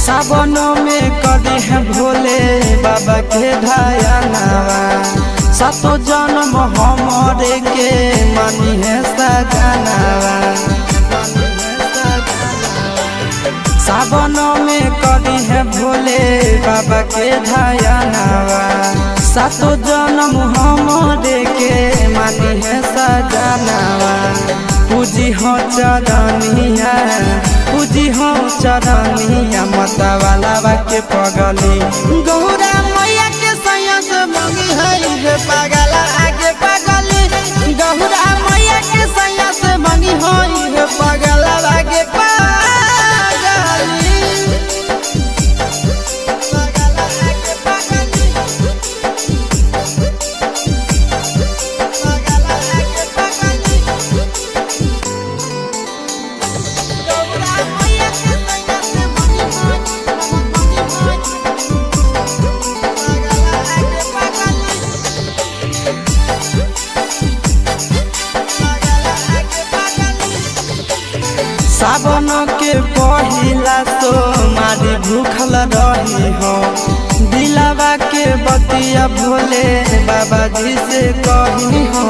S1: सावनों में कदी है भोले बाबा के धायनावा सातो जन्म हमारे के मानी है सजनावा सावनों में कदी है भोले बाबा के धायनावा सातो जन्म हमारे के मानी है सजनावा पूजी हो चरनिया पूजी हो चरनिया मतवालावा के पगली गौरा मैया के सैया से मंगी है पगला आगे पगली गौरा मैया के सैया से मंगी है पगला आगे पगली सावन के पहिला तो मारी भूखल रही हो दिलावा के बतिया भोले बाबा जी से कही हो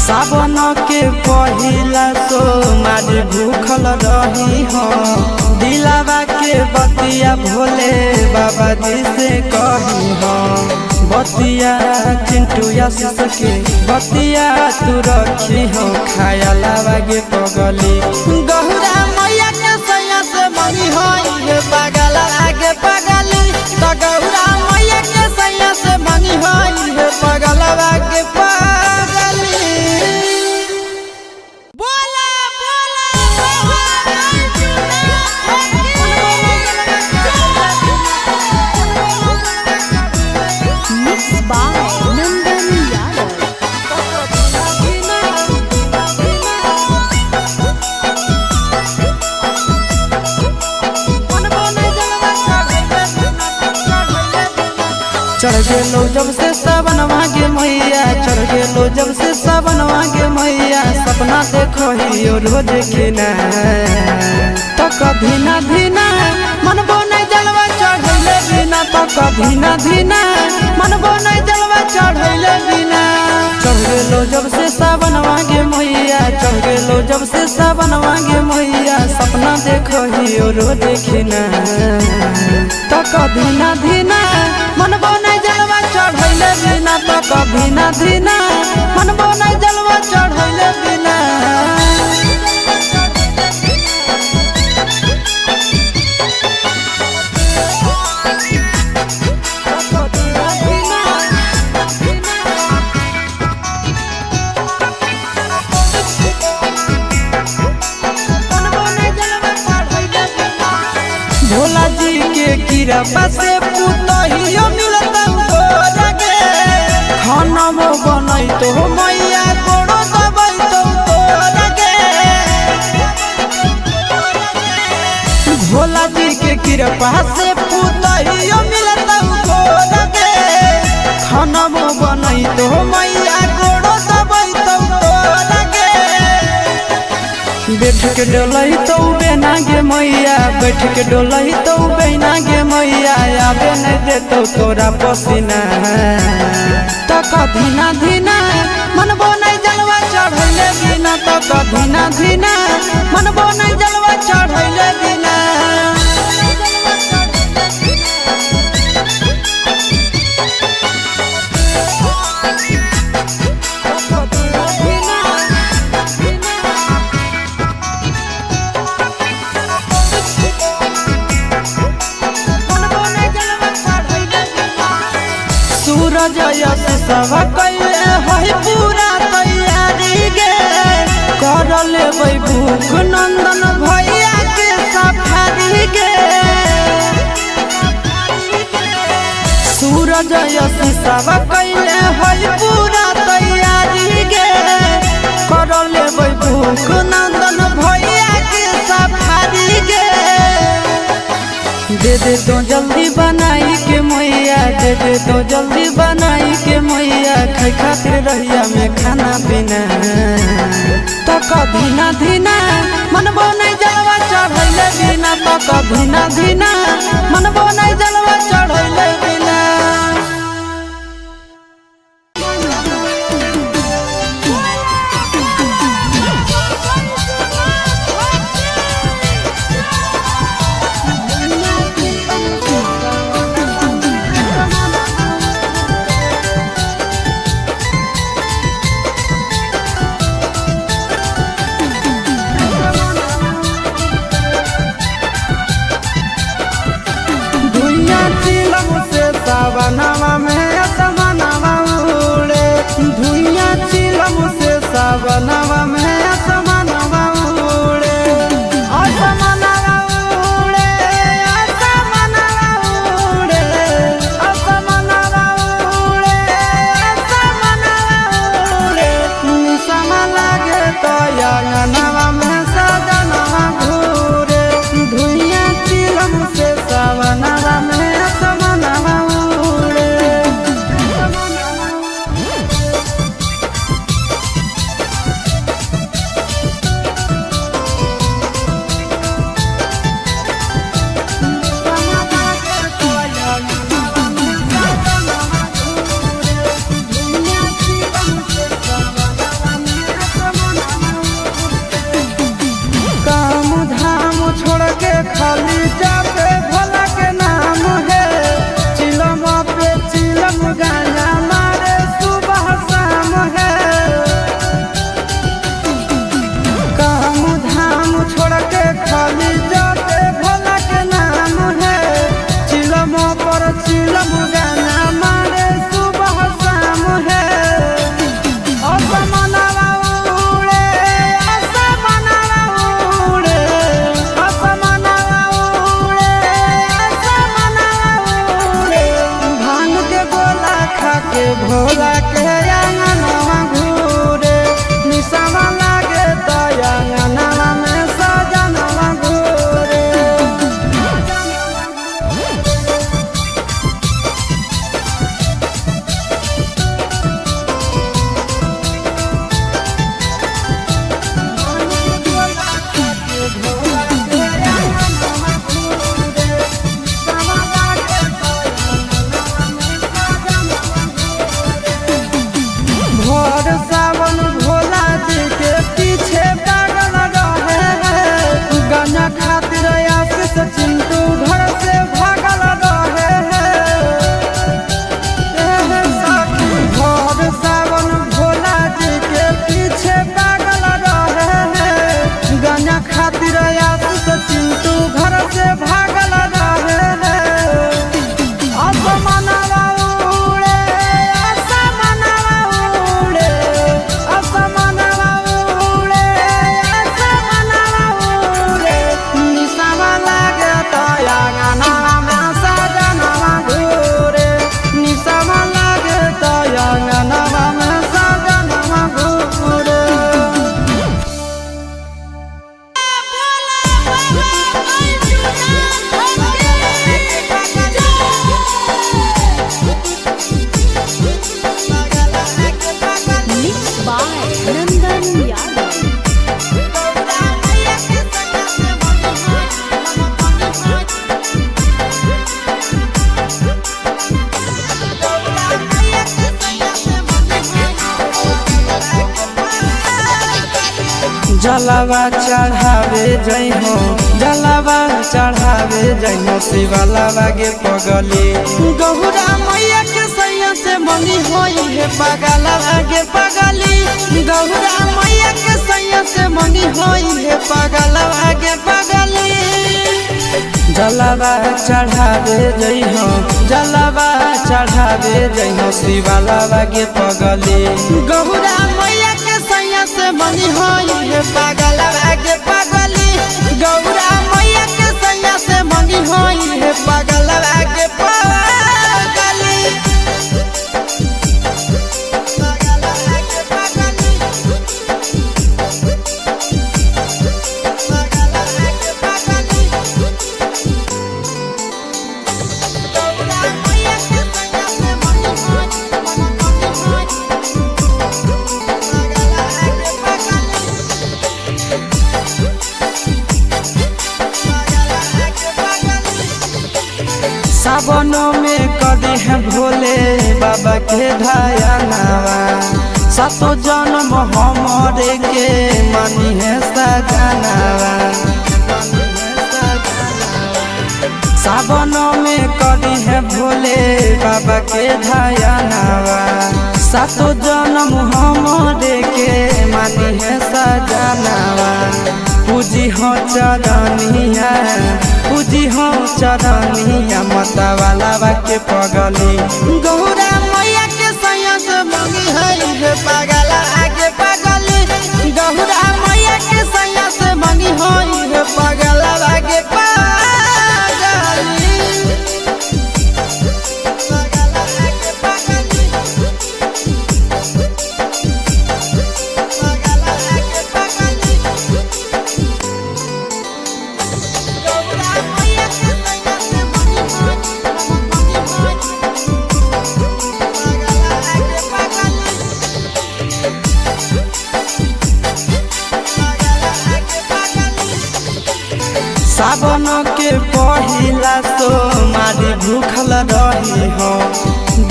S1: सावन के पहिला तो मारी भूखल रही हो दिलावा के बतिया भोले बाबा जी से कही हो बतिया चिंटू आशीष के बतिया तू रखी हो खायलावा गे पगली गौरा मैया के सैया से मंगी है पगला आगे पगली तो गौरा मैया के सैया से मंगी है पगला आगे पगली
S2: Mixed by Nandan Yadav.
S1: चढ़ गेलो जब से सावनवा गे मैया चढ़ गेलो जब से सावनवा गे मैया सपना देखो ही रोज खिना तो कभी ना धीना मनबो नहीं जलवा चढ़ैले बिना तो कभी ना धीना मनबो नहीं जलवा चढ़ैले बिना चढ़ गेलो जब से सावनवा गे मैया चढ़ गेलो जब से सावनवा गे मैया सपना देखो ही रोज खिना तो कभी ना धीना मनबो नहीं जलवा चढ़ैले बिना तो कभी ना धीना मनबो नहीं जलवा चढ़ैले बिना भोला जी के कृपा से पुतहियो मिलता तोरा गे खाना वो बनई तो मैया कोड़ो दबई तो तोरा गे भोला जी के कृपा से पुतहियो मिलता तोरा गे खाना वो बनई तो मैया कोड़ो दबई तो तोरा गे बैठ के डोलही तो बेना गे मैया बैठ के डोलही तो बेना गे मैया आबे नहीं देतो तोरा पसीना तो धीना धीना मनबो नहीं जलवा चढ़ैले बिना तो धीना धीना मनबो नहीं जलवा चढ़ैले बिना सूरज यश सब कैले है पूरा तैयारी गे कर लेबै भूख नंदन भैया के सफारी गे सूरज यश सब कैले है पूरा तैयारी गे कर लेबै भूख नंदन भैया के सफारी गे दे दे तो जल्दी बनाई के मैया दे दे तो जल्दी बनाई के मैया खाई खातिर रहिया में खाना पीना तो धीना धीना मनबो नहीं जलवा चढ़ैले बिना तो धीना धीना मनबो नहीं जलवा चढ़ैले बिना सावनवा में असमनवा उड़े धुइया चिलम से सावनवा में असमनवा उड़े असमनवा उड़े असमनवा उड़े असमनवा उड़े असमनवा उड़े निसमा लागे तो अंगनवा में सजनवा घूरे धुइया चिलम से सावनवा में खाली जाते भोला के नाम है चिलम पे चिलम गाना मारे सुबह शाम है काम धाम छोड़ के खाली जाते भोला के नाम है चिलम पर चिलम गाना मारे सुबह शाम है असमनवा उड़े असमनवा उड़े के भोला के अंगनवा घूरे निसमा लागे तो अंगनवा में सजनवा घूरे जलावा चढ़ावे जइहो जलावा चढ़ावे जइहो शिवालावा गे पगली गौरा मैया के सैया से मंगी होई है पगलावा गे पगली गौरा मैया के सैया से मंगी होई है पगलावा गे पगली जलावा चढ़ावे जइहो जलावा चढ़ावे जइहो शिवालावा गे पगली गौरा मैया के सैया से मंगी होई है पगलावा गे पगली गौरा मैया के सैया से मंगी होई है पगलावा गे पगली सावनों में कदी है भोले बाबा के धायनावा सातो जन्म हमरे के मानी है सजनावा सावनों में कदी है भोले बाबा के धायनावा सातो जन्म हमरे के मानी है सजनावा पूजी हो चरनिया पूजी हो चरनिया माता वाला के पगली गौरा मैया के सैया से मंगी है पगला आगे पगली गौरा मैया के सैया से मंगी है पगला आगे पगली सावन के पहिला तो मारी भूखल रही हो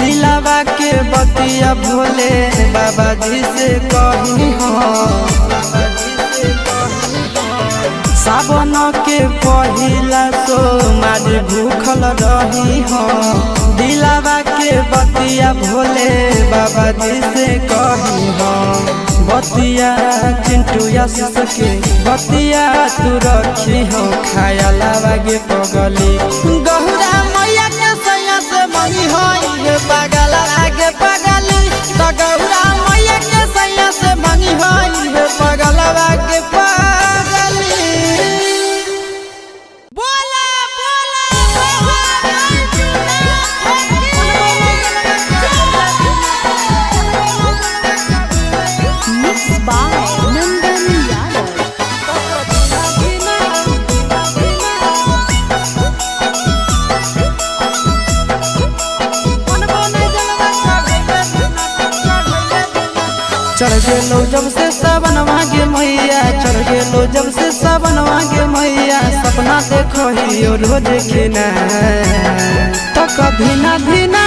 S1: दिलावा के बतिया भोले बाबा जी से कही हो सावन के पहिला तो मारी भूखल रही हो दिलावा के बतिया भोले बाबा जी से कही हो बतिया चिंटू आशीष के बतिया तू रखी हो खाया लावा गे पगली गौरा मैया के सैया से मंगी होई पगला आगे पगली तो गौरा मैया के सैया से मंगी होई पगला आगे पगली बोला
S2: Mixed by Nandan Yadav.
S1: चढ़ गेलो जब से सावन मांगे मैया चढ़ गेलो जब से सावन मांगे मैया सपना देखो ही रोज खिना तो कभी ना धीना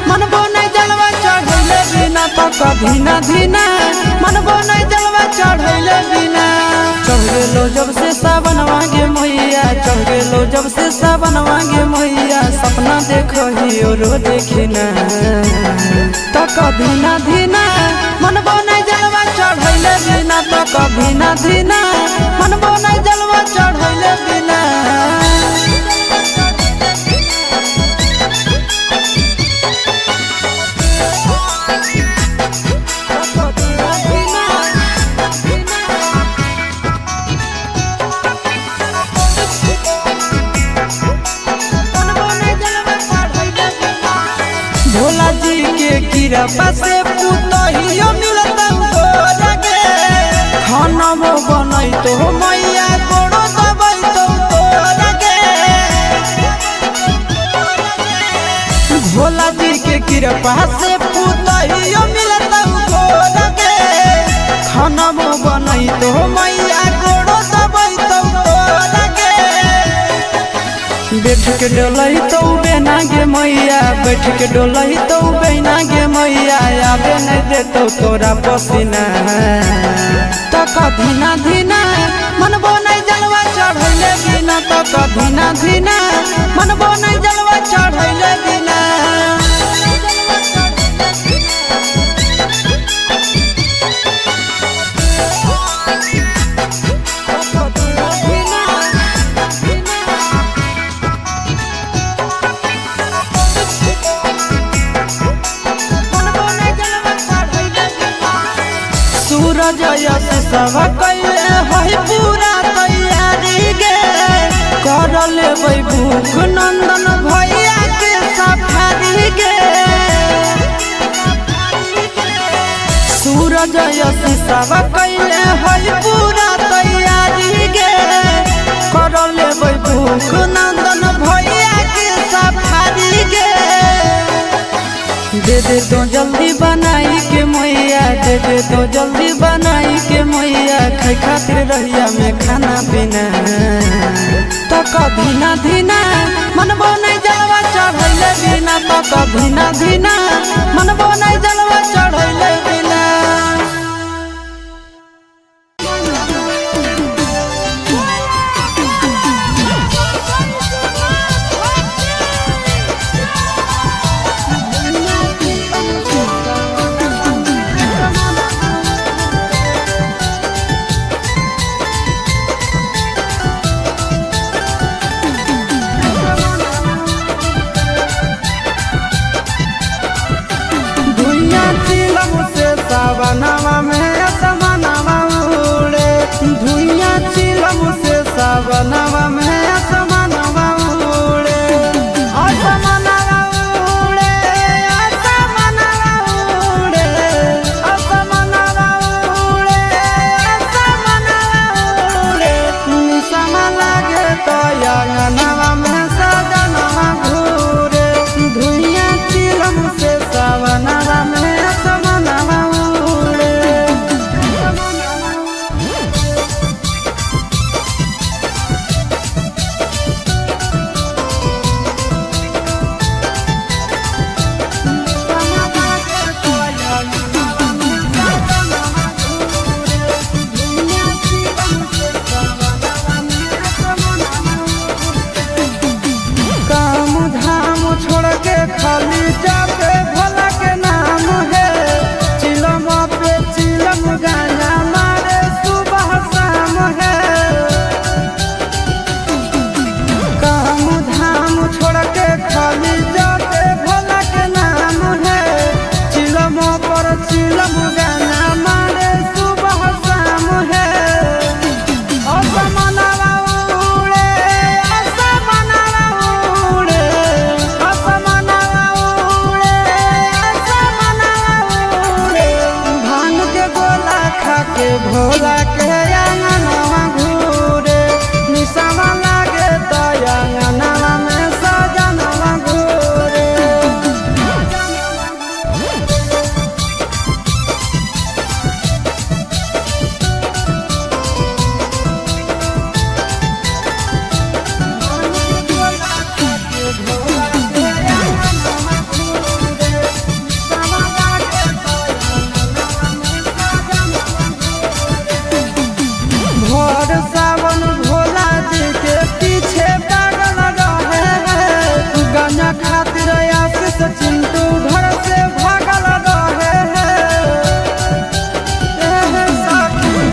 S1: मन बोने जलवा चढ़ैले बिना तो कभी ना धीना मन बोने जलवा चढ़ैले बिना चढ़ गेलो जब से सावन मांगे मैया चढ़ गेलो जब से सावन मांगे मैया सपना देखो ही रोज खिना तो कभी ना धीना मन बोने जलवा चढ़ैले बिना तो कभी ना धीना मन बोने जलवा चढ़ैले बिना भोला जी के कृपा से पुतहियो मिलता गे खाना बनई तो मैया कोड़ो दबई तो गे भोला जी के कृपा से पुतहियो मिलता गे खाना बनई तो मैया कोड़ो दबई तो गे बैठ के डोलही तो बेना गे मैया, बैठ के डोलही तो बेना गे मैया, आबे नहीं देतो तोरा पसीना। तक धीना धीना मनबो नहीं जलवा चढ़ैले बिना, तक धीना धीना मनबो नहीं जलवा चढ़ैले बिना। सूरज यश सब कैले है पूरा तैयारी गे, कर लेबै भूख नंदन भैया के सफारी गे। सूरज यश सब कैले है पूरा तैयारी गे, कर लेबै भूख नंदन भैया के सफारी गे। दे दे तो जल्दी बनाई के मैया, दे दे तो जल्दी बनाई के मैया, खाई खातिर रहिया में खाना पीना। तक धीना धीना मनबो नहीं जलवा चढ़ैले बिना, तक धीना धीना मनबो नहीं जलवा चढ़ैले बिना। सावनवा में असमनवा उड़े, धुइया चिलम से सावनवा में असमनवा उड़े। असमनवा उड़े, असमनवा उड़े, असमनवा उड़े, असमनवा उड़े। निसम लागे तो अंगनवा में सजनवा घूरे, धुइया चिलम से सावनवा में खाली जाते भोला के नाम है, चिलम पे चिलम गाना मारे सुबह शाम है। काम धाम छोड़ के खाली जाते भोला के नाम है, चिलम पर चिलम गाना मारे सुबह शाम है। असमनवा उड़े, असमनवा उड़े, असमनवा भांग के गोला खा के भोला के अंगनवा घूरे, निशावा लागे तो अंगनवा में सजनवा घूरे। भोर सावन भोला जी के पीछे पागल रहे हैं, गाना खातिर आशीष चिंटू घर से भागल रहे हैं।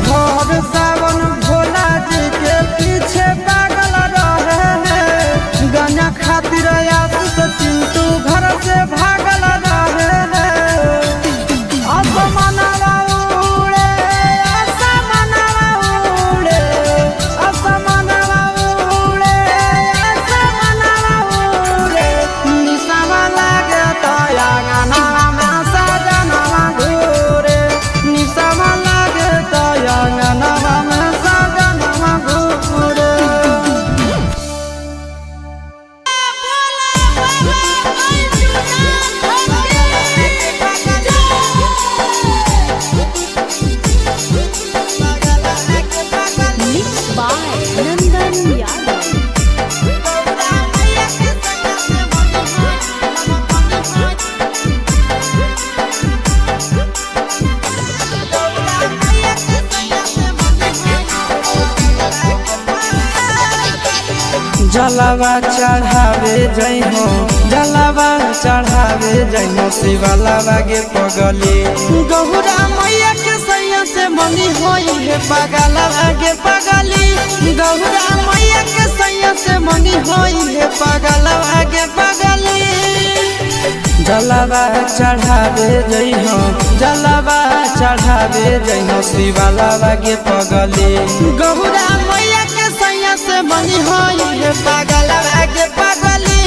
S1: भोर सावन भोला जी के पीछे पागल रहे हैं, गाना खातिर आशीष चिंटू घर से भागल रहे हैं। असमनवा उड़े, असमनवा उड़े, असमनवा उड़े, असमनवा उड़े। निशावा लागे जलावा चढ़ावे जइहो जलावा चढ़ावे जइहो शिवालावा गे पगली गौरा मैया के सैया से मंगी होई है पगलावा गे पगली गौरा मैया के सैया से मंगी होई है पगलावा गे पगली जलावा चढ़ावे जइहो जलावा चढ़ावे जइहो शिवालावा गे पगली गौरा मैया के सैया से मंगी होई है पगलावा गे पगली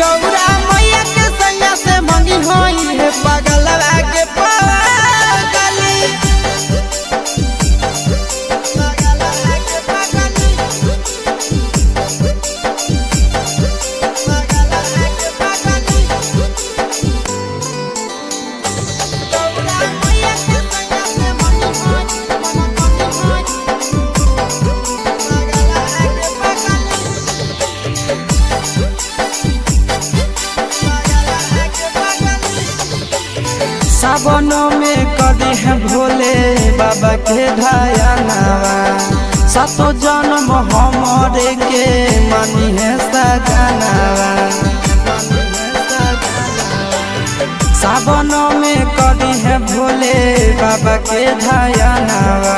S1: गौरा मैया के सैया से मंगी होई है पगलावा गे पगली सावन में कदी है भोले बाबा के ढायानावा सातो जन्म हमरे के मानी है सजनावा सावन में कदी है भोले बाबा के ढायानावा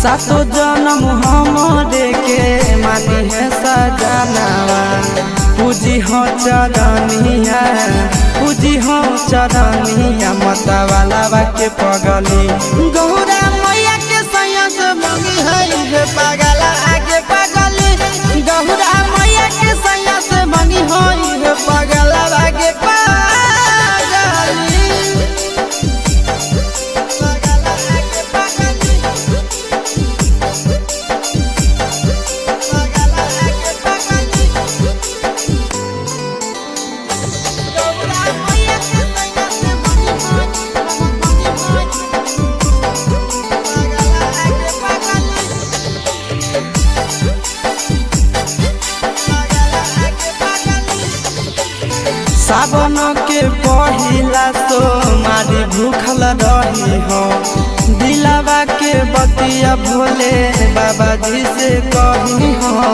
S1: सातो जन्म हमरे के मानी है सजनावा पूजी हो चरनिया पूजी हो चरनिया मतवालावा के पगली गौरा मैया के सैया से मंगी है पगला आगे पगली गौरा मैया के सैया से मंगी है पगला आगे सावन के पहिला तो मारी भूखल रही हो दिलावा के बतिया भोले बाबा जी से कही हो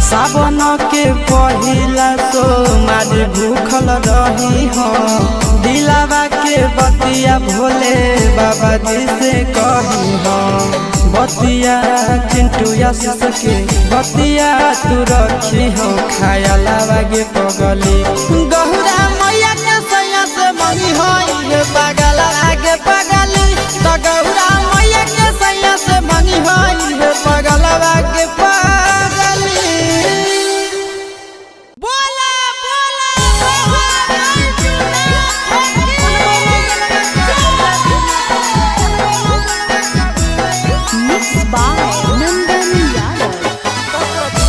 S1: सावन के पहिला तो मारी भूखल रही हो दिलावा के बतिया भोले बाबा जी से कही हो बतिया चिंटू आशीष के बतिया तू रखी हो खायालावा गे पगली गौरा मैया के सैया से मंगी होई पगला आगे पगली तो गौरा मैया के सैया से मंगी होई पगला आगे पगली बोला
S2: Mixed by Nandan Yadav.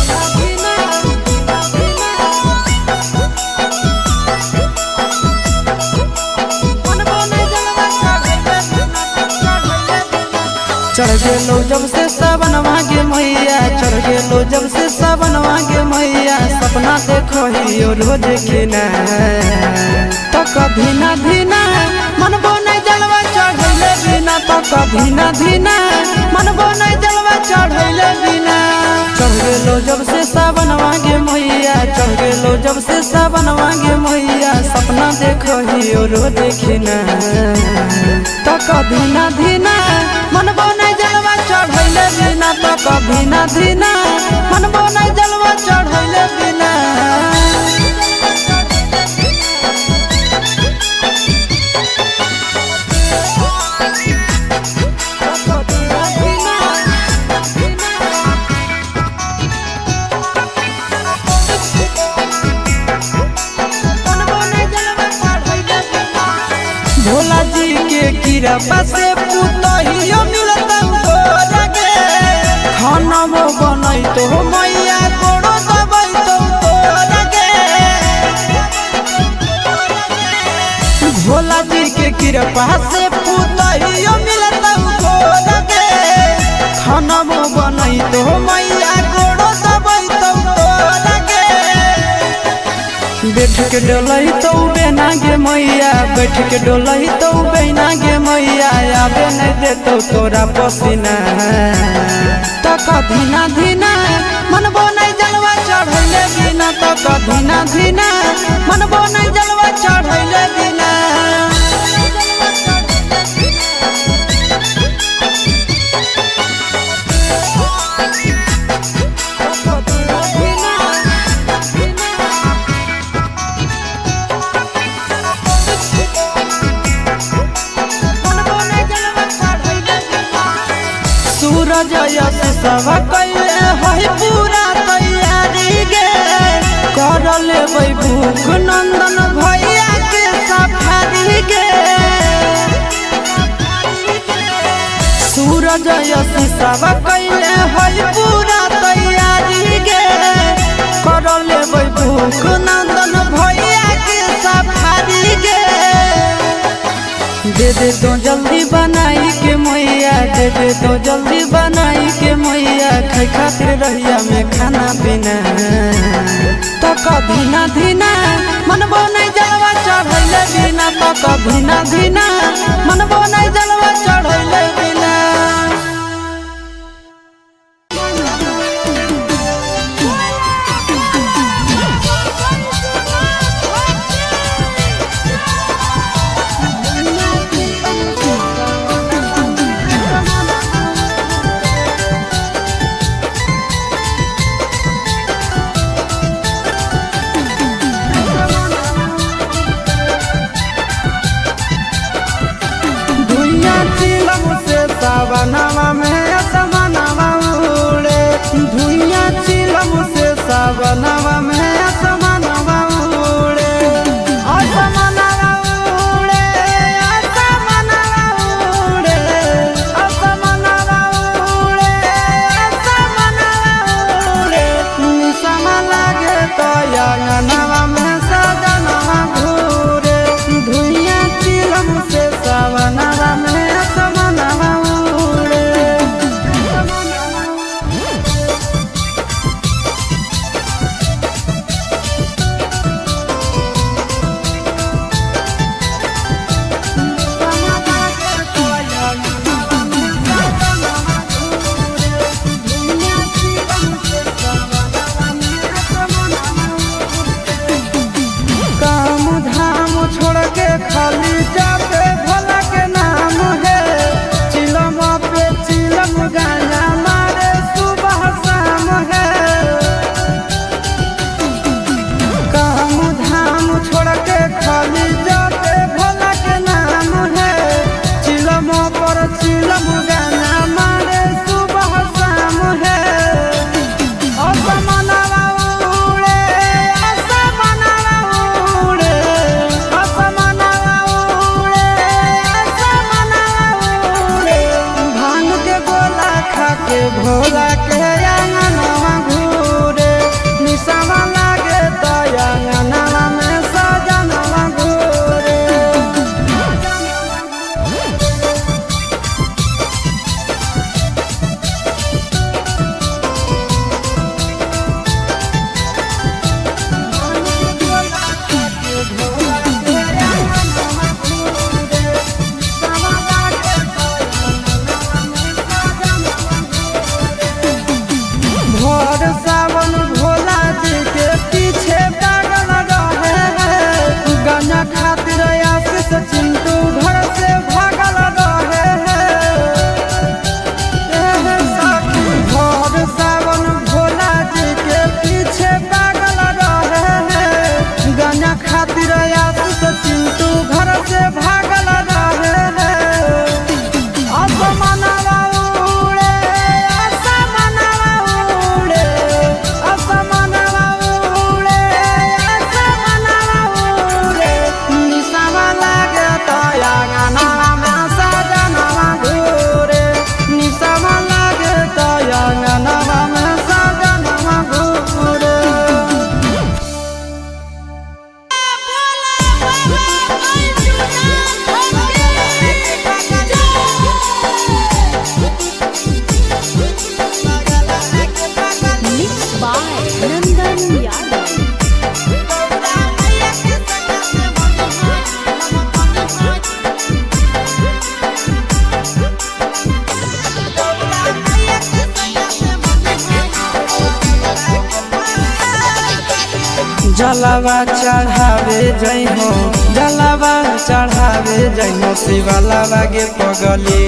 S1: चढ़ गेलो जब से सावन मांगे मैया चढ़ गेलो जब से सावन मांगे मैया सपना देखो ही रोज खिना तो कभी ना धीना मन बोने जलवा चढ़ैले बिना तो कभी ना धीना मन बोने जलवा चढ़ैले बिना चढ़ गेलो जब से सावन मांगे मैया चढ़ गेलो जब से सावन मांगे मैया सपना देखो ही रोज खिना तो कभी ना धीना मन बोने जलवा चढ़ैले बिना तो कभी ना धीना मन बोने जलवा चढ़ैले बिना भोला जी के कृपा से पुतहियो मिलता गे खाना वो बनई तो मैया गोड़ो दबई तो गे भोला जी के कृपा से पुतहियो मिलता गे खाना वो बनई तो मैया गोड़ो दबई तो गे बैठ के डोलही तो बेना गे मैया बैठ के डोलही तो बेना गे मैया आबे नहीं देतो तोरा पसीना तक धीना धीना मनबो नहीं जलवा चढ़ैले बिना तक धीना धीना मनबो नहीं जलवा चढ़ैले बिना सूरज यश सब कैले है पूरा तैयारी गे कर लेबै भूख नंदन भैया के सफारी गे सूरज यश सब कैले है पूरा तैयारी गे कर लेबै भूख नंदन भैया के सफारी गे दे तो जल्दी बनाई के मैया दे तो जल्दी बनाई के मैया खाई खातिर रहिया में खाना पीना तक धीना धीना मनबो नहीं जलवा चढ़ैले बिना तक धीना धीना मनबो नहीं जलवा चढ़ैले बिना दुनिया चिलम से जलावा चढ़ावे जई हो जलावा चढ़ावे जई हो शिवालावा गे पगली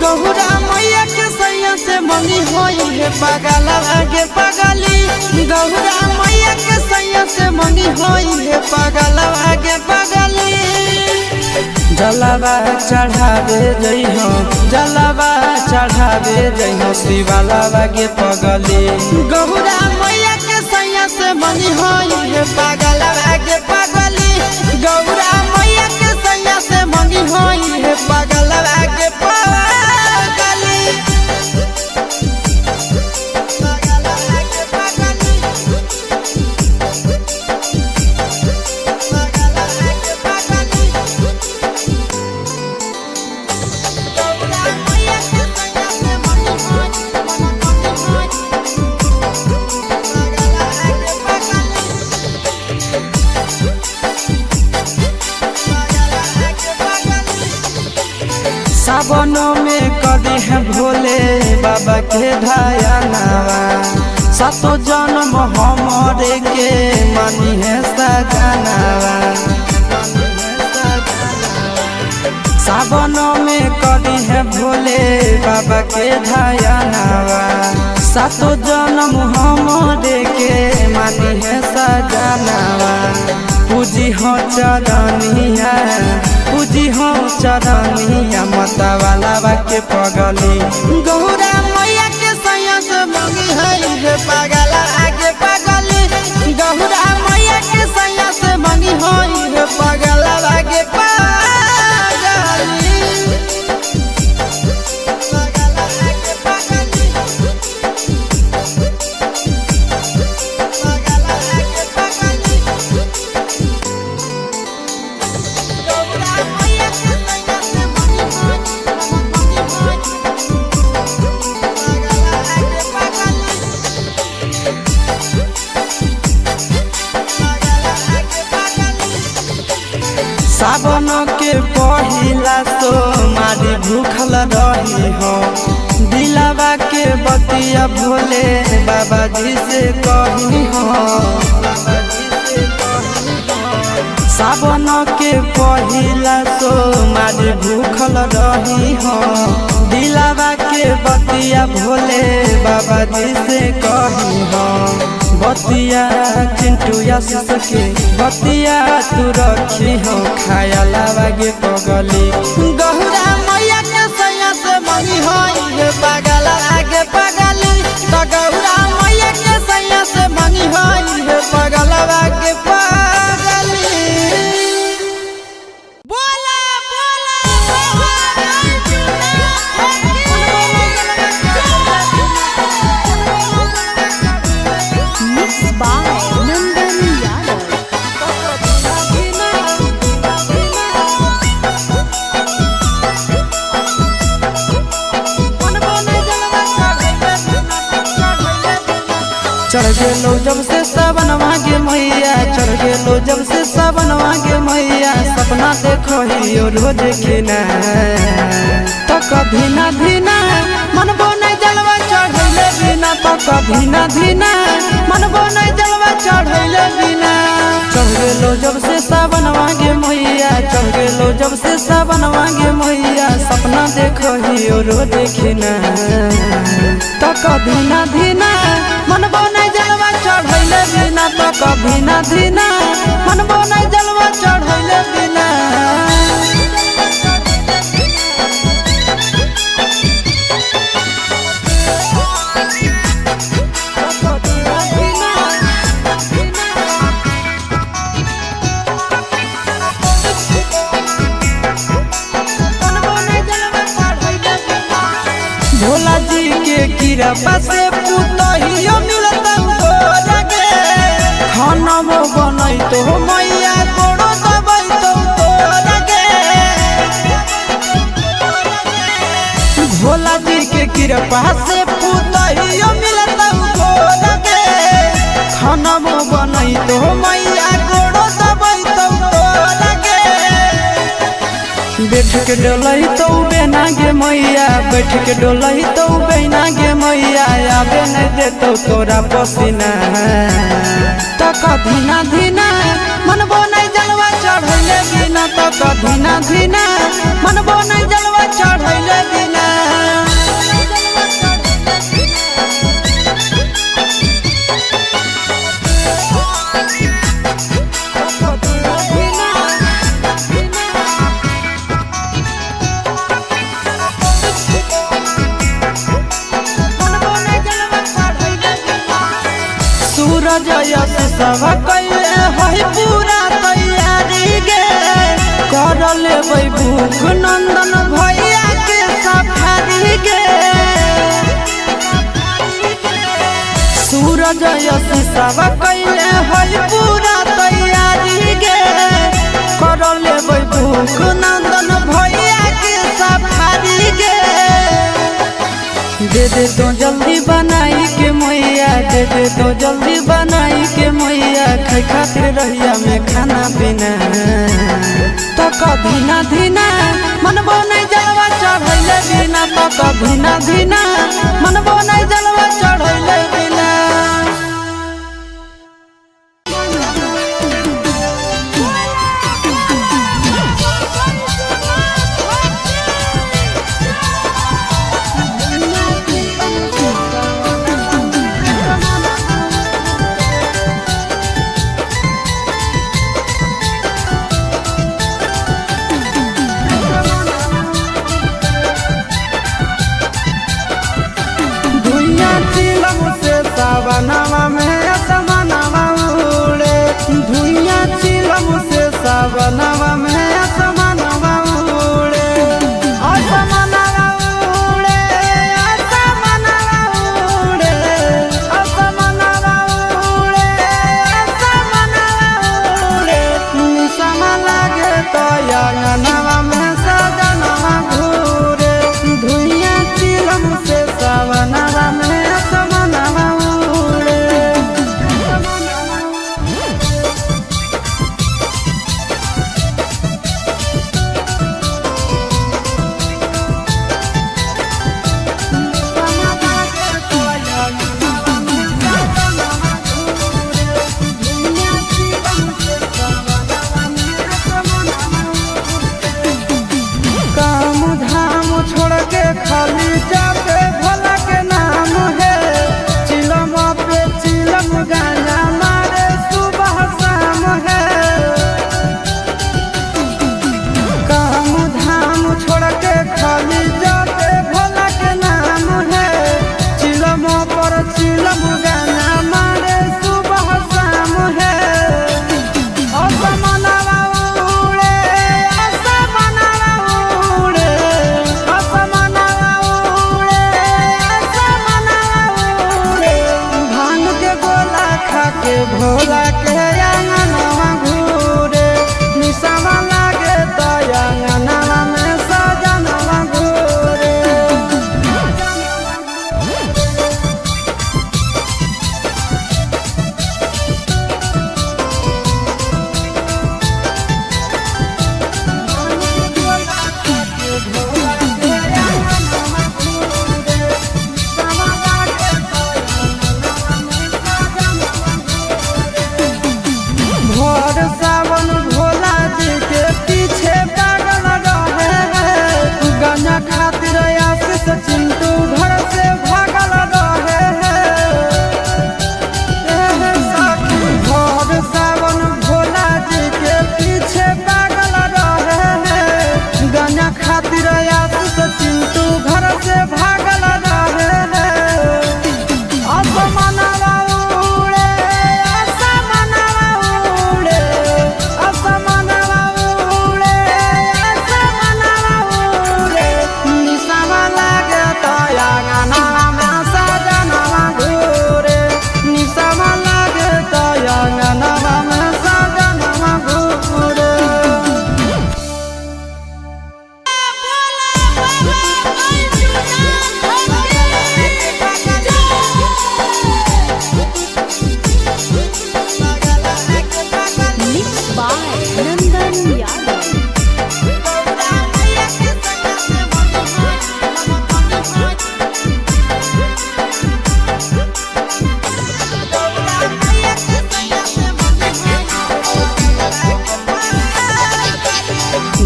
S1: गौरा मैया के सैया से मंगी होई है पगलावा गे पगली गौरा मैया के सैया से मंगी होई है पगलावा गे पगली जलावा चढ़ावे जई हो जलावा चढ़ावे जई हो शिवालावा गे पगली गौरा मैया के सैया से मंगी होई है पगलावा गे पगली गौरा मैया के सैया से मंगी होई है पगलावा गे पगली सावनों में कदी है भोले बाबा के ढायानावा सातो जन्म हमरे के मानी है सजनावा सावनों में कदी है भोले बाबा के ढायानावा सातो जन्म हमरे के मानी है सजनावा पूजी हो चरनिया पूजी हो चरनिया मतवालावा के पगली गौरा मैया के सैया से मंगी है पगला आगे पगली गौरा मैया के सैया से मंगी है पगला आगे पगली सावन के पहिला तो मारी भूखल रही हो दिलावा के बतिया भोले बाबा जी से कही हो सावन के पहिला तो मारी भूखल रही हो दिलावा के बतिया भोले बाबा जी से कही हो बतिया चिंटू या सके बतिया तू रखी हो खाया लावा गे पगली गौरा मैया के सैया से मंगी होई है पगला आगे पगली तो गौरा मैया के सैया से मंगी होई है पगला आगे पगली बोला
S2: Mixed by Nandan Yadav.
S1: चढ़ गेलो जब से सावन मांगे मैया चढ़ गेलो जब से सावन मांगे मैया सपना देखो ही रोज खिना तो कभी ना धीना मनबो नहीं जलवा चढ़ैले बिना तो कभी ना धीना मनबो नहीं जलवा चढ़ैले बिना चढ़ गेलो जब से सावन मांगे मैया चढ़ गेलो जब से सावन मांगे मैया सपना देखो ही रोज खिना तो कभी ना धीना मनबो नहीं जलवा चढ़ैले बिना तो कभी ना धीना मनबो नहीं जलवा चढ़ैले बिना भोला जी के कृपा से पुतहियो मिलता गोरगे खाना बनई तो मैया गोड़ो दबई तो तोरगे भोला जी के कृपा से पुतहियो मिलता गोरगे खाना बनई तो मैया गोड़ो दबई तो तोरगे बैठ के डोलही तो बेना गे मैया, बैठ के डोलही तो बेना गे मैया, आबे नहीं देतो तोरा पसीना। तक धीना धीना मनबो नहीं जलवा चढ़ैले बिना, तक धीना धीना मनबो नहीं जलवा चढ़ैले बिना। सूरज यश सब कैले है पूरा तैयारी गे, कर लेबै भूख नंदन भैया के सफारी गे। सूरज यश सब कैले है पूरा तैयारी गे, कर लेबै भूख नंदन भैया के सफारी गे। दे दे तो जल्दी बनाई के मैया, दे दे तो जल्दी बनाई के मैया, खाई खातिर रहिया में खाना पीना। तक धीना धीना मनबो नहीं जलवा चढ़ैले बिना, तक धीना धीना मनबो नहीं जलवा चढ़ैले बिना। सावनवा में असमनवा उड़े, धुइया चिलम से सावनवा में असमनवा उड़े। असमनवा उड़े, असमनवा उड़े, असमनवा उड़े, असमनवा उड़े। निसम लागे तो अंगनवा में सजनवा घूरे, धुइया चिलम से सावनवा में असमनवा उड़े। काम धाम छोड़ के खाली जाते भोला के नाम है, चिलम पे चिलम गाना मारे सुबह शाम है। काम धाम छोड़ के खाली जाते भोला के नाम है, चिलम पर चिलम गाना मारे सुबह शाम है। असमनवा उड़े, असमनवा उड़े, असमनवा उड़े, असमनवा उड़े। भांग के गोला खा के भोला के अंगनवा घूरे, निसवा लागे तो अंगनवा में सजनवा घूरे।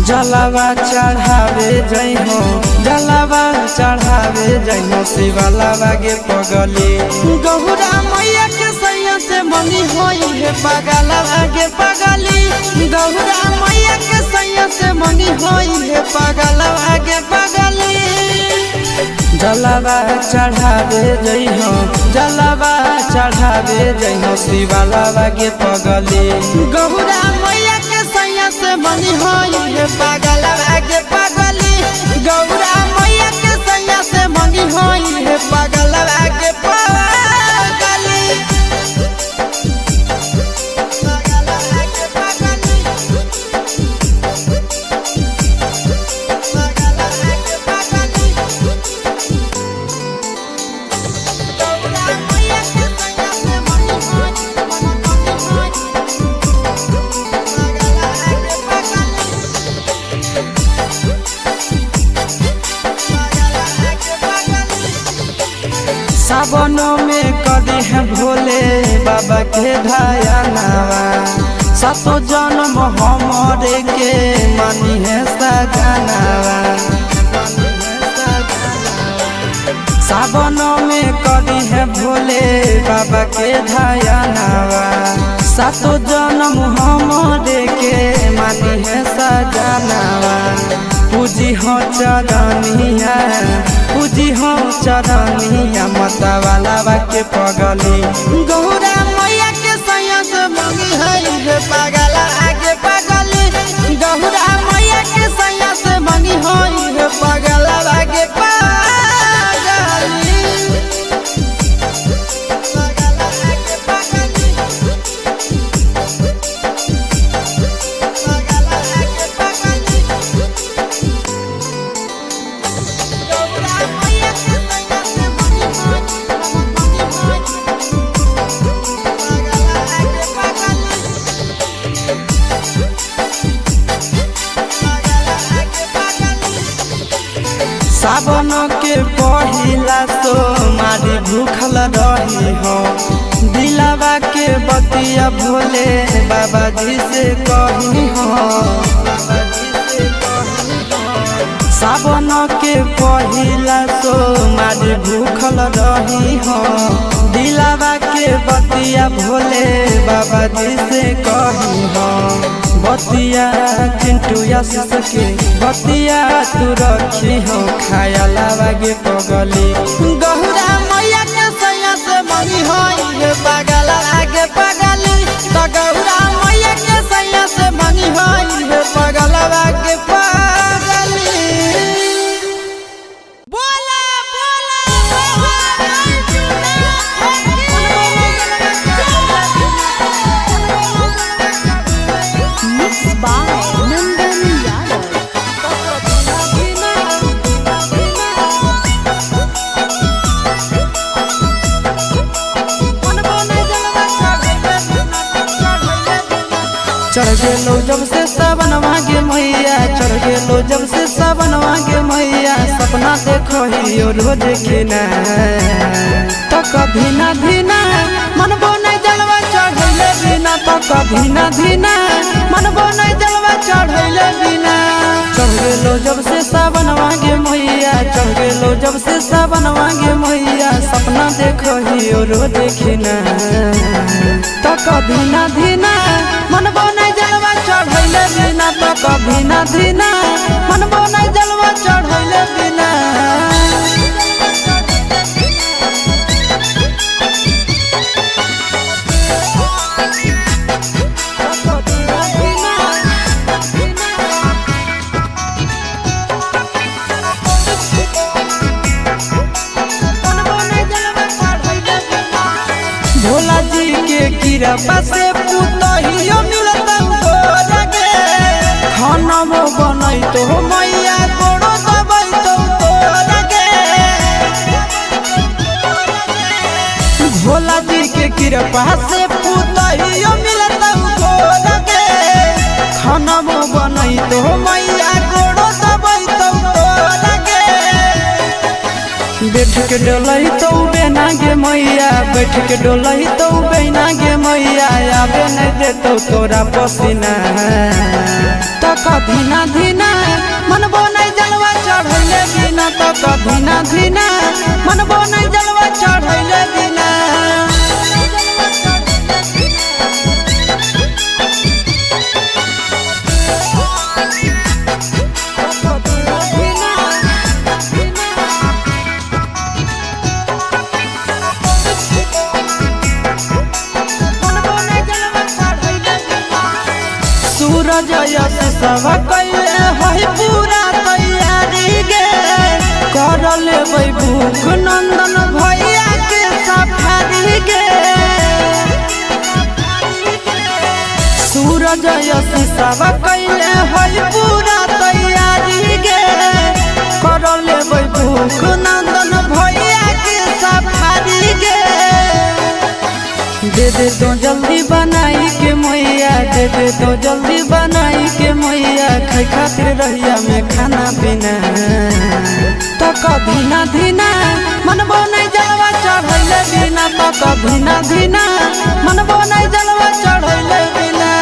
S1: जलावा चढ़ावे जइहो जलावा चढ़ावे जइहो शिवालावा गे पगली गौरा मैया के सैया से मंगी होई है पगलावा गे पगली गौरा मैया के सैया से मंगी होई है पगलावा गे पगली जलावा चढ़ावे जइहो जलावा चढ़ावे जइहो शिवालावा गे पगली गौरा मैया के सैया से मंगी होई है पगलावा गे पगली गौरा मैया के सैया से मंगी होई है पगलावा गे पगली सावनों में कदी है भोले बाबा के ढायानावा सातो जन्म हमारे के मानी है सजनावा सावनों में कदी है भोले बाबा के ढायानावा सातो जन्म हमारे के मानी है सजनावा पूजी हो चरनिया पूजी हो चरनिया मतवाला के पगली गौरा मैया के सैया से मंगी है पगला आगे पगली गौरा मैया के सैया से मंगी है पगला आगे पगली सावन के पहिला तो मारी भूखल रही हो दिलावा के बतिया भोले बाबा जी से कही हो सावन के पहिला तो मारी भूखल रही हो दिलावा के बतिया भोले बाबा जी से कही हो बतिया चिंटू के बतिया तू रखी हो खाया लागे पगली गौरा मैया के सैया से मंगी होई पगला आगे पगली तो गौरा मैया के सैया से मंगी होई पगला आगे पगली बोला
S2: Mixed by Nandan Yadav.
S1: चढ़ गेलो जब से सावन मांगे मैया चढ़ गेलो जब से सावन मांगे मैया सपना देखो ही रोज खिना तो कभी ना धीना मनबो नहीं जलवा चढ़ैले बिना तो कभी ना धीना मनबो नहीं जलवा चढ़ैले बिना चढ़ गेलो जब से सावन मांगे मैया चढ़ गेलो जब से सावन मांगे मैया सपना देखो ही रोज खिना तो कभी ना धीना मनबो नहीं जलवा चढ़ैले बिना तो कभी ना धीना मनबो नहीं जलवा चढ़ैले बिना भोला जी के कृपा से पुतहियो मिलता गे खाना बनई तो मैया गोड़ो दबाई तो गे भोला जी के कृपा से पुतहियो मिलता गे खाना बनई तो मैया गोड़ो दबाई तो गे बैठ के डोलही तो बेना गे मैया, बैठ के डोलही तो बेना गे मैया, आबे नहीं देतो तोरा पसीना। तक धीना धीना मनबो नहीं जलवा चढ़ैले बिना, तक धीना धीना मनबो नहीं जलवा चढ़ैले बिना। सूरज यश सब कैले है पूरा तैयारी गे, कर लेबै भूख नंदन भैया के सफारी गे। सूरज यश सब कैले है पूरा तैयारी गे, कर लेबै भूख नंदन भैया के सफारी गे। दे दे तो जल्दी बनाई के मैया, दे दे तो जल्दी बनाई के मैया, खाई खातिर रहिया में खाना पीना। तक धीना धीना मनबो नहीं जलवा चढ़ैले बिना, तक धीना धीना मनबो नहीं जलवा चढ़ैले बिना।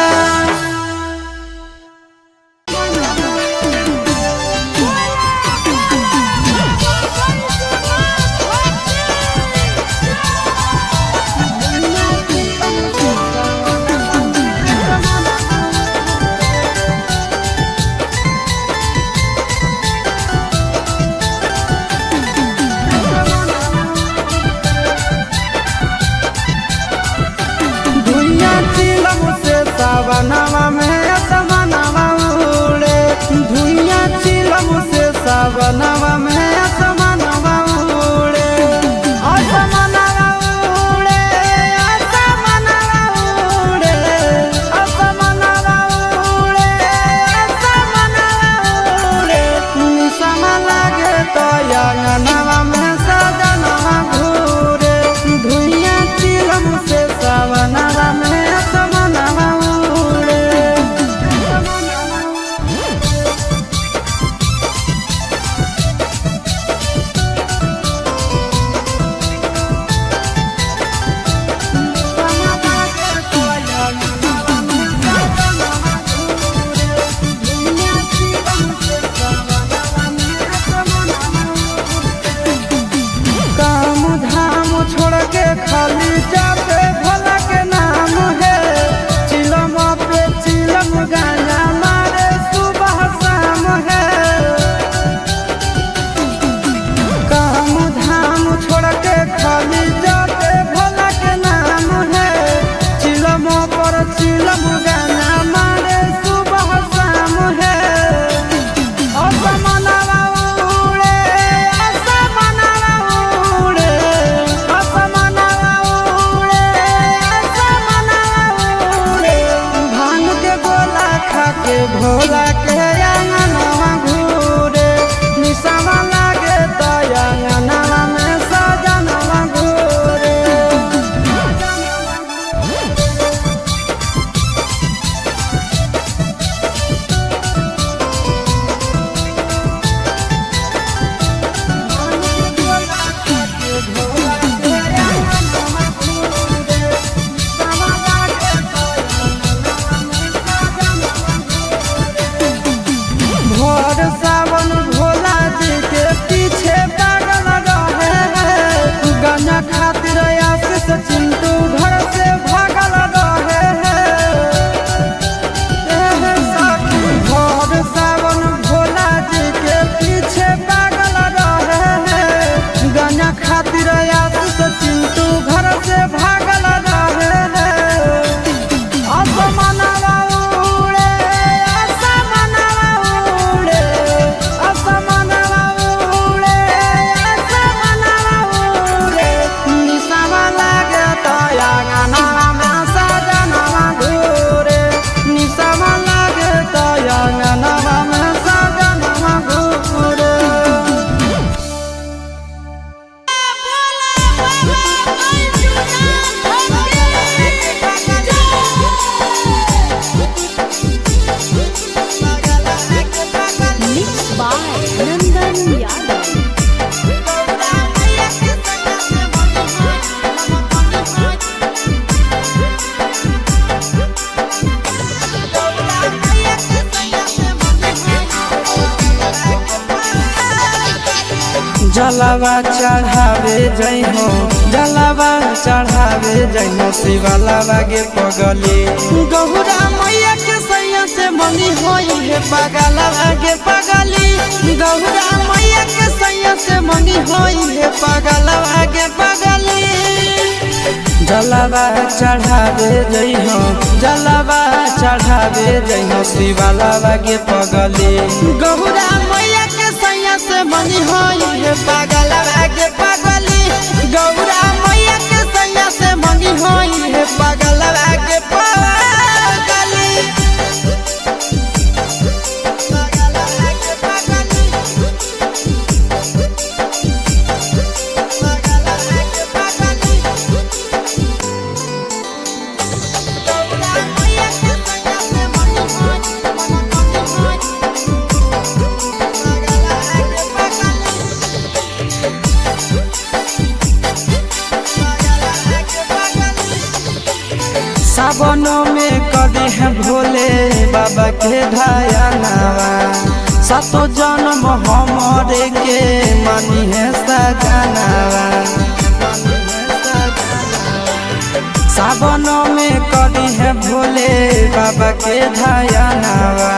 S1: सावनवा में असमनवा उड़े, धुइया चिलम से सावनवा में असमनवा उड़े। असमनवा उड़े, असमनवा उड़े, असमनवा उड़े, असमनवा उड़े। निसम लागे तो अंगनवा में सजनवा घूरे, धुइया चिलम से सावनवा में असमनवा। छोड़ के खाली जाते भोला के नाम है, चिलम पे चिलम गाना मारे सुबह शाम है। काम धाम छोड़ के खाली जाते भोला के नाम है, चिलम पर चिलम गाना मारे सुबह शाम है। असमनवा उड़े, असमनवा उड़े, भांग के गोला खा के भोला के अंगनवा घूरे, निशावा लागे तो अंगनवा में सजनवा घूरे। जलावा चढ़ावे जइहो जलावा चढ़ावे जइहो शिवालावा गे पगली गौरा मैया के सैया से मंगी होई है पगलावा गे पगली गौरा मैया के सैया से मंगी होई है पगलावा गे पगली जलावा चढ़ावे जइहो जलावा चढ़ावे जइहो शिवालावा गे पगली गौरा मैया के सैया से मंगी होई है पगलावा गे पगली गौरा मैया के सैया से मंगी होई है पगलावा गे पगली सावनों में कदी है भोले बाबा के ढायानावा सातो जन्म हमरे के मानी है सजनावा सावनों में कदी है भोले बाबा के ढायानावा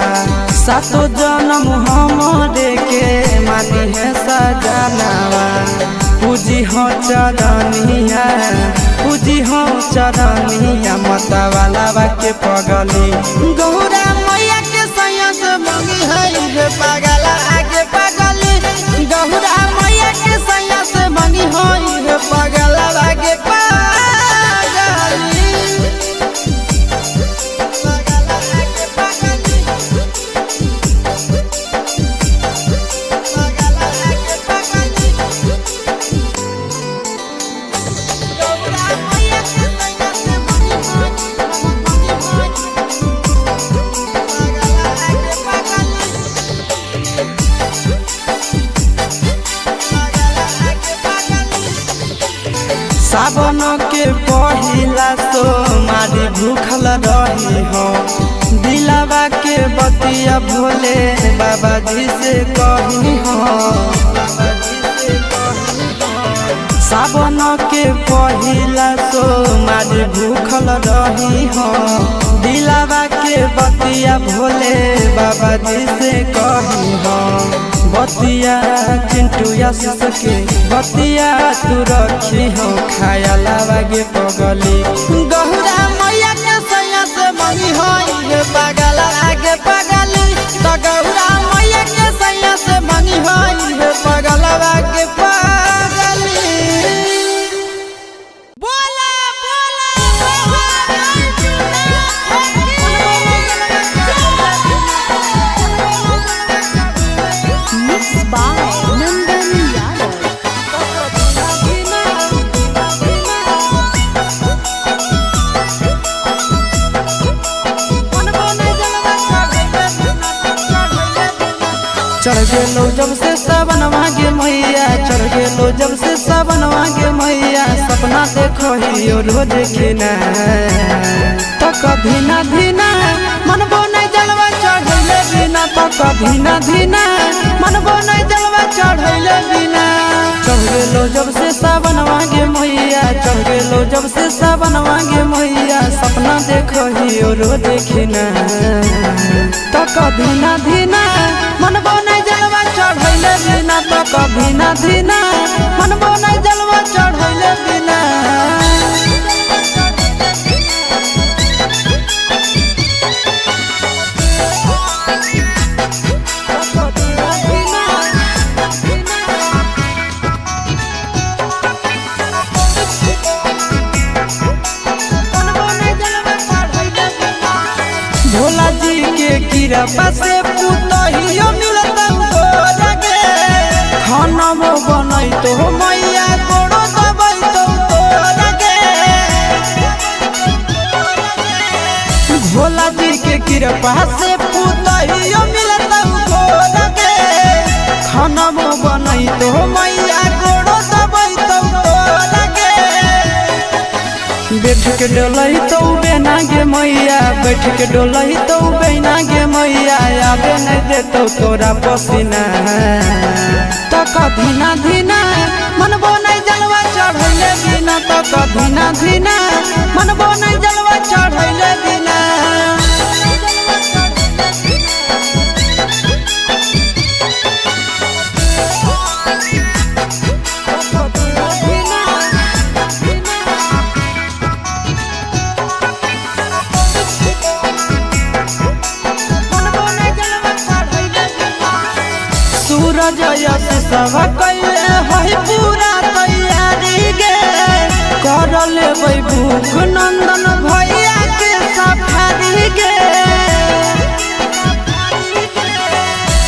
S1: सातो जन्म हमरे के मानी है सजनावा पूजी हो चरनिया पूजी हो चरनिया मतवाला के पगली गौरा मैया के सैया से मंगी है पगला आगे पगली गौरा मैया के सैया से मंगी है पगला आगे पगली सावन के पहिला तो मारी भूखल रही हो दिलावा के बतिया भोले बाबा जी से कही हो सावन के पहिला तो मारी भूखल रही हो दिलावा के बतिया भोले बाबा जी से कही हो बतिया चिंटू आशीष के बतिया तू रखी हो खाया लावा गे पगली गौरा मैया के सैया से मंगी होई है पगला आगे पगली तो गौरा मैया के सैया से मंगी होई है पगला आगे पगली बोला
S2: Mixed by Nandan Yadav.
S1: चढ़ गेलो जब से सावन मांगे मैया चढ़ गेलो जब से सावन मांगे मैया सपना देखो ही रोज खिना तो कभी ना धीना मनबो नहीं जलवा चढ़ैले बिना तो कभी ना धीना मनबो नहीं जलवा चढ़ैले बिना चढ़ गेलो जब से सावन मांगे मैया चढ़ गेलो जब से सावन मांगे मैया सपना देखो ही रोज खिना तो कभी ना धीना मनबो नहीं जलवा चढ़ैले बिना तो कभी ना धीना मनबो नहीं जलवा चढ़ैले बिना भोला जी के कृपा से पुतहियो मिलता लगे खाना वो बनई तो मैया गोड़ो दबाई तो लगे भोला जी के कृपा से पुतहियो मिलता लगे खाना वो बनई तो मैया गोड़ो दबाई तो लगे बैठ के डोलही तो बेना गे मैया, बैठ के डोलही तो बेना गे मैया, आबे नहीं देतो तोरा पसीना। तो कधीना धीना मनबो नहीं जलवा चढ़ैले बिना, तो कधीना धीना मनबो नहीं जलवा चढ़ैले बिना। सूरज यश सब कैले है पूरा तैयारी गे, कर लेबै भूख नंदन भैया के सफारी गे।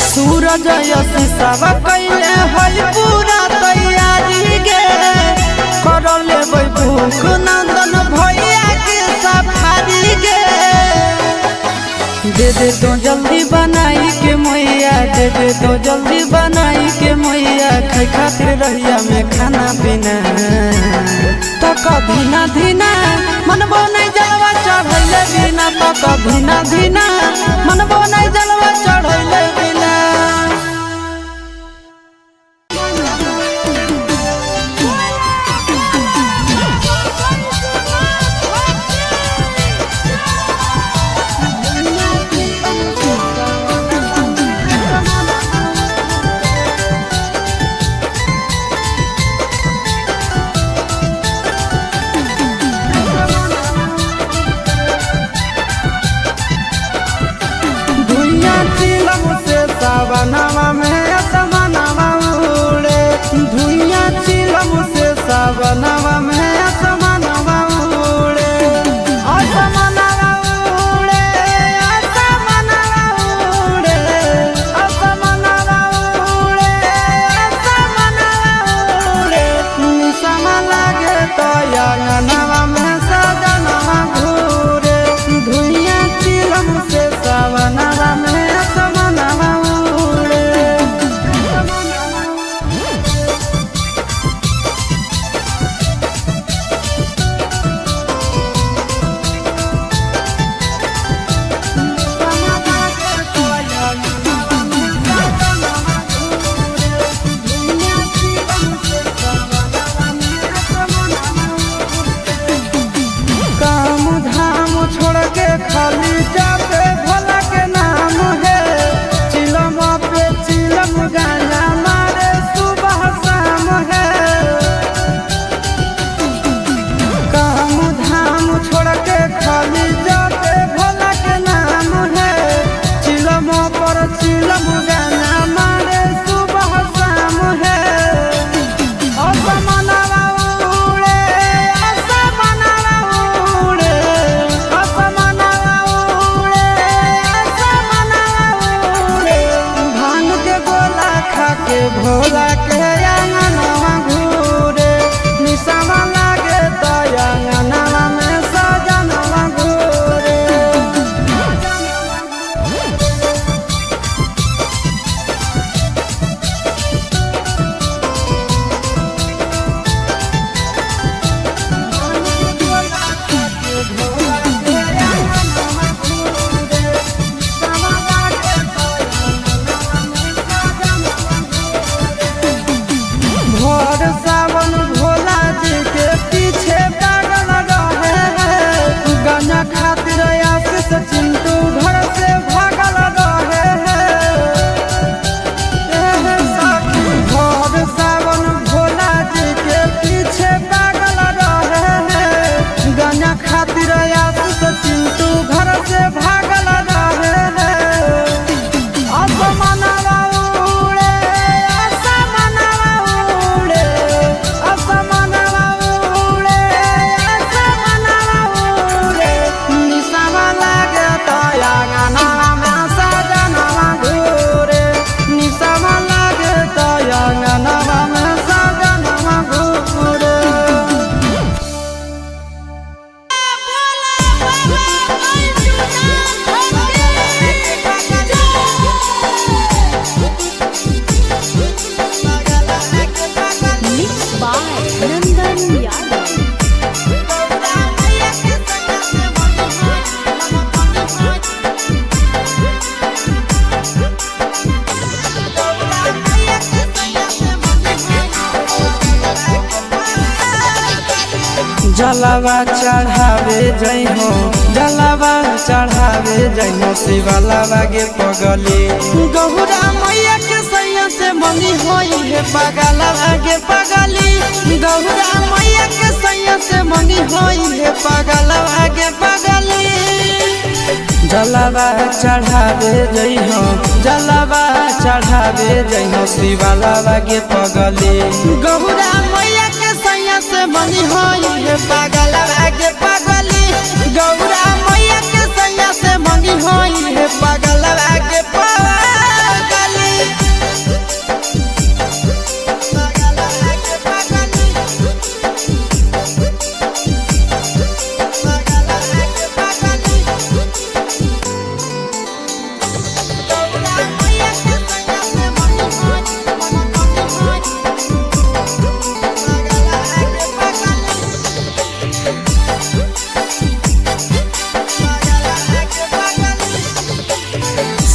S1: सूरज यश सब कैले है पूरा तैयारी गे, कर लेबै भूख नंदन भैया के सफारी गे। दे दे तो जल्दी बनाई के मैया, दे दे तो जल्दी बनाई के मैया, खाई खातिर रहिया में खाना पीना। तो कधीना धीना मनबो नहीं जलवा चढ़ैले बिना, तो कधीना धीना मनबो नहीं जलवा चढ़ैले बिना। सावनवा में असमनवा उड़े, धुइया चिलम से सावनवा में असमनवा उड़े। असमनवा उड़े, असमनवा उड़े, असमनवा उड़े, असमनवा उड़े। निसम लागे तो अंगनवा में सजनवा घूरे, धुइया चिलम से सावनवा में असमनवा। खाली जाते भोला के नाम है, चिलम पे चिलम गाना मारे सुबह शाम है। काम धाम छोड़ के खाली जाते भोला के नाम है, चिलम पर चिलम गाना मारे सुबह शाम है। असमनवा उड़े, असमनवा उड़े, के भोला के अंगनवा घूरे, निसमा लागे तो अंगनवा में सजनवा घूरे। जलावा चढ़ावे जइहो जलावा चढ़ावे जइहो शिवालावा गे पगली गौरा मैया के सैया से मंगी होई है पगलावा गे पगली गौरा मैया के सैया से मंगी होई है पगलावा गे पगली जलावा चढ़ावे जइहो जलावा चढ़ावे जइहो शिवालावा गे पगली गौरा मैया के सैया से मंगी होई है पगलावा गे पगली गौरा मैया के सैया से मंगी होई है पगलावा गे पगली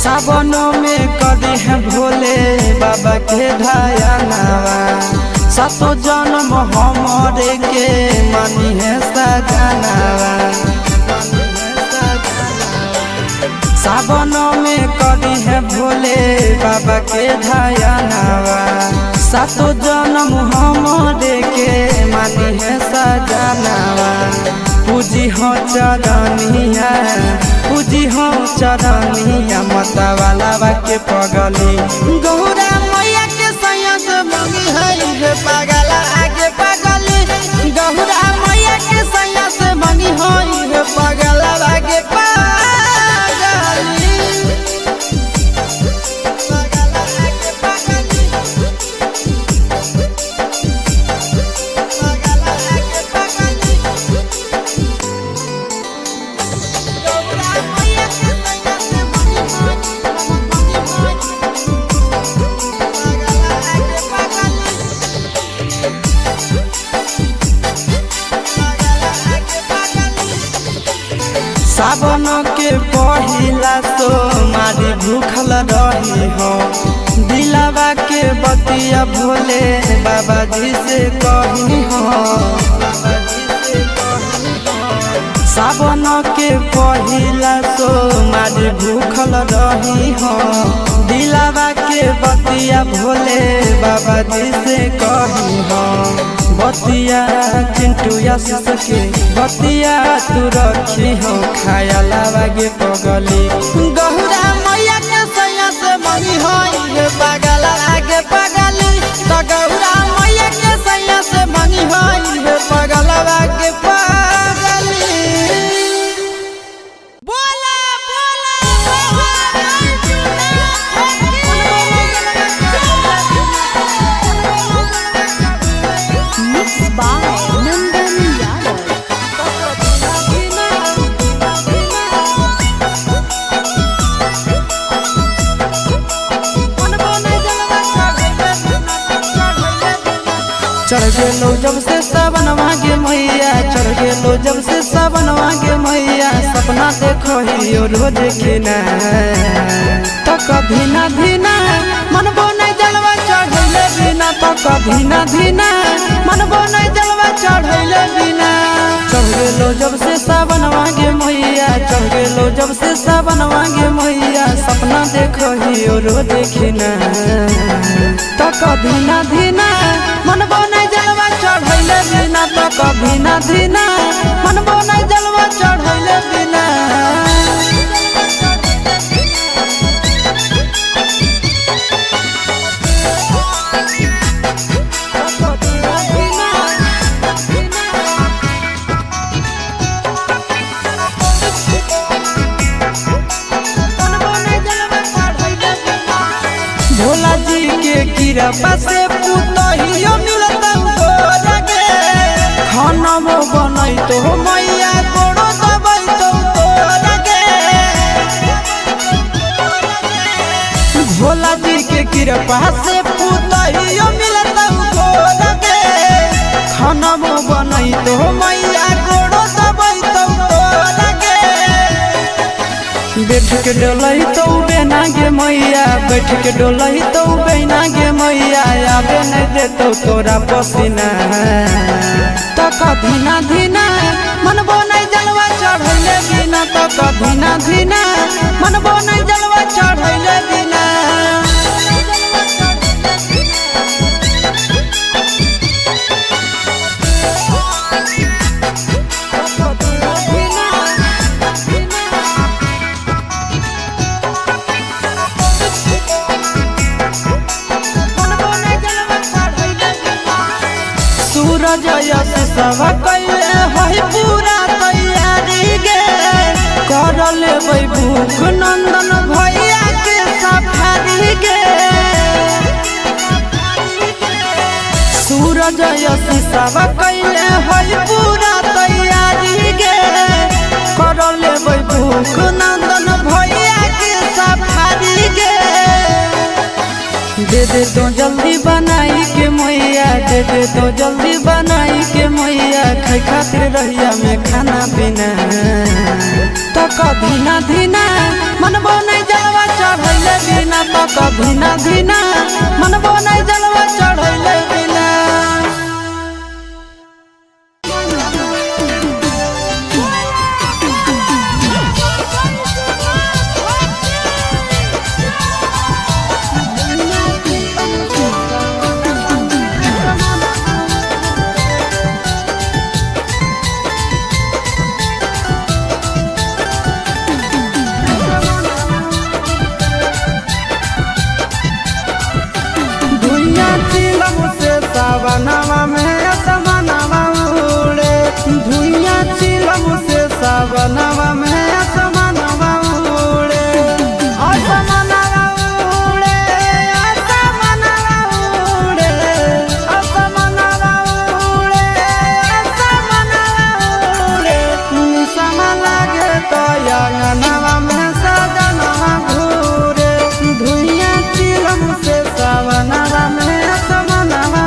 S1: सावनों में कदी है भोले बाबा के ढायानावा सातो जन्म हमरे के मानी है सजनावा सावनों में कदी है भोले बाबा के ढायानावा सातो जन्म हमरे के मानी है सजनावा पूजी हो चरनिया पूजी हो चरनिया मतवालावा के पगली गौरा मैया के सैया से मंगी है पगला आगे पगली गौरा मैया के सैया से मंगी है पगला आगे पगली सावन के पहिला तो मारी भूखल रही हो दिलावा के बतिया भोले बाबा जी से कही हो सावन के पहिला तो मारी भूखल रही हो दिलावा के बतिया भोले बाबा जी से कही हो बतिया चिंटू आशीष के बतिया तू रखी हो खायालावा गे पगली गौरा मैया के सैया से मंगी होई है पगला आगे पगली तो गौरा मैया के सैया से मंगी होई है पगला आगे पगली बोला
S2: Mixed by Nandan Yadav.
S1: चढ़ गेलो जब से सावनवा गे मैया चढ़ गेलो जब से सावनवा गे मैया सपना देखो ही रोज खिना तो कभी ना धीना मनबो नहीं जलवा चढ़ैले बिना तो कभी ना धीना मनबो नहीं जलवा चढ़ैले बिना चढ़ गेलो जब से सावनवा गे मैया चढ़ गेलो जब से सावनवा गे मैया सपना देखो ही रोज खिना तो कभी ना धीना मनबो नहीं जलवा चढ़ैले बिना तो कभी ना धीना मनबो नहीं जलवा चढ़ैले बिना भोला जी के कृपा से पुतहियो मिलत तोरा गे खाना मो बनई तो मैया कोड़ो दबई तो तोरा गे भोला जी के कृपा से पुतहियो मिलत तोरा गे खाना मो बनई तो मैया कोड़ो दबई तो तोरा गे बैठ के डोलही तो बेना गे मैया, बैठ के डोलही तो बेना गे मैया, आबे नहीं देतो तोरा पसीना। तो धीना धीना मनबो नहीं जलवा चढ़ैले बिना, तो धीना धीना मनबो नहीं जलवा चढ़ैले बिना। सूरज यश सब कैले है पूरा तैयारी गे, कर लेबै भूख नंदन भैया के सफारी गे। सूरज यश सब कैले है पूरा तैयारी गे, कर लेबै भूख नंदन भैया के सफारी गे। दे दे तो जल्दी बनाई के मैया, दे दे तो जल्दी बनाई के मैया, खाई खातिर रहिया में खाना पीना। तो धीना धीना मनबो नहीं जलवा चढ़ैले बिना, तो धीना धीना मनबो नहीं जलवा चढ़ैले बिना। सावनवा में असमनवा उड़े, धुइया चिलम से सावनवा में असमनवा उड़े, असमनवा उड़े, असमनवा उड़े, असमनवा उड़े, असमनवा उड़े। निसमा लागे तो अंगनवा में सजनवा घूरे, धुइया चिलम से सावनवा में असमनवा।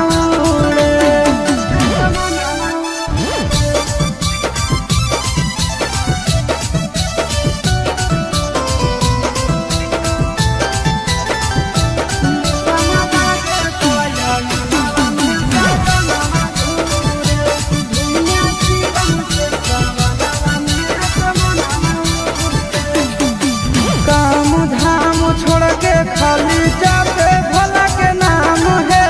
S1: छोड़ के खाली जाते भोला के नाम है,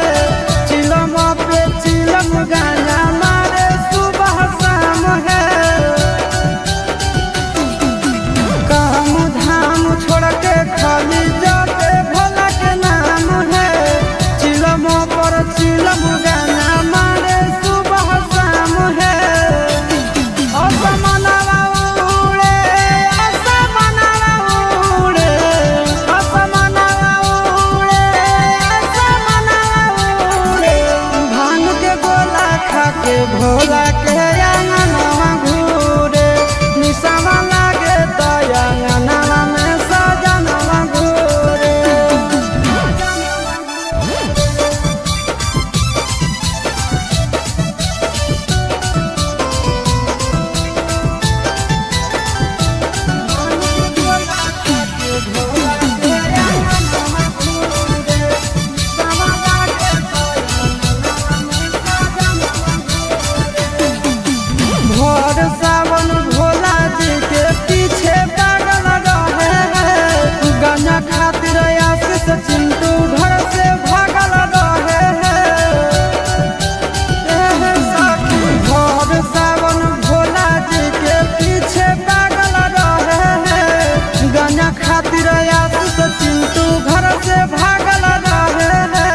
S1: चिलम पे चिलम गाना मारे सुबह शाम है। काम धाम छोड़ के खाली जाते भोला के नाम है, चिलम पर चिलम गाना मारे सुबह शाम है। असमनवा उड़े, असमनवा उड़े, असमनवा उड़े, असमनवा उड़े। भांग के गोला खा के भोला के अंगनवा घूरे, निसवा लागे तो अंगनवा में सजनवा घूरे। भोर सावन भोला जी के पीछे पागल रहे हैं, गाना खातिर आशीष चिंटू घर से भागल रहे हैं। भोर सावन भोला जी के पीछे पागल रहे हैं, गाना खातिर आशीष चिंटू घर से भागल रहे हैं।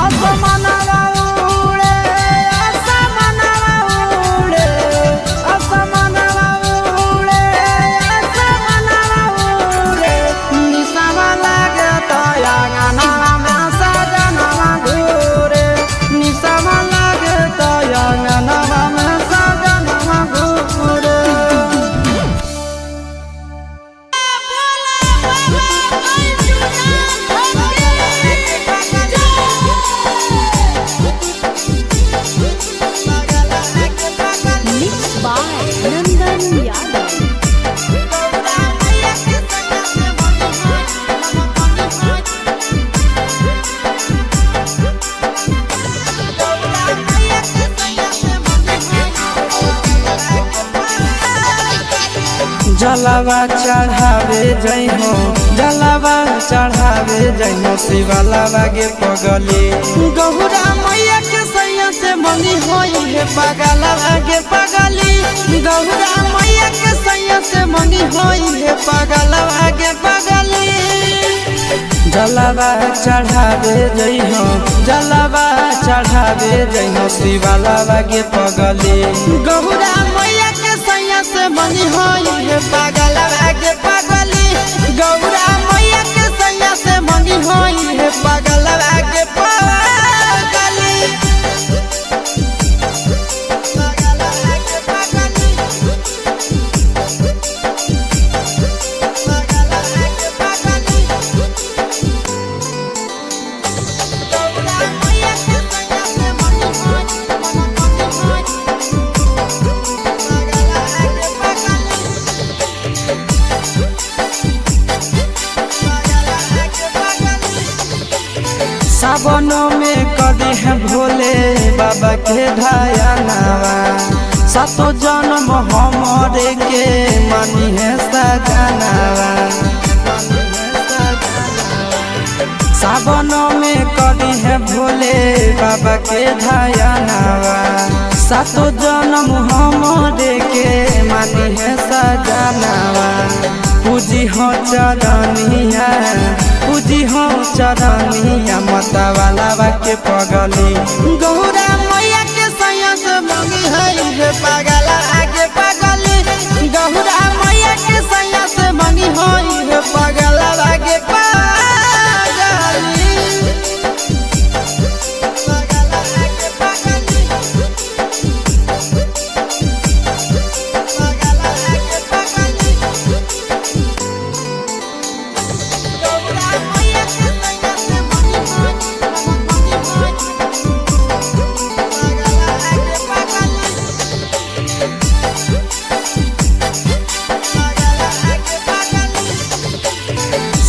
S1: असमनवा उड़े, असमनवा उड़े, असमनवा उड़े, असमनवा उड़े। निसवा लागे तो अंगनवा में सजनवा घूरे, निसवा लागे तो अंगनवा में सजनवा घूरे।
S2: Mixed by Nandan Yadav.
S1: जलावा चढ़ावे जइहो जलावा चढ़ावे जइहो शिवालावा गे पगली गौरा मैया के सैया से मंगी होई है पगलावा गे पगली गौरा मैया के सैया से मंगी होई है पगलावा गे पगली जलावा चढ़ावे जइहो जलावा चढ़ावे जइहो शिवालावा गे पगली गौरा मैया के सैया से मंगी होई है पगलावा गे पगली गौरा मैया के सैया से मंगी होई है पगलावा गे पगली सावनों में कदी है भोले बाबा के ढायानावा सातो जन्म हमरे के मानी है सजनावा सावनों में कदी है भोले बाबा के ढायानावा सातो जन्म हमरे के मानी है सजनावा पूजी हो चरनिया पूजी हो चरनिया मतवालावा के पगली गौरा मैया के सैया से मंगी है पगला आगे पगली गौरा मैया के सैया से मंगी है पगला आगे पगली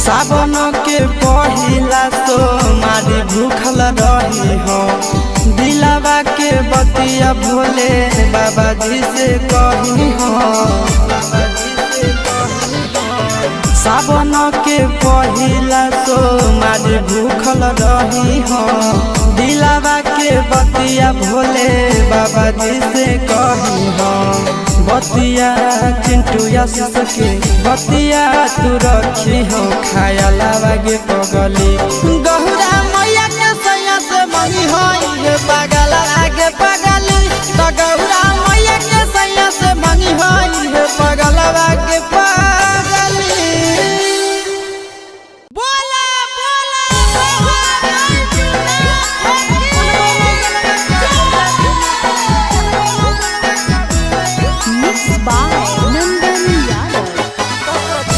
S1: सावन के पहिला तो मारी भूखल रही हो दिलावा के बतिया भोले बाबा जी से कही हो सावन के पहिला तो मारी भूखल रही हो दिलावा के बतिया भोले बाबा जी से कही हो बतिया चिंटू सके बतिया तू रखी हो खाया लावा गे पगली गौरा मैया के सैया से मंगी होई पगला आगे पगली तो गौरा मैया के सैया से मंगी होई पगला आगे पगली बोला
S2: Mixed by Nandan Yadav.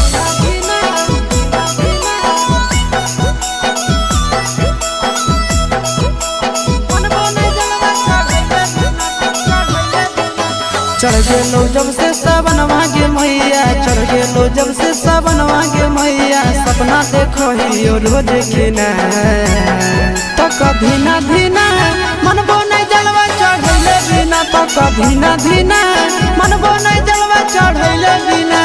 S1: चढ़ गेलो जब से सावनवा गे मैया चढ़ गेलो जब से सावनवा गे मैया सपना देखो ही रोज खिना तो कभी ना धीना मन बोने जलवा चढ़ैले बिना तो कभी ना धीना मन बोने जलवा चढ़ैले बिना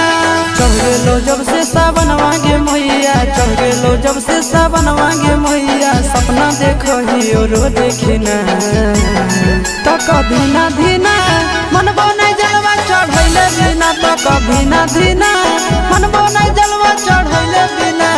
S1: चढ़ गेलो जब से सावनवा गे मैया चढ़ गेलो जब से सावनवा गे मैया सपना देखो ही रोज खिना तो कभी ना धीना मन बोने जलवा चढ़ैले बिना तो कभी ना धीना मन बोने जलवा चढ़ैले बिना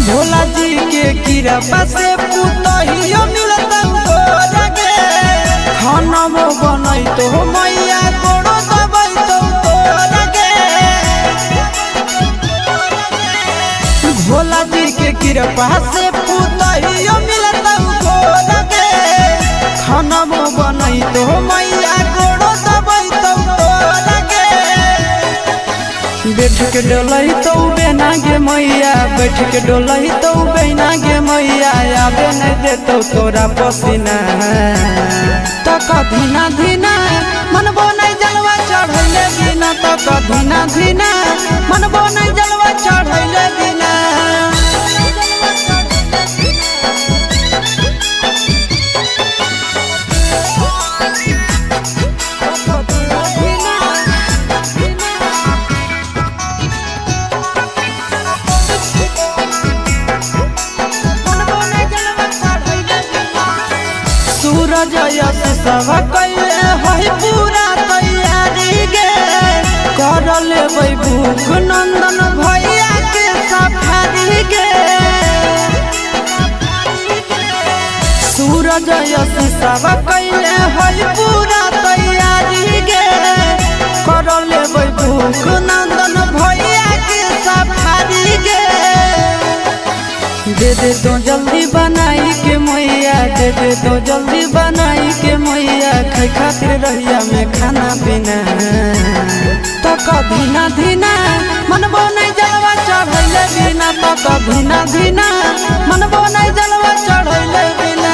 S1: भोला जी के कृपा से पुतहियो मिलत तोरा गे खाना वो बनई तो मैया कोड़ो दबई तो तोरा गे भोला जी के कृपा से पुतहियो मिलत तोरा गे खाना वो बनई तो मैया कोड़ो दबई तो तोरा गे बैठ के डोलही तो बेना गे मैया, बैठ के डोलही तो बेना गे मैया, आबे नहीं दे तो तोरा पसीना। तक धीना धीना मनबो नहीं जलवा चढ़ैले बिना, तक धीना धीना मनबो नहीं जलवा चढ़ैले बिना। सूरज यश सब कैले है पूरा तैयारी गे, कर लेबै भूख नंदन भैया के सफारी गे। सूरज यश सब कैले है पूरा तैयारी गे, कर लेबै भूख नंदन भैया के सफारी गे। दे दे तो जल्दी बनाई के मैया, दे दे तो जल्दी बनाई के मैया, खाई खातिर रहिया में खाना पीना। तक धीना धीना मनबो नहीं जलवा चढ़ैले बिना, तक धीना धीना मनबो नहीं जलवा चढ़ैले बिना।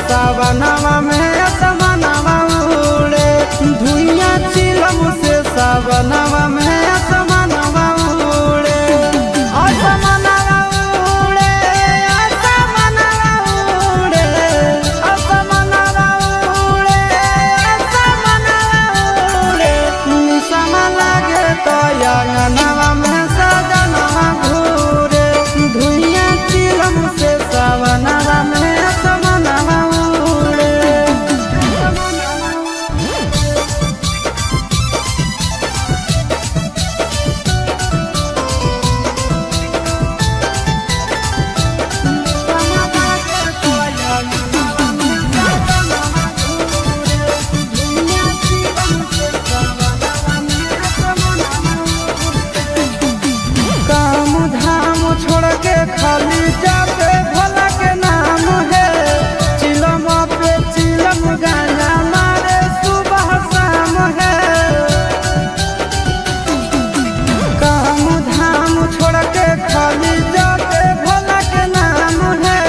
S1: सावनवा में असमनवा उड़े, धुइया चिलम से सावनवा में असमनवा उड़े, असमनवा उड़े, असमनवा उड़े, असमनवा उड़े, असमनवा उड़े। निशमा लागे तो अंगनवा में सजनवा घूरे, धुइया चिलम से सावनवा में खाली जाते भोला के नाम है, चिलम पे चिलम गाना मारे सुबह शाम है। काम धाम छोड़ के खाली जाते भोला के नाम है,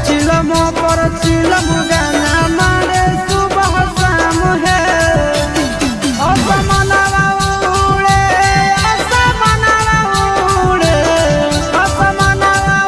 S1: चिलम पर चिलम गाना मारे सुबह शाम है। असमनवा उड़े, असमनवा उड़े, असमनवा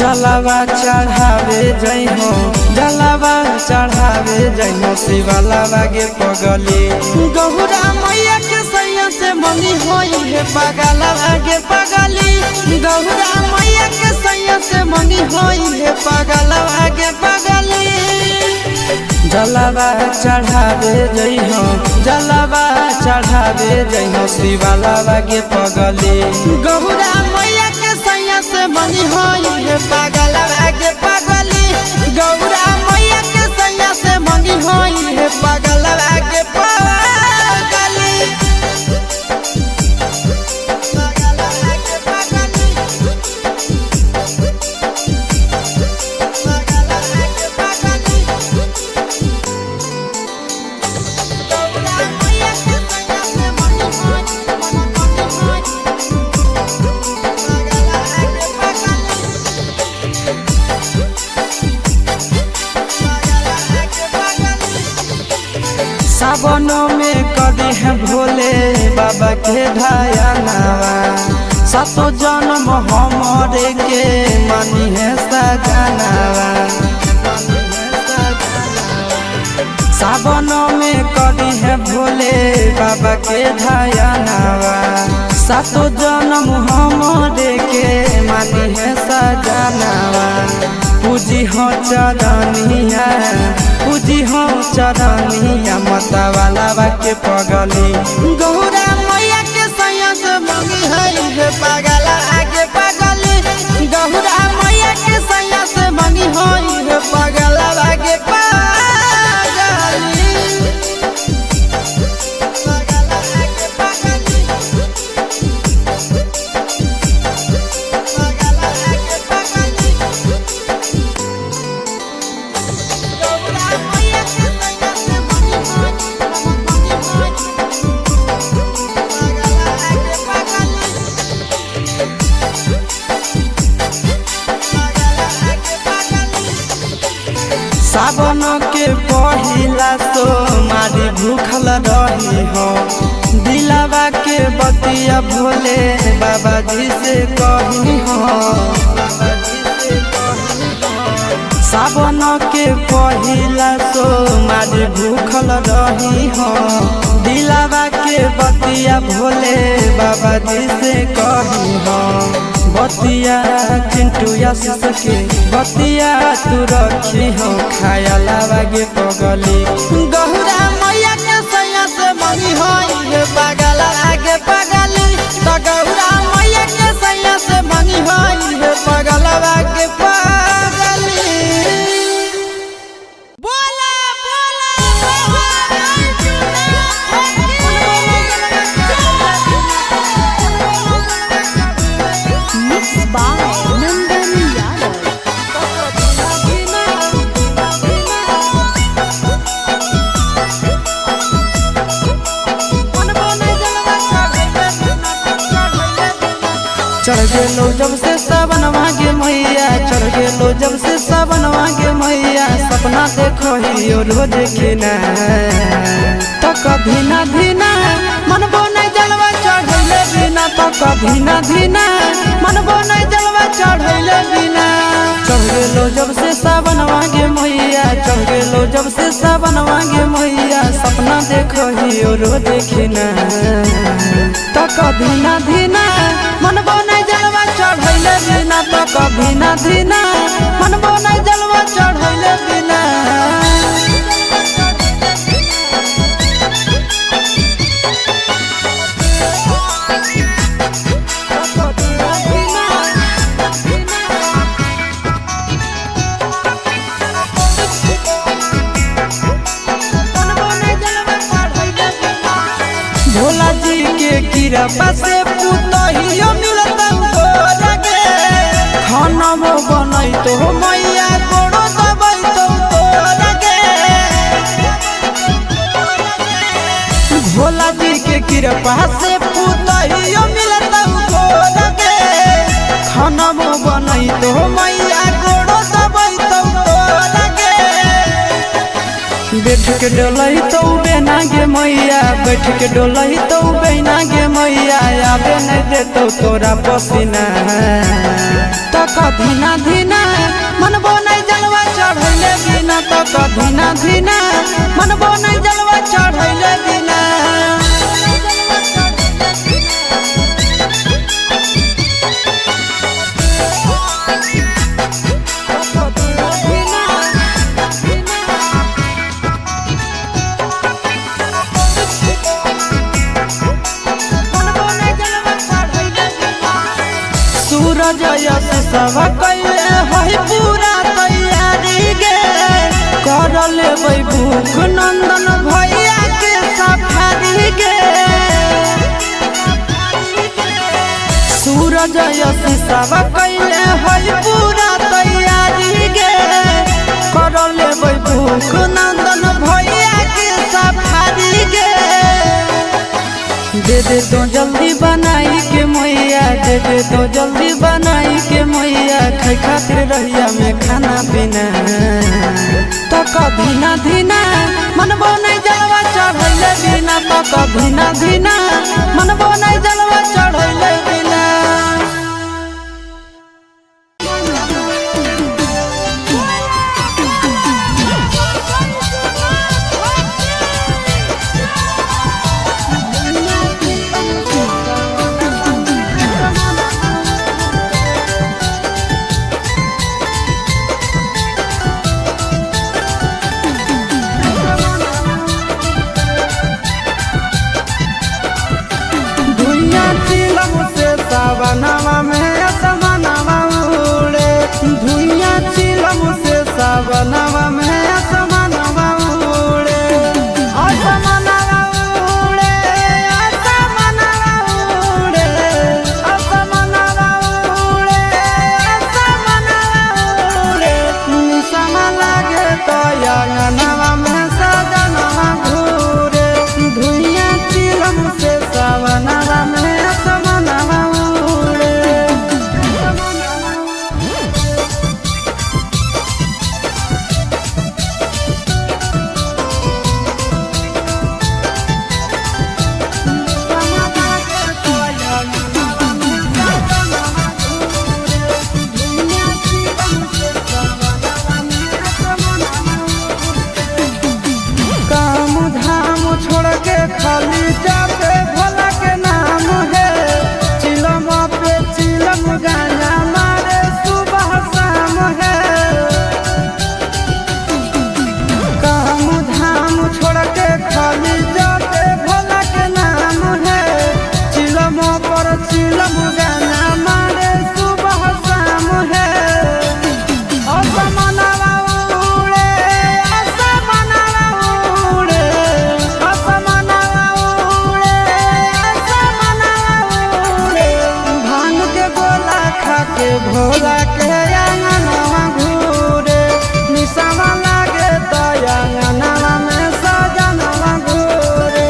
S1: जलावा चढ़ावे जइहो जलावा चढ़ावे जइहो शिवालावा गे पगली गौरा मैया के सैया से मंगी होई है पगलावा गे पगली गौरा मैया के सैया से मंगी होई है पगलावा गे पगली जलावा चढ़ावे जइहो जलावा चढ़ावे जइहो शिवालावा गे पगली गौरा मैया के सैया से मंगी होई है पगलावा गे पगली गौरा मैया के सैया से मंगी होई है पगलावा गे पगली सावनों में कदी है भोले बाबा के ढायानावा सातो जन्म हमरे के मानी है सजनावा सावनों में कदी है भोले बाबा के ढायानावा सातो जन्म हमरे के मानी है सजनावा पूजी हो चरनिया पूजी हो चरनिया माता वाला के पगली गौरा मैया के सैया से मंगी है पगला आगे पगली गौरा मैया के सैया से मंगी है पगला आगे पगली सावन के पहिला तो मारी भूखल रही हो दिलावा के बतिया भोले बाबा जी से कही हो सावन के पहिला तो मारी भूखल रही हो दिलावा के बतिया भोले बाबा जी से कही हो बतिया चिंटू आशीष के बतिया तू रखी हो खाया गे पगली गौरा मैया के सैया से मंगी होई पगला आगे पगली तो गौरा मैया के सैया से मंगी होई पगला आगे पगली चढ़ गेलो जब से सावन मांगे मैया चढ़ गेलो जब से सावन मांगे मैया सपना देखो ही रोज खिना तो कभी ना धीना मनबो नहीं जलवा चढ़ैले बिना तो कभी ना धीना मनबो नहीं जलवा चढ़ैले बिना चढ़ गेलो जब से सावन मांगे मैया चढ़ गेलो जब से सावन मांगे मैया सपना देखो ही रोज खिना तो कभी ना धीना मनबो नहीं जलवा चढ़ैले बिना तो कभी ना धीना मनबो नहीं जलवा चढ़ैले बिना भोला जी के कृपा से पुतहियो मिलता लगे खाना में बनई तो मैया गोड़ो दबाई तो लगे भोला जी के कृपा से पुतहियो मिलता लगे खाना में बनई तो मैया गोड़ो दबाई तो लगे बैठ के डोलही तो बेना गे मैया बैठ के डोलही तो बेना गे मैया आबे नहीं देतो तोरा पसीना तो कभी ना धीना मनबो नहीं जलवा चढ़ैले बिना तो कधीना धीना मनबो नहीं जलवा चढ़ैले बिना सूरज यश सब कैले है पूरा तैयारी गे कर लेबै भूख नंदन भैया के सफारी गे सूरज यश सब कैले है पूरा तैयारी गे कर लेबै भूख नंदन भैया के सफारी गे दे दे तो जल्दी बनाई के मैया दे दे तो जल्दी बनाई के मैया खाई खातिर रहिया में खाना पीना तो कभी ना धीना मनबो नहीं जलवा चढ़ैले बिना तो कभी ना धीना मनबो नहीं जलवा चढ़ैले बिना सावनवा में असमनवा उड़े धुइया चिलम से सावनवा में असमनवा उड़े असमनवा उड़े असमनवा उड़े असमनवा उड़े असमनवा उड़े निसम लागे तो अंगनवा में सजनवा घूरे धुइया चिलम से सावनवा में खाली जाते भोला के नाम है चिलम पे चिलम गाना मारे सुबह शाम है काम धाम छोड़ के खाली जाते भोला के नाम है चिलम पर चिलम गाना मारे सुबह शाम है असमनवा उड़े असमनवा उड़े के भोला के अंगनवा घूरे निसवा लागे तो अंगनवा में सजनवा घूरे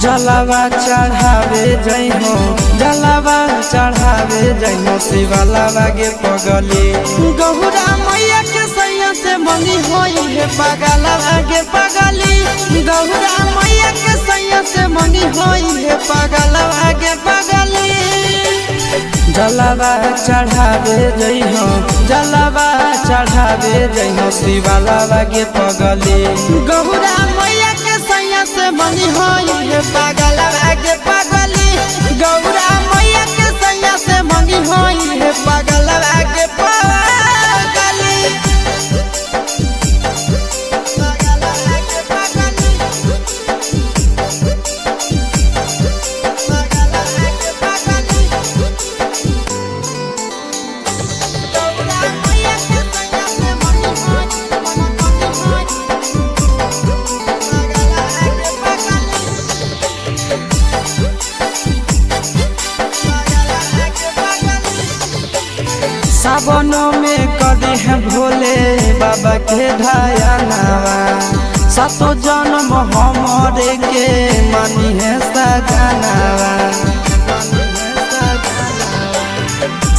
S1: जलावा चढ़ावे जइहो जलावा चढ़ावे जइहो शिवालावा गे पगली गौरा मैया के सैया से मंगी होई है पगलावा गे पगली गौरा मैया के सैया से मंगी होई है पगलावा गे पगली जलावा चढ़ावे जइहो जलावा चढ़ावे जइहो शिवालावा गे पगली गौरा मैया के सैया से मंगी होई है पगलावा गे पगली गौरा मैया के सैया से मंगी होई है पगलावा गे पगली सावन में कदी है भोले बाबा के ढायानावा सातो जन्म हमरे के मानी है सजनावा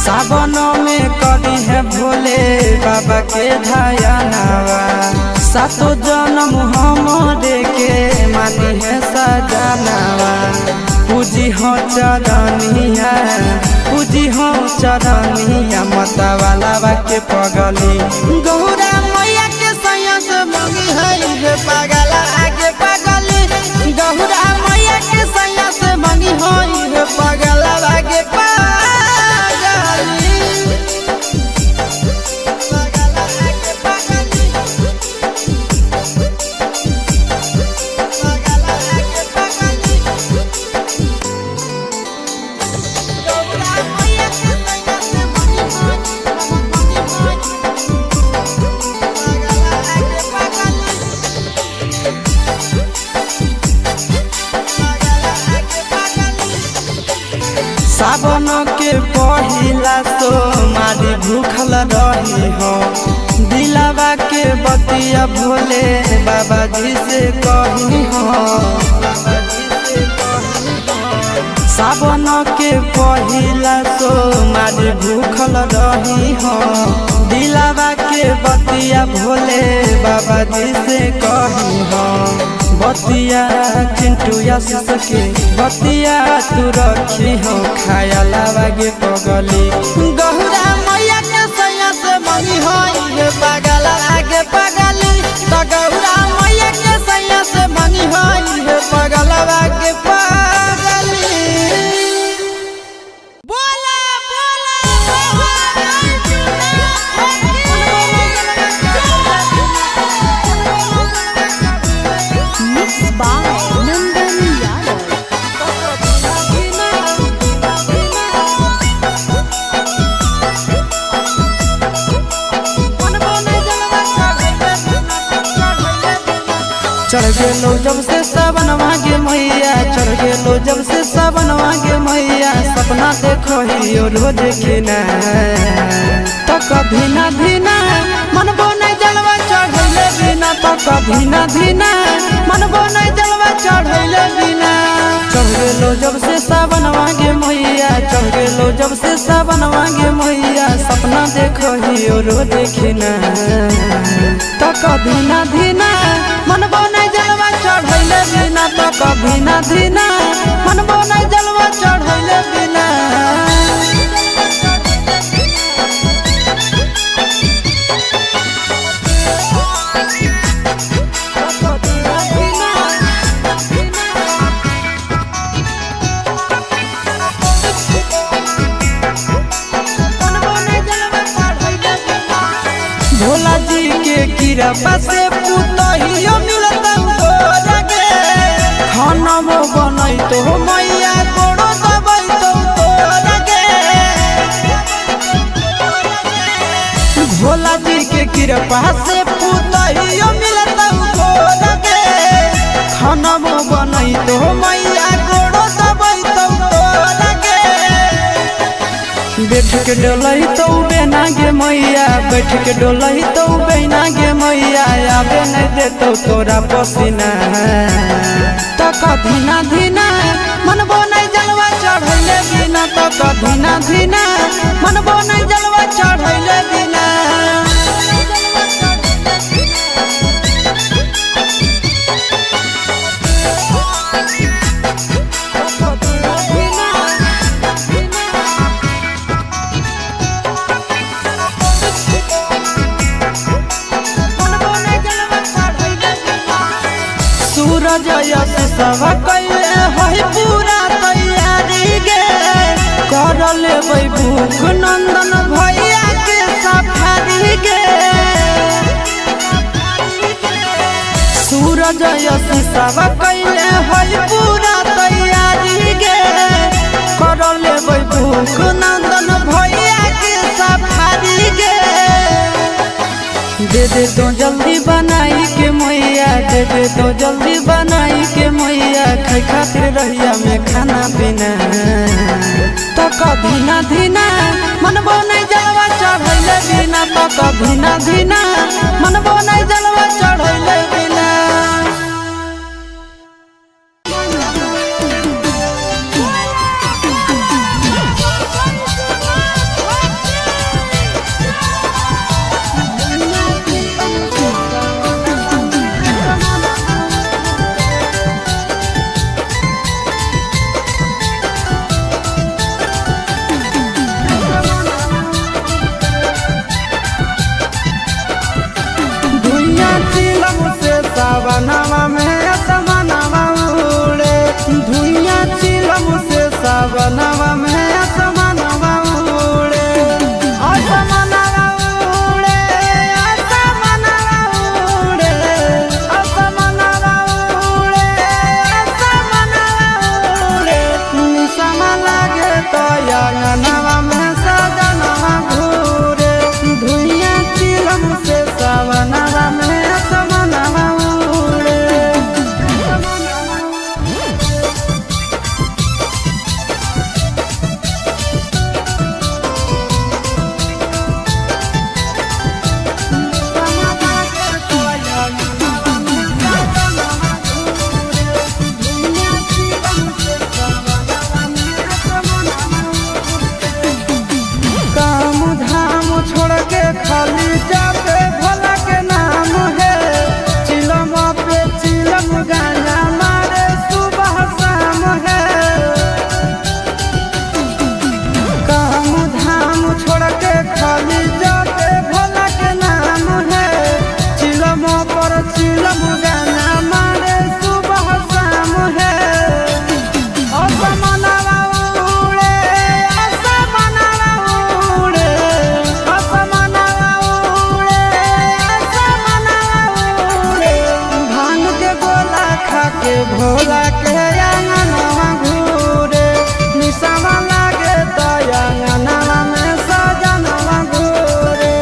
S1: सावन में कदी है भोले बाबा के ढायानावा सातो जन्म हमरे के मानी है सजनावा पूजी हो चरनिया पूजी हो चरनिया मतवालावा के पगली गौरा मैया के सैया से मंगी है पगला आगे पगली गौरा मैया के सैया से मंगी है पगला आगे पगली सावन के पहिला तो मारी भूखल रही हो दिलावा के बतिया भोले बाबा जी से कही हो सावन के पहिला तो मारी भूखल रही हो दिलावा के बतिया भोले बाबा जी से कही हो बतिया चिंटू आशीष के बतिया तू रखी हो खायालावा गे पगली गौरा मैया के सैया से मंगी होई पगला आगे पगली तो गौरा मैया के सैया से मंगी होई पगला आगे पगली बोला
S2: Mixed by Nandan Yadav.
S1: चढ़ गेलो जब से सावन मांगे मैया चढ़ गेलो जब से सावन मांगे मैया सपना देखो ही रोज खिना तो कभी ना धीना मनबो नहीं जलवा चढ़ैले बिना तो कभी ना धीना मनबो नहीं जलवा चढ़ैले बिना चढ़ गेलो जब से सावन मांगे मैया चढ़ गेलो जब से सावन मांगे मैया सपना देखो ही रोज खिना तो कभी ना धीना मनबो नहीं जलवा चढ़ैले बिना तो कभी ना धीना मनबो नहीं जलवा चढ़ैले बिना भोला जी के कृपा से पुतहियो मिलता गे खाना बनई तो मैया गोड़ो दबई तो गे भोला जी के कृपा से पुतहियो मिलता गे खाना बनई तो मैया गोड़ो दबई तो गे बैठ के डोलही तो बेना गे मैया बैठ के डोलही तो बेना गे मैया आबे नहीं देतो तोरा पसीना तो कभी ना धीना बिना तो कधीना धीना मनबो नहीं जलवा चढ़ैले बिना सूरज यश सब कैले है पूरा तैयारी गे कर लेबै भूख नंदन भैया के सफारी गे सूरज यश सब कैले है पूरा तैयारी गे कर लेबै भूख नंदन भैया के सफारी गे दे तो जल्दी बनाई के मैया दे तो जल्दी बनाई के मैया खाई खातिर रहिया में खाना पीना तो कधीना धीना मनबो नहीं जलवा चढ़ैले बिना तो कधीना धीना मनबो नहीं जलवा चढ़ैले बिना सावनवा में असमनवा उड़े धुइया चिलम से सावनवा में असमनवा उड़े असमनवा उड़े असमनवा उड़े असमनवा उड़े असमनवा उड़े निसम लागे तो अंगनवा में सजनवा घूरे धुइया चिलम से सावनवा में असमनवा खाली जाते भला के नाम है चिलम पे चिलम गाना मारे सुबह शाम है काम धाम छोड़ के खाली जाते भला के नाम है चिलम पर चिलम गाना मारे सुबह शाम है असमनवा उड़े असमनवा उड़े असमनवा भांग के गोला खा के भोला के अंगनवा घूरे निशावा लागे तो अंगनवा में सजनवा घूरे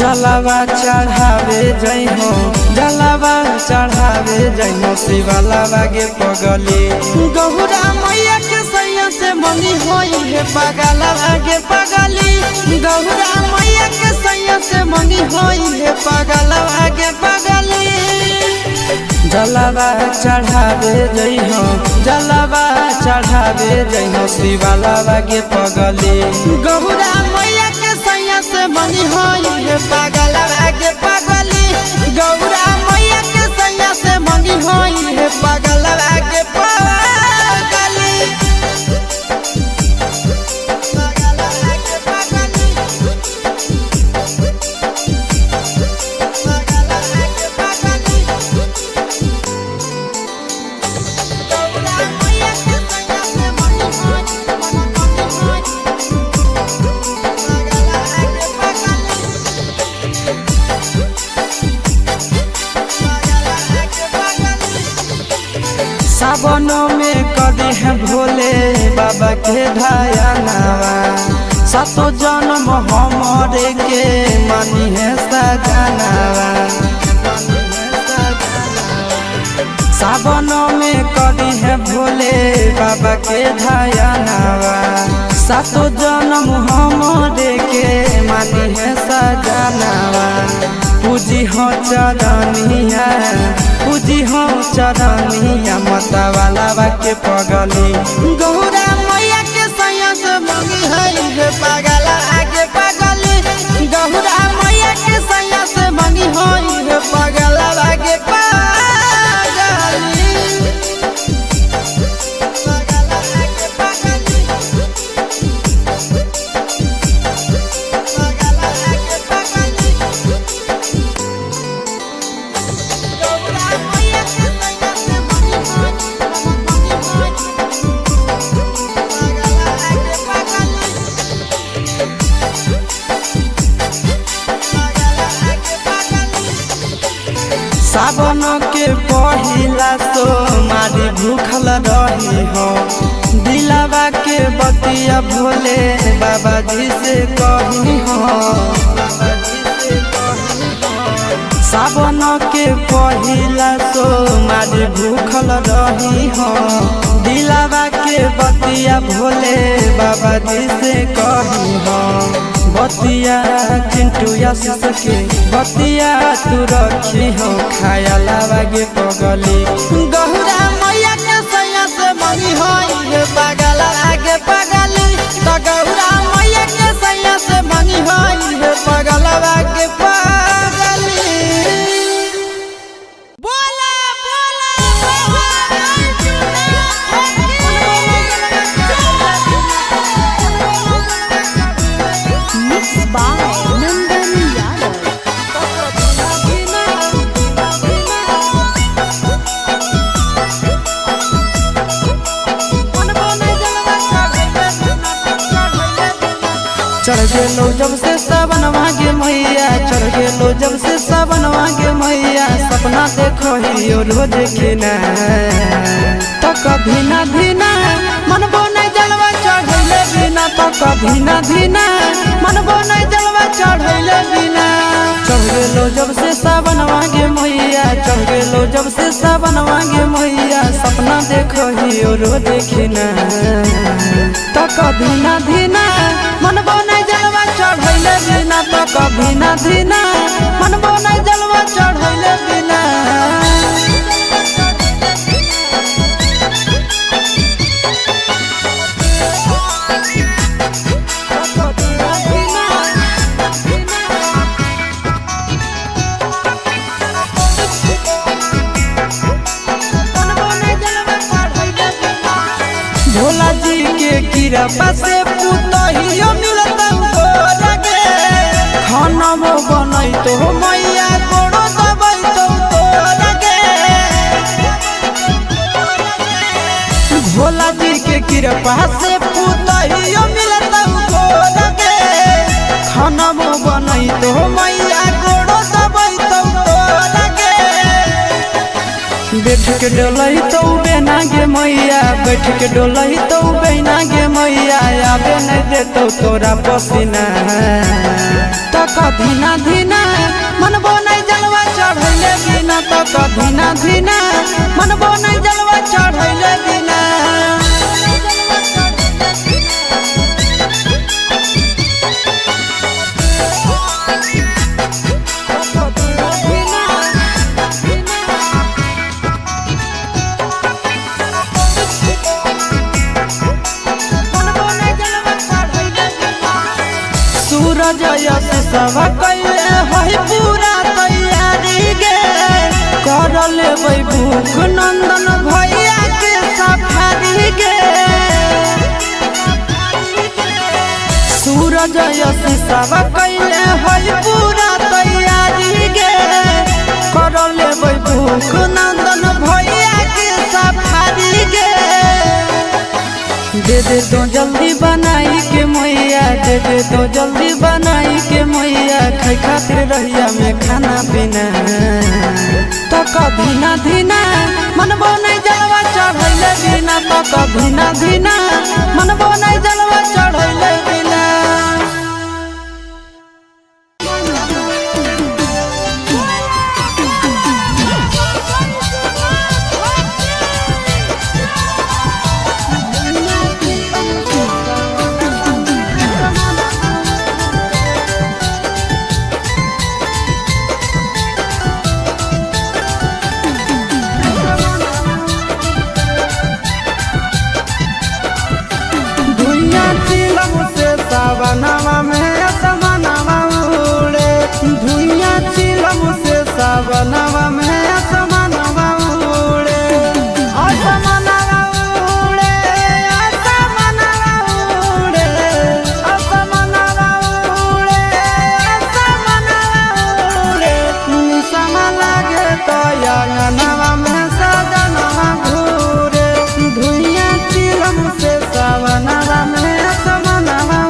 S1: जलावा चढ़ावे जई हो जलावा चढ़ावे जई हो शिवालावा गे पगली गौरा मैया के सैया से मंगी होई है पगलावा गे पगली गौरा मैया के सैया से मंगी होई है पगलावा गे पगली जलावा चढ़ावे जई हो जलावा चढ़ावे जई हो शिवालावा गे पगली गौरा मैया के सैया से मंगी होई है पगलावा गे पगली गौरा मैया के सैया से मंगी होई है पगलावा गे पगली सावन में कदी है भोले बाबा के ढायानावा सातो जन्म हमारे के मानी है सजनावा सावन में कदी है भोले बाबा के ढायानावा सातो जन्म हमारे के मानी है सजनावा पूजी हो चरनिया पूजी हो चरनिया मतवालावा के पगली गौरा मैया के सैया से मंगी है पगला आगे पगली गौरा मैया के सैया से मंगी है पगला आगे पगली सावन के पहिला तो मारी भूखल रही हो दिलावा के बतिया भोले बाबा जी से कही हो सावन के पहिला तो मारी भूखल रही हो दिलावा के बतिया भोले बाबा जी से कही हो बतिया चिंटू आशीष के बतिया तू रखी हो खायालावा गे पगली गौरा मैया के सैया से मंगी होई है पगला आगे पगली तो गौरा मैया के सैया से मंगी होई है पगला आगे पगली बोला
S2: Mixed by Nandan Yadav.
S1: चढ़ गेलो जब से सावन मांगे मैया चढ़ गेलो जब से सावन मांगे मैया सपना देखो ही रोज खिना तो कभी ना धीना मनबो नहीं जलवा चढ़ैले बिना तो कभी ना धीना मनबो नहीं जलवा चढ़ैले बिना चढ़ गेलो जब से सावन मांगे मैया चढ़ गेलो जब से सावन मांगे मैया सपना देखो ही रोज खिना तो कभी ना धीना मनबो नहीं जलवा चढ़ैले बिना तो कभी ना धीना मनबो नहीं जलवा चढ़ैले बिना भोला जी के कृपा से पुतहियो मिलता को लगे खाना बनई तो मैया गोड़ो दबाई तो लगे भोला जी के कृपा से पुतहियो मिलता को लगे खाना बनई तो मैया गोड़ो दबाई तो लगे बैठ के डोलही तो बेना गे मैया, बैठ के डोलही तो बेना गे मैया, आबे नहीं देतो तोरा पसीना। तक धीना धीना मनबो नहीं जलवा चढ़ैले बिना, तक धीना धीना मनबो नहीं जलवा चढ़ैले बिना। सूरज यश सब कैले है पूरा तैयारी गे, कर लेबै भूख नंदन भैया के सफारी गे। सूरज यश सब कैले है पूरा तैयारी गे, कर लेबै भूख नंदन भैया के सफारी गे। दे दे तो जल्दी बनाई के मैया, दे दे तो जल्दी बनाई के मैया, खाई खातिर रहिया में खाना पीना। तक धीना धीना मनबो नहीं जलवा चढ़ैले बिना, तक धीना धीना मनबो नहीं जलवा चढ़ैले बिना। सावनवा में असमनवा उड़े, धुइया चिलम से सावनवा में असमनवा उड़े। असमनवा उड़े, असमनवा उड़े, असमनवा उड़े, असमनवा उड़े। निसम लागे तो अंगनवा में सजनवा घूरे, धुइया चिलम से सावनवा में असमनवा।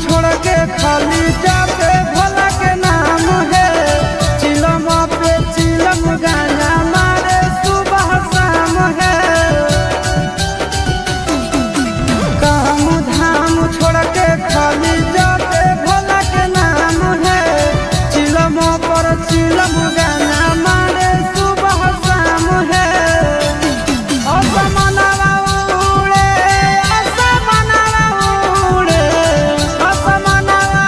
S1: छोड़ के खाली जाते भोला के नाम है, चिलम पे चिलम गाना मारे सुबह शाम है। काम धाम छोड़ के खाली जाते भोला के नाम है, चिलम पर चिलम गाना मारे सुबह शाम है। असमनवा उड़े, असमनवा उड़े, असमनवा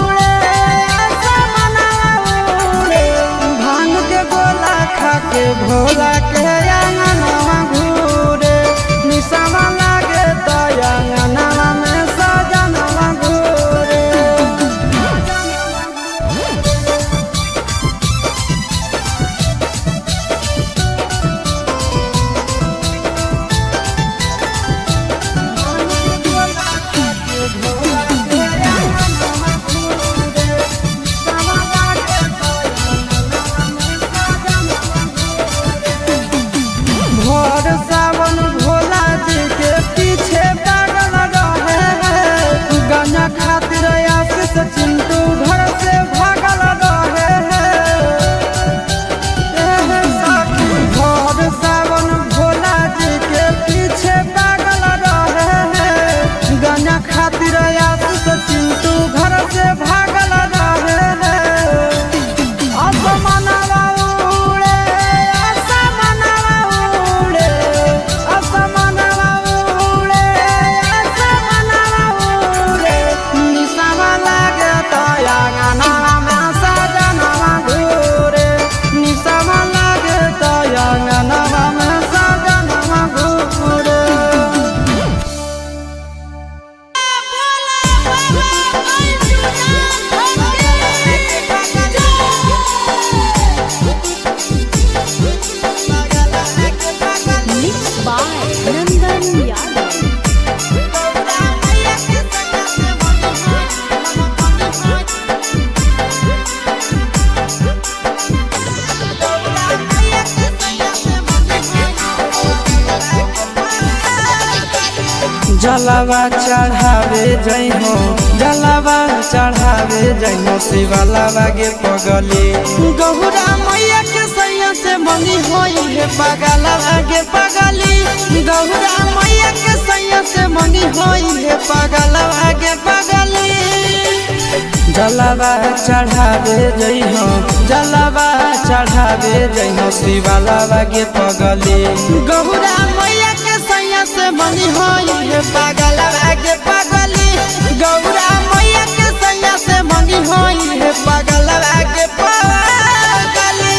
S1: उड़े, असमनवा उड़े। भांग के गोला खा के भोला के अंगनवा घूरे, निसवा लागे तो अंगनवा में सजनवा घूरे। भोर सावन भोला जी के पीछे पागल रहे हैं, गांजा खातिर आशीष चिंटू घर से भागल रहे हैं। भोर सावन भोला जी के पीछे पागल रहे हैं, गांजा खातिर आशीष चिंटू घर से भागल रहे हैं। असमनवा उड़े, असमनवा उड़े, असमनवा उड़े, असमनवा उड़े। निसवा लागे तो जलावा चढ़ावे जइहो जलावा चढ़ावे जइहो शिवालावा गे पगली गौरा मैया के सैया से मंगी होई है पगलावा गे पगली गौरा मैया के सैया से मंगी होई है पगलावा गे पगली जलावा चढ़ावे जइहो जलावा चढ़ावे जइहो शिवालावा गे पगली गौरा मैया के सैया से मंगी होई है पगलावा गे पगली गौरा मैया के सैया से मंगी होई है पगलावा गे पगली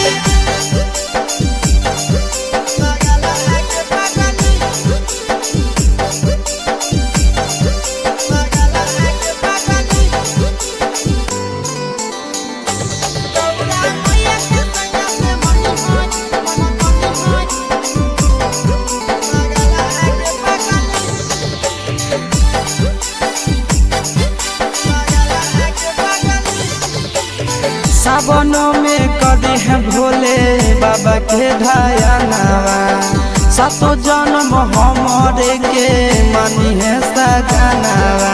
S1: सावन में कदी है भोले बाबा के ढायानावा सातो जन्म हमरे के मानी है सजनावा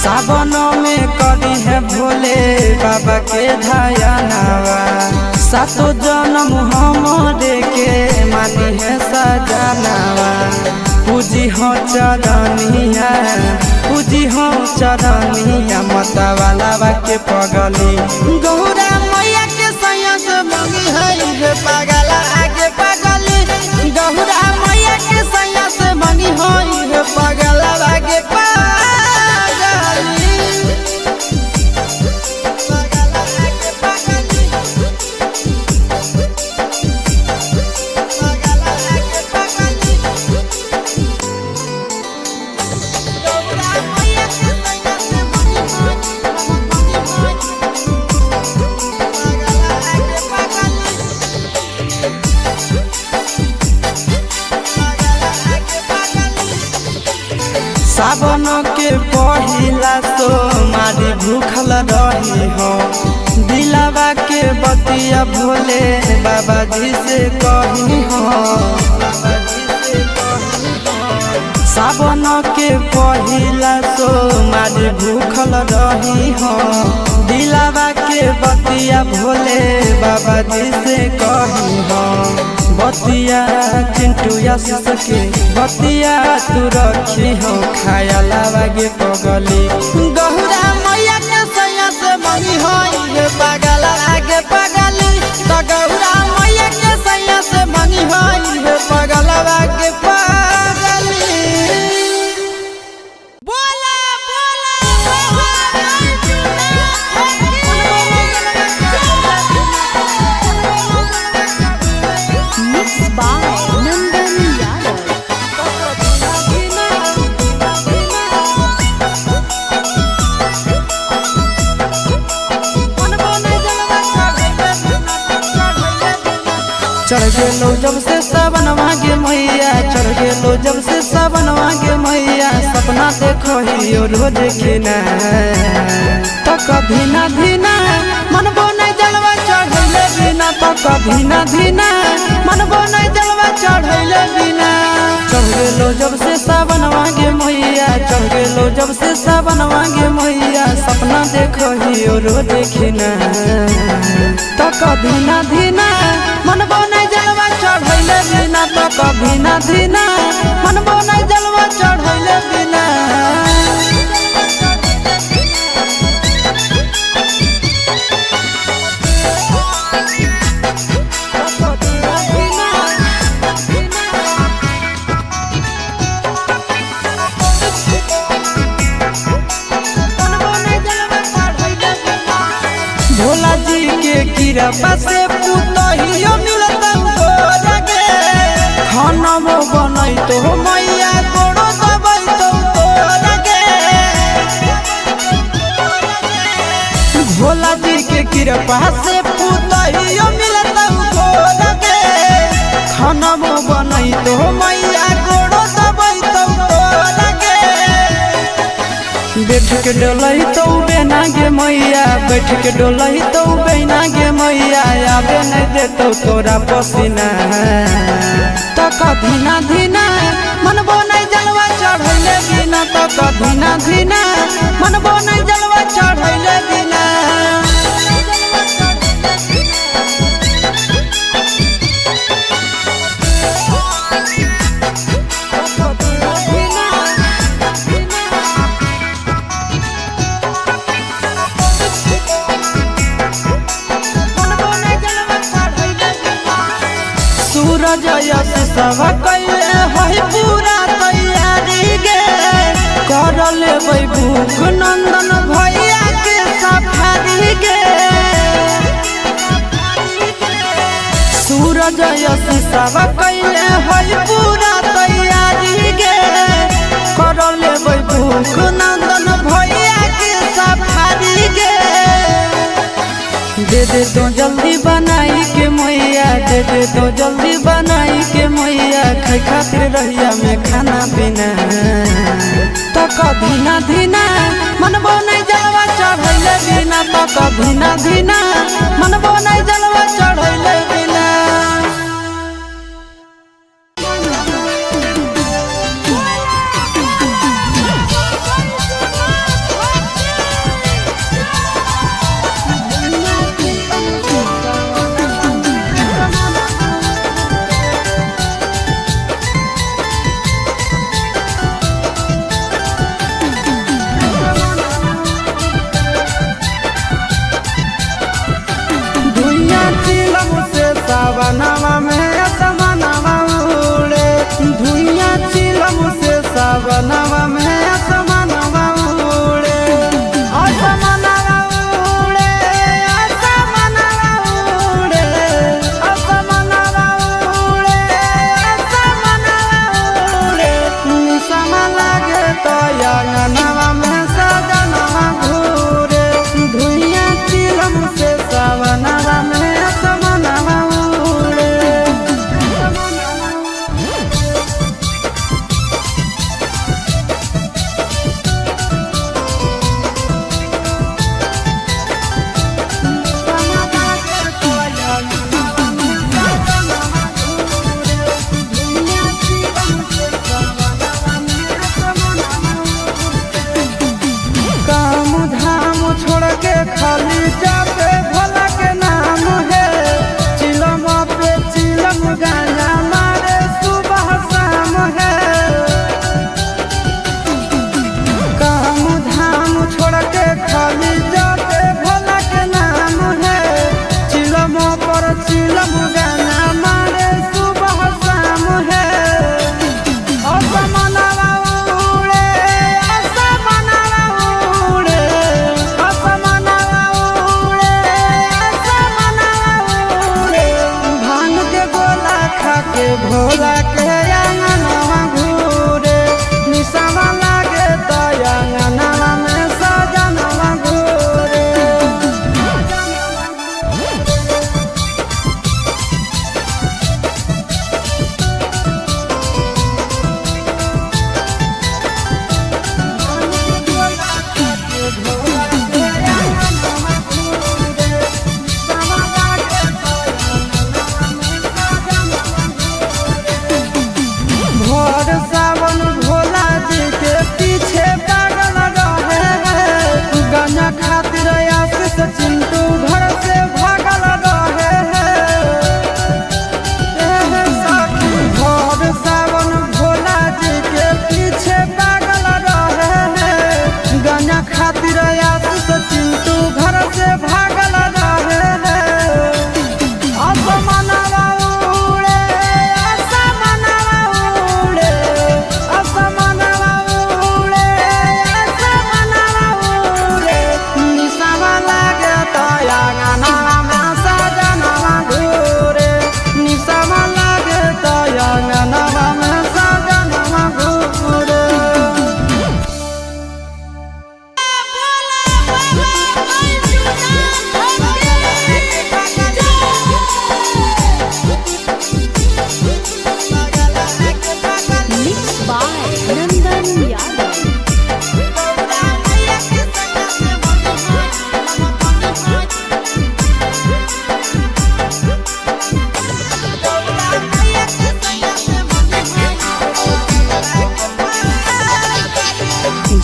S1: सावन में कदी है भोले बाबा के ढायानावा सातो जन्म हमरे के मानी है सजनावा पूजी हो चरनिया पूजी हो चरनिया मतवाला के पगली गौरा मैया के सैया से मंगी है पगला आगे पगली गौरा मैया के सैया से मंगी है पगला आगे पगली सावन के पहिला तो मारी भूखल रही हो दिलावा के बतिया भोले बाबा जी से कही हो सावन के पहिला तो मारी भूखल रही हो दिलावा के बतिया भोले बाबा जी से कही हो बतिया चिंटू आशीष के बतिया तू रखी हो खाया लावा गे पगली गौरा मैया के सैया से मंगी होई पगला आगे पगली तो गौरा मैया के सैया से मंगी होई पगला आगे पगली बोला
S2: Mixed by Nandan Yadav.
S1: चढ़ गेलो जब से सावन मांगे मैया चढ़ गेलो जब से सावन मांगे मैया सपना देखो ही रोज खिना तो कभी ना धीना मनबो नहीं जलवा चढ़ैले बिना तो कभी ना धीना मनबो नहीं जलवा चढ़ैले बिना चढ़ गेलो जब से सावन मांगे मैया चढ़ गेलो जब से सावन मांगे मैया सपना देखो ही रोज खिना तो कभी ना धीना मनबो नहीं जलवा चढ़ैले बिना तो कभी ना धीना मनबो नहीं जलवा चढ़ैले बिना भोला जी के कृपा से पुतहियो मिलता तोरा गे खाना बनई तो मैया गोड़ो दबाई तो तोरा गे भोला जी के कृपा से पुतहियो मिलता तोरा गे खाना बनई तो मैया गोड़ो दबाई तो तोरा गे बैठ के डोलही तो बेना गे मैया, बैठ के डोलही तो बेना गे मैया, आबे नहीं देतो तोरा पसीना। तक धीना धीना मनबो नहीं जलवा चढ़ैले बिना, तक धीना धीना मनबो नहीं जलवा चढ़ैले बिना। सूरज यश सब कैले है पूरा तैयारी गे, कर लेबै भूख नंदन भैया के सफारी गे। सूरज यश सब कैले है पूरा तैयारी गे, कर लेबै भूख नंदन भैया के सफारी गे। दे दे तो जल्दी बनाई के मैया, दे दे तो जल्दी बनाई के मैया, खाई खातिर रहिया में खाना पीना। तक धीना धीना मनबो नहीं जलवा चढ़ैले बिना, तक धीना धीना मनबो नहीं जलवा चढ़ैले बिना। सावनवा में असमनवा उड़े, धुइया चिलम से सावनवा में असमनवा उड़े। असमनवा उड़े, असमनवा उड़े, असमनवा उड़े, असमनवा उड़े। निसम लागे तो अंगनवा में सजनवा घूरे, धुइया चिलम से सावनवा में असमनवा।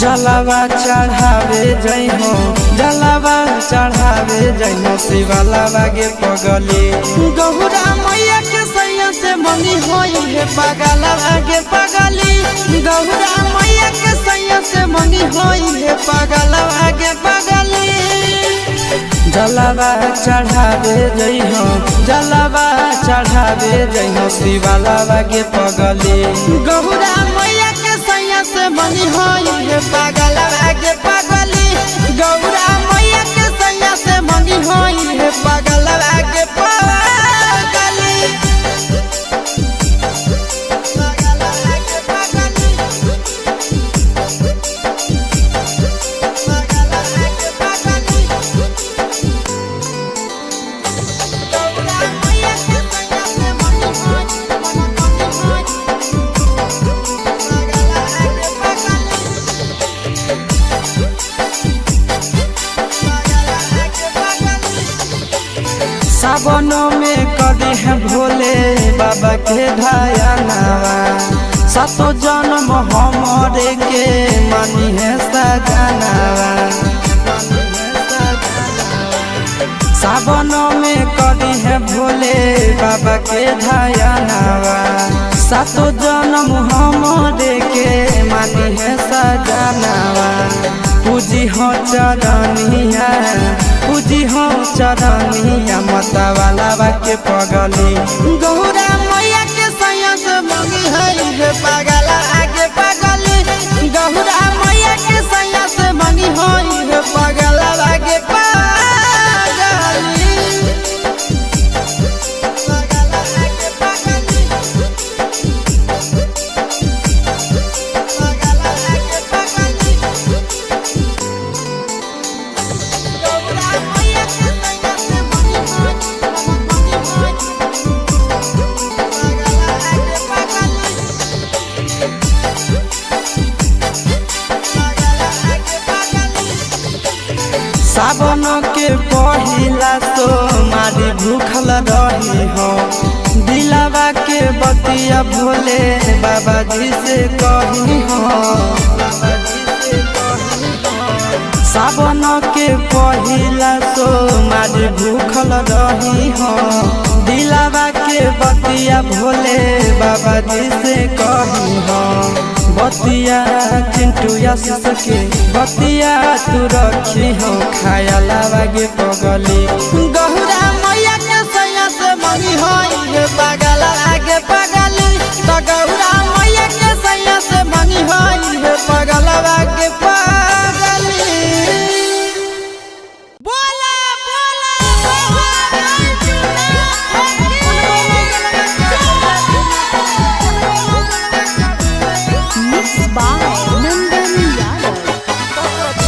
S1: जलावा चढ़ावे जइहो जलावा चढ़ावे जइहो शिवालावा गे पगली गौरा मैया के सैया से मनी होई है पगलावा गे पगली गौरा मैया के सैया से मनी होई है पगलावा गे पगली जलावा चढ़ावे जइहो जलावा चढ़ावे जइहो शिवालावा गे पगली गौरा मैया के सैया से मनी होई है पगलावा गे पगली गौरा मैया के सैया से मनी होई है पगलावा गे पगली सावनों में कदी है भोले बाबा के ढायनावा सातो जन्म हमरे के मानी है सजनावा सावनों में कदी है भोले बाबा के ढायनावा सातो जन्म हमरे के मानी है सजनावा पूजी हो चरनिया पूजी हो चरनिया मतवालावा के पगली गौरा मैया के सैया से मंगी है पगला आगे पगली गौरा मैया के सैया से मंगी है पगला आगे पगली सावन के पहिला तो मारी भूखल रही हो दिलावा के बतिया भोले बाबा जी से कही हो सावन के पहिला तो मारी भूखल रही हो दिलावा के बतिया भोले बाबा जी से कही हो बतिया चिंटू यासिस के बतिया तू रखी हो खायलावा गे पगली गौरा मैया के सैया से मनी होई है पगला आगे पगली तो गौरा मैया के सैया से मनी होई है पगला आगे पगली बोला
S2: Mixed by Nandan Yadav.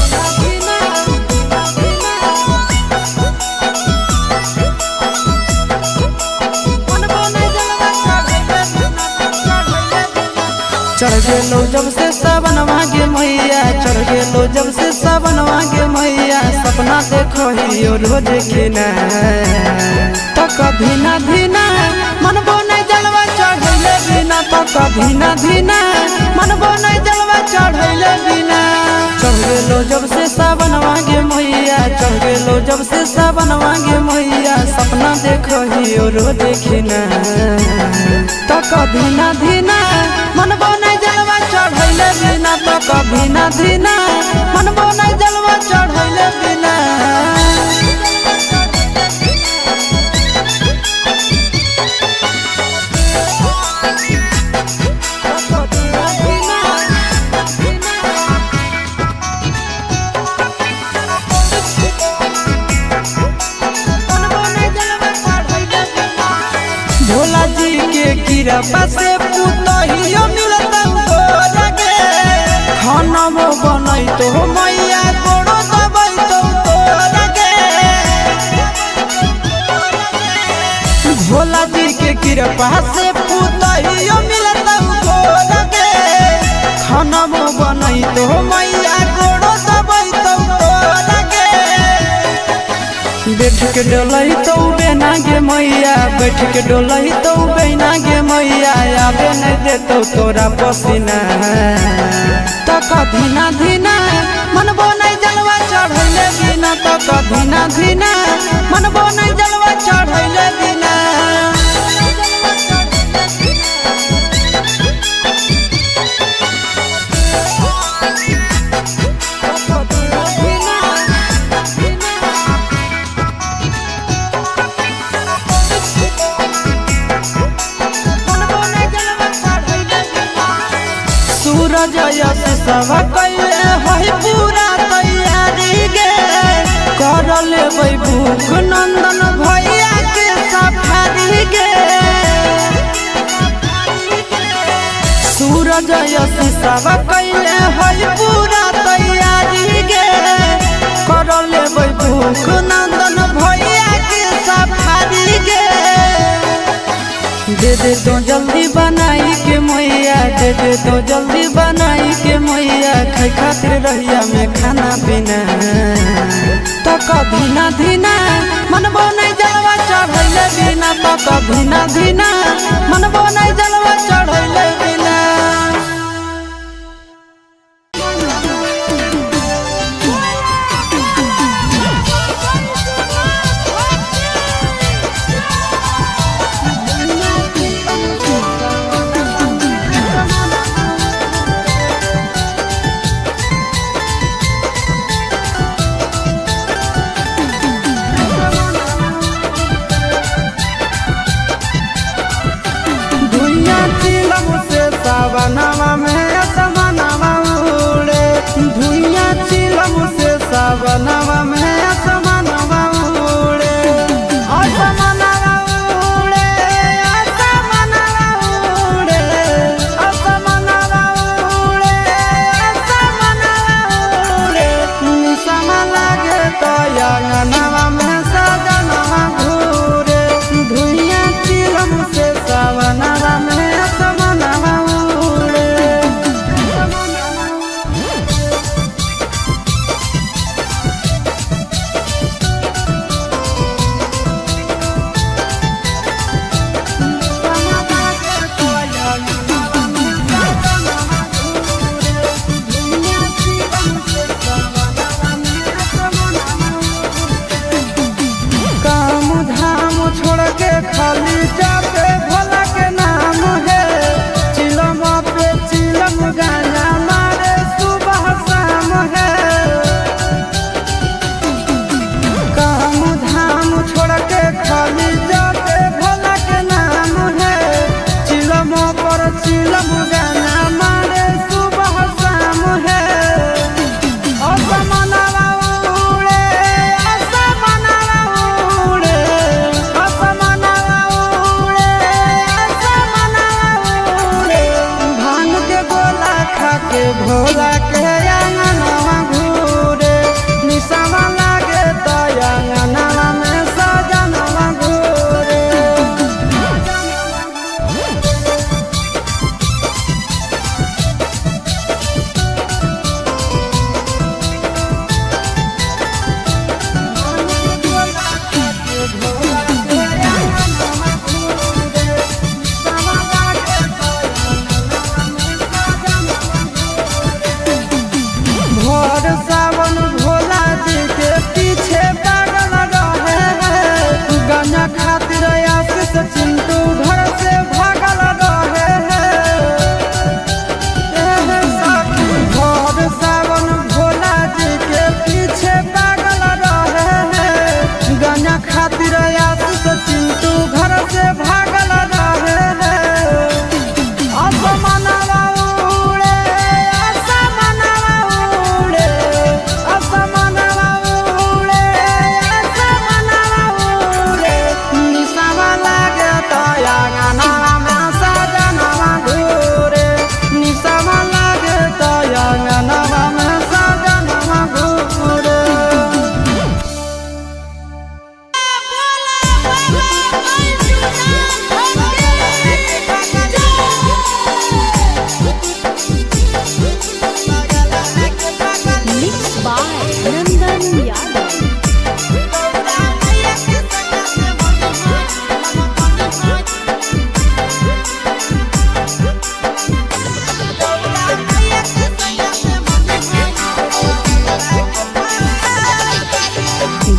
S1: चढ़ गेलो जब से सावन मांगे मैया चढ़ गेलो जब से सावन मांगे मैया सपना देखो ही रोज के ना तो कभी ना धीना मनबो नहीं जलवा चढ़ैले बिना तो कभी ना धीना मनबो नहीं जलवा चढ़ैले बिना चढ़ गेलो जब से सावन मांगे मैया चढ़ गेलो जब से सावन मांगे मैया सपना देखो ही रोज के ना तो कभी ना धीना मनबो नहीं जलवा चढ़ैले बिना तो कभी ना धीना मनबो नहीं जलवा चढ़ैले बिना भोला जी के कृपा से पुतहियो मिलता लगे खाना बनई तो मैया गोड़ो दबई तो लगे भोला जी के कृपा से पुतहियो मिलता लगे खाना बनई तो मैया गोड़ो दबई तो लगे बैठ के डोलही तो बेना गे मैया, बैठ के डोलही तो बेना गे मैया, आबे नहीं देतो तोरा पसीना। तक धीना धीना मनबो नहीं जलवा चढ़ैले बिना, तक धीना धीना मनबो नहीं जलवा चढ़ैले बिना। सूरज यश सब कैले है पूरा तैयारी गे, कर लेबै भूख नंदन भैया के सफारी गे। सूरज यश सब कैले है पूरा तैयारी गे, कर लेबै भूख नंदन भैया के सफारी गे। दे दे तो जल्दी बनाई के मैया, दे दे तो जल्दी बनाई के मैया, खाई खातिर रहिया में खाना पीना। तक धीना धीना मनबो नहीं जलवा चढ़ैले बिना, तक धीना धीना मनबो नहीं जलवा चढ़ैले बिना। से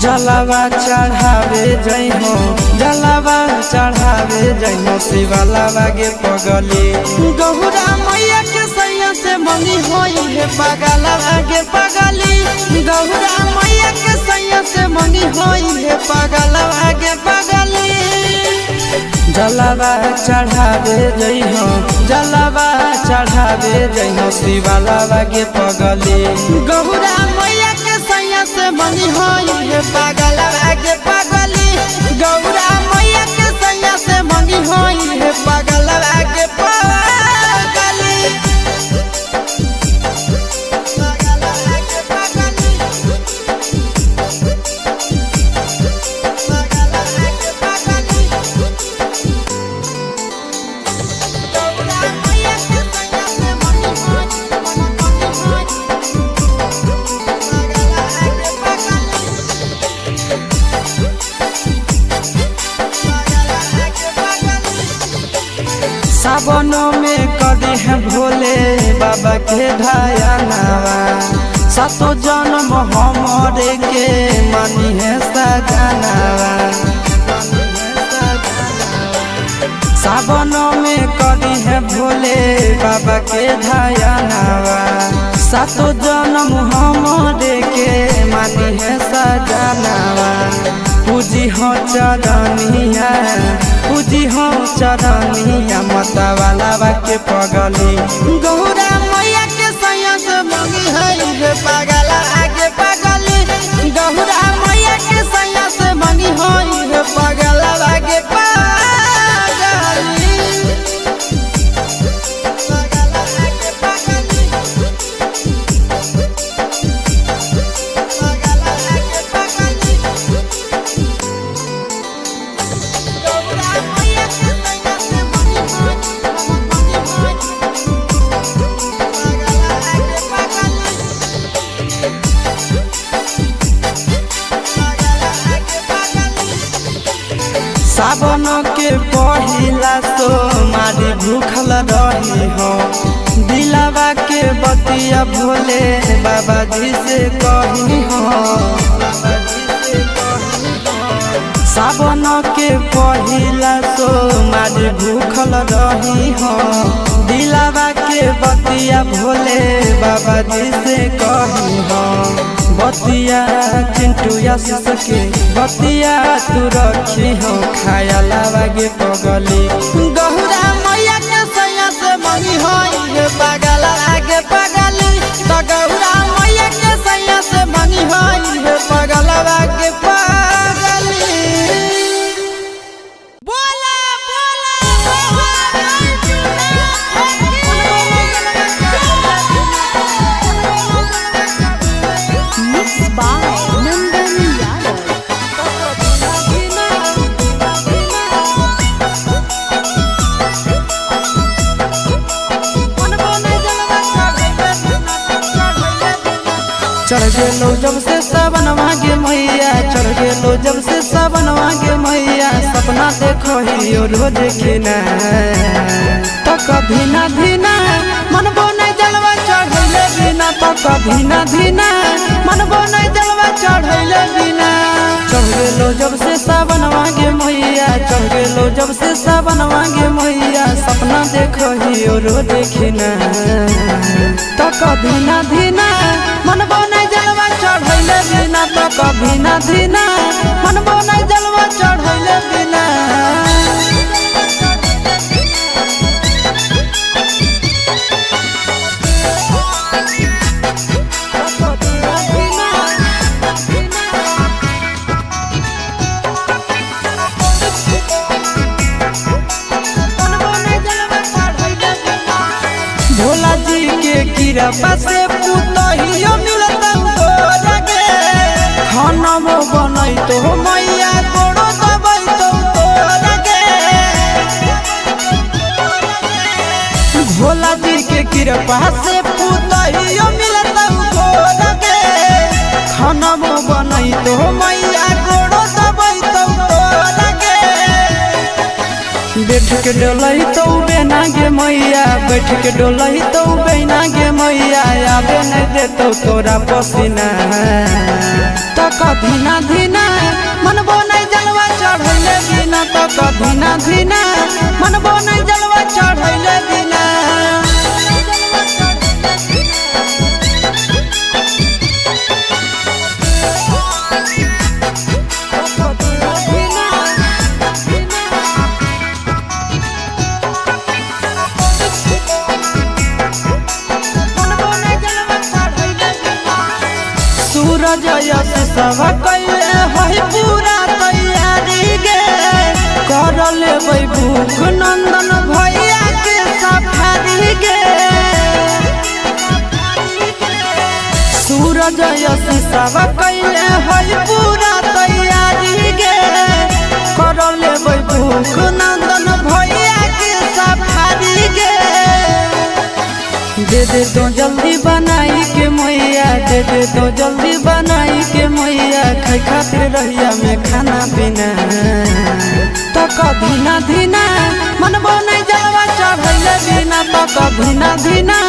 S1: जलावा चढ़ावे जई हो जलावा चढ़ावे जई हो शिवालावा गे पगली गौरा मैया के सैया से मंगी होई है पगलावा गे पगली गौरा मैया के सैया से मंगी होई है पगलावा गे पगली जलावा चढ़ावे जई हो जलावा चढ़ावे जई हो शिवालावा गे पगली गौरा मैया के सैया से मंगी होई है पगलावा गे पगली गौरा मैया के सैया से मंगी होई है पगलावा गे पगली सावन में कदी है भोले बाबा के ढायानावा सातो जन्म हमरे के मानी है सजनावा सावन में कदी है भोले बाबा के ढायानावा सातो जन्म हमरे के मानी है सजनावा पूजी हो चरनिया पूजी हो चरनिया मतवाला के पगली गौरा मैया के सैया से मंगी है पगला आगे पगली गौरा मैया के सैया से मंगी है पगला आगे पगली सावन के पहिला तो मारी भूखल रही हो दिलावा के बतिया भोले बाबा जी से कही हो सावन के पहिला तो मारी भूखल रही हो दिलावा के बतिया भोले बाबा जी से कही हो बतिया चिंटू या सके बतिया तू रखी हो खाया लावा गे पगली गौरा मैया के सैया से मंगी होई है पगला आगे पगली तो गौरा मैया के सैया से मंगी होई है पगला आगे पगली बोला
S2: Mixed by Nandan Yadav.
S1: चढ़ गेलो जब से सावन मांगे मैया चढ़ गेलो जब से सावन मांगे मैया सपना देखो ही रोज खिना तो कभी ना धीना मनबो नहीं जलवा चढ़ैले बिना तो कभी ना धीना मनबो नहीं जलवा चढ़ैले बिना चढ़ गेलो जब से सावन मांगे मैया चढ़ गेलो जब से सावन मांगे मैया सपना देखो ही रोज खिना तो कभी ना धीना मनबो नहीं जलवा चढ़ैले बिना तो कभी ना धीना मनबो नहीं जलवा चढ़ैले बिना भोला जी के कृपा से पुतहियो मिलता तोरा गे खाना बनई तो मैया गोड़ो दबई तो तोरा गे भोला जी के कृपा से पुतहियो मिलता तोरा गे खाना बनई तो मैया गोड़ो दबई तो तोरा गे बैठ के डोलही तो बेना गे मैया, बैठ के डोलही तो बेना गे मैया, आबे नहीं देतो तोरा पसीना। तक धीना धीना मनबो नहीं जलवा चढ़ैले बिना, तक धीना धीना मनबो नहीं जलवा चढ़ैले बिना। सूरज यश सब कैले है पूरा तैयारी गे, कर लेबै भूख नंदन भैया के सफारी गे। सूरज यश सब कैले है पूरा तैयारी गे, कर लेबै भूख नंदन भैया के सफारी गे। दे दे तो जल्दी बनाई के मैया, दे दे तो जल्दी बनाई के मैया, खाई खातिर रहिया में खाना पीना। तक धीना धीना मनबो नहीं जलवा चढ़ैले बिना, तक धीना धीना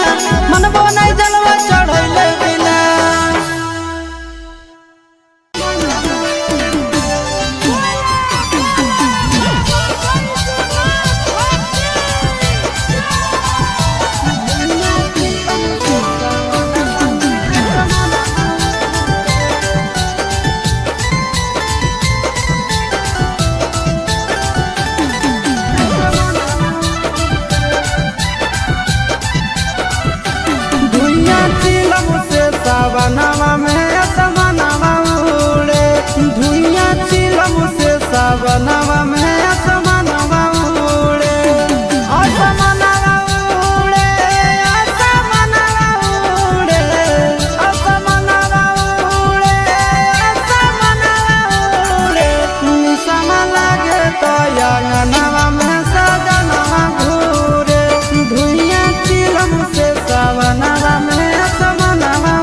S1: मनबो नहीं जलवा चढ़ैले बिना। सावनवा में असमनवा उड़े, धुइया चिलम से सावनवा में असमनवा उड़े। असमनवा उड़े, असमनवा उड़े, असमनवा उड़े, असमनवा उड़े। निसम लागे तो अंगनवा में सजनवा घूरे, धुइया चिलम से सावनवा में असमनवा।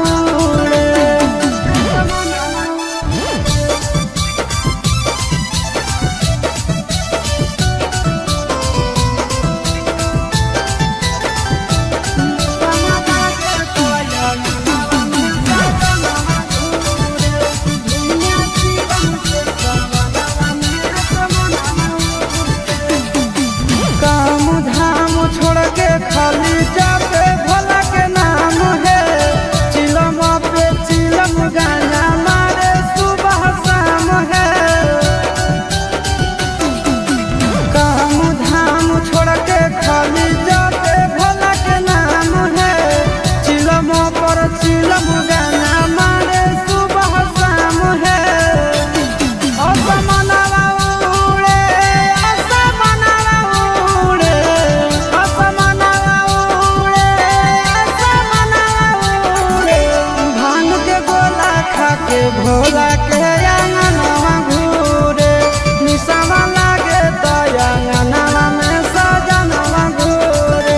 S1: खाली जापे भोला के नाम है, चिलम पे चिलम गाना मारे सुबह शाम है। काम धाम छोड़ के खाली जापे भोला के नाम है, चिलम पर चिलम गाना मारे सुबह शाम है। असमनवा उड़े, असमनवा उड़े, के भोला के अंगनवा घूरे, निसवा लागे तो अंगनवा में सजनवा घूरे।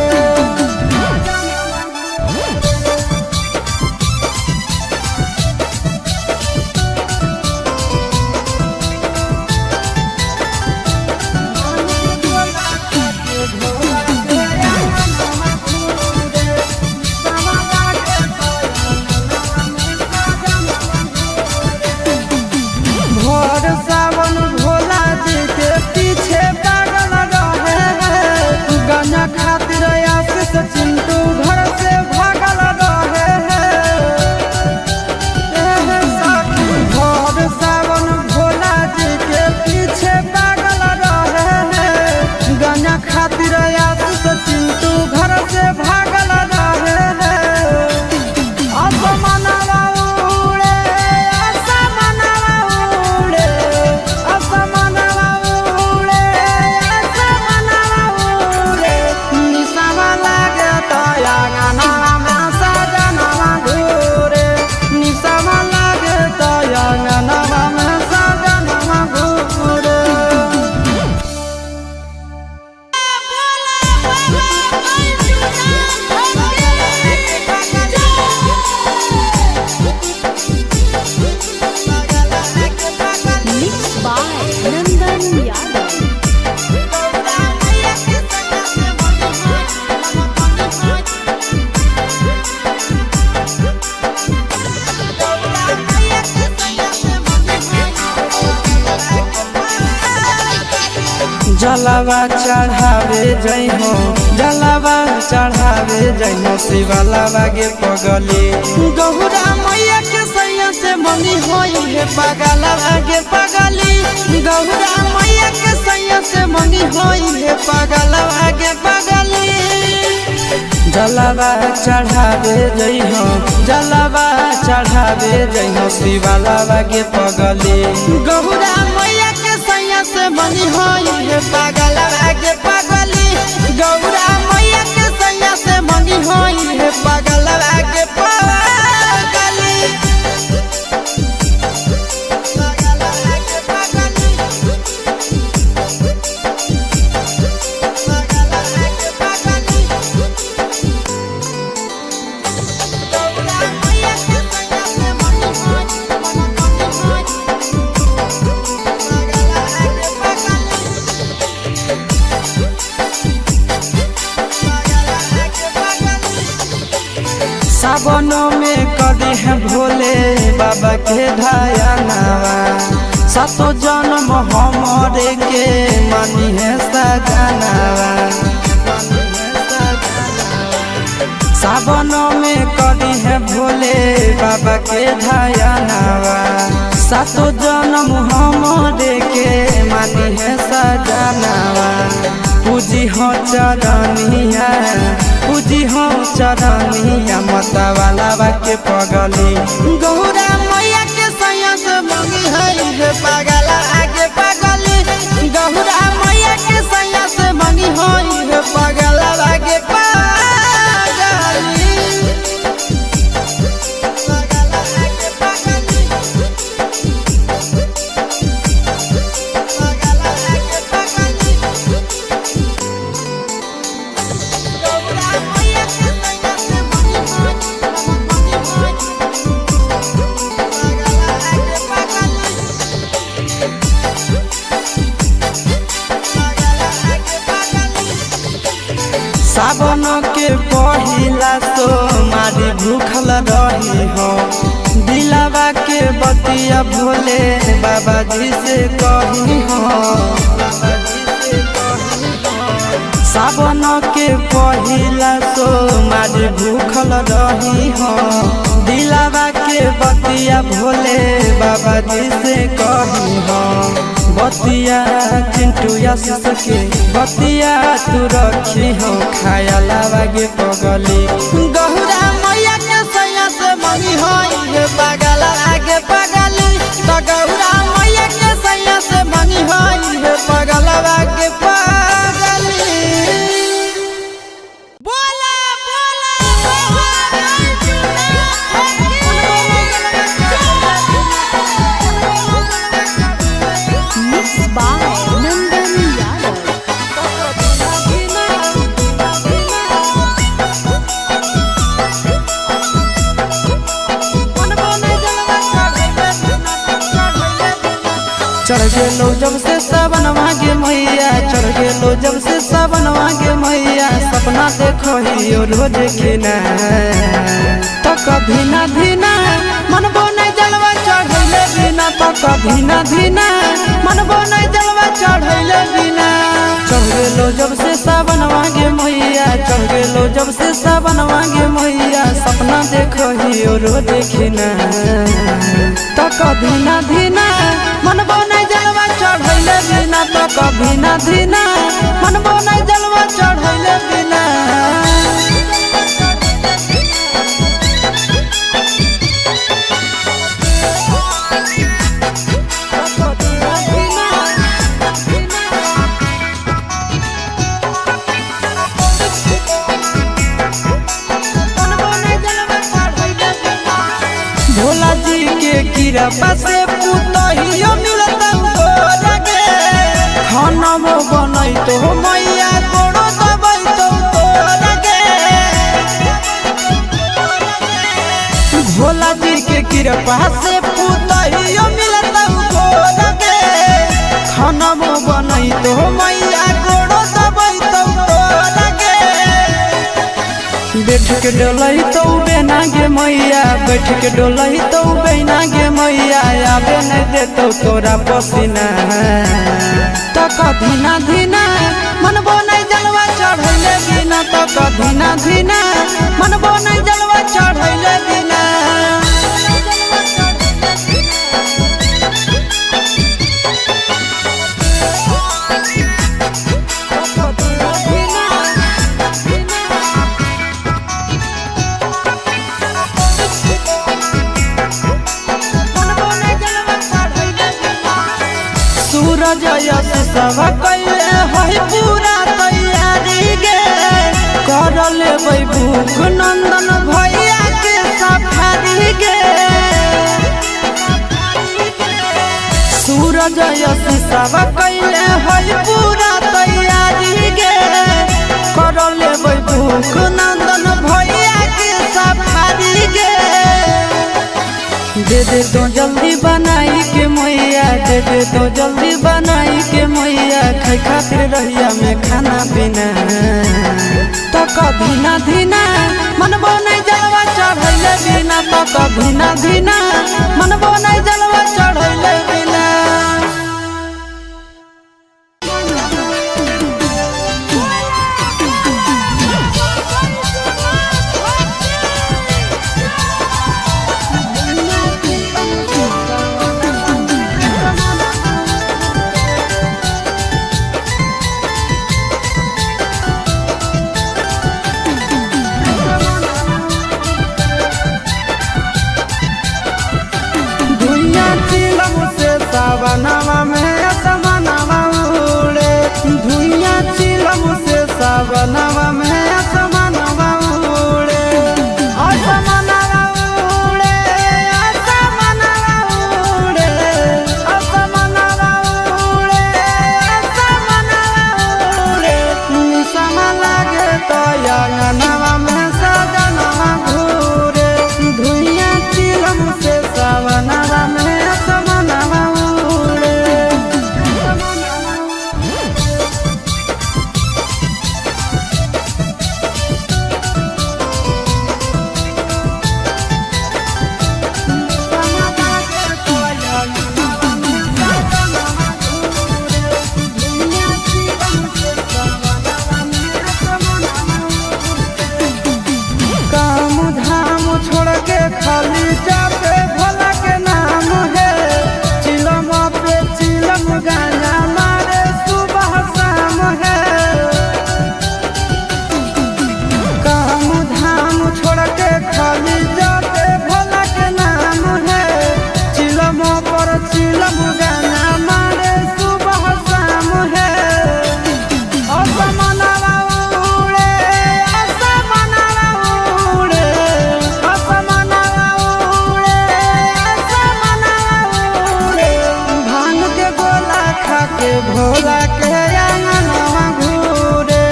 S1: जलावा चढ़ावे जइहो जलावा चढ़ावे जइहो शिवालावा गे पगली गौरा मैया के सैया से मनी होई है पगलावा गे पगली गौरा मैया के सैया से मनी होई है पगलावा गे पगली जलावा चढ़ावे जइहो जलावा चढ़ावे जइहो शिवालावा गे पगली गौरा मैया के सैया से मनी होई है पगलावा गे पगली गौरा मैया के सैया से मनी होई है पगलावा गे पगली सावनों में कदी है भोले बाबा के धायनावा सातो जन्म हमरे के मानी है सजनावा सावनों में कदी है भोले बाबा के धायनावा सातो जन्म हमरे के मानी है सजनावा पूजी हो चरनिया पूजी हो चरनिया मतवाला के पगली गौरा मैया के सैया से मंगी है पगला आगे पगली गौरा मैया के सैया से मंगी है पगला आगे पगली सावन के पहिला तो मारी भूखल रही हो दिलावा के बतिया भोले बाबा जी से कही हो सावन के पहिला तो मारी भूखल रही हो दिलावा के बतिया भोले बाबा जी से कही हो बतिया चिंटू आशीष के बतिया तू रखी हो खाया लावा गे पगली गौरा मैया के सैया से मनी होई है पगला आगे पगली तो गौरा मैया के सैया से मनी होई है पगला आगे पगली बोला
S2: Mixed by Nandan Yadav.
S1: चढ़ गेलो जब से सावन मांगे मैया चढ़ गेलो जब से सावन मांगे मैया सपना देखो ही रोज खिना तो कभी ना धीना मनबो नहीं जलवा चढ़ैले बिना तो कभी ना धीना मनबो नहीं जलवा चढ़ैले बिना चढ़ गेलो जब से सावन मांगे मैया चढ़ गेलो जब से सावन मांगे मैया सपना देखो ही रोज खिना तो कभी ना धीना मनबो नहीं जलवा चढ़ैले बिना तो कभी ना धीना मनबो नहीं जलवा चढ़ैले बिना भोला जी के कृपा से पुतहियो मिलता लगे खाना बनई तो मैया गोड़ो दबाई तो लगे भोला जी के कृपा से पुतहियो मिलता लगे खाना बनई तो मैया गोड़ो दबाई तो लगे बैठ के डोलई तो बेना गे मैया बैठ के डोलई तो बेना गे मैया आबे नहीं देतो तोरा पसीना तक धीना धीना मनबो नहीं जलवा चढ़ैले बिना तक धीना धीना मनबो नहीं जलवा चढ़ैले बिना सूरज यश सब कैले है पूरा तैयारी गे कर लेबै भूख नंदन भैया के सफारी गे सूरज यश सब कैले है पूरा तैयारी गे कर लेबै भूख नंदन भैया के सफारी गे दे दे तो जल्दी बनाई के मैया दे दे तो जल्दी बनाई के मैया खाई खातिर रहिया में खाना पीना तक धीना धीना मनबो नहीं जलवा चढ़ैले बिना तक धीना धीना मनबो नहीं जलवा चढ़ैले बिना सावनवा में असमनवा उड़े धुइया चिलम से सावनवा में असमनवा उड़े असमनवा उड़े असमनवा उड़े असमनवा उड़े असमनवा उड़े निसम लागे तो अंगनवा में सजनवा घूरे धुइया चिलम से सावनवा में असमनवा खाली जाते भोला के नाम है चिलम पे चिलम गाना मारे सुबह शाम है काम धाम छोड़ के खाली जाते भोला के नाम है चिलम पर चिलम गाना मारे सुबह शाम है असमनवा उड़े असमनवा उड़े के भोला के अंगनवा घूरे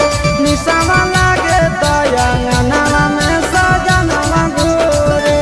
S1: निसवा लागे तो अंगनवा में सजनवा घूरे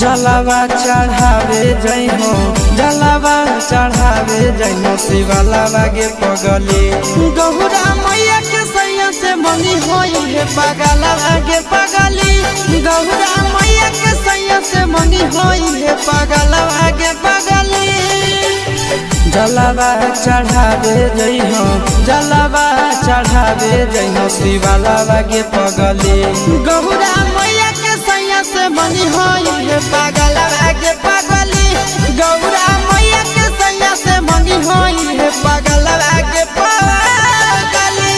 S1: जलावा चढ़ावे जइहो जलावा चढ़ावे जइहो शिवलावा गे पगली गौरा मैया के सैया से मंगी होई है पगलावा गे पगली गौरा मैया के सैया से मंगी होई है पगलावा गे पगली जलावा चढ़ावे जइहो जलावा चढ़ावे जइहो शिवलावा गे पगली गौरा मैया के सैया से मंगी होई है पगलावा गे पगली गौरा मैया के सैया से मंगी होई है पगलावा गे पगली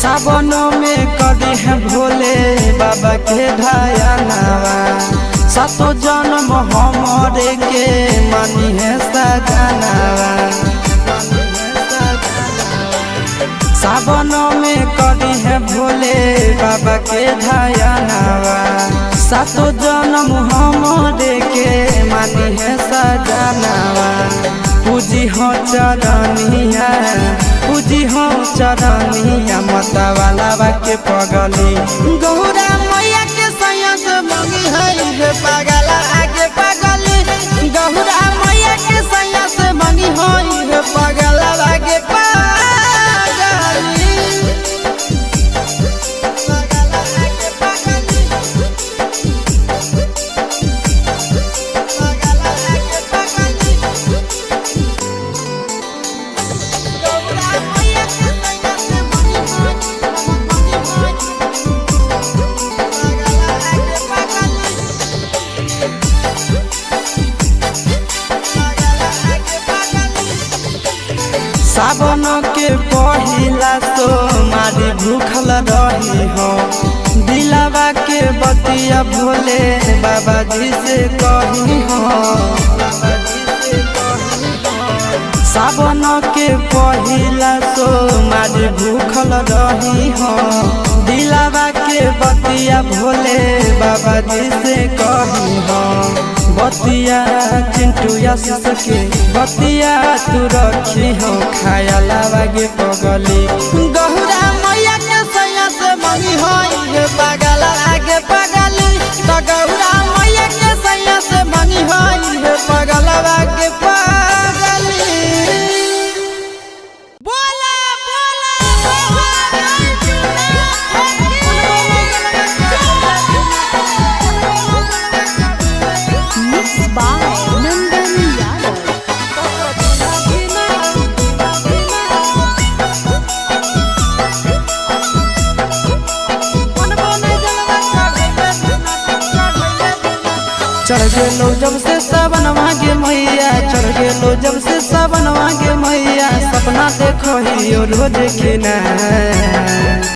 S1: सावनों में कदी है भोले बाबा के ढायनावा सातो जन्म हमरे के मानी है सजनावा सावनों में कदी है भोले बाबा के ढायनावा सातो जन्म हमरे के मानी है सजनावा पूजी हो चरनिया पूजी हो चरनिया मतवाला के पगली गौरा मैया के सैया से मंगी है पगला आगे पगली गौरा मैया के सैया से मंगी है पगला आगे पगली सावन के पहिला तो मारी भूखल रही हो दिलावा के बतिया भोले बाबा जी से कही हो सावन के पहिला तो मारी भूखल रही हो दिलावा के बतिया भोले बाबा जी से कही हो बतिया चिंटू सके बतिया तू रखी हो खायलावा गे पगली गौरा मैया के सैया से मंगी होई है पगला आगे पगली तो गौरा मैया के सैया से मंगी होई है पगला आगे पगली बोला
S2: Mixed by Nandan Yadav.
S1: चढ़ गेलो जब से सावनवा गे मैया चढ़ गेलो जब से सावनवा गे मैया सपना देखो ही रोज के ना